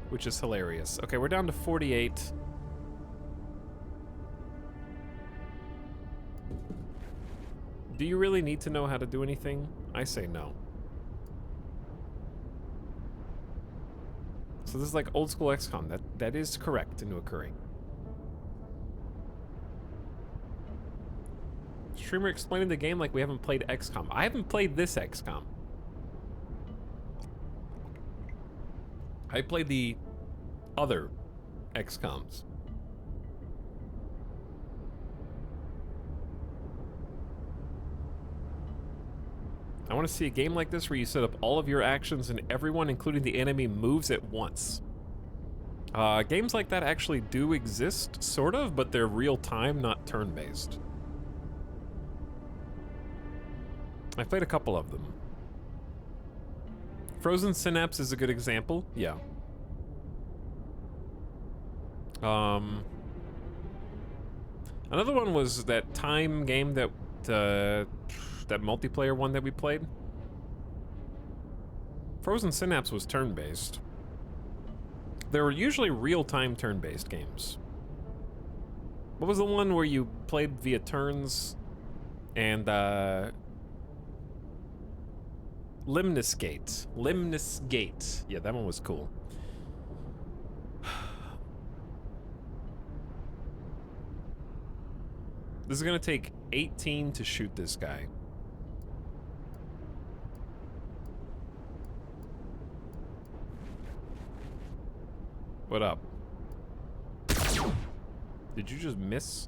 which is hilarious. Okay, we're down to 48. Do you really need to know how to do anything? I say no. So this is like old school XCOM. That is correct into occurring. Streamer explaining the game like we haven't played XCOM. I haven't played this XCOM. I played the other XCOMs. I want to see a game like this where you set up all of your actions and everyone, including the enemy, moves at once. Games like that actually do exist, sort of, but they're real-time, not turn-based. I've played a couple of them. Frozen Synapse is a good example, yeah. Another one was that time game that that multiplayer one that we played. Frozen Synapse was turn-based. There were usually real-time turn-based games. What was the one where you played via turns and Limnus Gate. Limnus Gate. Yeah, that one was cool. This is gonna take 18 to shoot this guy. What up? Did you just miss?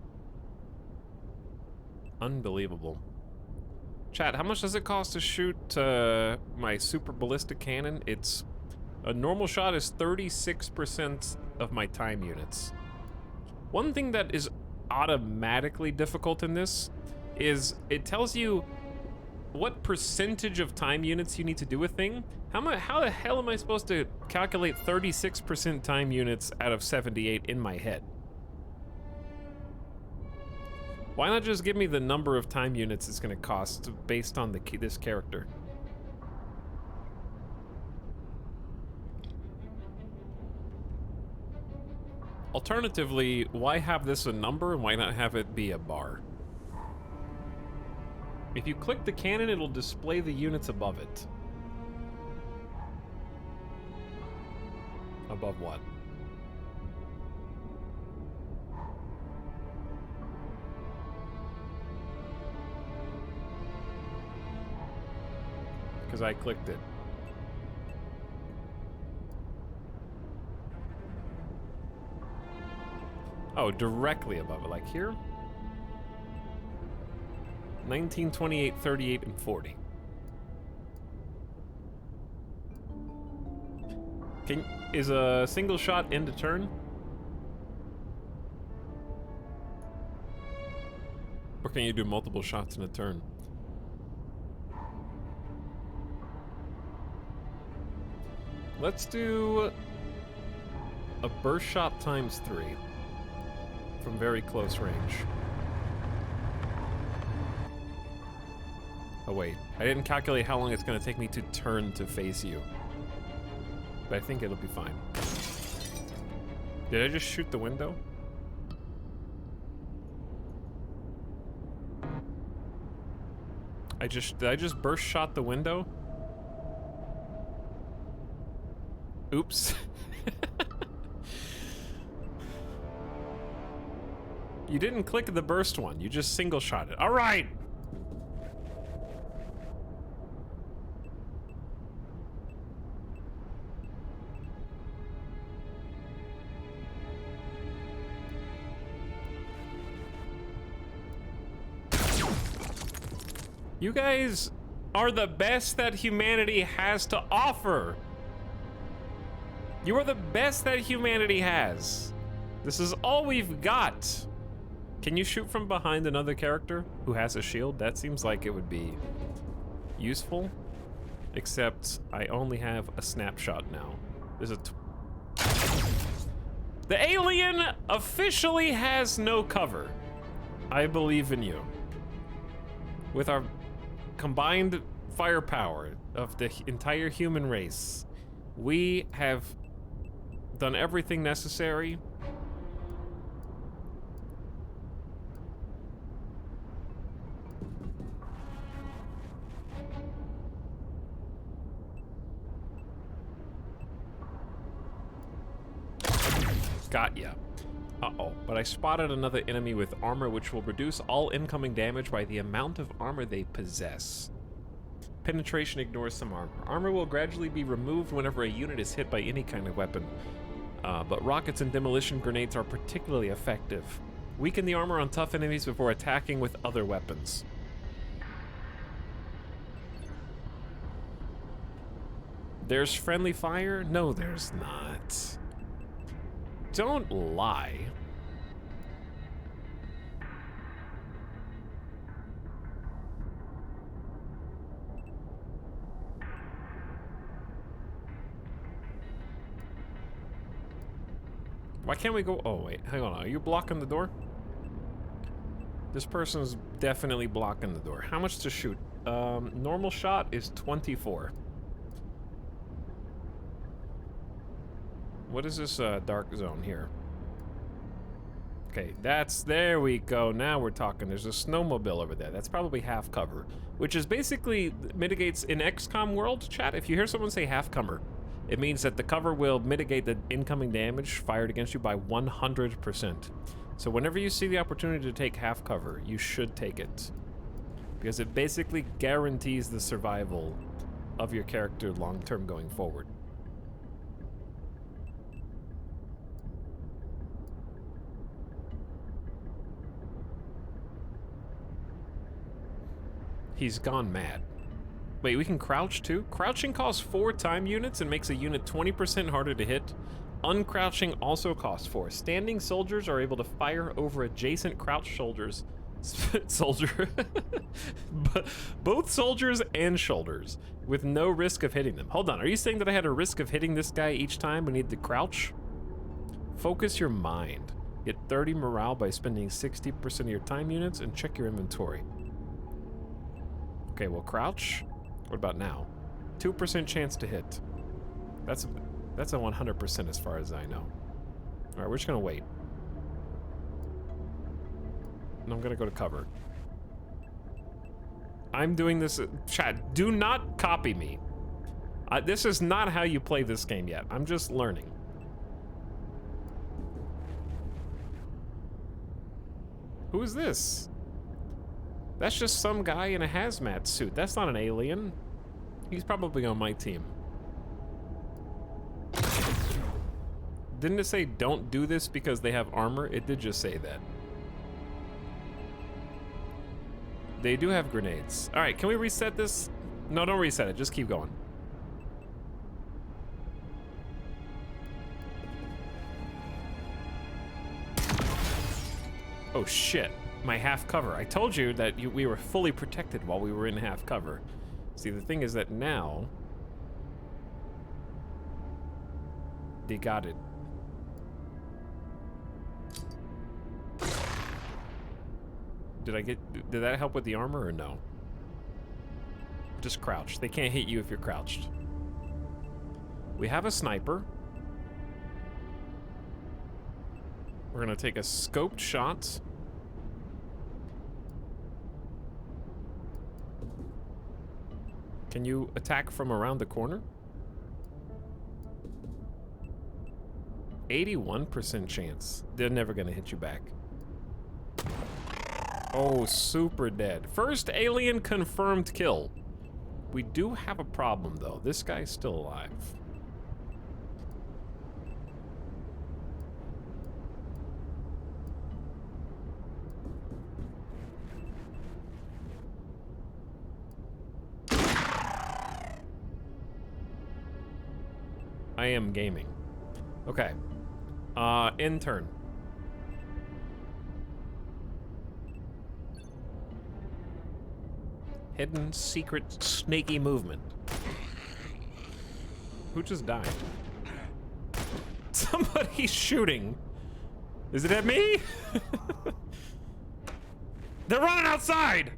Unbelievable. Chat, how much does it cost to shoot my super ballistic cannon? It's A normal shot is 36% of my time units. One thing that is automatically difficult in this is it tells you what percentage of time units you need to do a thing. How the hell am I supposed to calculate 36% time units out of 78 in my head? Why not just give me the number of time units it's gonna cost based on this character? Alternatively, why have this a number and why not have it be a bar? If you click the cannon, it'll display the units above it. Above what? Because I clicked it. Oh, directly above it, like here? 19, 28, 38, and 40. Is a single shot end a turn? Or can you do multiple shots in a turn? Let's do a burst shot times 3 from very close range. Oh wait, I didn't calculate how long it's gonna take me to turn to face you. But I think it'll be fine. Did I just shoot the window? Did I just burst shot the window? Oops. You didn't click the burst one, you just single shot it. All right. You guys are the best that humanity has to offer. You are the best that humanity has. This is all we've got. Can you shoot from behind another character who has a shield? That seems like it would be useful. Except I only have a snapshot now. There's a... The alien officially has no cover. I believe in you. With our combined firepower of the entire human race, we have done everything necessary. Got ya. Uh-oh, but I spotted another enemy with armor which will reduce all incoming damage by the amount of armor they possess. Penetration ignores some armor. Armor will gradually be removed whenever a unit is hit by any kind of weapon. But rockets and demolition grenades are particularly effective. Weaken the armor on tough enemies before attacking with other weapons. There's friendly fire? No, there's not. Don't lie. Why can't we go? Oh, wait, hang on. Are you blocking the door? This person's definitely blocking the door. How much to shoot? Normal shot is 24. What is this dark zone here? Okay, there we go. Now we're talking. There's a snowmobile over there. That's probably half cover, which is basically mitigates in XCOM world chat. If you hear someone say half cover, it means that the cover will mitigate the incoming damage fired against you by 100%. So whenever you see the opportunity to take half cover, you should take it, because it basically guarantees the survival of your character long term going forward. He's gone mad. Wait, we can crouch too? Crouching costs 4 time units and makes a unit 20% harder to hit. Uncrouching also costs 4. Standing soldiers are able to fire over adjacent crouched soldiers. Both soldiers and shoulders with no risk of hitting them. Hold on, are you saying that I had a risk of hitting this guy each time we need to crouch? Focus your mind. Get 30 morale by spending 60% of your time units and check your inventory. Okay, well, crouch. What about now? 2% chance to hit. That's a 100% as far as I know. All right, we're just gonna wait. And I'm gonna go to cover. I'm doing this. Chat, do not copy me. This is not how you play this game yet. I'm just learning. Who is this? That's just some guy in a hazmat suit. That's not an alien. He's probably on my team. Didn't it say don't do this because they have armor? It did just say that. They do have grenades. All right, can we reset this? No, don't reset it. Just keep going. Oh shit, my half cover. I told you that we were fully protected while we were in half cover. See, the thing is that now they got it. Did that help with the armor or no? Just crouch. They can't hit you if you're crouched. We have a sniper. We're gonna take a scoped shot. Can you attack from around the corner? 81% chance. They're never gonna hit you back. Oh, super dead. First alien confirmed kill. We do have a problem though. This guy's still alive. I am gaming. Okay. Intern. Hidden, secret, snaky movement. Who just died? Somebody's shooting. Is it at me? They're running outside!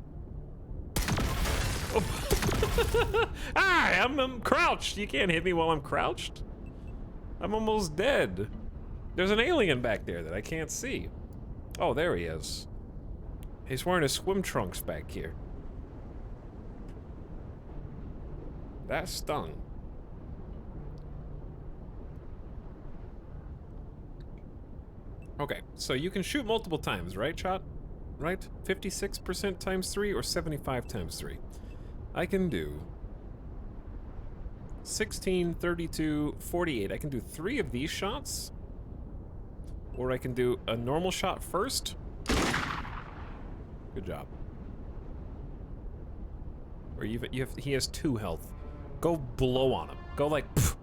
Oh. Hi, I'm crouched. You can't hit me while I'm crouched. I'm almost dead. There's an alien back there that I can't see. Oh, there he is. He's wearing his swim trunks back here. That stung. Okay, so you can shoot multiple times, right, chat? Right? 56% times 3 or 75 times 3. I can do 16, 32, 48. I can do 3 of these shots. Or I can do a normal shot first. Good job. Or he has 2 health. Go blow on him. Go like, pff,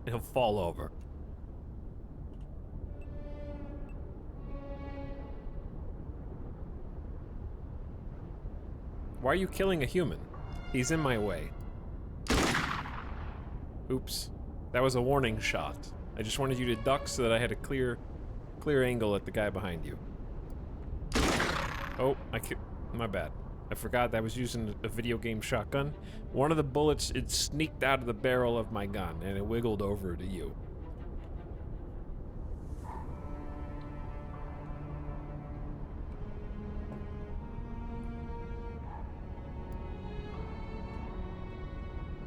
and he'll fall over. Why are you killing a human? He's in my way. Oops. That was a warning shot. I just wanted you to duck so that I had a clear angle at the guy behind you. Oh, my bad. I forgot that I was using a video game shotgun. One of the bullets, it sneaked out of the barrel of my gun and it wiggled over to you.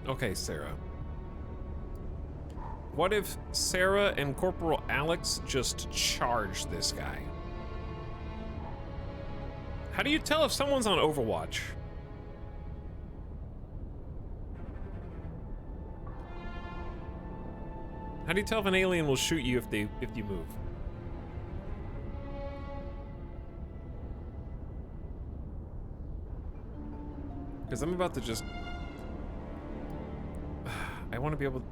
Okay, Sarah. What if Sarah and Corporal Alex just charge this guy? How do you tell if someone's on Overwatch? How do you tell if an alien will shoot you if you move? Because I'm about to just I want to be able...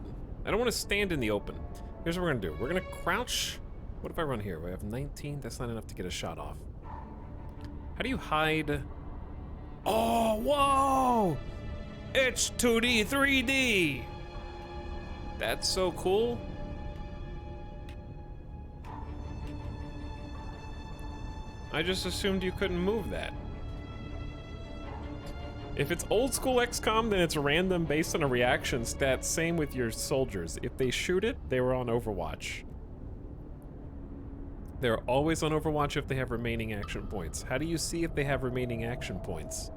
I don't want to stand in the open. Here's what we're going to do. We're going to crouch. What if I run here? We have 19. That's not enough to get a shot off. How do you hide? Oh, whoa! It's 2D, 3D! That's so cool. I just assumed you couldn't move that. If it's old school XCOM, then it's random based on a reaction stat. Same with your soldiers. If they shoot it, they were on Overwatch. They're always on Overwatch if they have remaining action points. How do you see if they have remaining action points?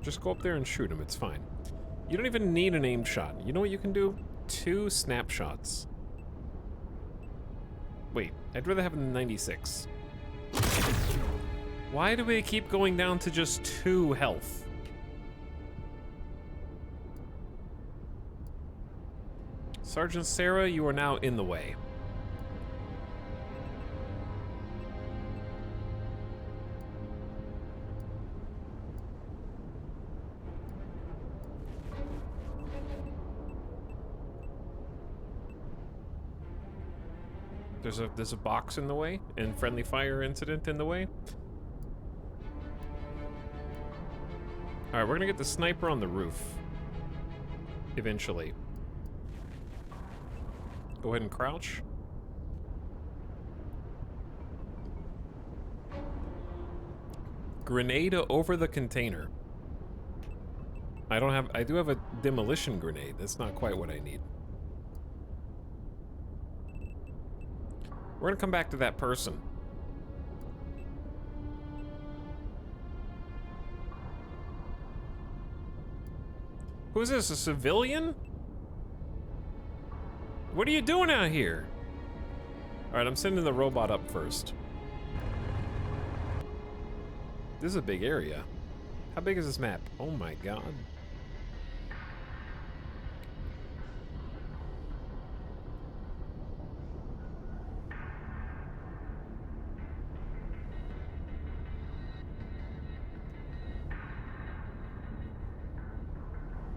Just go up there and shoot them, it's fine. You don't even need an aim shot. You know what you can do? 2 snapshots. Wait, I'd rather have a 96. Why do we keep going down to just 2 health? Sergeant Sarah, you are now in the way. There's a box in the way and friendly fire incident in the way. All right, we're gonna get the sniper on the roof eventually. Go ahead and crouch. Grenade over the container. I do have a demolition grenade. That's not quite what I need. We're gonna come back to that person. Who's this, a civilian? What are you doing out here? All right, I'm sending the robot up first. This is a big area. How big is this map? Oh my God.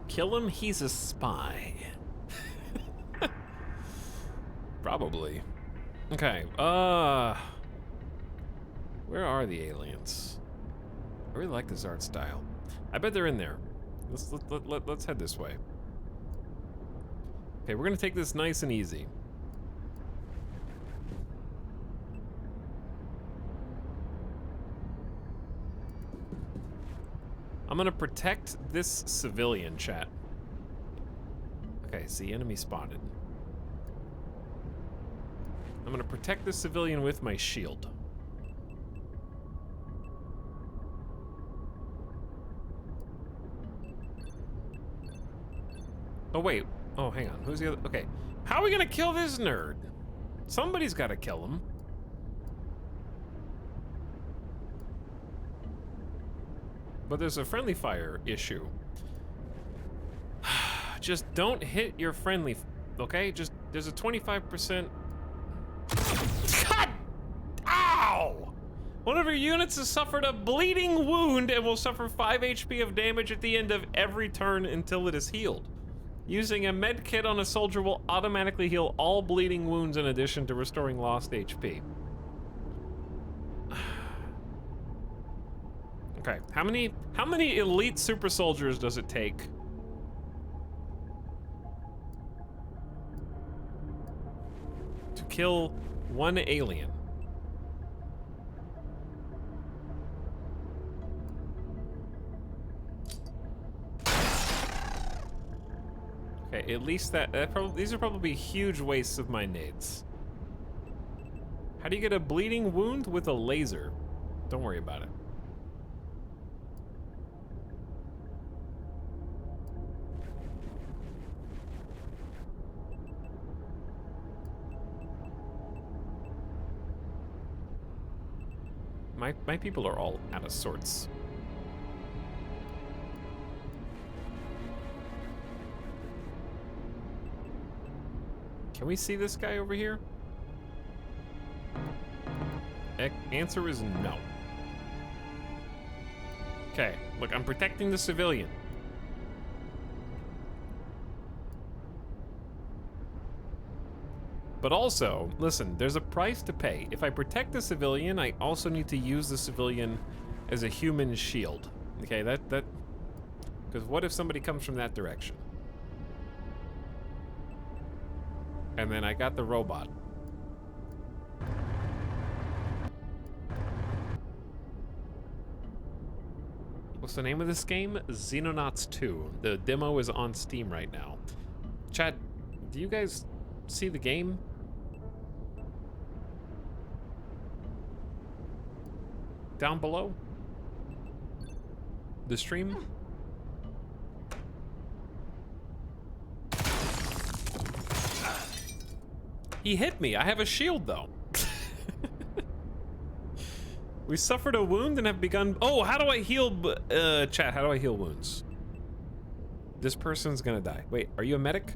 Kill him, he's a spy. Probably. Okay, where are the aliens? I really like this art style. I bet they're in there. Let's head this way. Okay, we're gonna take this nice and easy. I'm gonna protect this civilian, chat. Okay, see, enemy spotted. I'm gonna protect this civilian with my shield. Oh, wait. Oh, hang on. Who's the other? Okay. How are we gonna kill this nerd? Somebody's gotta kill him. But there's a friendly fire issue. Just don't hit your friendly, okay? Just, there's a 25%. God! Ow! One of your units has suffered a bleeding wound and will suffer 5 HP of damage at the end of every turn until it is healed. Using a med kit on a soldier will automatically heal all bleeding wounds in addition to restoring lost HP. Okay, how many elite super soldiers does it take to kill one alien? Okay, at least these are probably huge wastes of my nades. How do you get a bleeding wound with a laser? Don't worry about it. My people are all out of sorts. Can we see this guy over here? Answer is no. Okay, look, I'm protecting the civilian. But also, listen, there's a price to pay. If I protect the civilian, I also need to use the civilian as a human shield. Okay, because what if somebody comes from that direction? And then I got the robot. What's the name of this game? Xenonauts 2. The demo is on Steam right now. Chat, do you guys see the game? Down below? The stream? He hit me. I have a shield, though. We suffered a wound and have begun... Oh, how do I heal... chat, how do I heal wounds? This person's gonna die. Wait, are you a medic?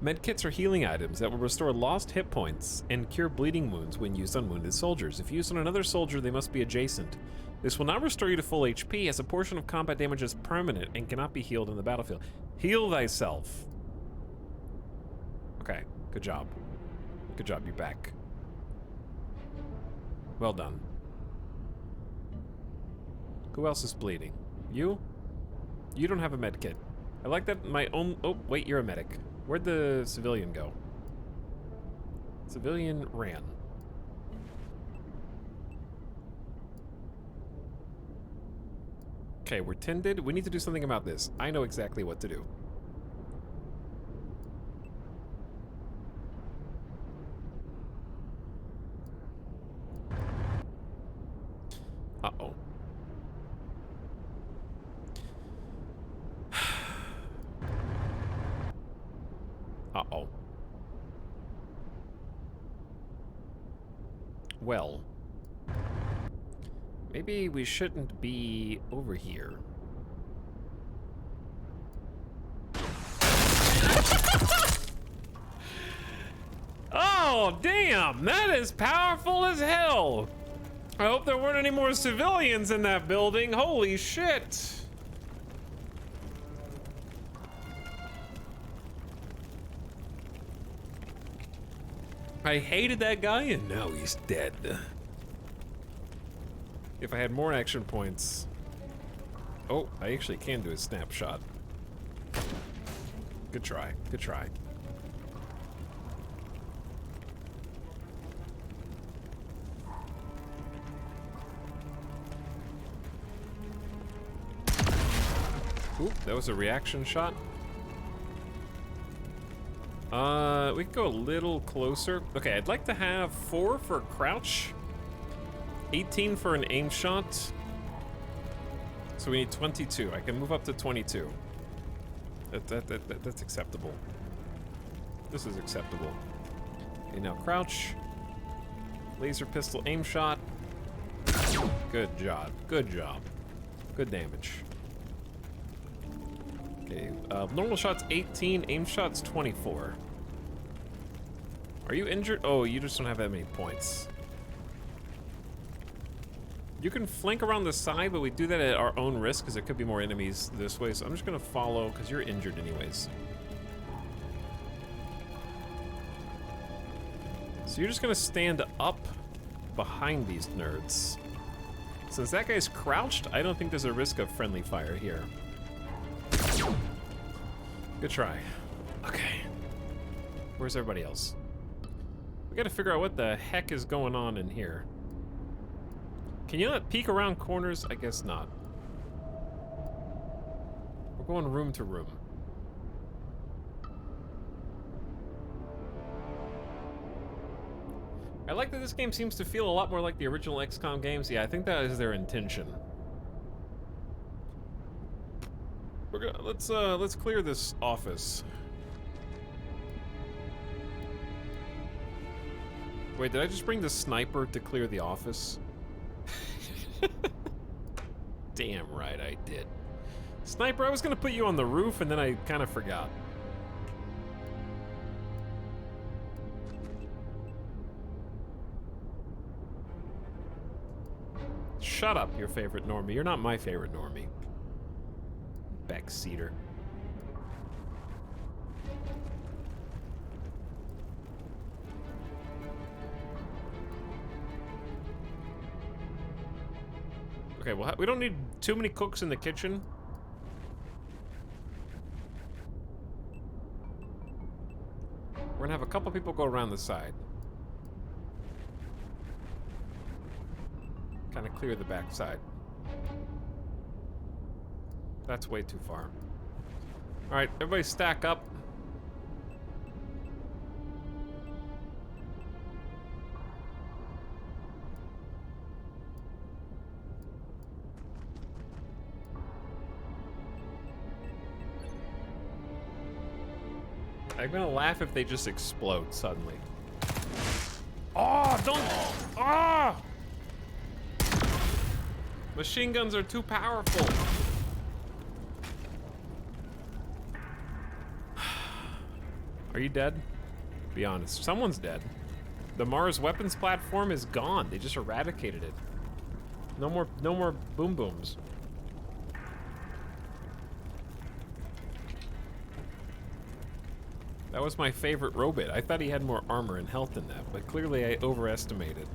Medkits are healing items that will restore lost hit points and cure bleeding wounds when used on wounded soldiers. If used on another soldier, they must be adjacent. This will not restore you to full HP, as a portion of combat damage is permanent and cannot be healed in the battlefield. Heal thyself. Okay, good job. Good job, you're back. Well done. Who else is bleeding? You? You don't have a med kit. I like that my own... Oh, wait, you're a medic. Where'd the civilian go? Civilian ran. Okay, we're tended. We need to do something about this. I know exactly what to do. Uh-oh. Uh-oh. Well, maybe we shouldn't be over here. Oh, damn! That is powerful as hell! I hope there weren't any more civilians in that building. Holy shit! I hated that guy, and now he's dead. If I had more action points... Oh, I actually can do a snapshot. Good try, good try. Oop, that was a reaction shot. We can go a little closer. Okay, I'd like to have 4 for crouch, 18 for an aim shot. So we need 22. I can move up to 22. That's acceptable. This is acceptable. Okay, now crouch. Laser pistol aim shot. Good job. Good job. Good damage. Okay, normal shot's 18, aim shot's 24. Are you injured? Oh, you just don't have that many points. You can flank around the side, but we do that at our own risk because there could be more enemies this way, so I'm just gonna follow because you're injured anyways. So you're just gonna stand up behind these nerds. Since that guy's crouched, I don't think there's a risk of friendly fire here. Good try. Okay. Where's everybody else? We gotta figure out what the heck is going on in here. Can you not peek around corners? I guess not. We're going room to room. I like that this game seems to feel a lot more like the original XCOM games. Yeah, I think that is their intention. We're gonna, let's clear this office. Wait, did I just bring the sniper to clear the office? Damn right I did. Sniper, I was gonna put you on the roof and then I kind of forgot. Shut up, your favorite normie. You're not my favorite normie. Backseater. Okay, well, we don't need too many cooks in the kitchen. We're gonna have a couple people go around the side. Kind of clear the back side. That's way too far. Alright, everybody stack up. I'm gonna laugh if they just explode suddenly. Oh, don't! Ah! Machine guns are too powerful. Are you dead? Be honest. Someone's dead. The Mars weapons platform is gone. They just eradicated it. No more boom booms. That was my favorite robot. I thought he had more armor and health than that, but clearly I overestimated.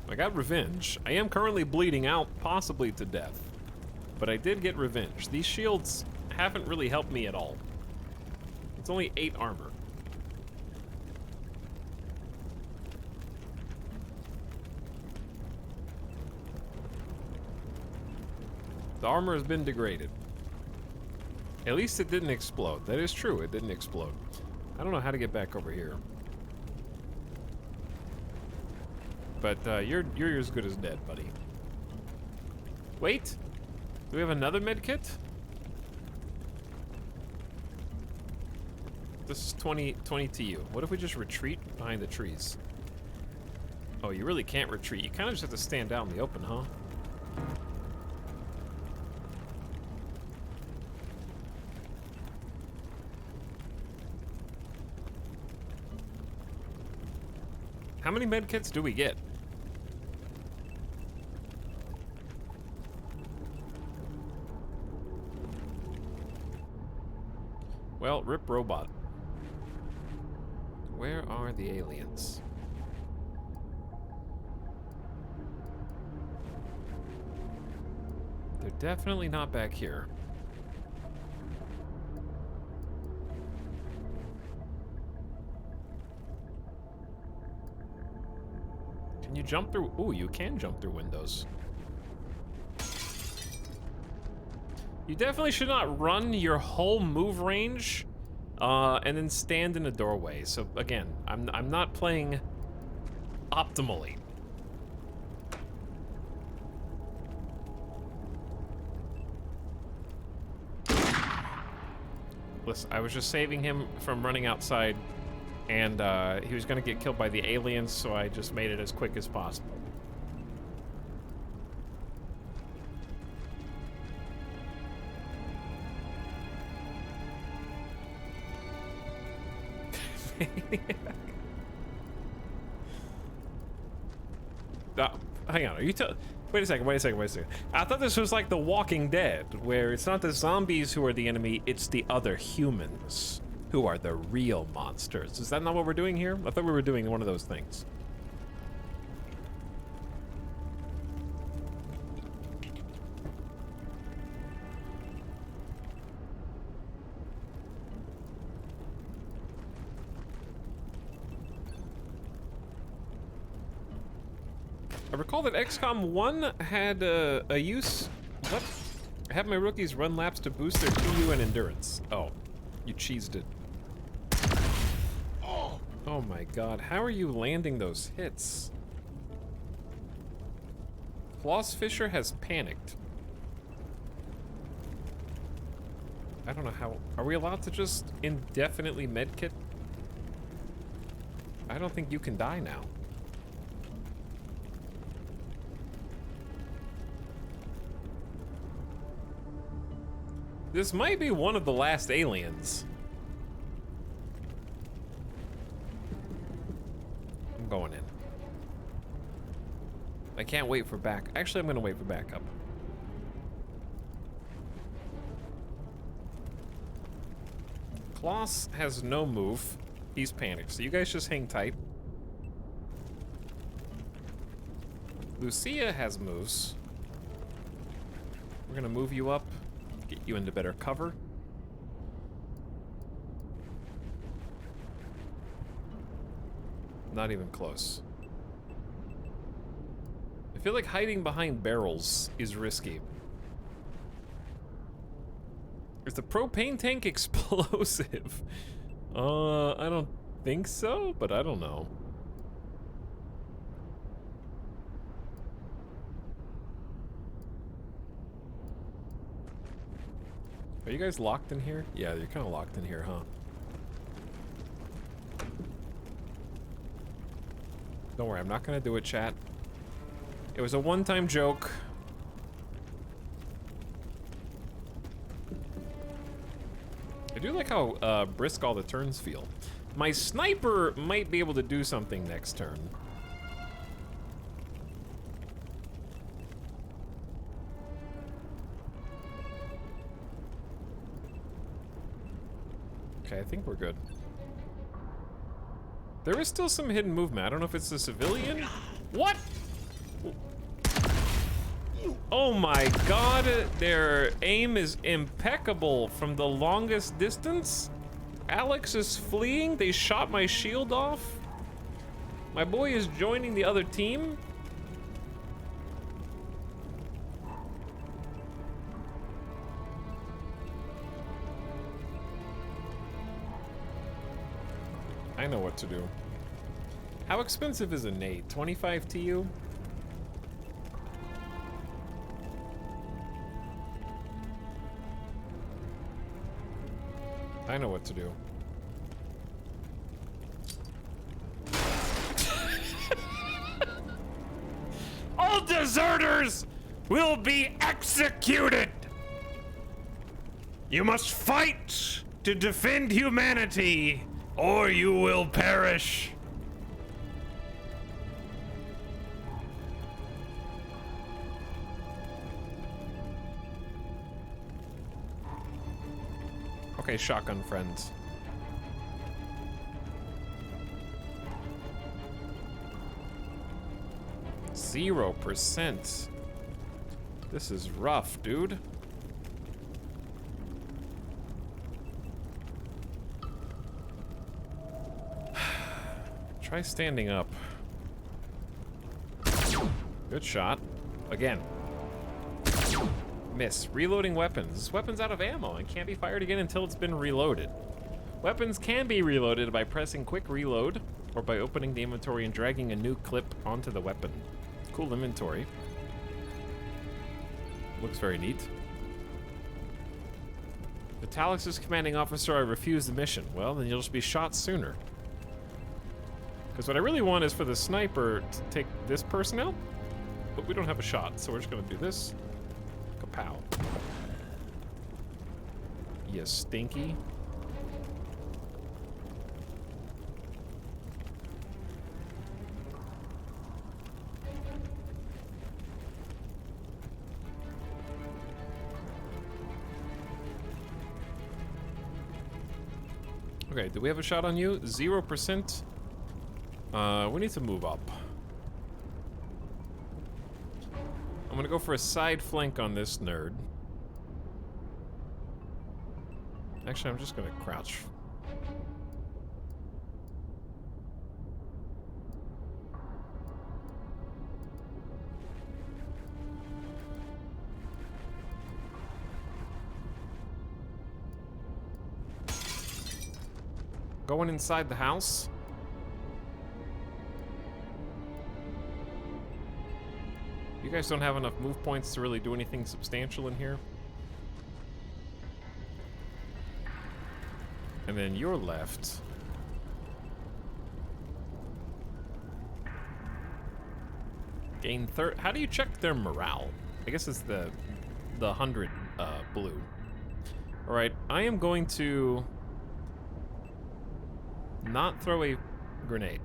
I got revenge. I am currently bleeding out, possibly to death. But I did get revenge. These shields haven't really helped me at all. It's only 8 armor. The armor has been degraded. At least it didn't explode. That is true, it didn't explode. I don't know how to get back over here. But you're as good as dead, buddy. Wait! Do we have another med kit? This is 20 to you. What if we just retreat behind the trees? Oh, you really can't retreat. You kind of just have to stand out in the open, huh? How many med kits do we get? Well, rip robot. Where are the aliens? They're definitely not back here. Can you jump through? Ooh, you can jump through windows. You definitely should not run your whole move range and then stand in a doorway. So again, I'm not playing optimally. Listen, I was just saving him from running outside, and he was gonna get killed by the aliens, so I just made it as quick as possible. Hang on, are you wait a second. I thought this was like The Walking Dead, where it's not the zombies who are the enemy, it's the other humans who are the real monsters. Is that not what we're doing here? I thought we were doing one of those things. I recall that XCOM 1 had a use... What? I have my rookies run laps to boost their PU and endurance. Oh, you cheesed it. Oh my god, how are you landing those hits? Floss Fisher has panicked. I don't know how... Are we allowed to just indefinitely medkit? I don't think you can die now. This might be one of the last aliens. I'm going in. I can't wait for back. Actually, I'm gonna wait for backup. Klaus has no move. He's panicked, so you guys just hang tight. Lucia has moves. We're gonna move you up, get you into better cover. Not even close. I feel like hiding behind barrels is risky. Is the propane tank explosive? I don't think so, but I don't know. Are you guys locked in here? Yeah, you're kind of locked in here, huh? Don't worry, I'm not gonna do it, chat. It was a one-time joke. I do like how brisk all the turns feel. My sniper might be able to do something next turn. Okay, I think we're good. There is still some hidden movement. I don't know if it's the civilian. What? Oh my god, their aim is impeccable from the longest distance. Alex is fleeing. They shot my shield off. My boy is joining the other team. I know what to do. How expensive is a nade? 25 TU? I know what to do. All deserters will be executed! You must fight to defend humanity, or you will perish. Okay, shotgun friends. %. This is rough, dude. Try standing up. Good shot. Again. Miss. Reloading weapons. This weapon's out of ammo and can't be fired again until it's been reloaded. Weapons can be reloaded by pressing quick reload or by opening the inventory and dragging a new clip onto the weapon. Cool inventory. Looks very neat. Etalyx is commanding officer. I refuse the mission. Well, then you'll just be shot sooner. Because what I really want is for the sniper to take this person out, but we don't have a shot, so we're just gonna do this. Kapow. You stinky. Okay, do we have a shot on you? 0%. We need to move up. I'm gonna go for a side flank on this nerd. Actually, I'm just gonna crouch. Going inside the house. You guys don't have enough move points to really do anything substantial in here. And then you're left. Gain third. How do you check their morale? I guess it's the 100 blue. All right, I am going to not throw a grenade.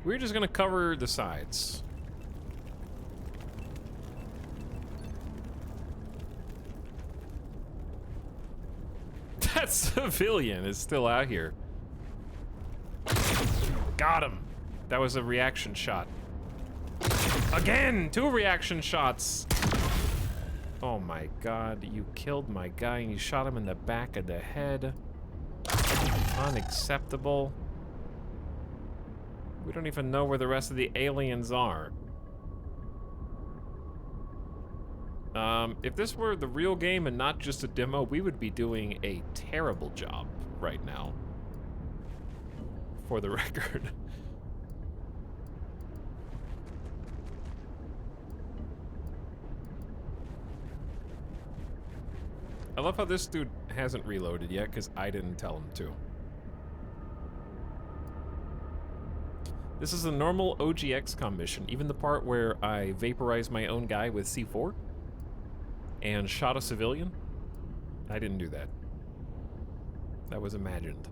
We're just gonna cover the sides. That civilian is still out here. Got him. That was a reaction shot. Again, 2 reaction shots. Oh my god, you killed my guy and you shot him in the back of the head. Unacceptable. We don't even know where the rest of the aliens are. If this were the real game and not just a demo, we would be doing a terrible job right now. For the record. I love how this dude hasn't reloaded yet, because I didn't tell him to. This is a normal OG XCOM mission, even the part where I vaporized my own guy with C4 and shot a civilian. I didn't do that. That was imagined.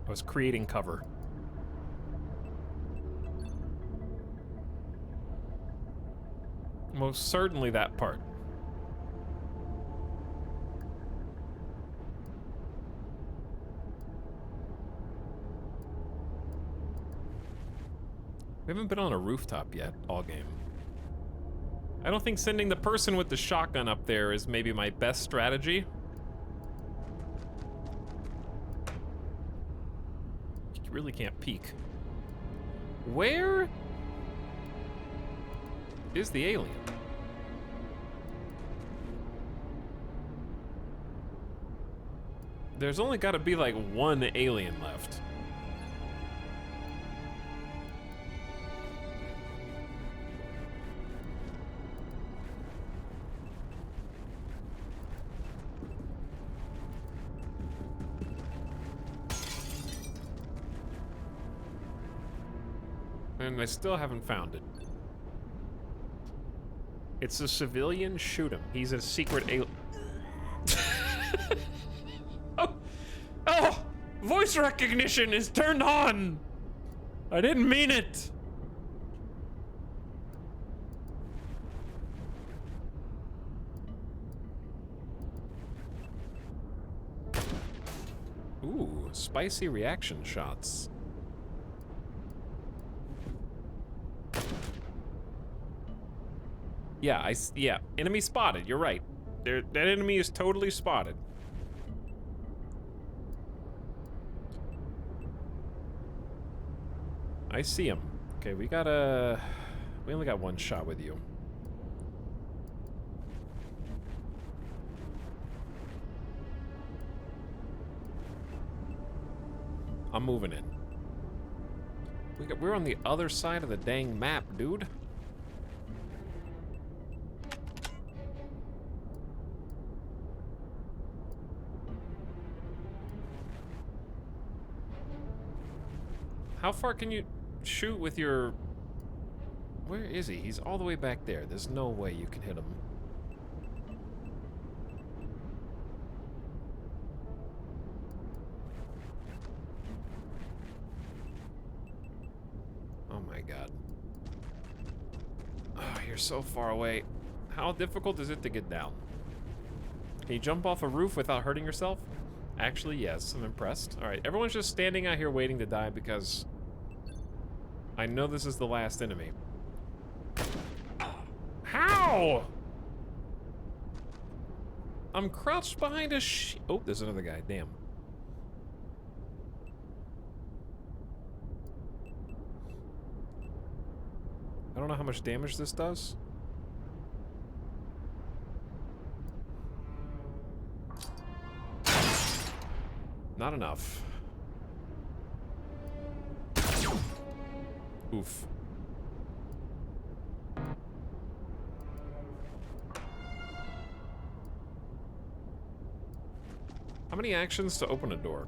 I was creating cover. Most certainly that part. We haven't been on a rooftop yet, all game. I don't think sending the person with the shotgun up there is maybe my best strategy. You really can't peek. Where is the alien? There's only got to be like one alien left. And I still haven't found it. It's a civilian, shoot him. He's a secret alien. Oh! Voice recognition is turned on! I didn't mean it! Ooh, spicy reaction shots. Yeah, yeah, enemy spotted, you're right. That enemy is totally spotted. I see him. Okay, we only got one shot with you. I'm moving in. We're on the other side of the dang map, dude. How far can you shoot with your... Where is he? He's all the way back there. There's no way you can hit him. Oh my god. Oh, you're so far away. How difficult is it to get down? Can you jump off a roof without hurting yourself? Actually, yes. I'm impressed. Alright, everyone's just standing out here waiting to die because... I know this is the last enemy. How? I'm crouched behind a oh, there's another guy. Damn. I don't know how much damage this does. Not enough. Oof. How many actions to open a door?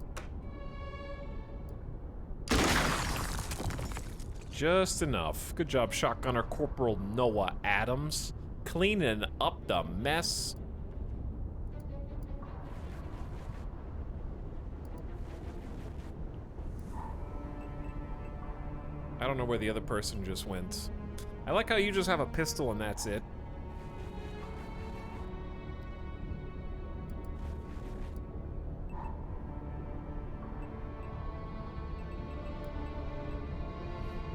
just enough. Good job, Shotgunner Corporal Noah Adams. Cleaning up the mess. I don't know where the other person just went. I like how you just have a pistol and that's it.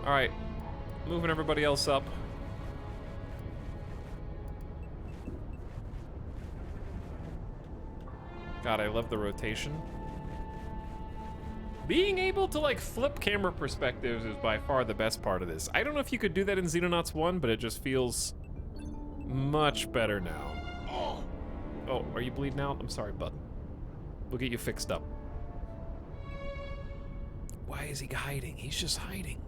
Alright, moving everybody else up. God, I love the rotation. Being able to, like, flip camera perspectives is by far the best part of this. I don't know if you could do that in Xenonauts 1, but it just feels much better now. Oh, are you bleeding out? I'm sorry, bud. We'll get you fixed up. Why is he hiding? He's just hiding.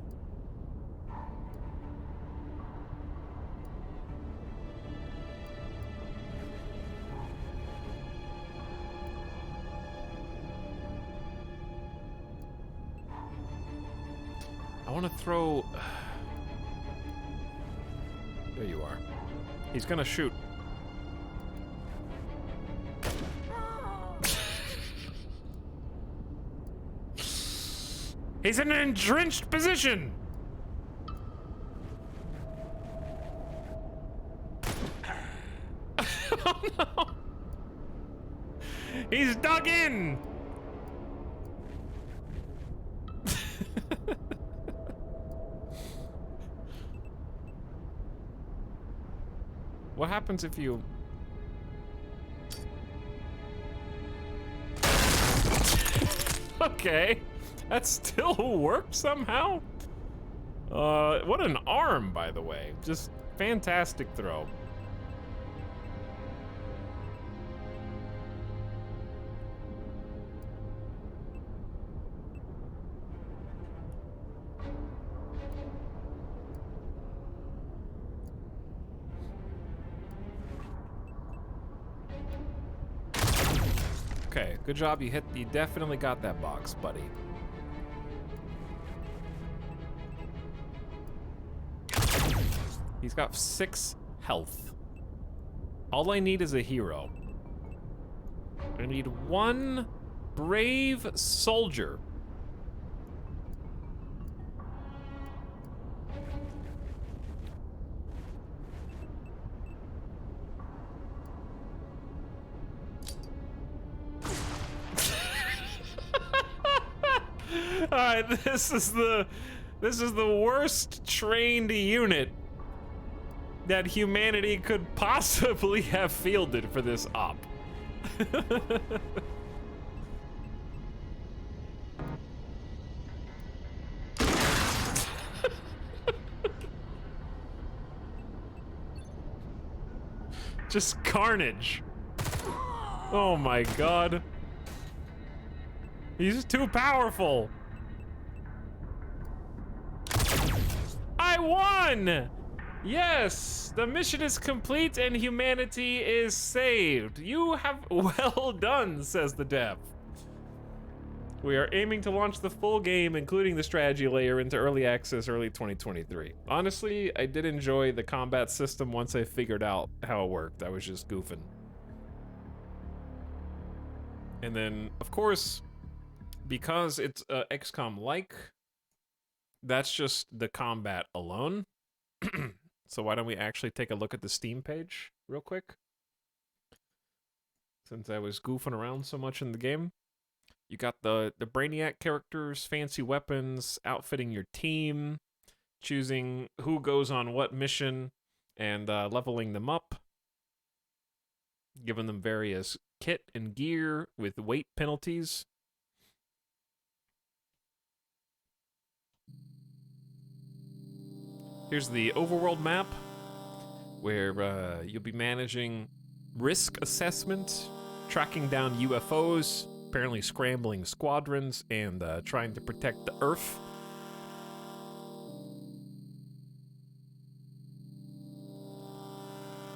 I want to throw... There you are. He's gonna shoot. He's in an entrenched position! Oh no! He's dug in! What happens if you... Okay, that still worked somehow? What an arm, by the way. Just fantastic throw. Okay, good job. You definitely got that box, buddy. He's got 6 health. All I need is a hero. I need 1 brave soldier. Alright, this is the worst trained unit that humanity could possibly have fielded for this op. Just carnage. Oh my god. He's too powerful. I won! Yes, the mission is complete and humanity is saved. You have well done, says the dev. We are aiming to launch the full game, including the strategy layer, into early access early 2023. Honestly, I did enjoy the combat system once I figured out how it worked. I was just goofing. And then, of course, because it's XCOM-like, that's just the combat alone. So why don't we actually take a look at the Steam page real quick? Since I was goofing around so much in the game. You got the Brainiac characters, fancy weapons, outfitting your team, choosing who goes on what mission, and leveling them up. Giving them various kit and gear with weight penalties. Here's the overworld map, where you'll be managing risk assessment, tracking down UFOs, apparently scrambling squadrons, and trying to protect the Earth.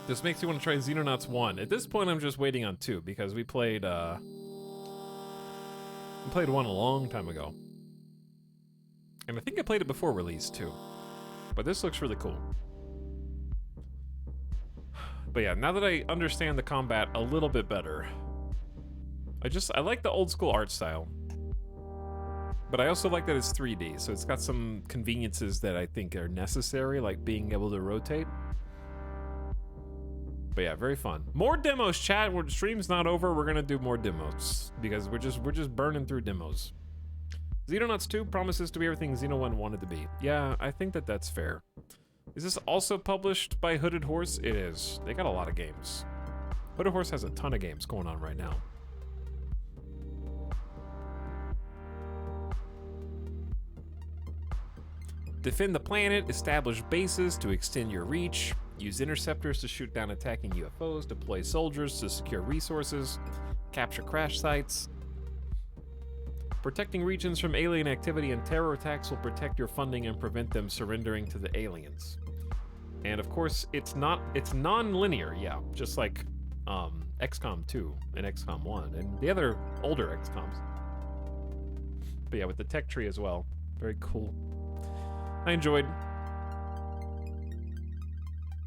This makes you want to try Xenonauts 1. At this point, I'm just waiting on 2, because we played 1 a long time ago. And I think I played it before release, too. But this looks really cool. But yeah, now that I understand the combat a little bit better, I like the old school art style. But I also like that it's 3D, so it's got some conveniences that I think are necessary, like being able to rotate. But yeah, very fun. More demos, chat. The stream's not over. We're gonna do more demos because we're just burning through demos. Xenonauts 2 promises to be everything Xeno 1 wanted to be. Yeah, I think that that's fair. Is this also published by Hooded Horse? It is. They got a lot of games. Hooded Horse has a ton of games going on right now. Defend the planet, establish bases to extend your reach, use interceptors to shoot down attacking UFOs, deploy soldiers to secure resources, capture crash sites. Protecting regions from alien activity and terror attacks will protect your funding and prevent them surrendering to the aliens. And of course, it's non-linear, yeah, just like XCOM 2 and XCOM 1 and the other older XCOMs. But yeah, with the tech tree as well. Very cool. I enjoyed.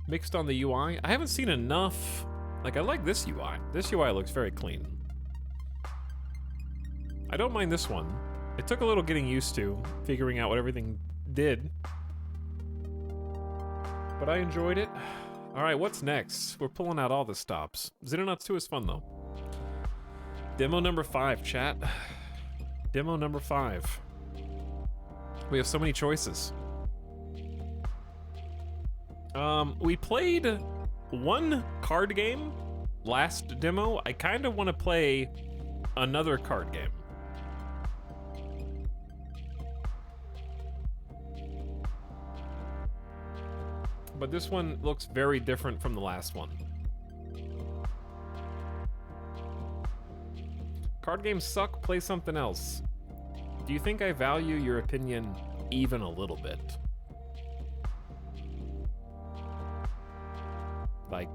Mixed on the UI. I haven't seen enough. Like, I like this UI. This UI looks very clean. I don't mind this one. It took a little getting used to, figuring out what everything did. But I enjoyed it. Alright, what's next? We're pulling out all the stops. Xenonauts 2 is fun, though. Demo number 5, chat. Demo number 5. We have so many choices. We played one card game last demo. I kind of want to play another card game. But this one looks very different from the last one. Card games suck, play something else. Do you think I value your opinion even a little bit? Like,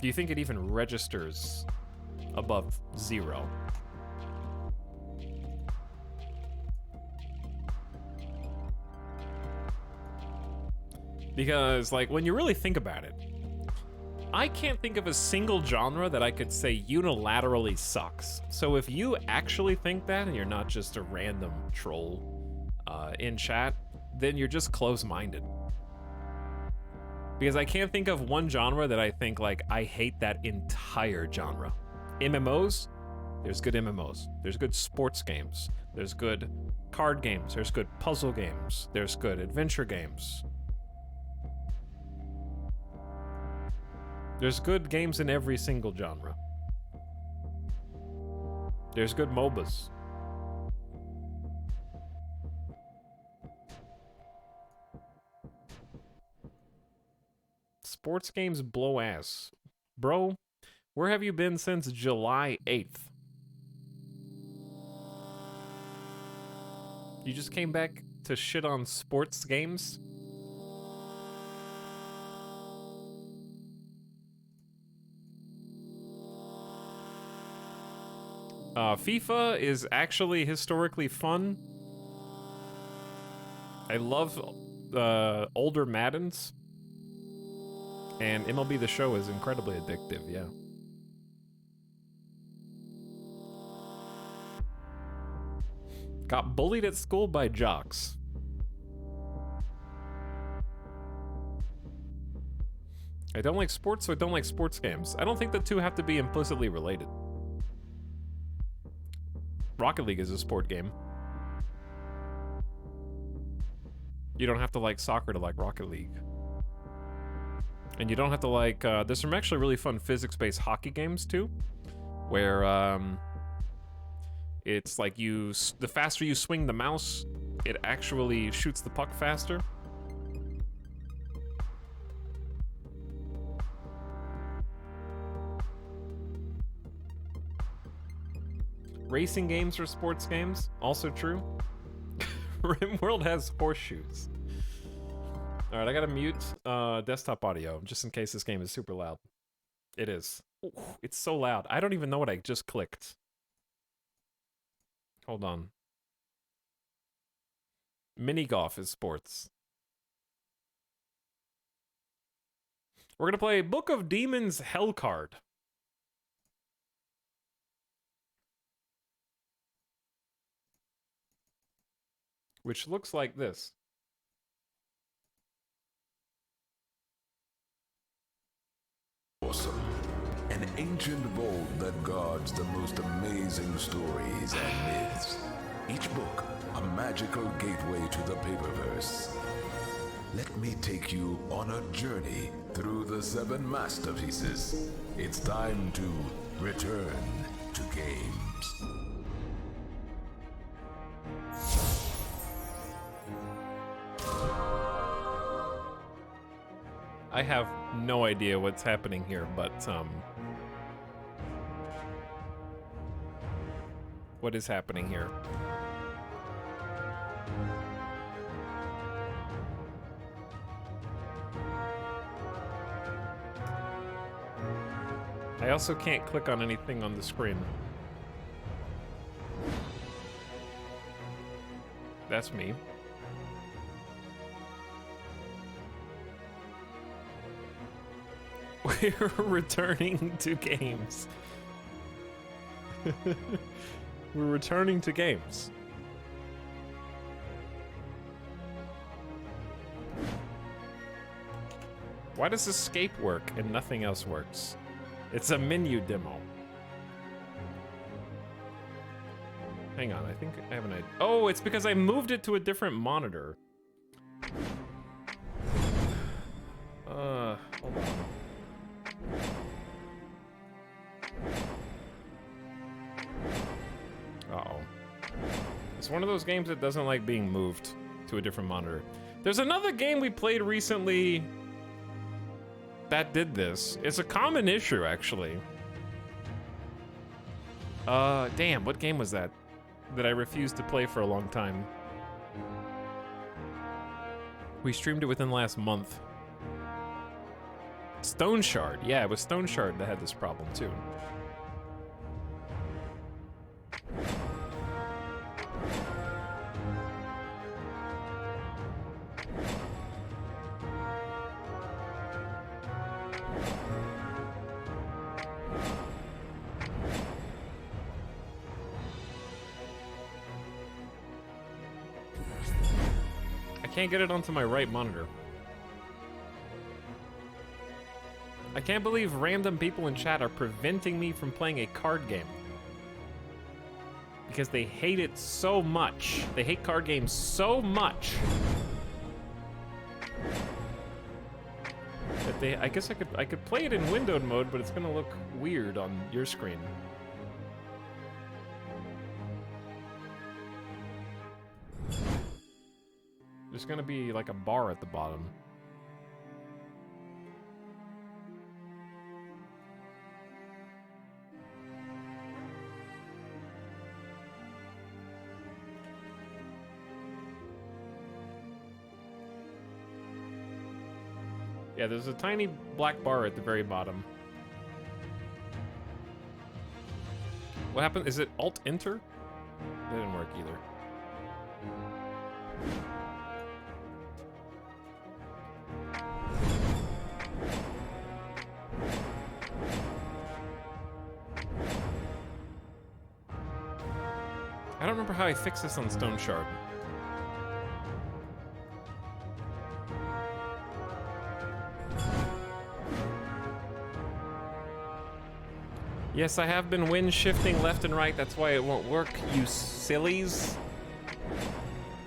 do you think it even registers above 0? Because, like, when you really think about it, I can't think of a single genre that I could say unilaterally sucks. So if you actually think that, and you're not just a random troll in chat, then you're just close-minded. Because I can't think of one genre that I think, like, I hate that entire genre. MMOs, there's good MMOs. There's good sports games. There's good card games. There's good puzzle games. There's good adventure games. There's good games in every single genre. There's good MOBAs. Sports games blow ass. Bro, where have you been since July 8th? You just came back to shit on sports games? FIFA is actually historically fun. I love older Maddens. And MLB The Show is incredibly addictive, yeah. Got bullied at school by jocks. I don't like sports, so I don't like sports games. I don't think the two have to be implicitly related. Rocket League is a sport game. You don't have to like soccer to like Rocket League. And you don't have to like, there's some actually really fun physics-based hockey games too, where it's like the faster you swing the mouse, it actually shoots the puck faster. Racing games are sports games, also true. RimWorld has horseshoes. All right, I gotta mute desktop audio just in case this game is super loud. It is. Ooh, it's so loud. I don't even know what I just clicked. Hold on. Mini golf is sports. We're gonna play Book of Demons Hellcard. Which looks like this. Awesome. An ancient vault that guards the most amazing stories and myths. Each book, a magical gateway to the paperverse. Let me take you on a journey through the 7 masterpieces. It's time to return to games. I have no idea what's happening here, but what is happening here? I also can't click on anything on the screen. That's me. We're returning to games. We're returning to games. Why does escape work and nothing else works? It's a menu demo. Hang on, I think I have an idea. Oh, it's because I moved it to a different monitor. Hold on. Uh-oh. It's one of those games that doesn't like being moved to a different monitor. There's another game we played recently that did this. It's a common issue, actually. Damn, what game was that? That I refused to play for a long time. We streamed it within the last month. Stone Shard. Yeah, it was Stone Shard that had this problem, too. I can't get it onto my right monitor. I can't believe random people in chat are preventing me from playing a card game. Because they hate it so much. They hate card games so much. That they, I guess I could play it in windowed mode, but it's gonna look weird on your screen. There's gonna be like a bar at the bottom. Yeah, there's a tiny black bar at the very bottom. What happened? Is it Alt-Enter? That didn't work either. I don't remember how I fixed this on Stone Shard. Yes, I have been wind shifting left and right. That's why it won't work, you sillies.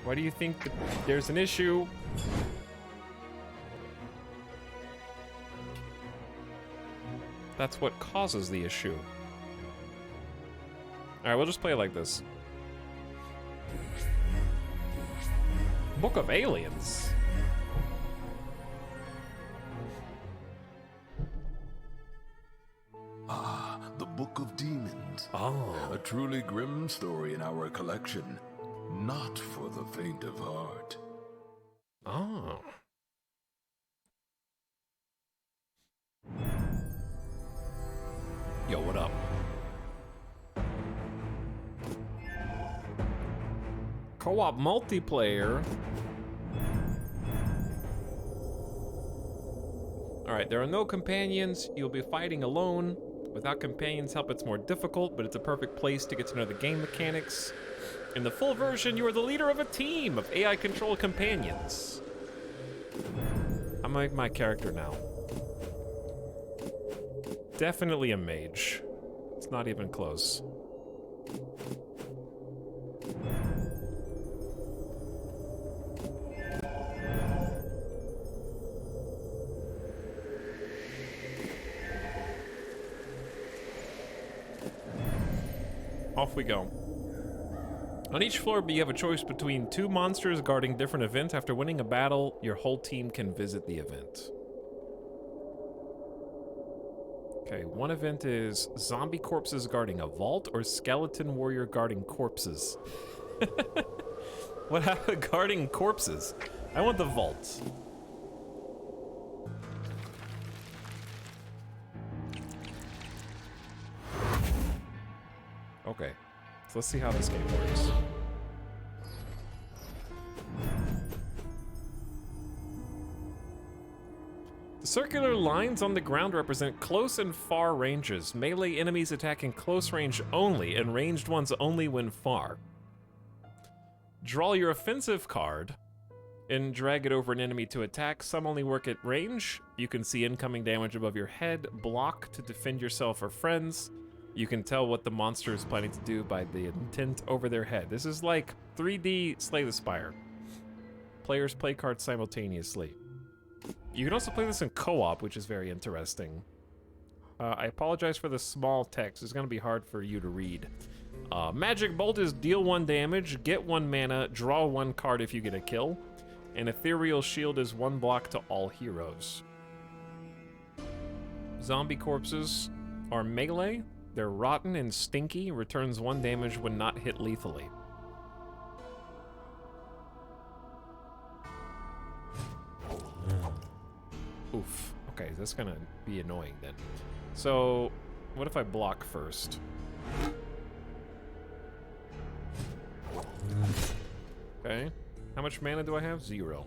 Why do you think that there's an issue? That's what causes the issue. All right, we'll just play it like this. Book of Aliens. Ah, the Book of Demons. Oh. A truly grim story in our collection. Not for the faint of heart. Oh. Yo, what up? Co-op multiplayer. All Alright, there are no companions. You'll be fighting alone. Without companions' help, it's more difficult, but it's a perfect place to get to know the game mechanics. In the full version, you are the leader of a team of AI-controlled companions. I'm gonna make my character now. Definitely a mage. It's not even close. Off we go. On each floor, you have a choice between 2 monsters guarding different events. After winning a battle, your whole team can visit the event. Okay, one event is zombie corpses guarding a vault or skeleton warrior guarding corpses. What happened guarding corpses? I want the vault. Okay, so let's see how this game works. The circular lines on the ground represent close and far ranges. Melee enemies attack in close range only, and ranged ones only when far. Draw your offensive card and drag it over an enemy to attack. Some only work at range. You can see incoming damage above your head. Block to defend yourself or friends. You can tell what the monster is planning to do by the intent over their head. This is like 3D Slay the Spire. Players play cards simultaneously. You can also play this in co-op, which is very interesting. I apologize for the small text. It's going to be hard for you to read. Magic Bolt is deal 1 damage, get 1 mana, draw 1 card if you get a kill. And Ethereal Shield is 1 block to all heroes. Zombie corpses are melee. They're rotten and stinky, returns 1 damage when not hit lethally. Oof. Okay, that's gonna be annoying then. So, what if I block first? Okay. How much mana do I have? 0.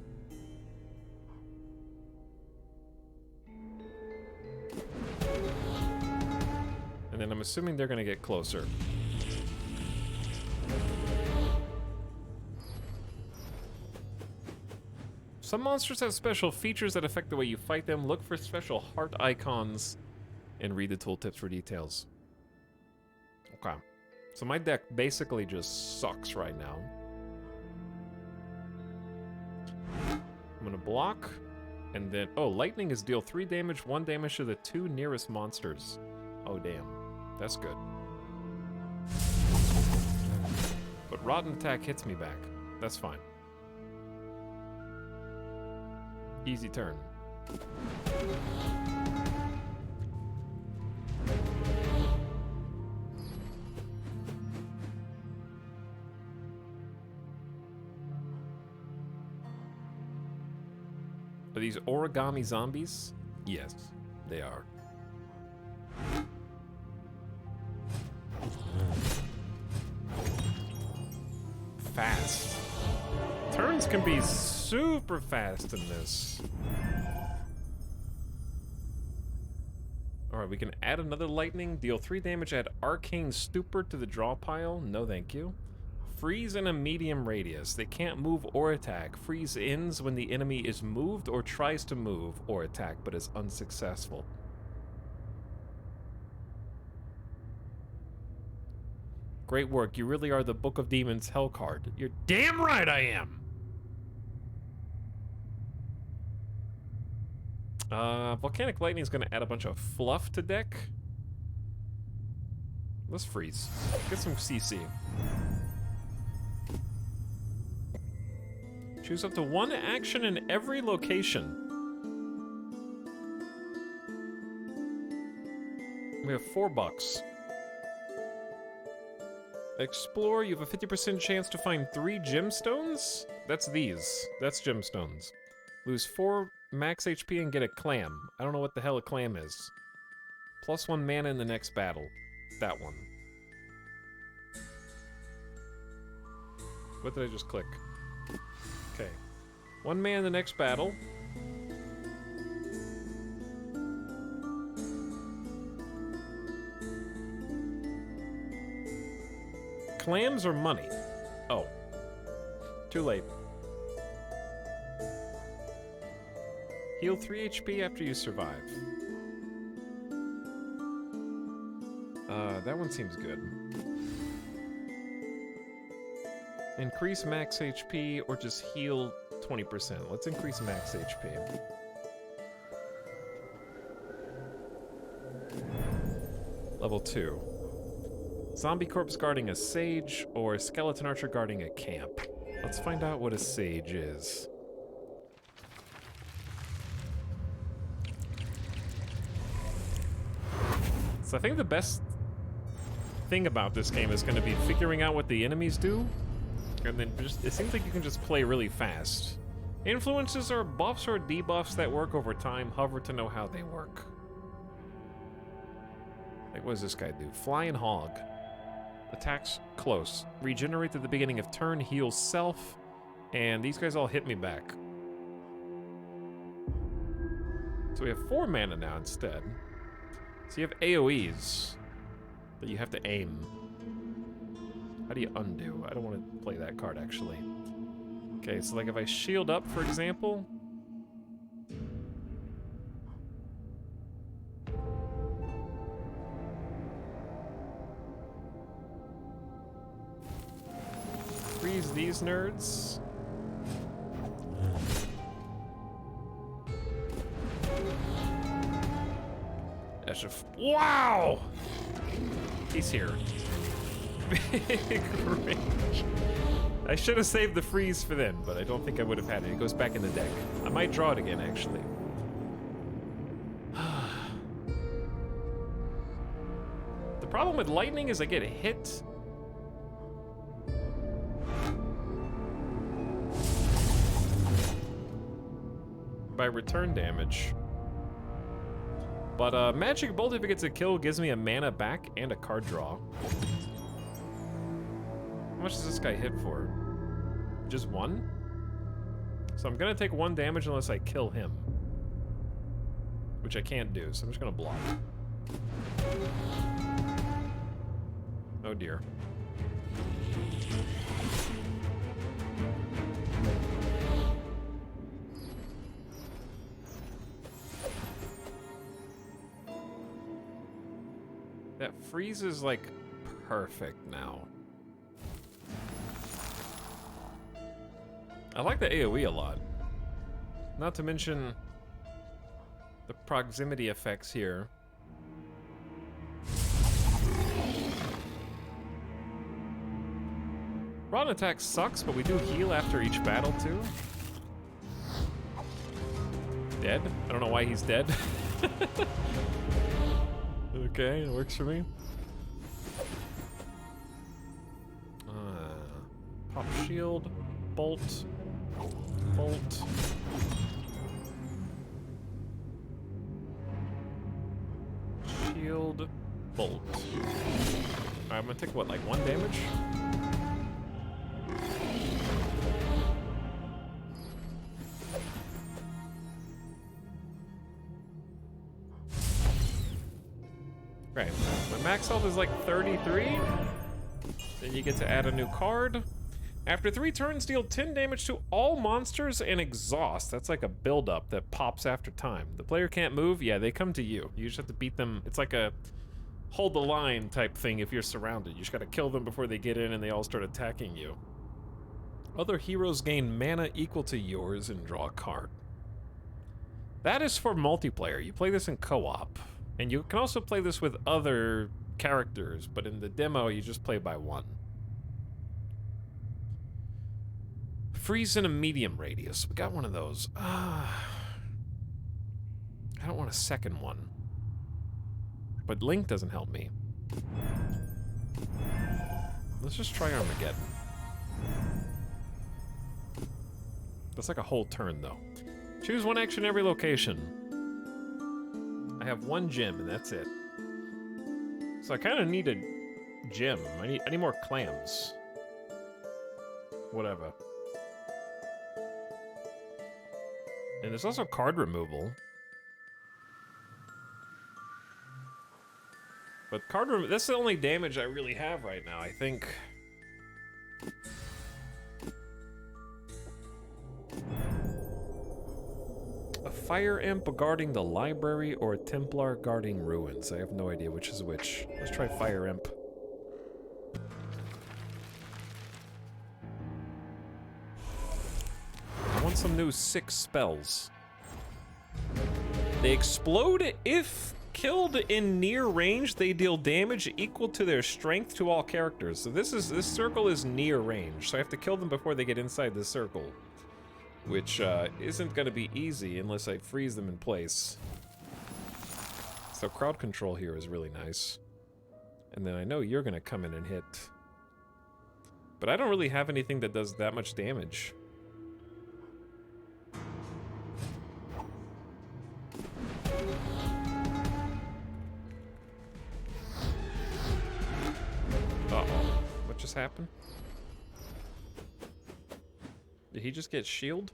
And then I'm assuming they're gonna get closer. Some monsters have special features that affect the way you fight them. Look for special heart icons and read the tooltips for details. Okay. So my deck basically just sucks right now. I'm gonna block, and then... Oh, lightning is deal 3 damage, 1 damage to the 2 nearest monsters. Oh, damn. That's good. But Rotten Attack hits me back. That's fine. Easy turn. Are these origami zombies? Yes, they are. Fast. Turns can be super fast in this. Alright, we can add another lightning. Deal 3 damage, add Arcane Stupor to the draw pile. No thank you. Freeze in a medium radius. They can't move or attack. Freeze ends when the enemy is moved or tries to move or attack, but is unsuccessful. Great work. You really are the Book of Demons Hell card. You're damn right I am! Volcanic Lightning is going to add a bunch of fluff to deck. Let's freeze. Get some CC. Choose up to 1 action in every location. We have $4. Explore, you have a 50% chance to find 3 gemstones? That's these. That's gemstones. Lose 4 max HP and get a clam. I don't know what the hell a clam is. Plus 1 mana in the next battle. That one. What did I just click? Okay. 1 mana in the next battle. clams or money? Oh. Too late. Heal 3 HP after you survive. That one seems good. Increase max HP or just heal 20%. Let's increase max HP. Level 2. Zombie corpse guarding a sage or skeleton archer guarding a camp. Let's find out what a sage is. So I think the best thing about this game is going to be figuring out what the enemies do, and then just it seems like you can just play really fast. Influences are buffs or debuffs that work over time. Hover to know how they work. Like, what does this guy do? Flying hog. Attacks close. Regenerate at the beginning of turn. Heals self. And these guys all hit me back. So we have 4 mana now instead. So you have AoEs that you have to aim. How do you undo? I don't want to play that card, actually. Okay, so like if I shield up, for example. Freeze these nerds. That's wow! He's here. Big range. I should have saved the freeze for then, but I don't think I would have had it. It goes back in the deck. I might draw it again, actually. The problem with lightning is I get hit. By return damage. But Magic Bolt, if it gets a kill, gives me a mana back and a card draw. How much does this guy hit for? Just 1? So I'm gonna take 1 damage unless I kill him. Which I can't do, so I'm just gonna block. Oh dear. That freeze is like perfect now. I like the AoE a lot. Not to mention the proximity effects here. Rotten attack sucks, but we do heal after each battle too. Dead? I don't know why he's dead. Okay, it works for me. Pop shield, bolt, bolt. Shield, bolt. Alright, I'm gonna take what, like 1 damage? Right, my max health is like 33. Then you get to add a new card. After 3 turns, deal 10 damage to all monsters and exhaust. That's like a build-up that pops after time. The player can't move, yeah, they come to you. You just have to beat them. It's like a hold the line type thing if you're surrounded. You just gotta kill them before they get in and they all start attacking you. Other heroes gain mana equal to yours and draw a card. That is for multiplayer. You play this in co-op. And you can also play this with other characters, but in the demo, you just play by 1. Freeze in a medium radius. We got one of those. I don't want a second one. But Link doesn't help me. Let's just try Armageddon. That's like a whole turn, though. Choose 1 action every location. I have 1 gem, and that's it. So I kind of need a gem. I need more clams. Whatever. And there's also card removal. But that's the only damage I really have right now. I think A fire imp guarding the library or a Templar guarding ruins. I have no idea which is which. Let's try fire imp. I want some new 6 spells. They explode if killed in near range. They deal damage equal to their strength to all characters. So this circle is near range. So I have to kill them before they get inside the circle, which isn't going to be easy unless I freeze them in place. So crowd control here is really nice. And then I know you're going to come in and hit. But I don't really have anything that does that much damage. Uh-oh. What just happened? Did he just get shield?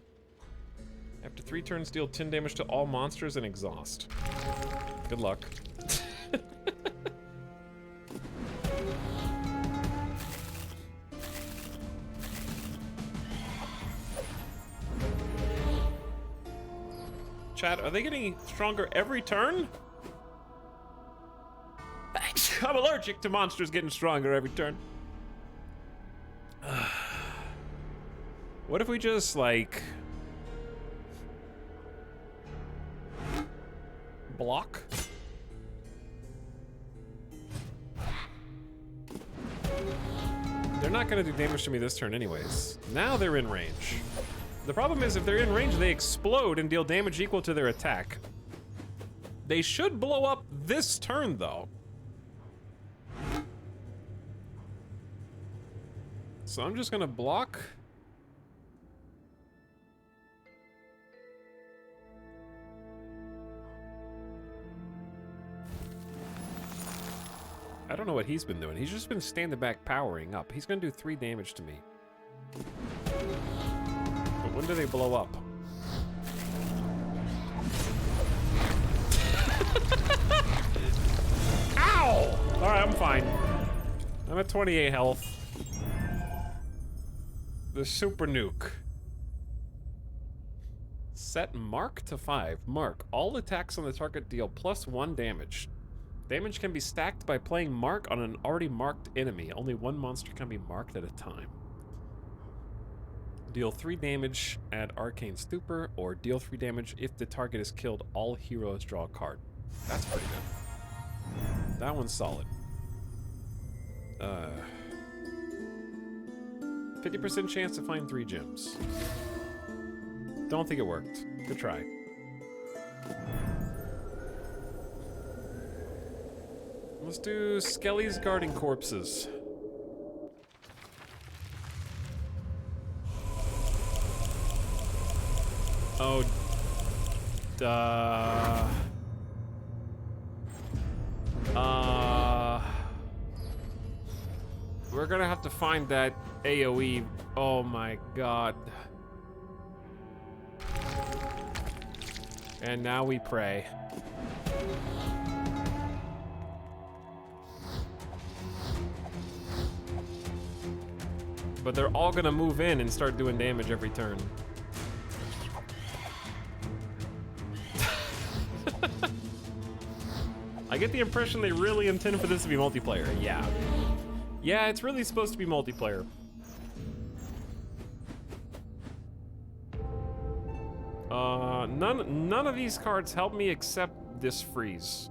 After 3 turns, deal 10 damage to all monsters and exhaust. Good luck. Chat, are they getting stronger every turn? I'm allergic to monsters getting stronger every turn. What if we just, like, block? They're not gonna do damage to me this turn anyways. Now they're in range. The problem is if they're in range, they explode and deal damage equal to their attack. They should blow up this turn, though. So I'm just gonna block. I don't know what he's been doing. He's just been standing back powering up. He's gonna do 3 damage to me. But when do they blow up? Ow! Alright, I'm fine. I'm at 28 health. The super nuke. Set mark to 5. Mark. All attacks on the target deal +1 damage. Damage can be stacked by playing mark on an already marked enemy. Only 1 monster can be marked at a time. Deal 3 damage, add Arcane Stupor, or deal 3 damage if the target is killed. All heroes draw a card. That's pretty good. That one's solid. 50% chance to find 3 gems. Don't think it worked. Good try. Let's do Skelly's guarding corpses. Oh, duh. We're gonna have to find that AoE. Oh my god. And now we pray. But they're all gonna move in and start doing damage every turn. I get the impression they really intend for this to be multiplayer. Yeah. Yeah, it's really supposed to be multiplayer. None of these cards help me except this freeze.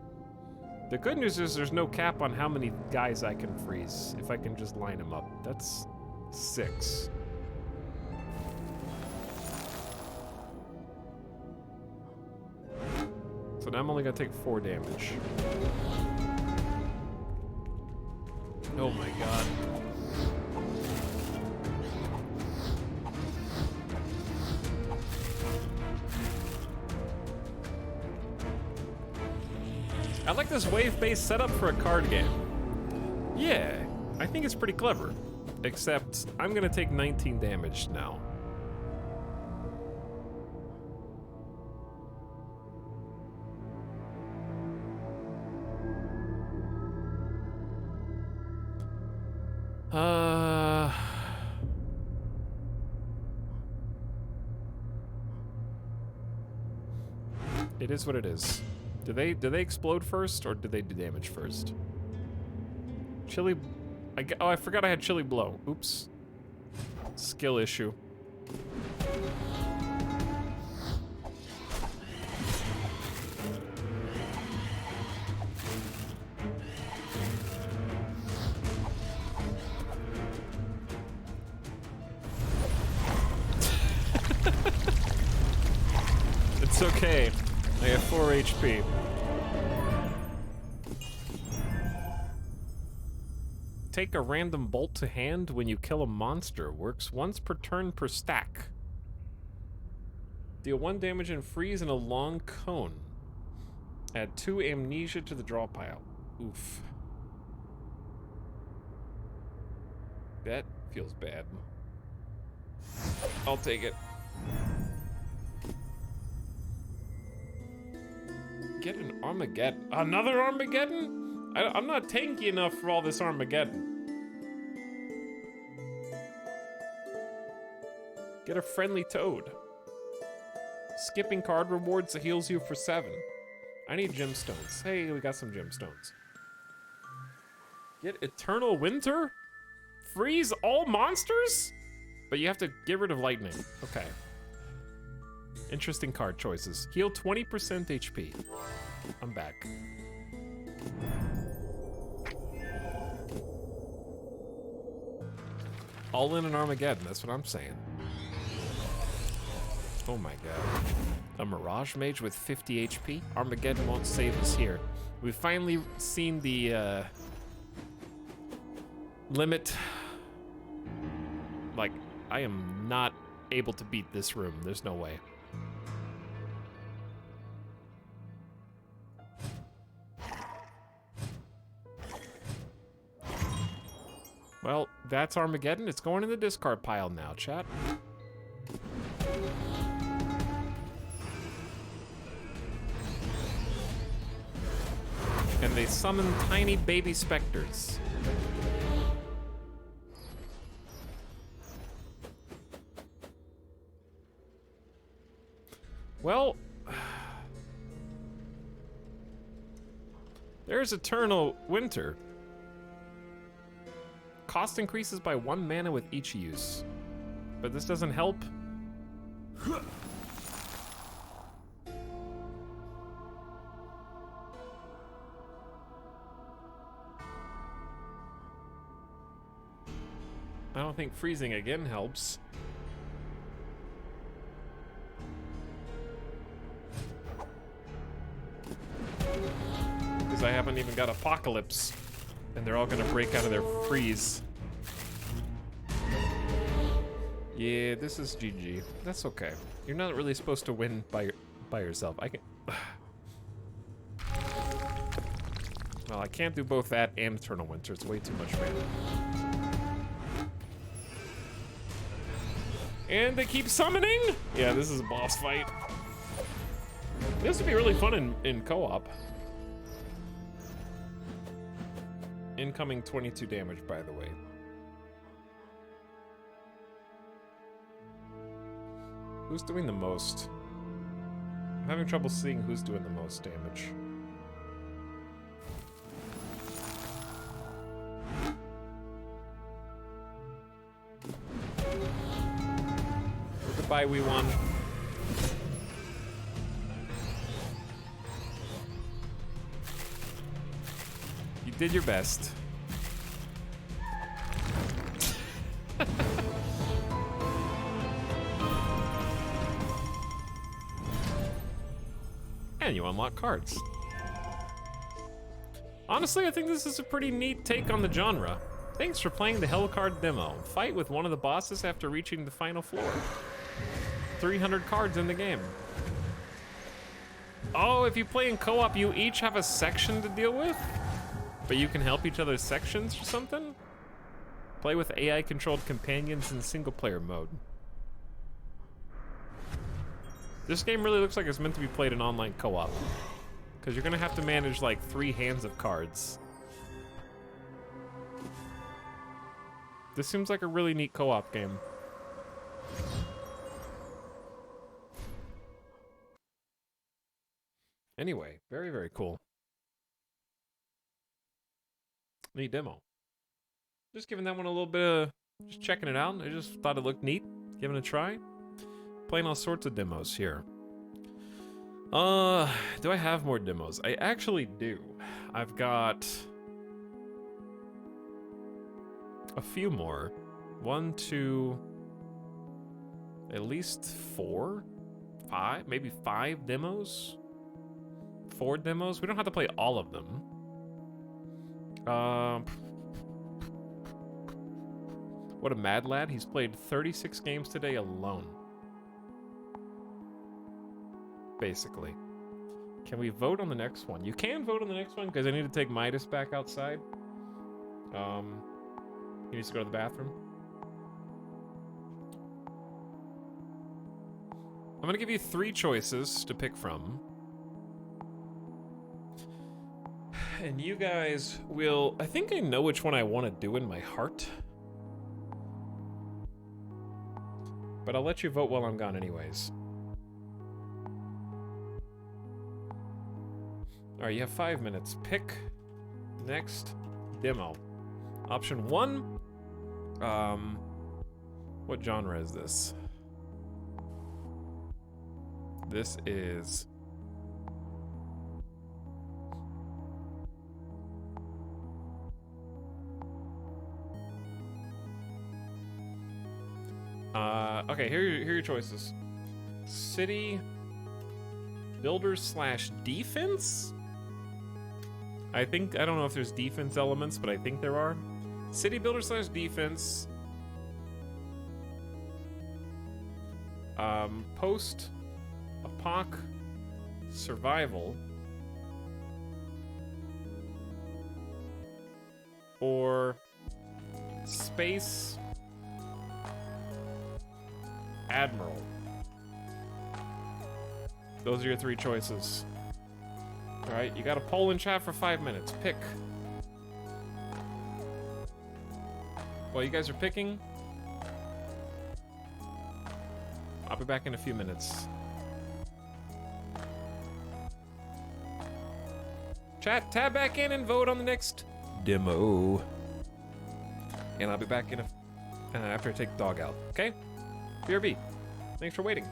The good news is there's no cap on how many guys I can freeze if I can just line them up. That's 6. So now I'm only gonna take 4 damage. Oh my god. I like this wave-based setup for a card game. Yeah, I think it's pretty clever. Except, I'm gonna take 19 damage now. It is what it is. Do they explode first, or do they do damage first? Chili... oh, I forgot I had chili blow. Oops. Skill issue. It's okay. I have 4 HP. Take a random bolt to hand when you kill a monster. Works once per turn per stack. Deal 1 damage and freeze in a long cone. Add 2 amnesia to the draw pile. Oof. That feels bad. I'll take it. Get an Armageddon. Another Armageddon? I'm not tanky enough for all this Armageddon. Get a friendly toad. Skipping card rewards that heals you for 7. I need gemstones. Hey, we got some gemstones. Get Eternal Winter? Freeze all monsters? But you have to get rid of lightning. Okay. Interesting card choices. Heal 20% HP. I'm back. All in an Armageddon, that's what I'm saying. Oh my god. A Mirage Mage with 50 HP? Armageddon won't save us here. We've finally seen the limit. Like, I am not able to beat this room. There's no way. Well, that's Armageddon. It's going in the discard pile now, chat. And they summon tiny baby specters. Well, there's Eternal Winter. Cost increases by 1 mana with each use. But this doesn't help. I don't think freezing again helps. Because I haven't even got Apocalypse. And they're all gonna break out of their freeze. Yeah, this is GG. That's okay. You're not really supposed to win by yourself. I can... Well, I can't do both that and Eternal Winter. It's way too much mana. And they keep summoning? Yeah, this is a boss fight. This would be really fun in co-op. Incoming 22 damage, by the way. Who's doing the most? I'm having trouble seeing who's doing the most damage. Goodbye, we won. You did your best. And you unlock cards. Honestly, I think this is a pretty neat take on the genre. Thanks for playing the Hellcard demo. Fight with one of the bosses after reaching the final floor. 300 cards in the game. Oh, if you play in co-op, you each have a section to deal with? But you can help each other's sections or something? Play with AI-controlled companions in single-player mode. This game really looks like it's meant to be played in online co-op. Because you're gonna have to manage like 3 hands of cards. This seems like a really neat co-op game. Anyway, very, very cool. Neat demo. Just giving that one a little bit of, just checking it out. I just thought it looked neat. Giving it a try. Playing all sorts of demos here. Do I have more demos? I actually do. I've got a few more. 1, 2, at least 4, 5, maybe 5 demos. 4 demos. We don't have to play all of them. What a mad lad. He's played 36 games today alone. Basically. Can we vote on the next one? You can vote on the next one because I need to take Midas back outside. He needs to go to the bathroom. I'm gonna give you 3 choices to pick from. And you guys will... I think I know which one I want to do in my heart. But I'll let you vote while I'm gone anyways. Alright, you have 5 minutes. Pick next demo. Option 1. What genre is this? This is... okay, here are your choices. City builders / defense? I don't know if there's defense elements, but I think there are. City builder / defense. Post-apoc survival. Or space admiral. Those are your 3 choices. Alright, you got a poll in chat for 5 minutes. Pick. While you guys are picking, I'll be back in a few minutes. Chat, tab back in and vote on the next demo. And I'll be back in after I take the dog out, okay? BRB, thanks for waiting.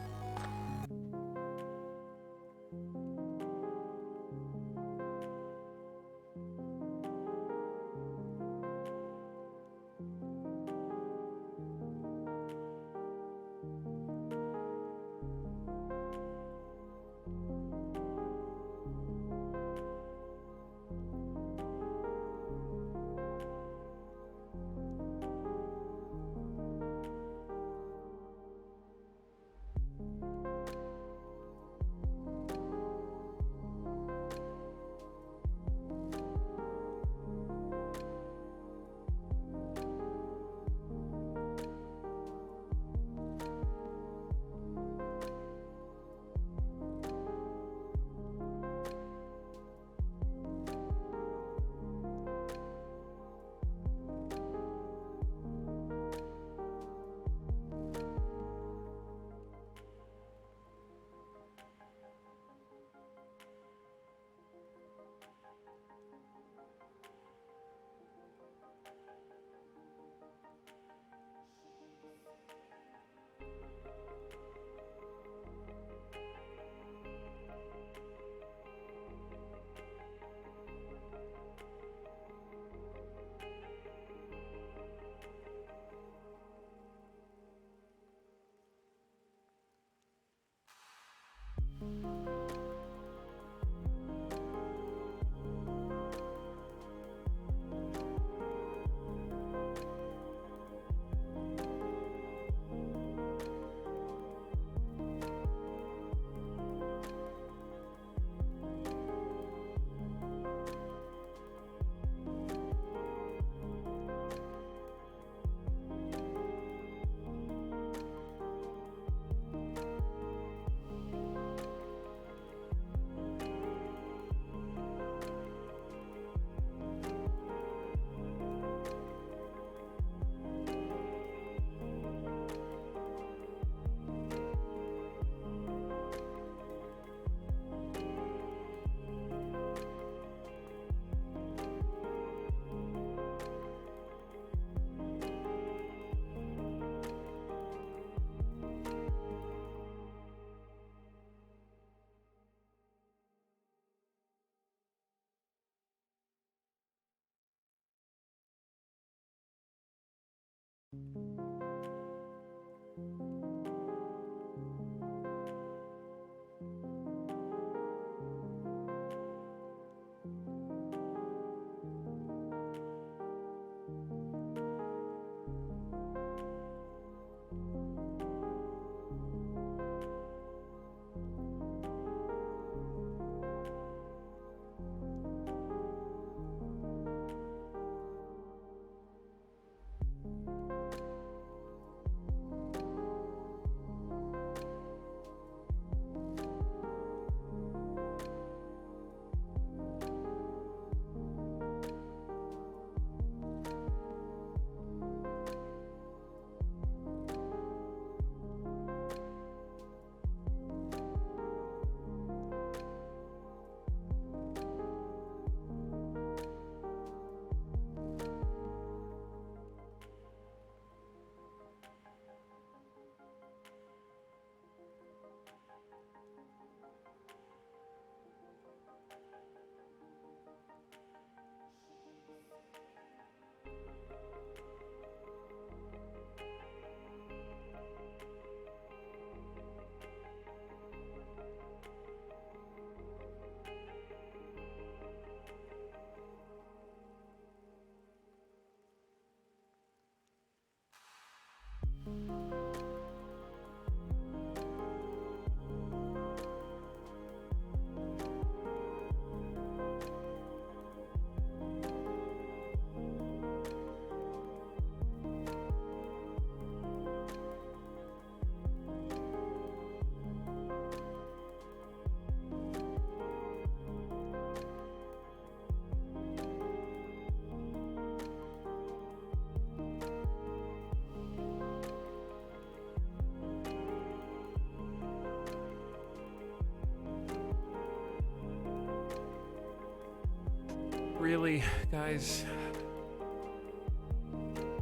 Really, guys?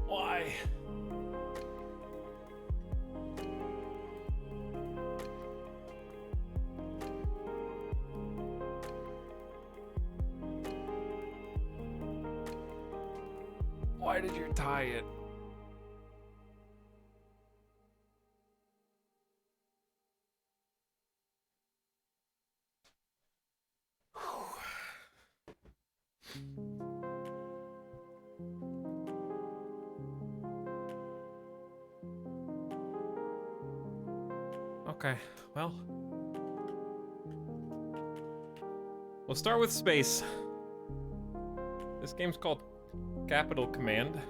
Why? Why did you tie it? Okay, well. We'll start with space. This game's called Capital Command.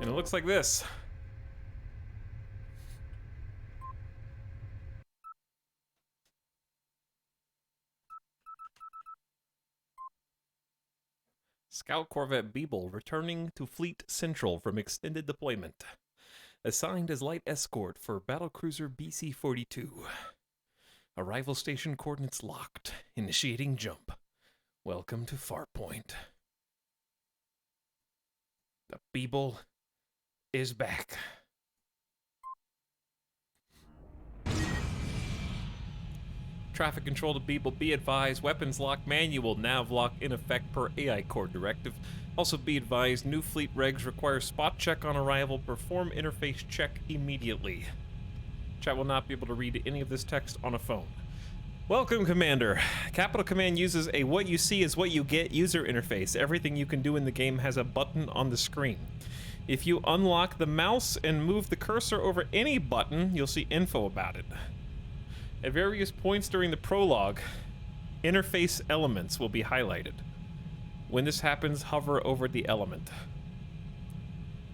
And it looks like this. Scout Corvette Beeble returning to Fleet Central from extended deployment. Assigned as light escort for battlecruiser BC-42. Arrival station coordinates locked. Initiating jump. Welcome to Farpoint. The Beeble is back. Traffic control to Beeble, be advised, weapons lock manual, nav lock in effect per AI core directive. Also be advised, new fleet regs require spot check on arrival, perform interface check immediately. Chat will not be able to read any of this text on a phone. Welcome, Commander. Capital Command uses a what you see is what you get user interface. Everything you can do in the game has a button on the screen. If you unlock the mouse and move the cursor over any button, you'll see info about it. At various points during the prologue, interface elements will be highlighted. When this happens, hover over the element.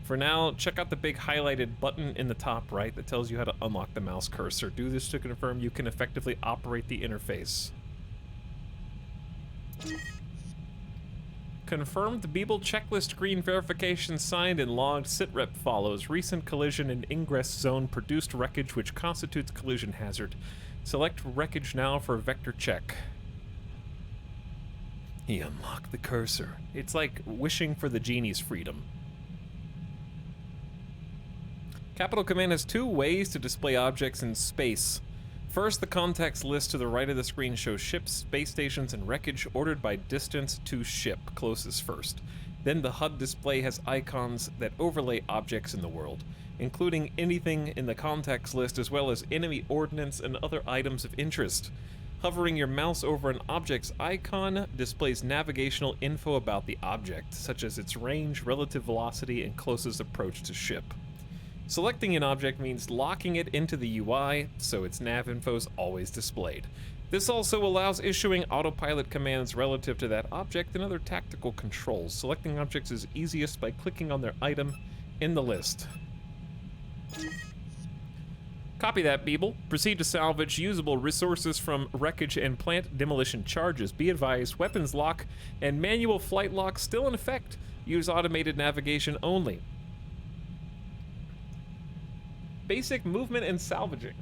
For now, check out the big highlighted button in the top right that tells you how to unlock the mouse cursor. Do this to confirm you can effectively operate the interface. Confirmed Beeble checklist screen verification signed and logged. Sitrep follows. Recent collision in ingress zone produced wreckage which constitutes collision hazard. Select wreckage now for vector check. He unlocked the cursor. It's like wishing for the genie's freedom. Capital Command has two ways to display objects in space. First, the context list to the right of the screen shows ships, space stations, and wreckage ordered by distance to ship, closest first. Then the HUD display has icons that overlay objects in the world, including anything in the context list as well as enemy ordnance and other items of interest. Hovering your mouse over an object's icon displays navigational info about the object, such as its range, relative velocity, and closest approach to ship. Selecting an object means locking it into the UI, so its nav info is always displayed. This also allows issuing autopilot commands relative to that object and other tactical controls. Selecting objects is easiest by clicking on their item in the list. Copy that, Beeble. Proceed to salvage usable resources from wreckage and plant demolition charges. Be advised, weapons lock and manual flight lock still in effect. Use automated navigation only. Basic movement and salvaging.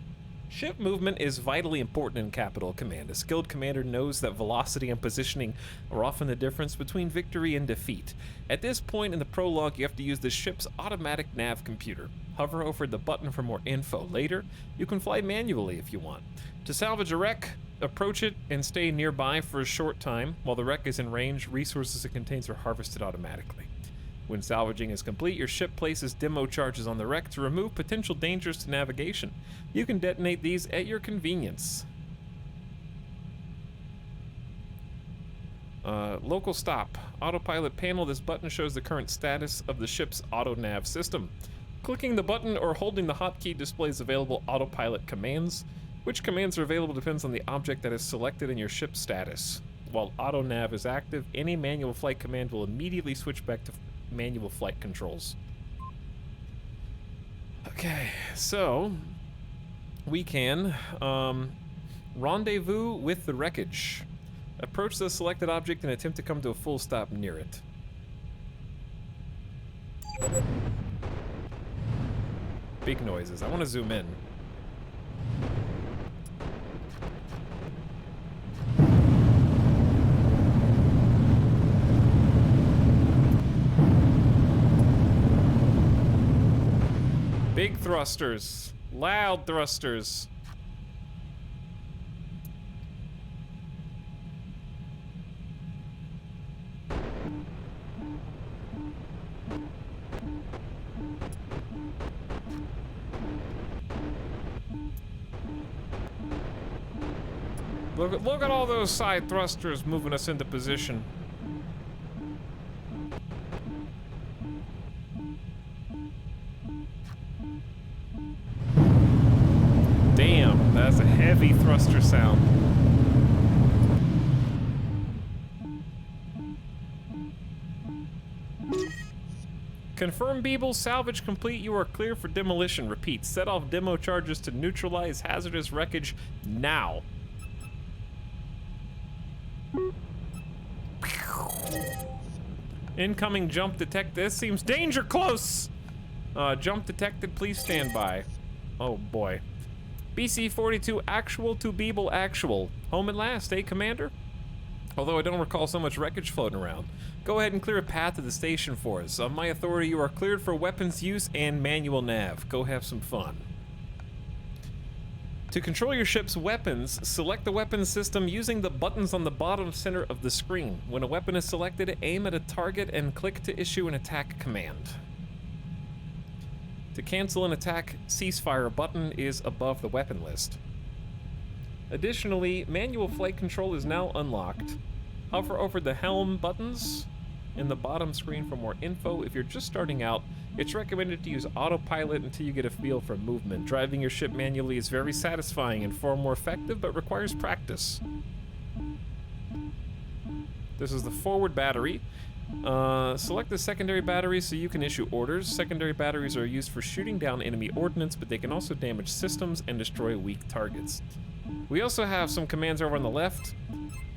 Ship movement is vitally important in Capital Command. A skilled commander knows that velocity and positioning are often the difference between victory and defeat. At this point in the prologue, you have to use the ship's automatic nav computer. Hover over the button for more info. Later, you can fly manually if you want. To salvage a wreck, approach it and stay nearby for a short time. While the wreck is in range, resources it contains are harvested automatically. When salvaging is complete, your ship places demo charges on the wreck to remove potential dangers to navigation. You can detonate these at your convenience. Local stop. Autopilot panel. This button shows the current status of the ship's auto nav system. Clicking the button or holding the hotkey displays available autopilot commands. Which commands are available depends on the object that is selected in your ship's status. While auto nav is active, any manual flight command will immediately switch back to manual flight controls. Okay, so we can Rendezvous with the wreckage. Approach the selected object and attempt to come to a full stop near it. Big noises. I want to zoom in. Big thrusters. Loud thrusters. Look at all those side thrusters moving us into position. Damn, that's a heavy thruster sound. Confirm Beeble, salvage complete, you are clear for demolition. Repeat, set off demo charges to neutralize hazardous wreckage now. Incoming jump detected. This seems danger close. Jump detected, please stand by. Oh boy. BC-42 actual to Beeble actual. Home at last, eh, Commander? Although I don't recall so much wreckage floating around. Go ahead and clear a path to the station for us. On my authority, you are cleared for weapons use and manual nav. Go have some fun. To control your ship's weapons, select the weapons system using the buttons on the bottom center of the screen. When a weapon is selected, aim at a target and click to issue an attack command. To cancel an attack, ceasefire button is above the weapon list. Additionally, manual flight control is now unlocked. Hover over the helm buttons in the bottom screen for more info. If you're just starting out, it's recommended to use autopilot until you get a feel for movement. Driving your ship manually is very satisfying and far more effective, but requires practice. This is the forward battery. Select the secondary battery so you can issue orders. Secondary batteries are used for shooting down enemy ordnance, but they can also damage systems and destroy weak targets. We also have some commands over on the left,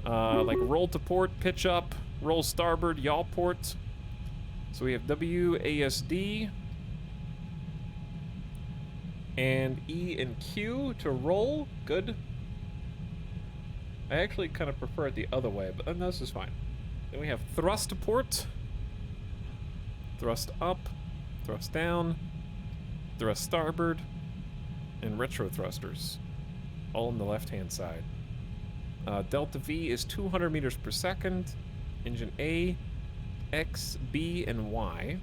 like roll to port, pitch up, roll starboard, yaw port. So we have WASD and E and Q to roll. Good. I actually kind of prefer it the other way, but this is fine. Then we have thrust to port, thrust up, thrust down, thrust starboard, and retro thrusters, all on the left-hand side. Delta V is 200 meters per second. Engine A, X, B, and Y.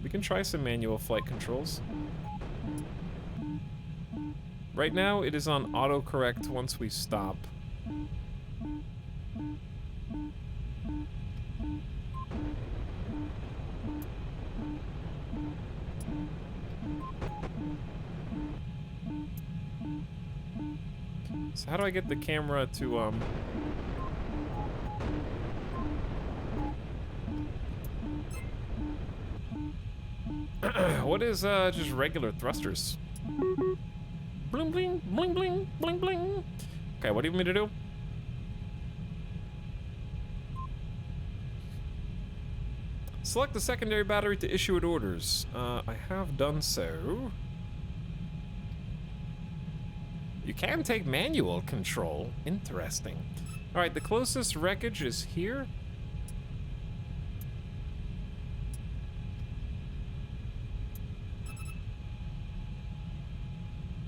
We can try some manual flight controls. Right now, it is on autocorrect once we stop. So how do I get the camera to, what is, just regular thrusters? Bling, bling, bling, bling, bling, bling. Okay, what do you want me to do? Select the secondary battery to issue it orders. I have done so. You can take manual control. Interesting. Alright, the closest wreckage is here.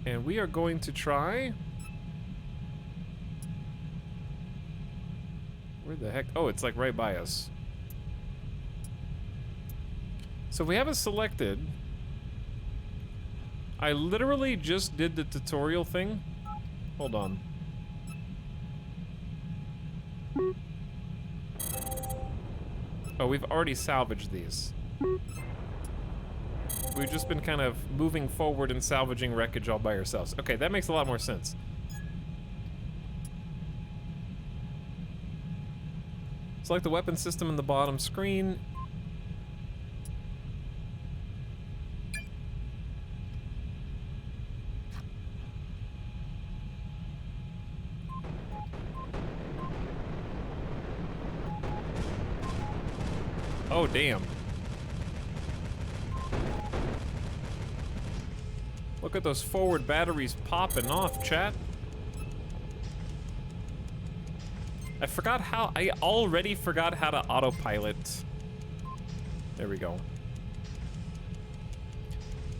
And we are going to try... Where the heck? Oh, it's like right by us. So we have it selected. I literally just did the tutorial thing. Hold on. Oh, we've already salvaged these. We've just been kind of moving forward and salvaging wreckage all by ourselves. Okay, that makes a lot more sense. Select the weapon system in the bottom screen. Oh, damn. Look at those forward batteries popping off, chat. I already forgot how to autopilot. There we go.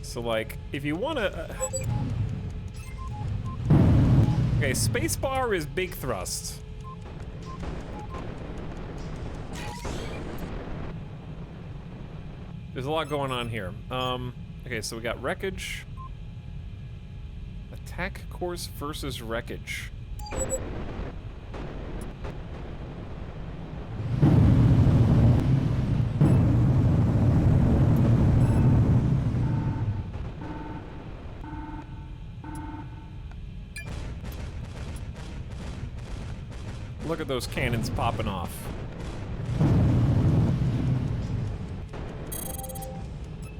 So, like, if you want to... Okay, spacebar is big thrust. There's a lot going on here. Okay, so we got wreckage. Attack course versus wreckage. Look at those cannons popping off.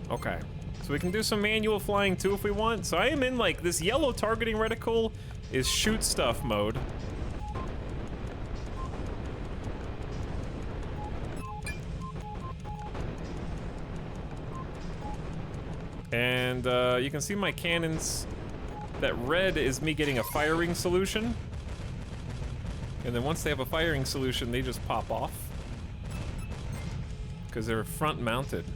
Okay, so we can do some manual flying too if we want. So I am in like this yellow targeting reticle is shoot stuff mode. And you can see my cannons. That red is me getting a firing solution. And then once they have a firing solution, they just pop off. Because they're front mounted.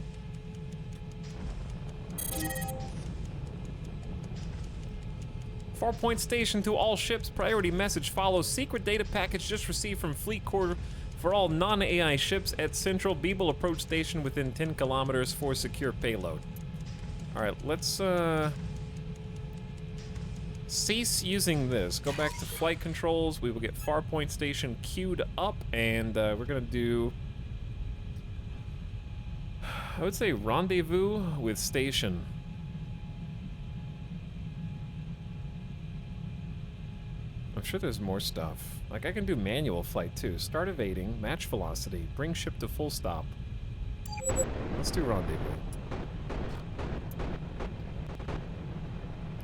Farpoint station to all ships. Priority message follows. Secret data package just received from Fleet Corps for all non-AI ships at Central Beeble approach station within 10 kilometers for secure payload. Alright, let's cease using this. Go back to flight controls. We will get Farpoint station queued up, and we're gonna do, I would say, rendezvous with station. I'm sure there's more stuff. Like, I can do manual flight too. Start evading, match velocity, bring ship to full stop. Let's do rendezvous.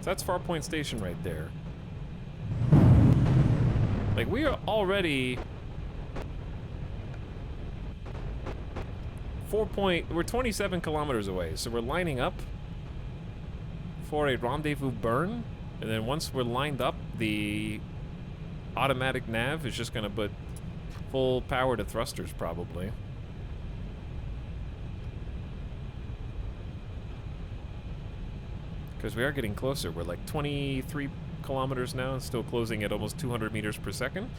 So that's Farpoint station right there. Like, we are already we're 27 kilometers away, so we're lining up for a rendezvous burn, and then once we're lined up, the automatic nav is just gonna put full power to thrusters, probably. Because we are getting closer. We're like 23 kilometers now and still closing at almost 200 meters per second.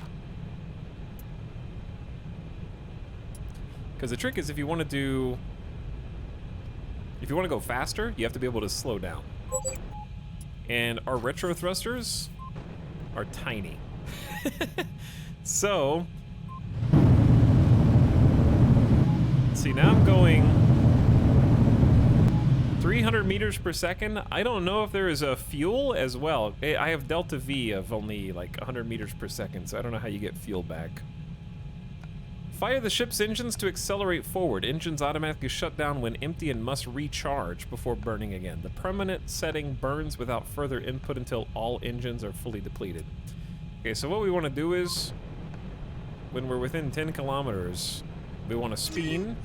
Because the trick is if you want to go faster, you have to be able to slow down. And our retro thrusters are tiny. So, see, now I'm going 300 meters per second. I don't know if there is a fuel as well. I have delta V of only like 100 meters per second, so I don't know how you get fuel back. Fire the ship's engines to accelerate forward. Engines automatically shut down when empty and must recharge before burning again. The permanent setting burns without further input until all engines are fully depleted. Okay, so what we want to do is, when we're within 10 kilometers, we want to spin,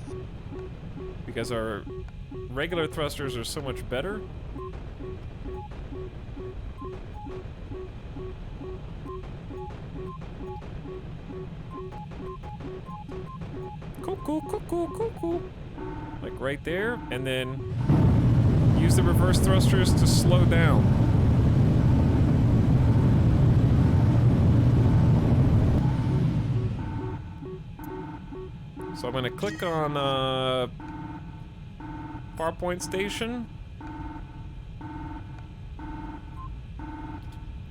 because our regular thrusters are so much better. Cuckoo, cuckoo, cuckoo. Like right there, and then use the reverse thrusters to slow down. So I'm gonna click on Farpoint station,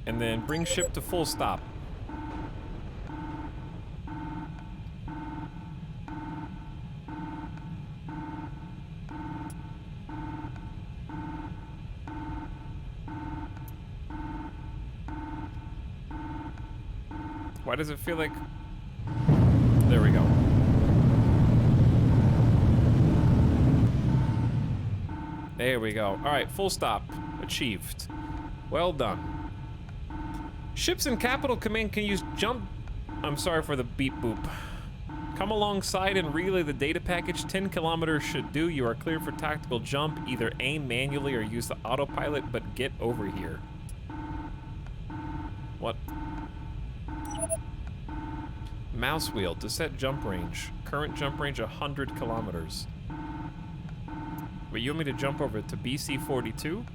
and then bring ship to full stop. Why does it feel like... There we go. There we go. Alright, full stop. Achieved. Well done. Ships in Capital Command can use jump... I'm sorry for the beep boop. Come alongside and relay the data package. 10 kilometers should do. You are clear for tactical jump. Either aim manually or use the autopilot, but get over here. What? Mouse wheel to set jump range. Current jump range 100 kilometers. But you want me to jump over to BC-42?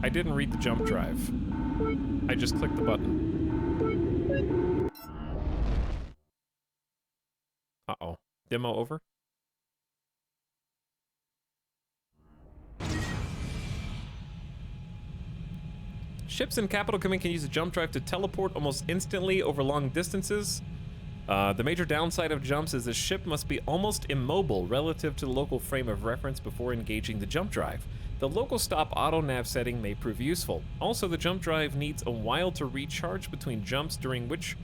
I didn't read the jump drive. I just clicked the button. Uh-oh. Demo over? Ships in Capital Command can use a jump drive to teleport almost instantly over long distances. The major downside of jumps is the ship must be almost immobile relative to the local frame of reference before engaging the jump drive. The local stop auto nav setting may prove useful. Also, the jump drive needs a while to recharge between jumps, during which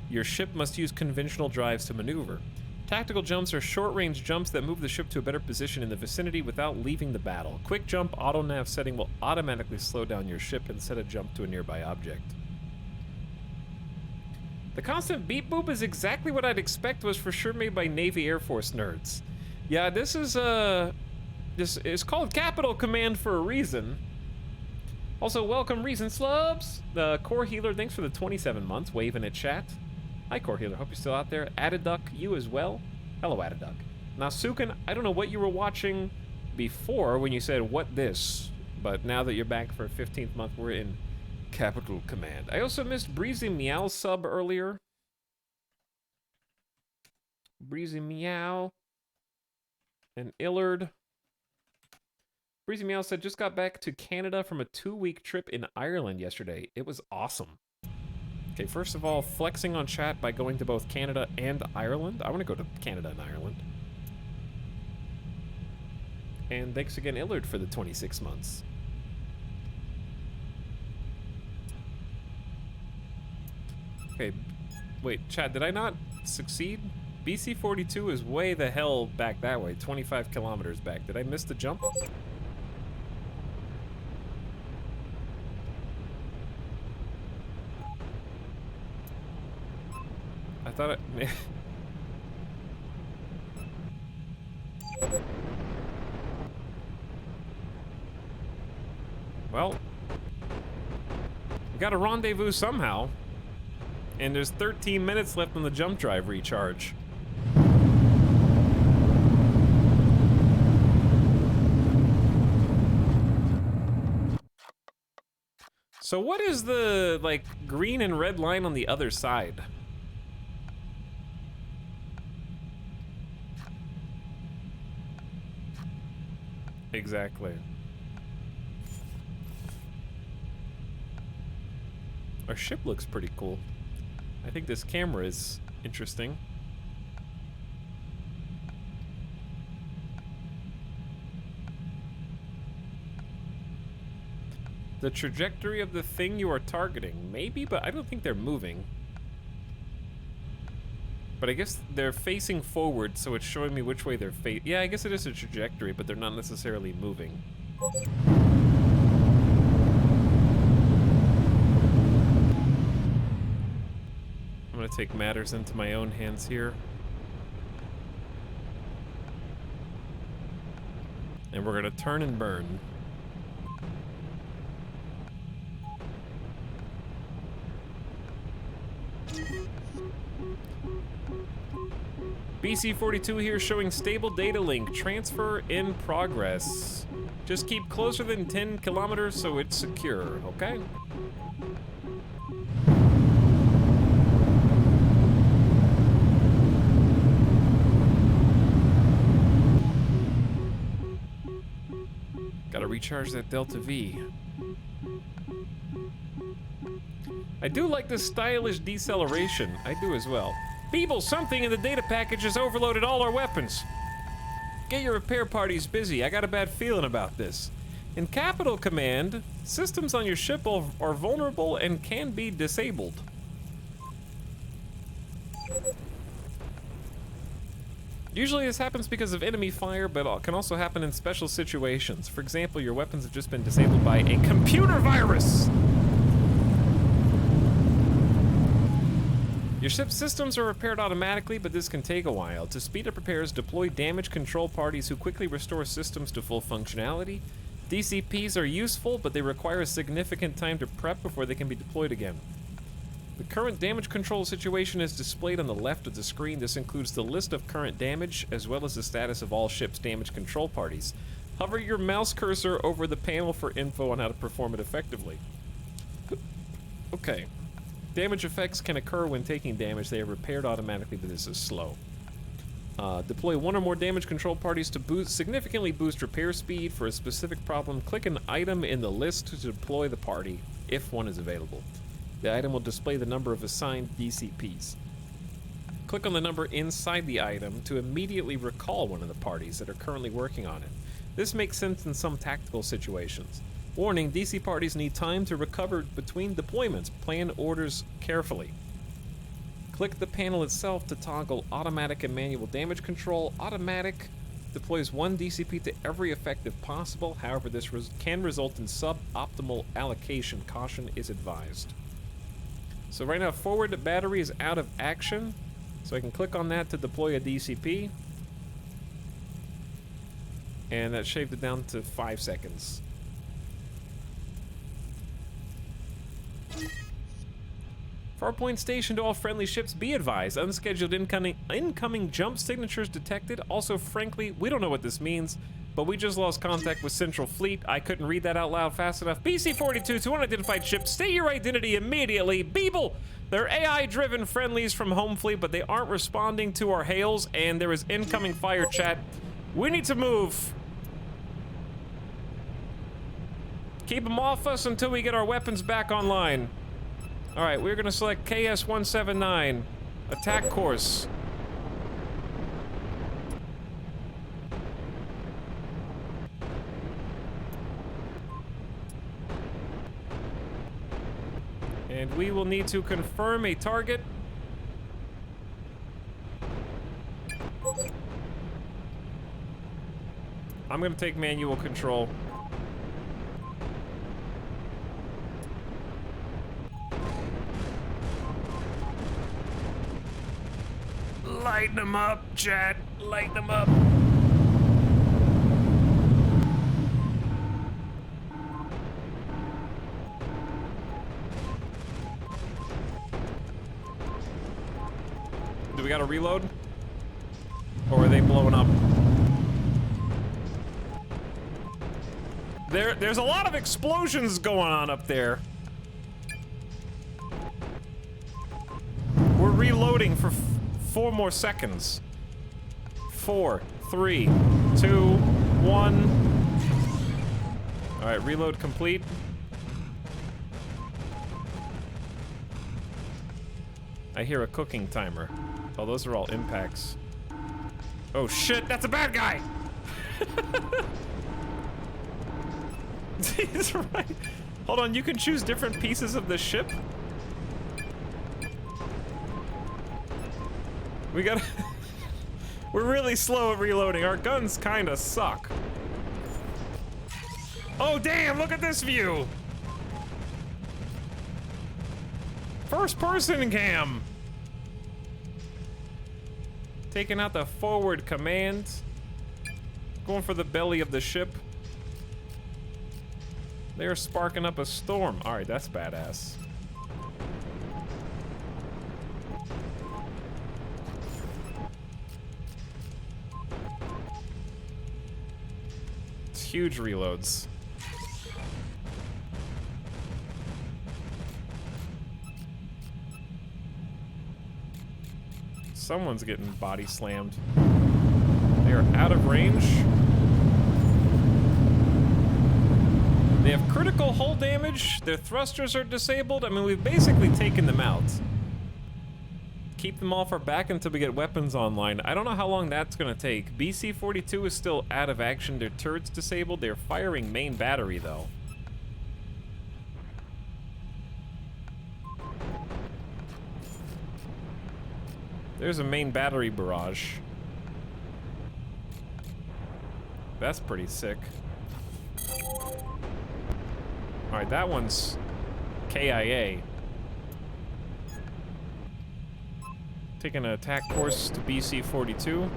your ship must use conventional drives to maneuver. Tactical jumps are short-range jumps that move the ship to a better position in the vicinity without leaving the battle. Quick jump auto nav setting will automatically slow down your ship and set a jump to a nearby object. The constant beep boop is exactly what I'd expect was for sure made by Navy Air Force nerds. Yeah, this is this is called Capital Command for a reason. Also, welcome Reason Slubs. The Core Healer, thanks for the 27 months, waving at chat. Hi Core Healer, hope you're still out there. Adaduck, you as well. Hello Adaduck. Now Sukin, I don't know what you were watching before when you said what this, but now that you're back for a 15th month, we're in Capital Command. I also missed Breezy Meow sub earlier. Breezy Meow and Illard. Breezy Meow said, just got back to Canada from a 2-week trip in Ireland yesterday. It was awesome. Okay, first of all, flexing on chat by going to both Canada and Ireland. I want to go to Canada and Ireland. And thanks again, Illard, for the 26 months. Okay, wait, chat, did I not succeed? BC-42 is way the hell back that way, 25 kilometers back. Did I miss the jump? I thought it... Well, we got a rendezvous somehow. And there's 13 minutes left on the jump drive recharge. So what is the, like, green and red line on the other side? Exactly. Our ship looks pretty cool. I think this camera is interesting. The trajectory of the thing you are targeting. Maybe, but I don't think they're moving. But I guess they're facing forward, so it's showing me which way they're yeah, I guess it is a trajectory, but they're not necessarily moving. I'm gonna take matters into my own hands here. And we're gonna turn and burn. BC-42 here showing stable data link. Transfer in progress. Just keep closer than 10 kilometers so it's secure, okay? Gotta recharge that Delta V. I do like this stylish deceleration. I do as well. Feeble, something in the data package has overloaded all our weapons. Get your repair parties busy. I got a bad feeling about this. In Capital Command, systems on your ship are vulnerable and can be disabled. Usually this happens because of enemy fire, but it can also happen in special situations. For example, your weapons have just been disabled by a computer virus. Your ship's systems are repaired automatically, but this can take a while. To speed up repairs, deploy damage control parties who quickly restore systems to full functionality. DCPs are useful, but they require a significant time to prep before they can be deployed again. The current damage control situation is displayed on the left of the screen. This includes the list of current damage, as well as the status of all ship's damage control parties. Hover your mouse cursor over the panel for info on how to perform it effectively. Okay. Damage effects can occur when taking damage. They are repaired automatically, but this is slow. Deploy one or more damage control parties to significantly boost repair speed. For a specific problem, click an item in the list to deploy the party, if one is available. The item will display the number of assigned DCPs. Click on the number inside the item to immediately recall one of the parties that are currently working on it. This makes sense in some tactical situations. Warning, DC parties need time to recover between deployments. Plan orders carefully. Click the panel itself to toggle automatic and manual damage control. Automatic deploys one DCP to every effective possible. However, this can result in suboptimal allocation. Caution is advised. So right now, forward battery is out of action. So I can click on that to deploy a DCP. And that shaved it down to 5 seconds. Farpoint station to all friendly ships, be advised. Unscheduled incoming jump signatures detected. Also, frankly, we don't know what this means, but we just lost contact with Central Fleet. I couldn't read that out loud fast enough. BC-42 to unidentified ship, state your identity immediately. Beeble! They're AI-driven friendlies from Home Fleet, but they aren't responding to our hails, and there is incoming fire chat. We need to move. Keep them off us until we get our weapons back online. Alright, we're gonna select KS-179. Attack course. And we will need to confirm a target. I'm gonna take manual control. Light them up, chat. Light them up. Do we gotta reload? Or are they blowing up? There's a lot of explosions going on up there. We're reloading for 4 more seconds. 4, 3, 2, 1. All right, reload complete. I hear a cooking timer. Oh, those are all impacts. Oh shit, that's a bad guy! He's right. Hold on, you can choose different pieces of the ship? We gotta... We're really slow at reloading. Our guns kinda suck. Oh damn, look at this view! First person cam! Taking out the forward command. Going for the belly of the ship. They're sparking up a storm. Alright, that's badass. It's huge reloads. Someone's getting body slammed. They are out of range. They have critical hull damage. Their thrusters are disabled. I mean, we've basically taken them out. Keep them off our back until we get weapons online. I don't know how long that's gonna take. BC-42 is still out of action. Their turret's disabled. They're firing main battery, though. There's a main battery barrage. That's pretty sick. Alright, that one's KIA. Taking an attack course to BC 42.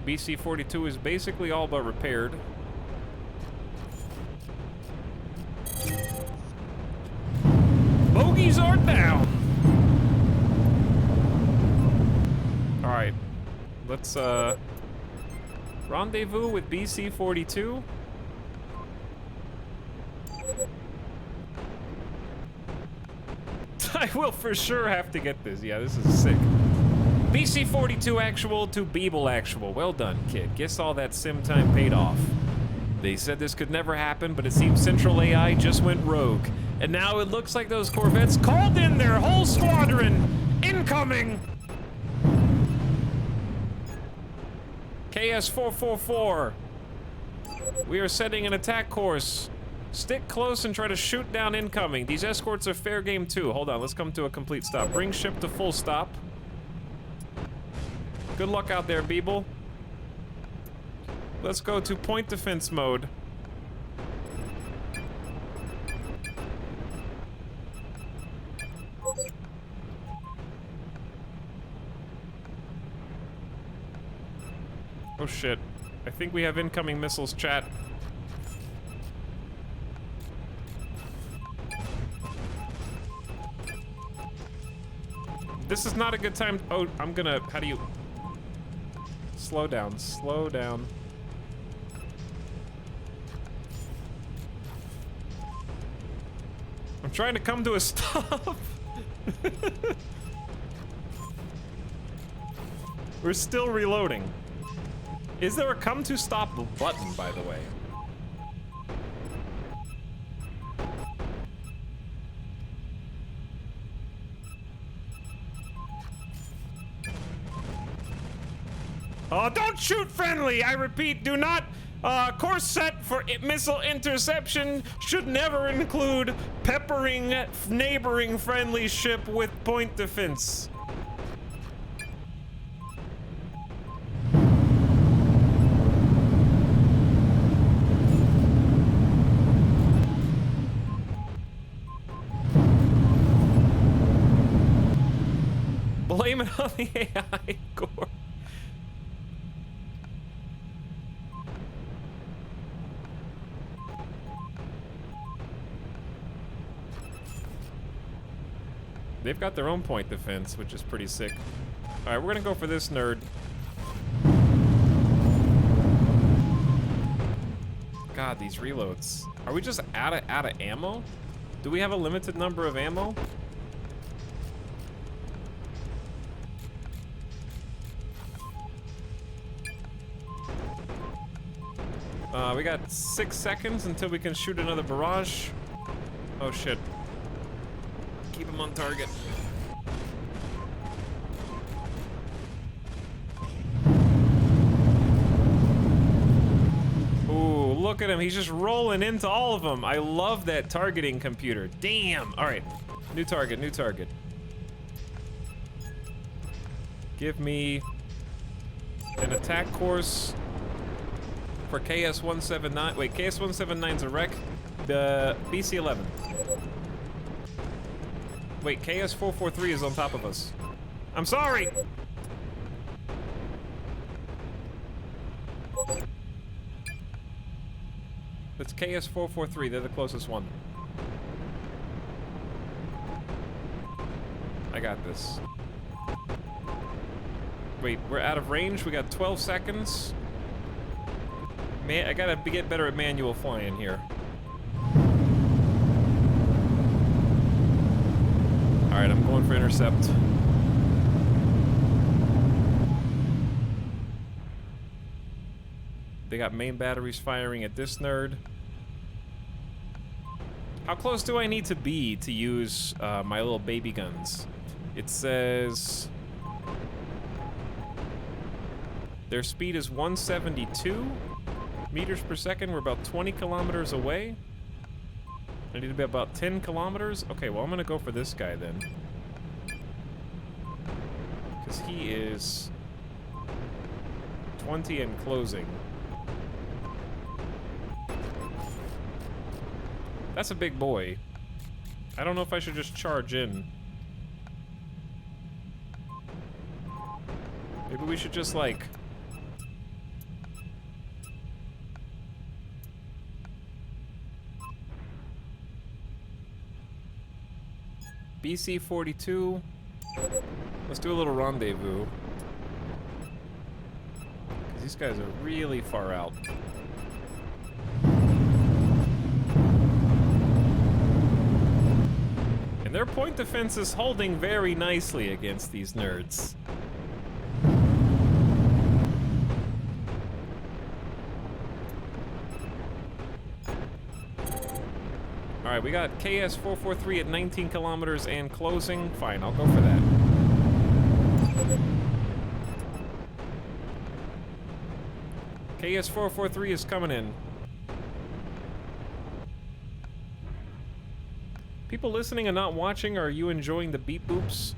BC 42 is basically all but repaired. Bogies are down! Alright. Let's, rendezvous with BC 42. I will for sure have to get this. Yeah, this is sick. BC 42 actual to Beeble actual. Well done, kid. Guess all that sim time paid off. They said this could never happen, but it seems Central AI just went rogue. And now it looks like those Corvettes called in their whole squadron. Incoming! KS-444. We are setting an attack course. Stick close and try to shoot down incoming. These escorts are fair game too. Hold on, let's come to a complete stop. Bring ship to full stop. Good luck out there, Beeble. Let's go to point defense mode. Oh shit. I think we have incoming missiles, chat. This is not a good time. Oh, I'm gonna. How do you. Slow down, slow down. I'm trying to come to a stop. We're still reloading. Is there a come to stop button, by the way? Oh, don't shoot friendly! I repeat, do not. Course set for missile interception should never include peppering neighboring friendly ship with point defense. Blame it on the AI core. They've got their own point defense, which is pretty sick. Alright, we're gonna go for this nerd. God, these reloads. Are we just out of ammo? Do we have a limited number of ammo? We got 6 seconds until we can shoot another barrage. Oh shit. Keep him on target. Ooh, look at him. He's just rolling into all of them. I love that targeting computer. Damn. All right. New target, new target. Give me an attack course for KS-179. Wait, KS-179's a wreck. The BC-11. Wait, KS-443 is on top of us. I'm sorry! It's KS-443, they're the closest one. I got this. Wait, we're out of range? We got 12 seconds? Man, I gotta get better at manual flying here. Alright, I'm going for intercept. They got main batteries firing at this nerd. How close do I need to be to use my little baby guns? It says their speed is 172 meters per second. We're about 20 kilometers away. I need to be about 10 kilometers. Okay, well, I'm gonna go for this guy then. because he is 20 and closing. That's a big boy. I don't know if I should just charge in. Maybe we should just, like... BC 42. Let's do a little rendezvous. 'Cause these guys are really far out. And their point defense is holding very nicely against these nerds. Alright, we got KS-443 at 19 kilometers and closing. Fine, I'll go for that. KS-443 is coming in. People listening and not watching, are you enjoying the beep boops?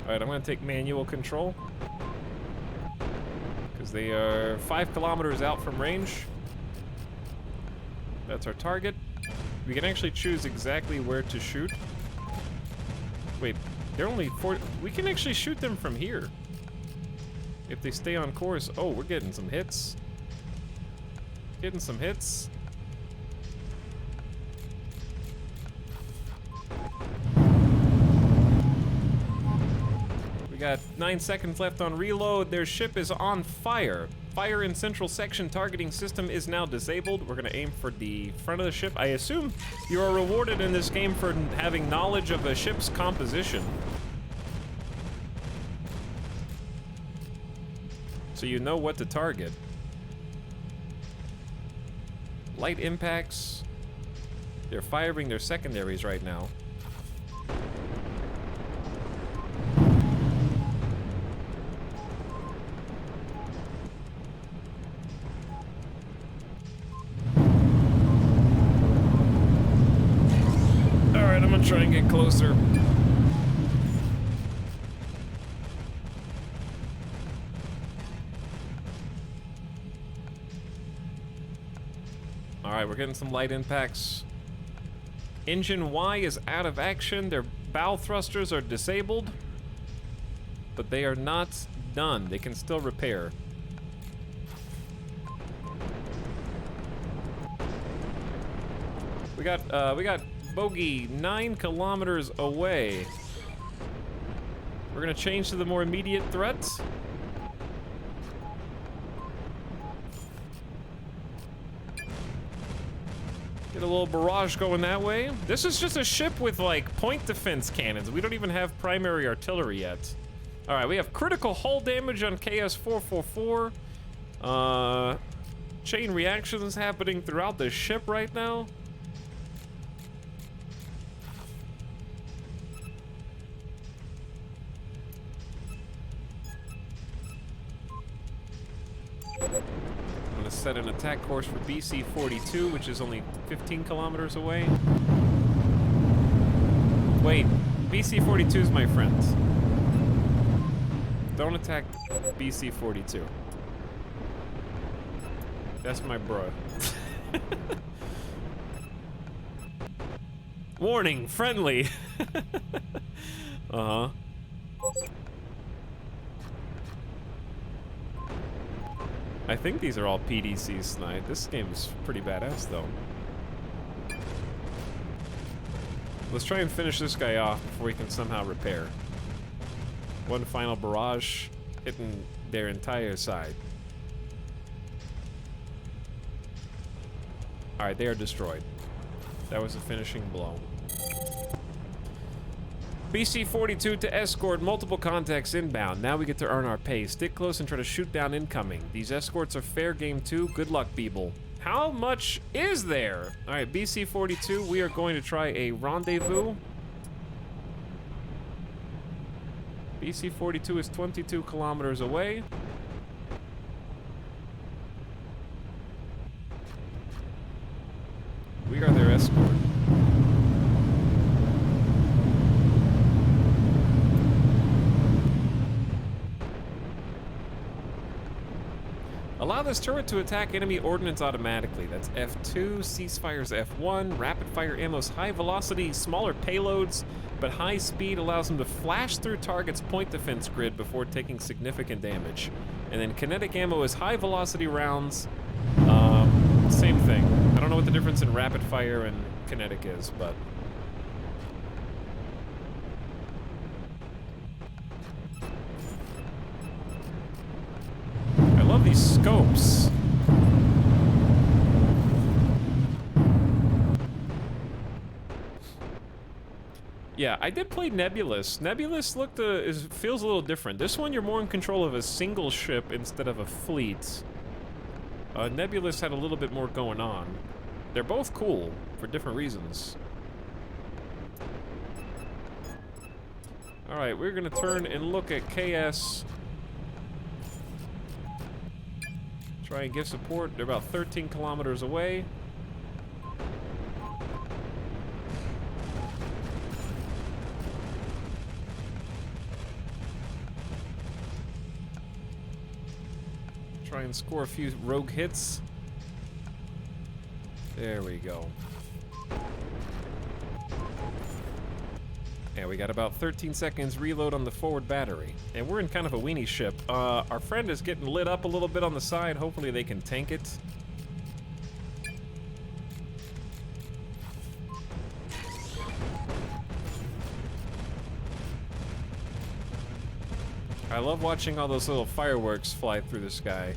Alright, I'm gonna take manual control. Because they are 5 kilometers out from range. That's our target. We can actually choose exactly where to shoot. Wait, they're only 4... We can actually shoot them from here. If they stay on course. Oh, we're getting some hits. Getting some hits. We got 9 seconds left on reload. Their ship is on fire. Fire in central section targeting system is now disabled. We're gonna aim for the front of the ship. I assume you are rewarded in this game for having knowledge of a ship's composition. So you know what to target. Light impacts. They're firing their secondaries right now. Alright, I'm gonna try and get closer. Alright, we're getting some light impacts. Engine Y is out of action. Their bow thrusters are disabled. But they are not done. They can still repair. We got bogey 9 kilometers away. We're gonna change to the more immediate threats. Get a little barrage going that way. This is just a ship with, like, point defense cannons. We don't even have primary artillery yet. All right, we have critical hull damage on KS-444. Chain reactions happening throughout the ship right now. I'm gonna set an attack course for BC-42, which is only 15 kilometers away. Wait, BC-42 is my friend. Don't attack BC-42. That's my bro. Warning, friendly. Uh-huh. I think these are all PDCs tonight. This game is pretty badass, though. Let's try and finish this guy off before we can somehow repair. One final barrage hitting their entire side. Alright, they are destroyed. That was a finishing blow. BC-42 to escort, multiple contacts inbound. Now we get to earn our pay. Stick close and try to shoot down incoming. These escorts are fair game too. Good luck, people. How much is there? All right, BC-42, we are going to try a rendezvous. BC-42 is 22 kilometers away. We are their escort. Allow this turret to attack enemy ordnance automatically. That's F2, ceasefire's F1, rapid fire ammo's high velocity, smaller payloads, but high speed allows them to flash through target's point defense grid before taking significant damage. And then kinetic ammo is high velocity rounds. Same thing. I don't know what the difference in rapid fire and kinetic is, but... I love these scopes. Yeah, I did play Nebulous. Nebulous looked feels a little different. This one, you're more in control of a single ship instead of a fleet. Nebulous had a little bit more going on. They're both cool for different reasons. All right, we're gonna turn and look at KS. Try and give support. They're about 13 kilometers away. Try and score a few rogue hits. There we go. Yeah, we got about 13 seconds reload on the forward battery. And we're in kind of a weenie ship. Our friend is getting lit up a little bit on the side. Hopefully they can tank it. I love watching all those little fireworks fly through the sky.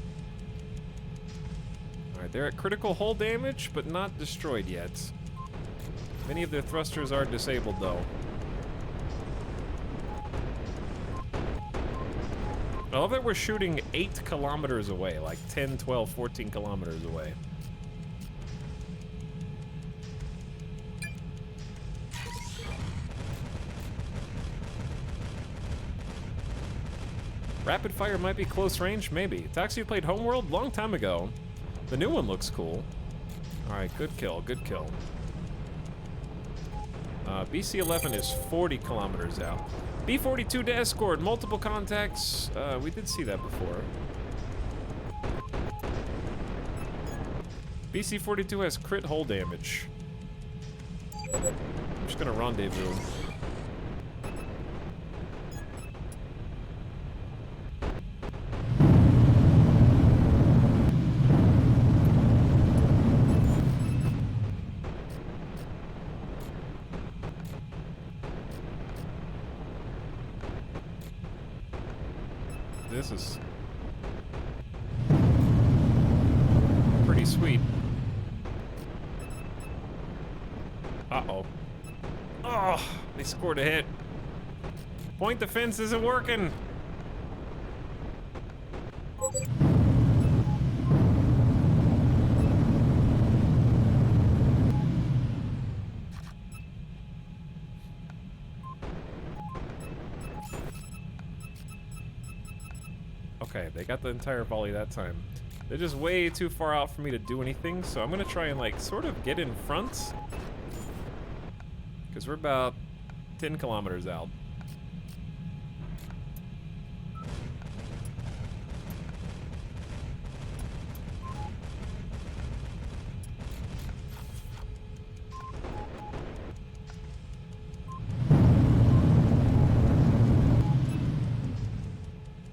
Alright, they're at critical hull damage, but not destroyed yet. Many of their thrusters are disabled, though. I love that we're shooting 8 kilometers away, like 10, 12, 14 kilometers away. Rapid fire might be close range, maybe. Taxi played Homeworld long time ago. The new one looks cool. Alright, good kill, good kill. BC-11 is 40 kilometers out. B-42 to escort, multiple contacts. We did see that before. BC-42 has crit hull damage. I'm just gonna rendezvous. This is pretty sweet. Uh-oh. Oh, they scored a hit. Point defense isn't working. Okay, they got the entire volley that time. They're just way too far out for me to do anything, so I'm gonna try and like sort of get in front. Because we're about 10 kilometers out.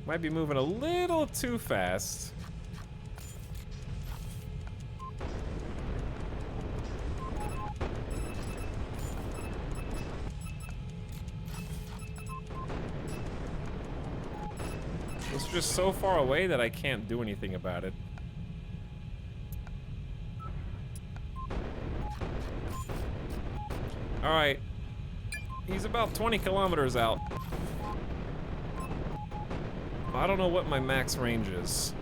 Might be moving a little too fast. It's just so far away that I can't do anything about it. All right. He's about 20 kilometers out. I don't know what my max range is.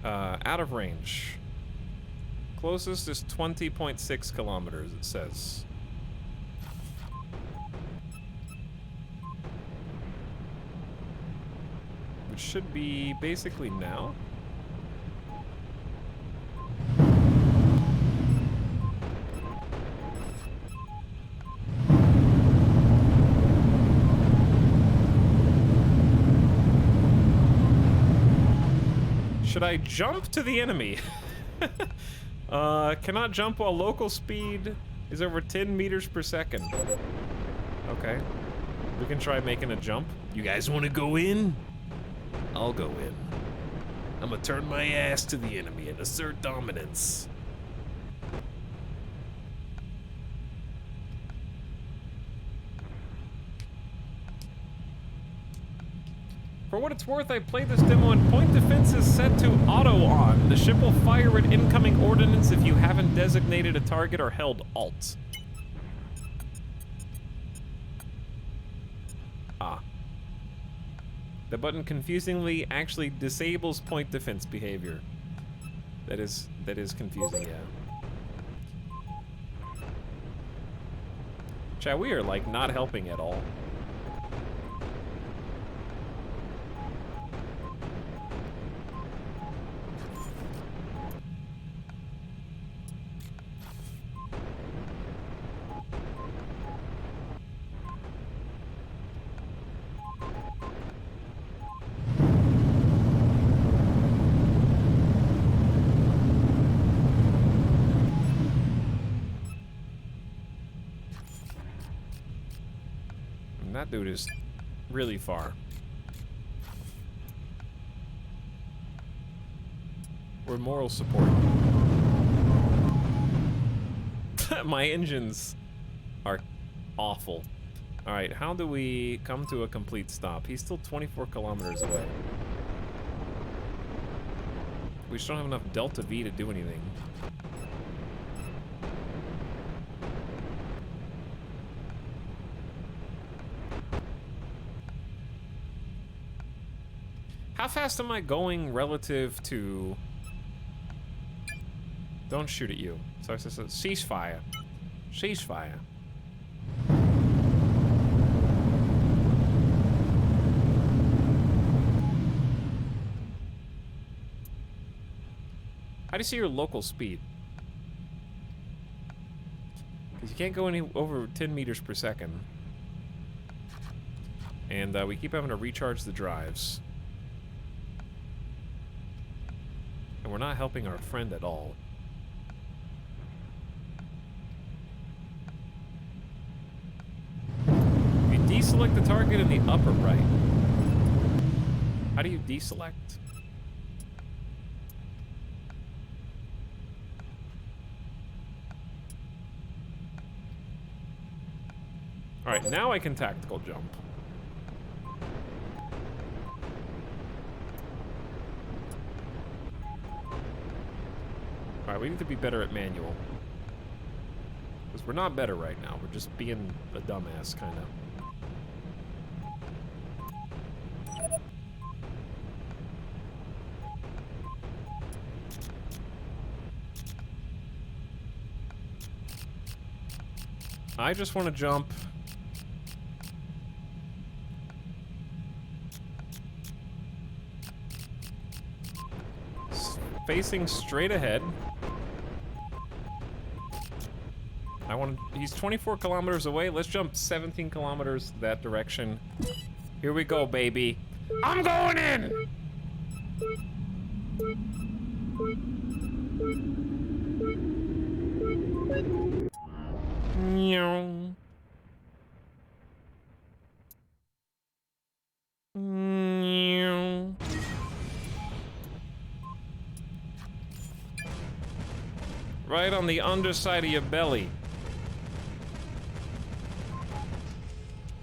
Out of range. Closest is 20.6 kilometers, it says. Which should be basically now. Should I jump to the enemy? Cannot jump while local speed is over 10 meters per second. Okay. We can try making a jump. You guys want to go in? I'll go in. I'm gonna turn my ass to the enemy and assert dominance. For what it's worth, I played this demo and point defense is set to auto on. The ship will fire at incoming ordnance if you haven't designated a target or held Alt. Ah. The button confusingly actually disables point defense behavior. That is confusing, yeah. Chat, we are like not helping at all. That dude is really far. We're moral support. My engines are awful. Alright, how do we come to a complete stop? He's still 24 kilometers away. We just don't have enough Delta V to do anything. How fast am I going relative to... Don't shoot at you. So it says ceasefire. Ceasefire. How do you see your local speed? Because you can't go any over 10 meters per second. And we keep having to recharge the drives. And we're not helping our friend at all. You deselect the target in the upper right. How do you deselect? Alright, now I can tactical jump. Alright, we need to be better at manual. Because we're not better right now. We're just being a dumbass, kind of. I just want to jump. Facing straight ahead. He's 24 kilometers away. Let's jump 17 kilometers that direction. Here we go, baby. I'm going in! Meow. Meow. Right on the underside of your belly.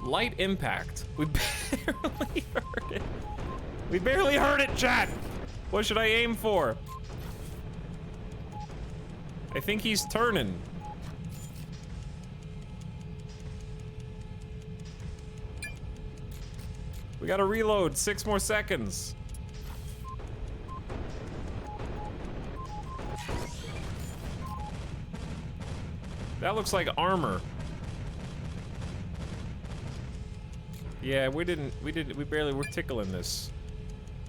Light impact. We barely heard it. We barely heard it, chat. What should I aim for? I think he's turning. We gotta reload. 6 more seconds. That looks like armor. Yeah, we barely were tickling this.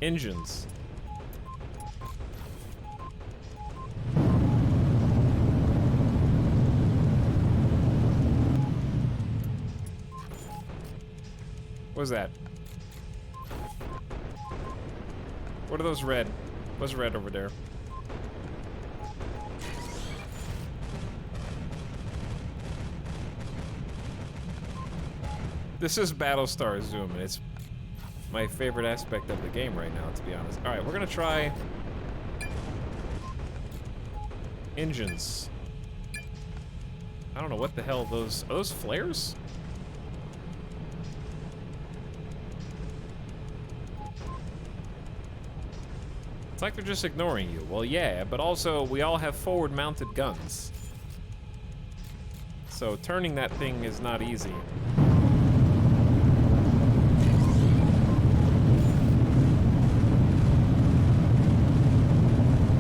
Engines. What was that? What are those red? What's red over there? This is Battlestar Zoom, and it's my favorite aspect of the game right now, to be honest. All right, we're gonna try engines. I don't know what the hell those are. Those flares? It's like they're just ignoring you. Well, yeah, but also we all have forward-mounted guns. So turning that thing is not easy.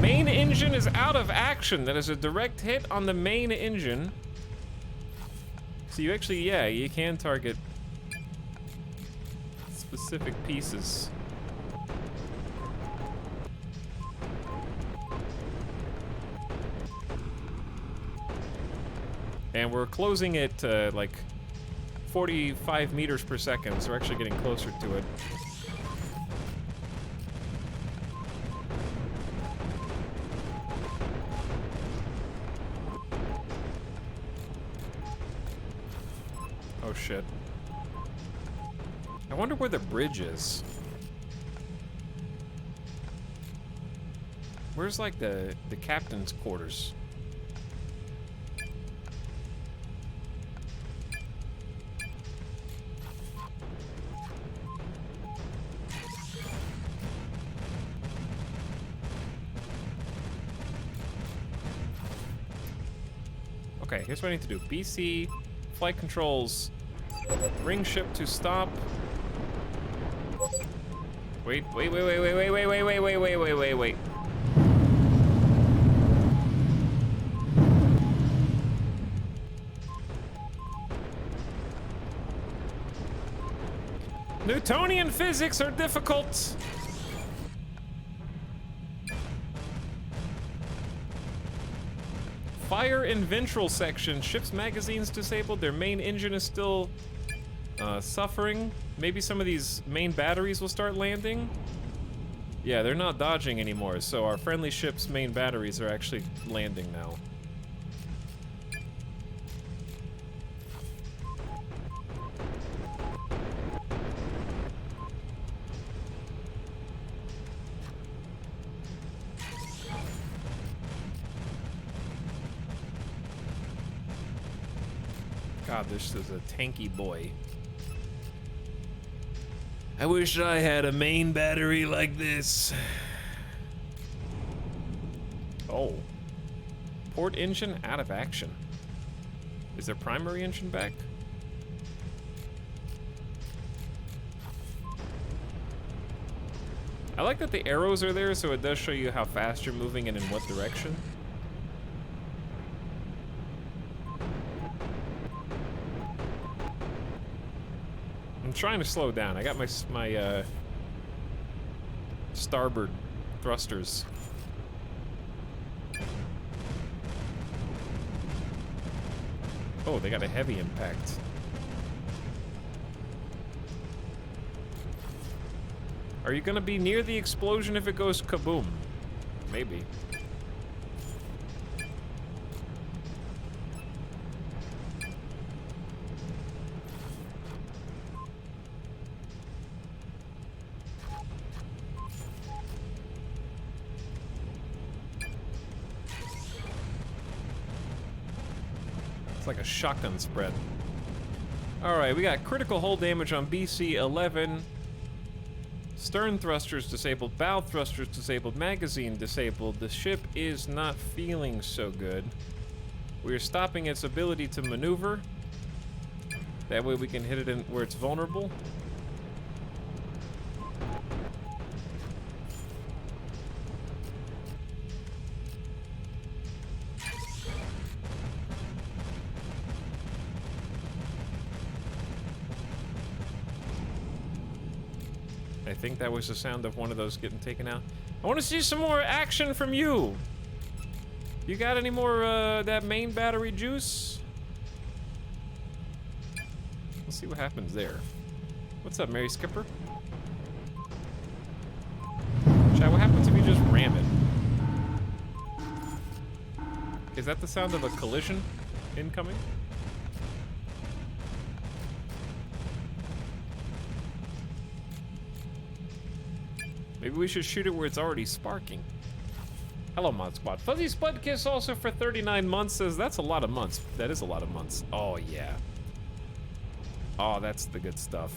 Main engine is out of action. That is a direct hit on the main engine. So you actually, yeah, you can target specific pieces. And we're closing it like 45 meters per second, so we're actually getting closer to it. Oh shit. I wonder where the bridge is. Where's like the captain's quarters? Okay, here's what I need to do. BC, flight controls, ring ship to stop. Wait. Newtonian physics are difficult. Fire in ventral section. Ship's magazines disabled. Their main engine is still suffering. Maybe some of these main batteries will start landing. Yeah, they're not dodging anymore, so our friendly ship's main batteries are actually landing now. God, this is a tanky boy. I wish I had a main battery like this. Oh. Port engine out of action. Is their primary engine back? I like that the arrows are there, so it does show you how fast you're moving and in what direction. I'm trying to slow down. I got my starboard thrusters. Oh, they got a heavy impact. Are you gonna be near the explosion if it goes kaboom? Maybe. It's like a shotgun spread. Alright, we got critical hull damage on BC-11. Stern thrusters disabled, bow thrusters disabled, magazine disabled. The ship is not feeling so good. We are stopping its ability to maneuver. That way we can hit it in where it's vulnerable. I think that was the sound of one of those getting taken out. I want to see some more action from you. You got any more that main battery juice? Let's see what happens there. What's up, Mary Skipper? Chat, what happens if you just ram it. Is that the sound of a collision incoming? Maybe we should shoot it where it's already sparking. Hello, Mod Squad. Fuzzy Spud Kiss also for 39 months says that's a lot of months. That is a lot of months. Oh, yeah. Oh, that's the good stuff.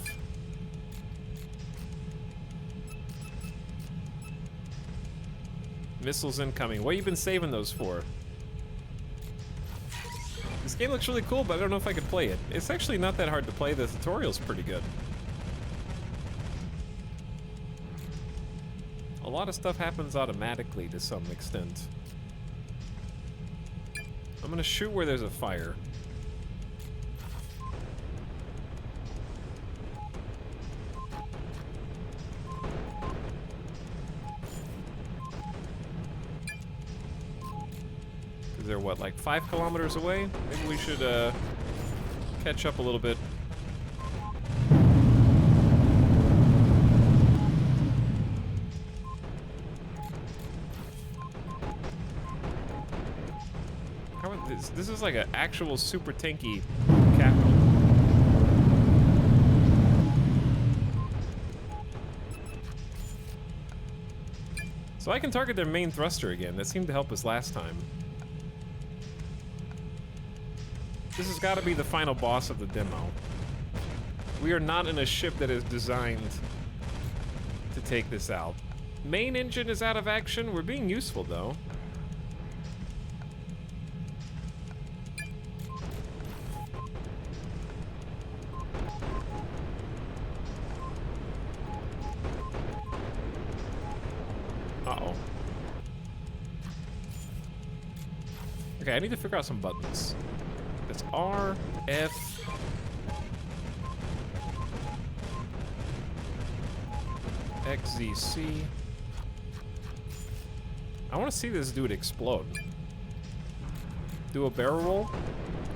Missiles incoming. What have you been saving those for? This game looks really cool, but I don't know if I could play it. It's actually not that hard to play. The tutorial's pretty good. A lot of stuff happens automatically to some extent. I'm gonna shoot where there's a fire. They're what, like 5 kilometers away? Maybe we should catch up a little bit. How are this is like an actual super tanky capital. So I can target their main thruster again. That seemed to help us last time. This has got to be the final boss of the demo. We are not in a ship that is designed to take this out. Main engine is out of action. We're being useful, though. Uh-oh. Okay, I need to figure out some buttons. It's R, F, X, Z, C. I want to see this dude explode. Do a barrel roll?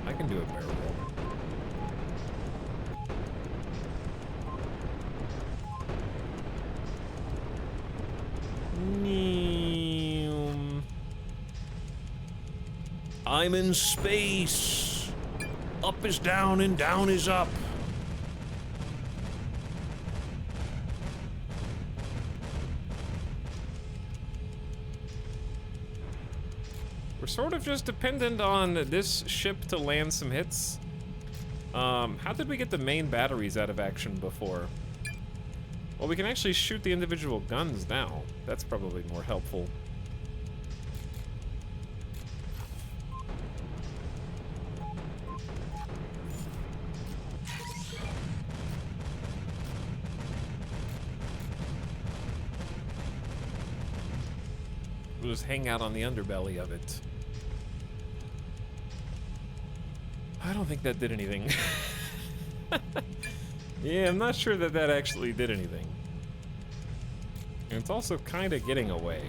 I can do a barrel roll. I'm in space. Up is down and down is up. We're sort of just dependent on this ship to land some hits. How did we get the main batteries out of action before? Well, we can actually shoot the individual guns now. That's probably more helpful. We'll just hang out on the underbelly of it. I don't think that did anything. Yeah, I'm not sure that that actually did anything. And it's also kind of getting away.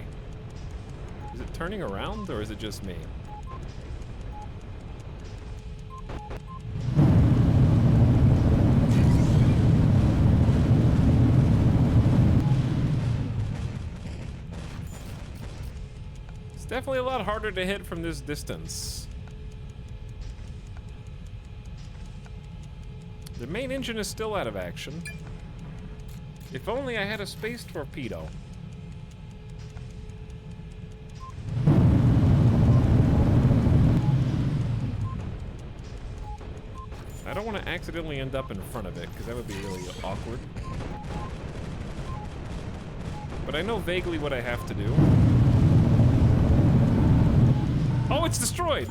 Is it turning around, or is it just me? It's definitely a lot harder to hit from this distance. The main engine is still out of action. If only I had a space torpedo. I don't want to accidentally end up in front of it, because that would be really awkward. But I know vaguely what I have to do. Oh, it's destroyed!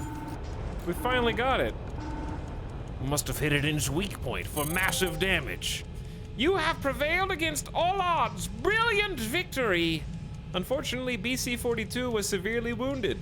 We finally got it. Must have hit it in its weak point for massive damage. You have prevailed against all odds. Brilliant victory! Unfortunately, BC-42 was severely wounded.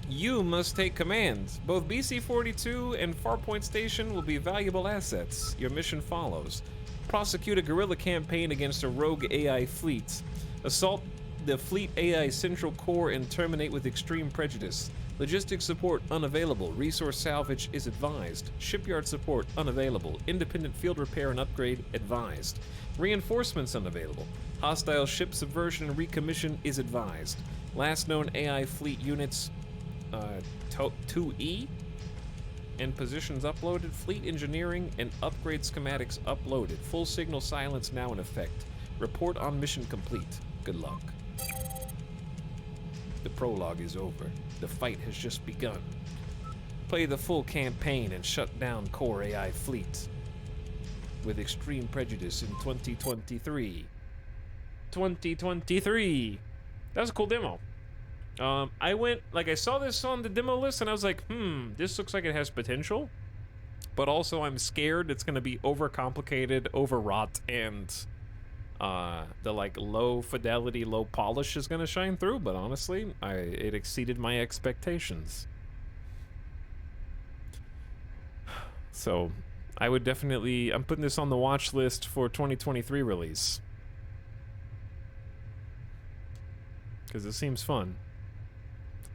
You must take command. Both BC-42 and Farpoint Station will be valuable assets. Your mission follows. Prosecute a guerrilla campaign against a rogue AI fleet. Assault the fleet AI central core and terminate with extreme prejudice. Logistics support unavailable. Resource salvage is advised. Shipyard support unavailable. Independent field repair and upgrade advised. Reinforcements unavailable. Hostile ship subversion and recommission is advised. Last known AI fleet units 2E and positions uploaded. Fleet engineering and upgrade schematics uploaded. Full signal silence now in effect. Report on mission complete. Good luck. The prologue is over. The fight has just begun. Play the full campaign and shut down core AI fleet. With extreme prejudice in 2023. 2023! That was a cool demo. I saw this on the demo list and I was like, this looks like it has potential. But also I'm scared it's gonna be overcomplicated, overwrought, and the low fidelity, low polish is gonna shine through, but honestly, it exceeded my expectations. So, I would definitely, I'm putting this on the watch list for 2023 release. Because it seems fun.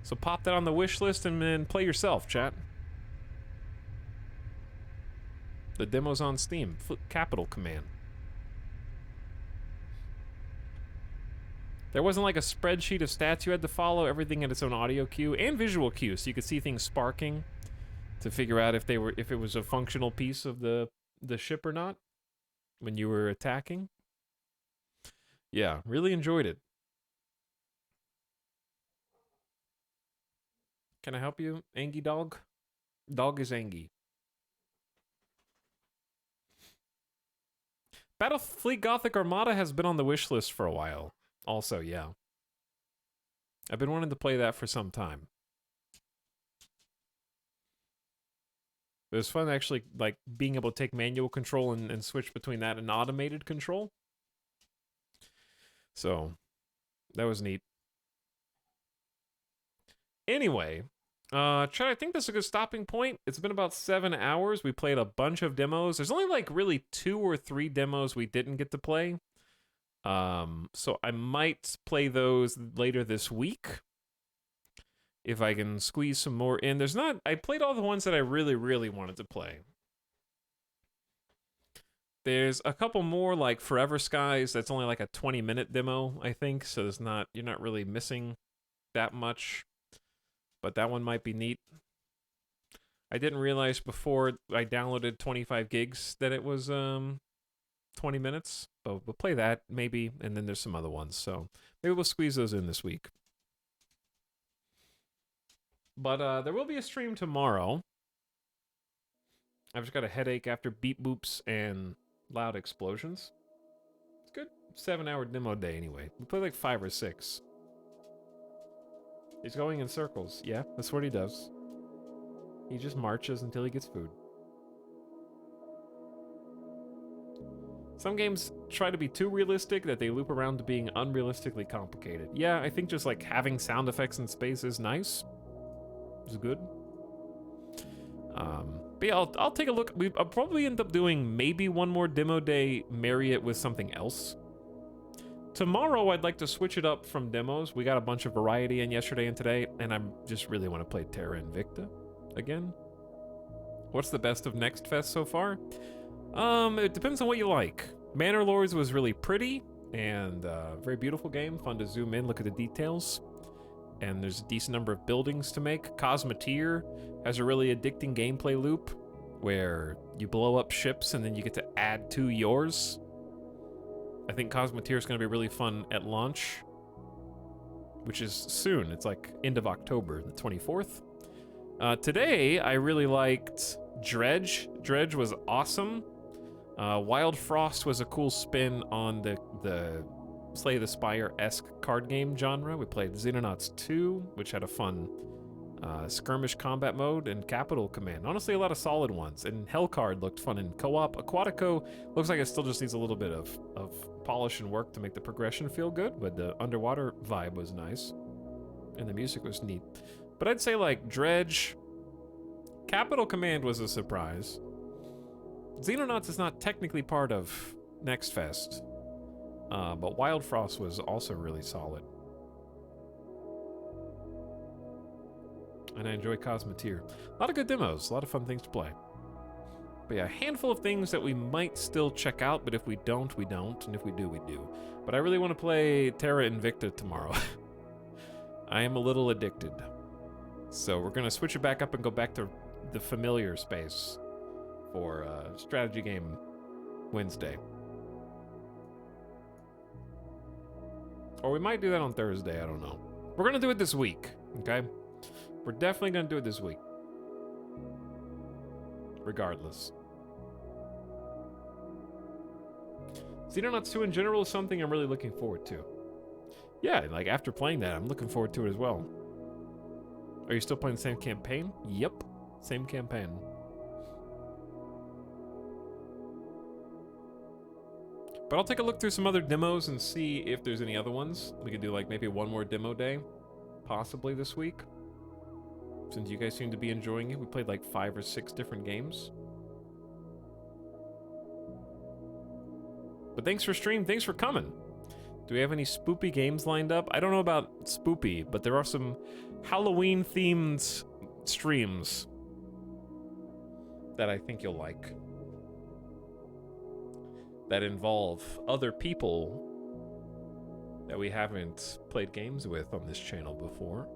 So pop that on the wish list and then play yourself, chat. The demo's on Steam. Capital Command. There wasn't like a spreadsheet of stats you had to follow. Everything had its own audio cue and visual cue, so you could see things sparking to figure out if it was a functional piece of the ship or not when you were attacking. Yeah, really enjoyed it. Can I help you, Angie Dog? Dog is Angie. Battlefleet Gothic Armada has been on the wish list for a while. Also, yeah. I've been wanting to play that for some time. It was fun actually, like, being able to take manual control and switch between that and automated control. So, that was neat. Anyway, Chad, I think this is a good stopping point. It's been about 7 hours. We played a bunch of demos. There's only like really 2 or 3 demos we didn't get to play. So I might play those later this week. If I can squeeze some more in. I played all the ones that I really, really wanted to play. There's a couple more like Forever Skies. That's only like a 20-minute demo, I think. So you're not really missing that much. But that one might be neat. I didn't realize before I downloaded 25 gigs that it was 20 minutes. But we'll play that, maybe, and then there's some other ones. So maybe we'll squeeze those in this week. But there will be a stream tomorrow. I've just got a headache after beep boops and loud explosions. It's good. 7-hour demo day anyway. We play like 5 or 6. He's going in circles. Yeah, that's what he does. He just marches until he gets food. Some games try to be too realistic that they loop around to being unrealistically complicated. Yeah, I think just like having sound effects in space is nice. It's good. But yeah, I'll take a look. I'll probably end up doing maybe one more demo day, marry it with something else. Tomorrow, I'd like to switch it up from demos. We got a bunch of variety in yesterday and today, and I just really want to play Terra Invicta again. What's the best of Next Fest so far? It depends on what you like. Manor Lords was really pretty and very beautiful game. Fun to zoom in, look at the details. And there's a decent number of buildings to make. Cosmoteer has a really addicting gameplay loop where you blow up ships and then you get to add to yours. I think Cosmoteer is going to be really fun at launch, which is soon. It's like end of October, the 24th. Today, I really liked Dredge. Dredge was awesome. Wild Frost was a cool spin on the Slay the Spire-esque card game genre. We played Xenonauts 2, which had a fun skirmish combat mode, and Capital Command. Honestly, a lot of solid ones. And Hellcard looked fun in co-op. Aquatico looks like it still just needs a little bit of polish and work to make the progression feel good, but the underwater vibe was nice. And the music was neat. But I'd say like Dredge, Capital Command was a surprise. Xenonauts is not technically part of Next Fest, but Wild Frost was also really solid. And I enjoy Cosmeteer. A lot of good demos, a lot of fun things to play. But yeah, a handful of things that we might still check out, but if we don't, we don't, and if we do, we do. But I really want to play Terra Invicta tomorrow. I am a little addicted. So we're going to switch it back up and go back to the familiar space for strategy game Wednesday. Or we might do that on Thursday, I don't know. We're going to do it this week, okay? We're definitely going to do it this week. Regardless. Xenonauts 2 in general is something I'm really looking forward to. Yeah, like after playing that, I'm looking forward to it as well. Are you still playing the same campaign? Yep, same campaign. But I'll take a look through some other demos and see if there's any other ones. We could do like maybe one more demo day, possibly this week. Since you guys seem to be enjoying it, we played like 5 or 6 different games. But thanks for stream, thanks for coming. Do we have any spoopy games lined up? I don't know about spoopy, but there are some Halloween-themed streams that I think you'll like. That involve other people that we haven't played games with on this channel before.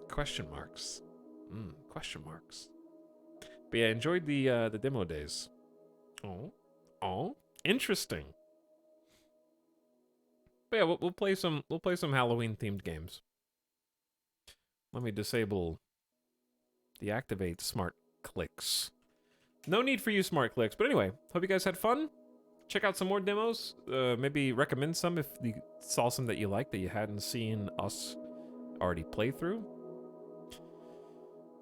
Question marks. Question marks. But yeah, I enjoyed the demo days. Oh, interesting. But yeah, we'll play some Halloween themed games. Let me disable deactivate smart clicks. No need for you smart clicks, but anyway, hope you guys had fun. Check out some more demos. Maybe recommend some if you saw some that you liked that you hadn't seen us already play through.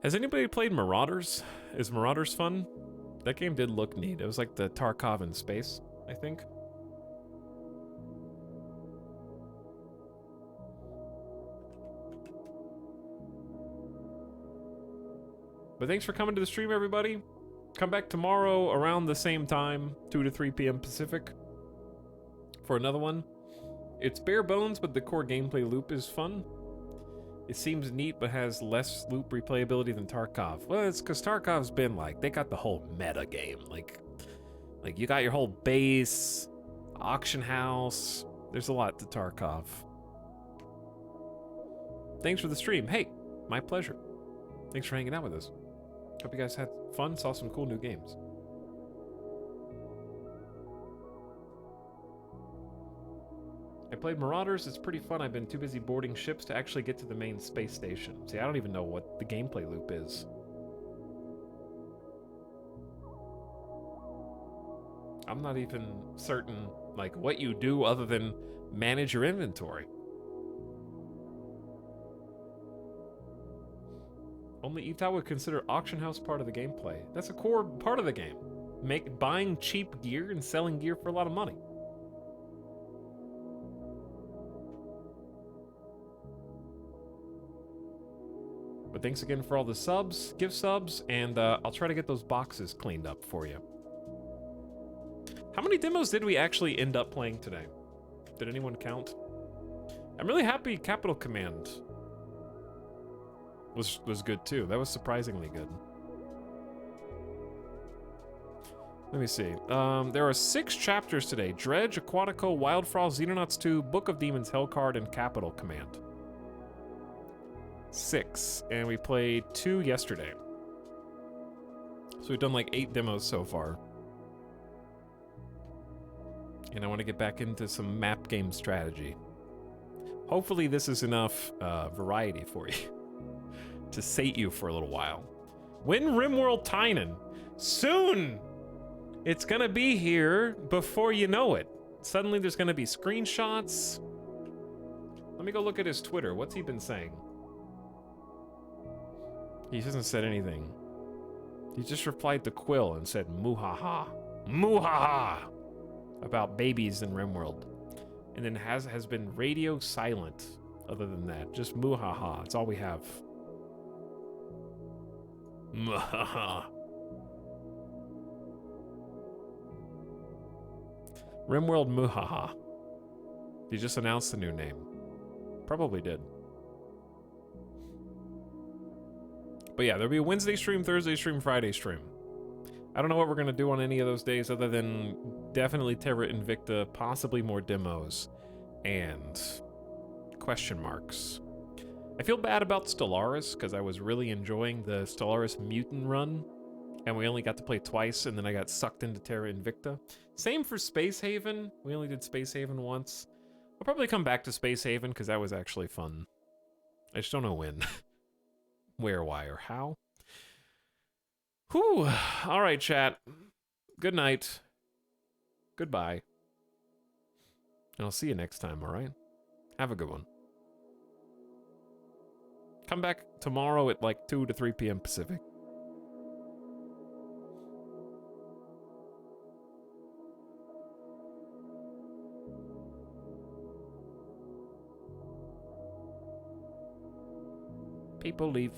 Has anybody played Marauders? Is Marauders fun? That game did look neat. It was like the Tarkov in space, I think. But thanks for coming to the stream, everybody. Come back tomorrow around the same time, 2 to 3 p.m. Pacific, for another one. It's bare bones, but the core gameplay loop is fun. It seems neat, but has less loop replayability than Tarkov. Well, it's because Tarkov's been like, they got the whole meta game. Like you got your whole base, auction house. There's a lot to Tarkov. Thanks for the stream. Hey, my pleasure. Thanks for hanging out with us. Hope you guys had fun, saw some cool new games. I played Marauders, it's pretty fun. I've been too busy boarding ships to actually get to the main space station. See, I don't even know what the gameplay loop is. I'm not even certain, like, what you do other than manage your inventory. Only Ita would consider auction house part of the gameplay. That's a core part of the game. Buying cheap gear and selling gear for a lot of money. But thanks again for all the subs, gift subs, and I'll try to get those boxes cleaned up for you. How many demos did we actually end up playing today? Did anyone count? I'm really happy Capital Command was good too. That was surprisingly good. Let me see. There are 6 chapters today. Dredge, Aquatico, Wildfrost, Xenonauts 2, Book of Demons, Hellcard, and Capital Command. 6, and we played 2 yesterday. So we've done like 8 demos so far. And I want to get back into some map game strategy. Hopefully this is enough variety for you to sate you for a little while. When RimWorld Tynan? Soon! It's gonna be here before you know it. Suddenly there's gonna be screenshots. Let me go look at his Twitter. What's he been saying? He hasn't said anything. He just replied to Quill and said, "Muhaha. Muhaha," about babies in RimWorld. And then has been radio silent other than that. Just muhaha. It's all we have. Muhaha. Rimworld Muhaha. He just announced the new name. Probably did. But yeah, there'll be a Wednesday stream, Thursday stream, Friday stream. I don't know what we're going to do on any of those days other than definitely Terra Invicta, possibly more demos, and question marks. I feel bad about Stellaris because I was really enjoying the Stellaris Mutant run, and we only got to play twice, and then I got sucked into Terra Invicta. Same for Space Haven. We only did Space Haven once. I'll probably come back to Space Haven because that was actually fun. I just don't know when. Where, why, or how. Whew. All right, chat. Good night. Goodbye. And I'll see you next time, all right? Have a good one. Come back tomorrow at like 2 to 3 p.m. Pacific. People leave.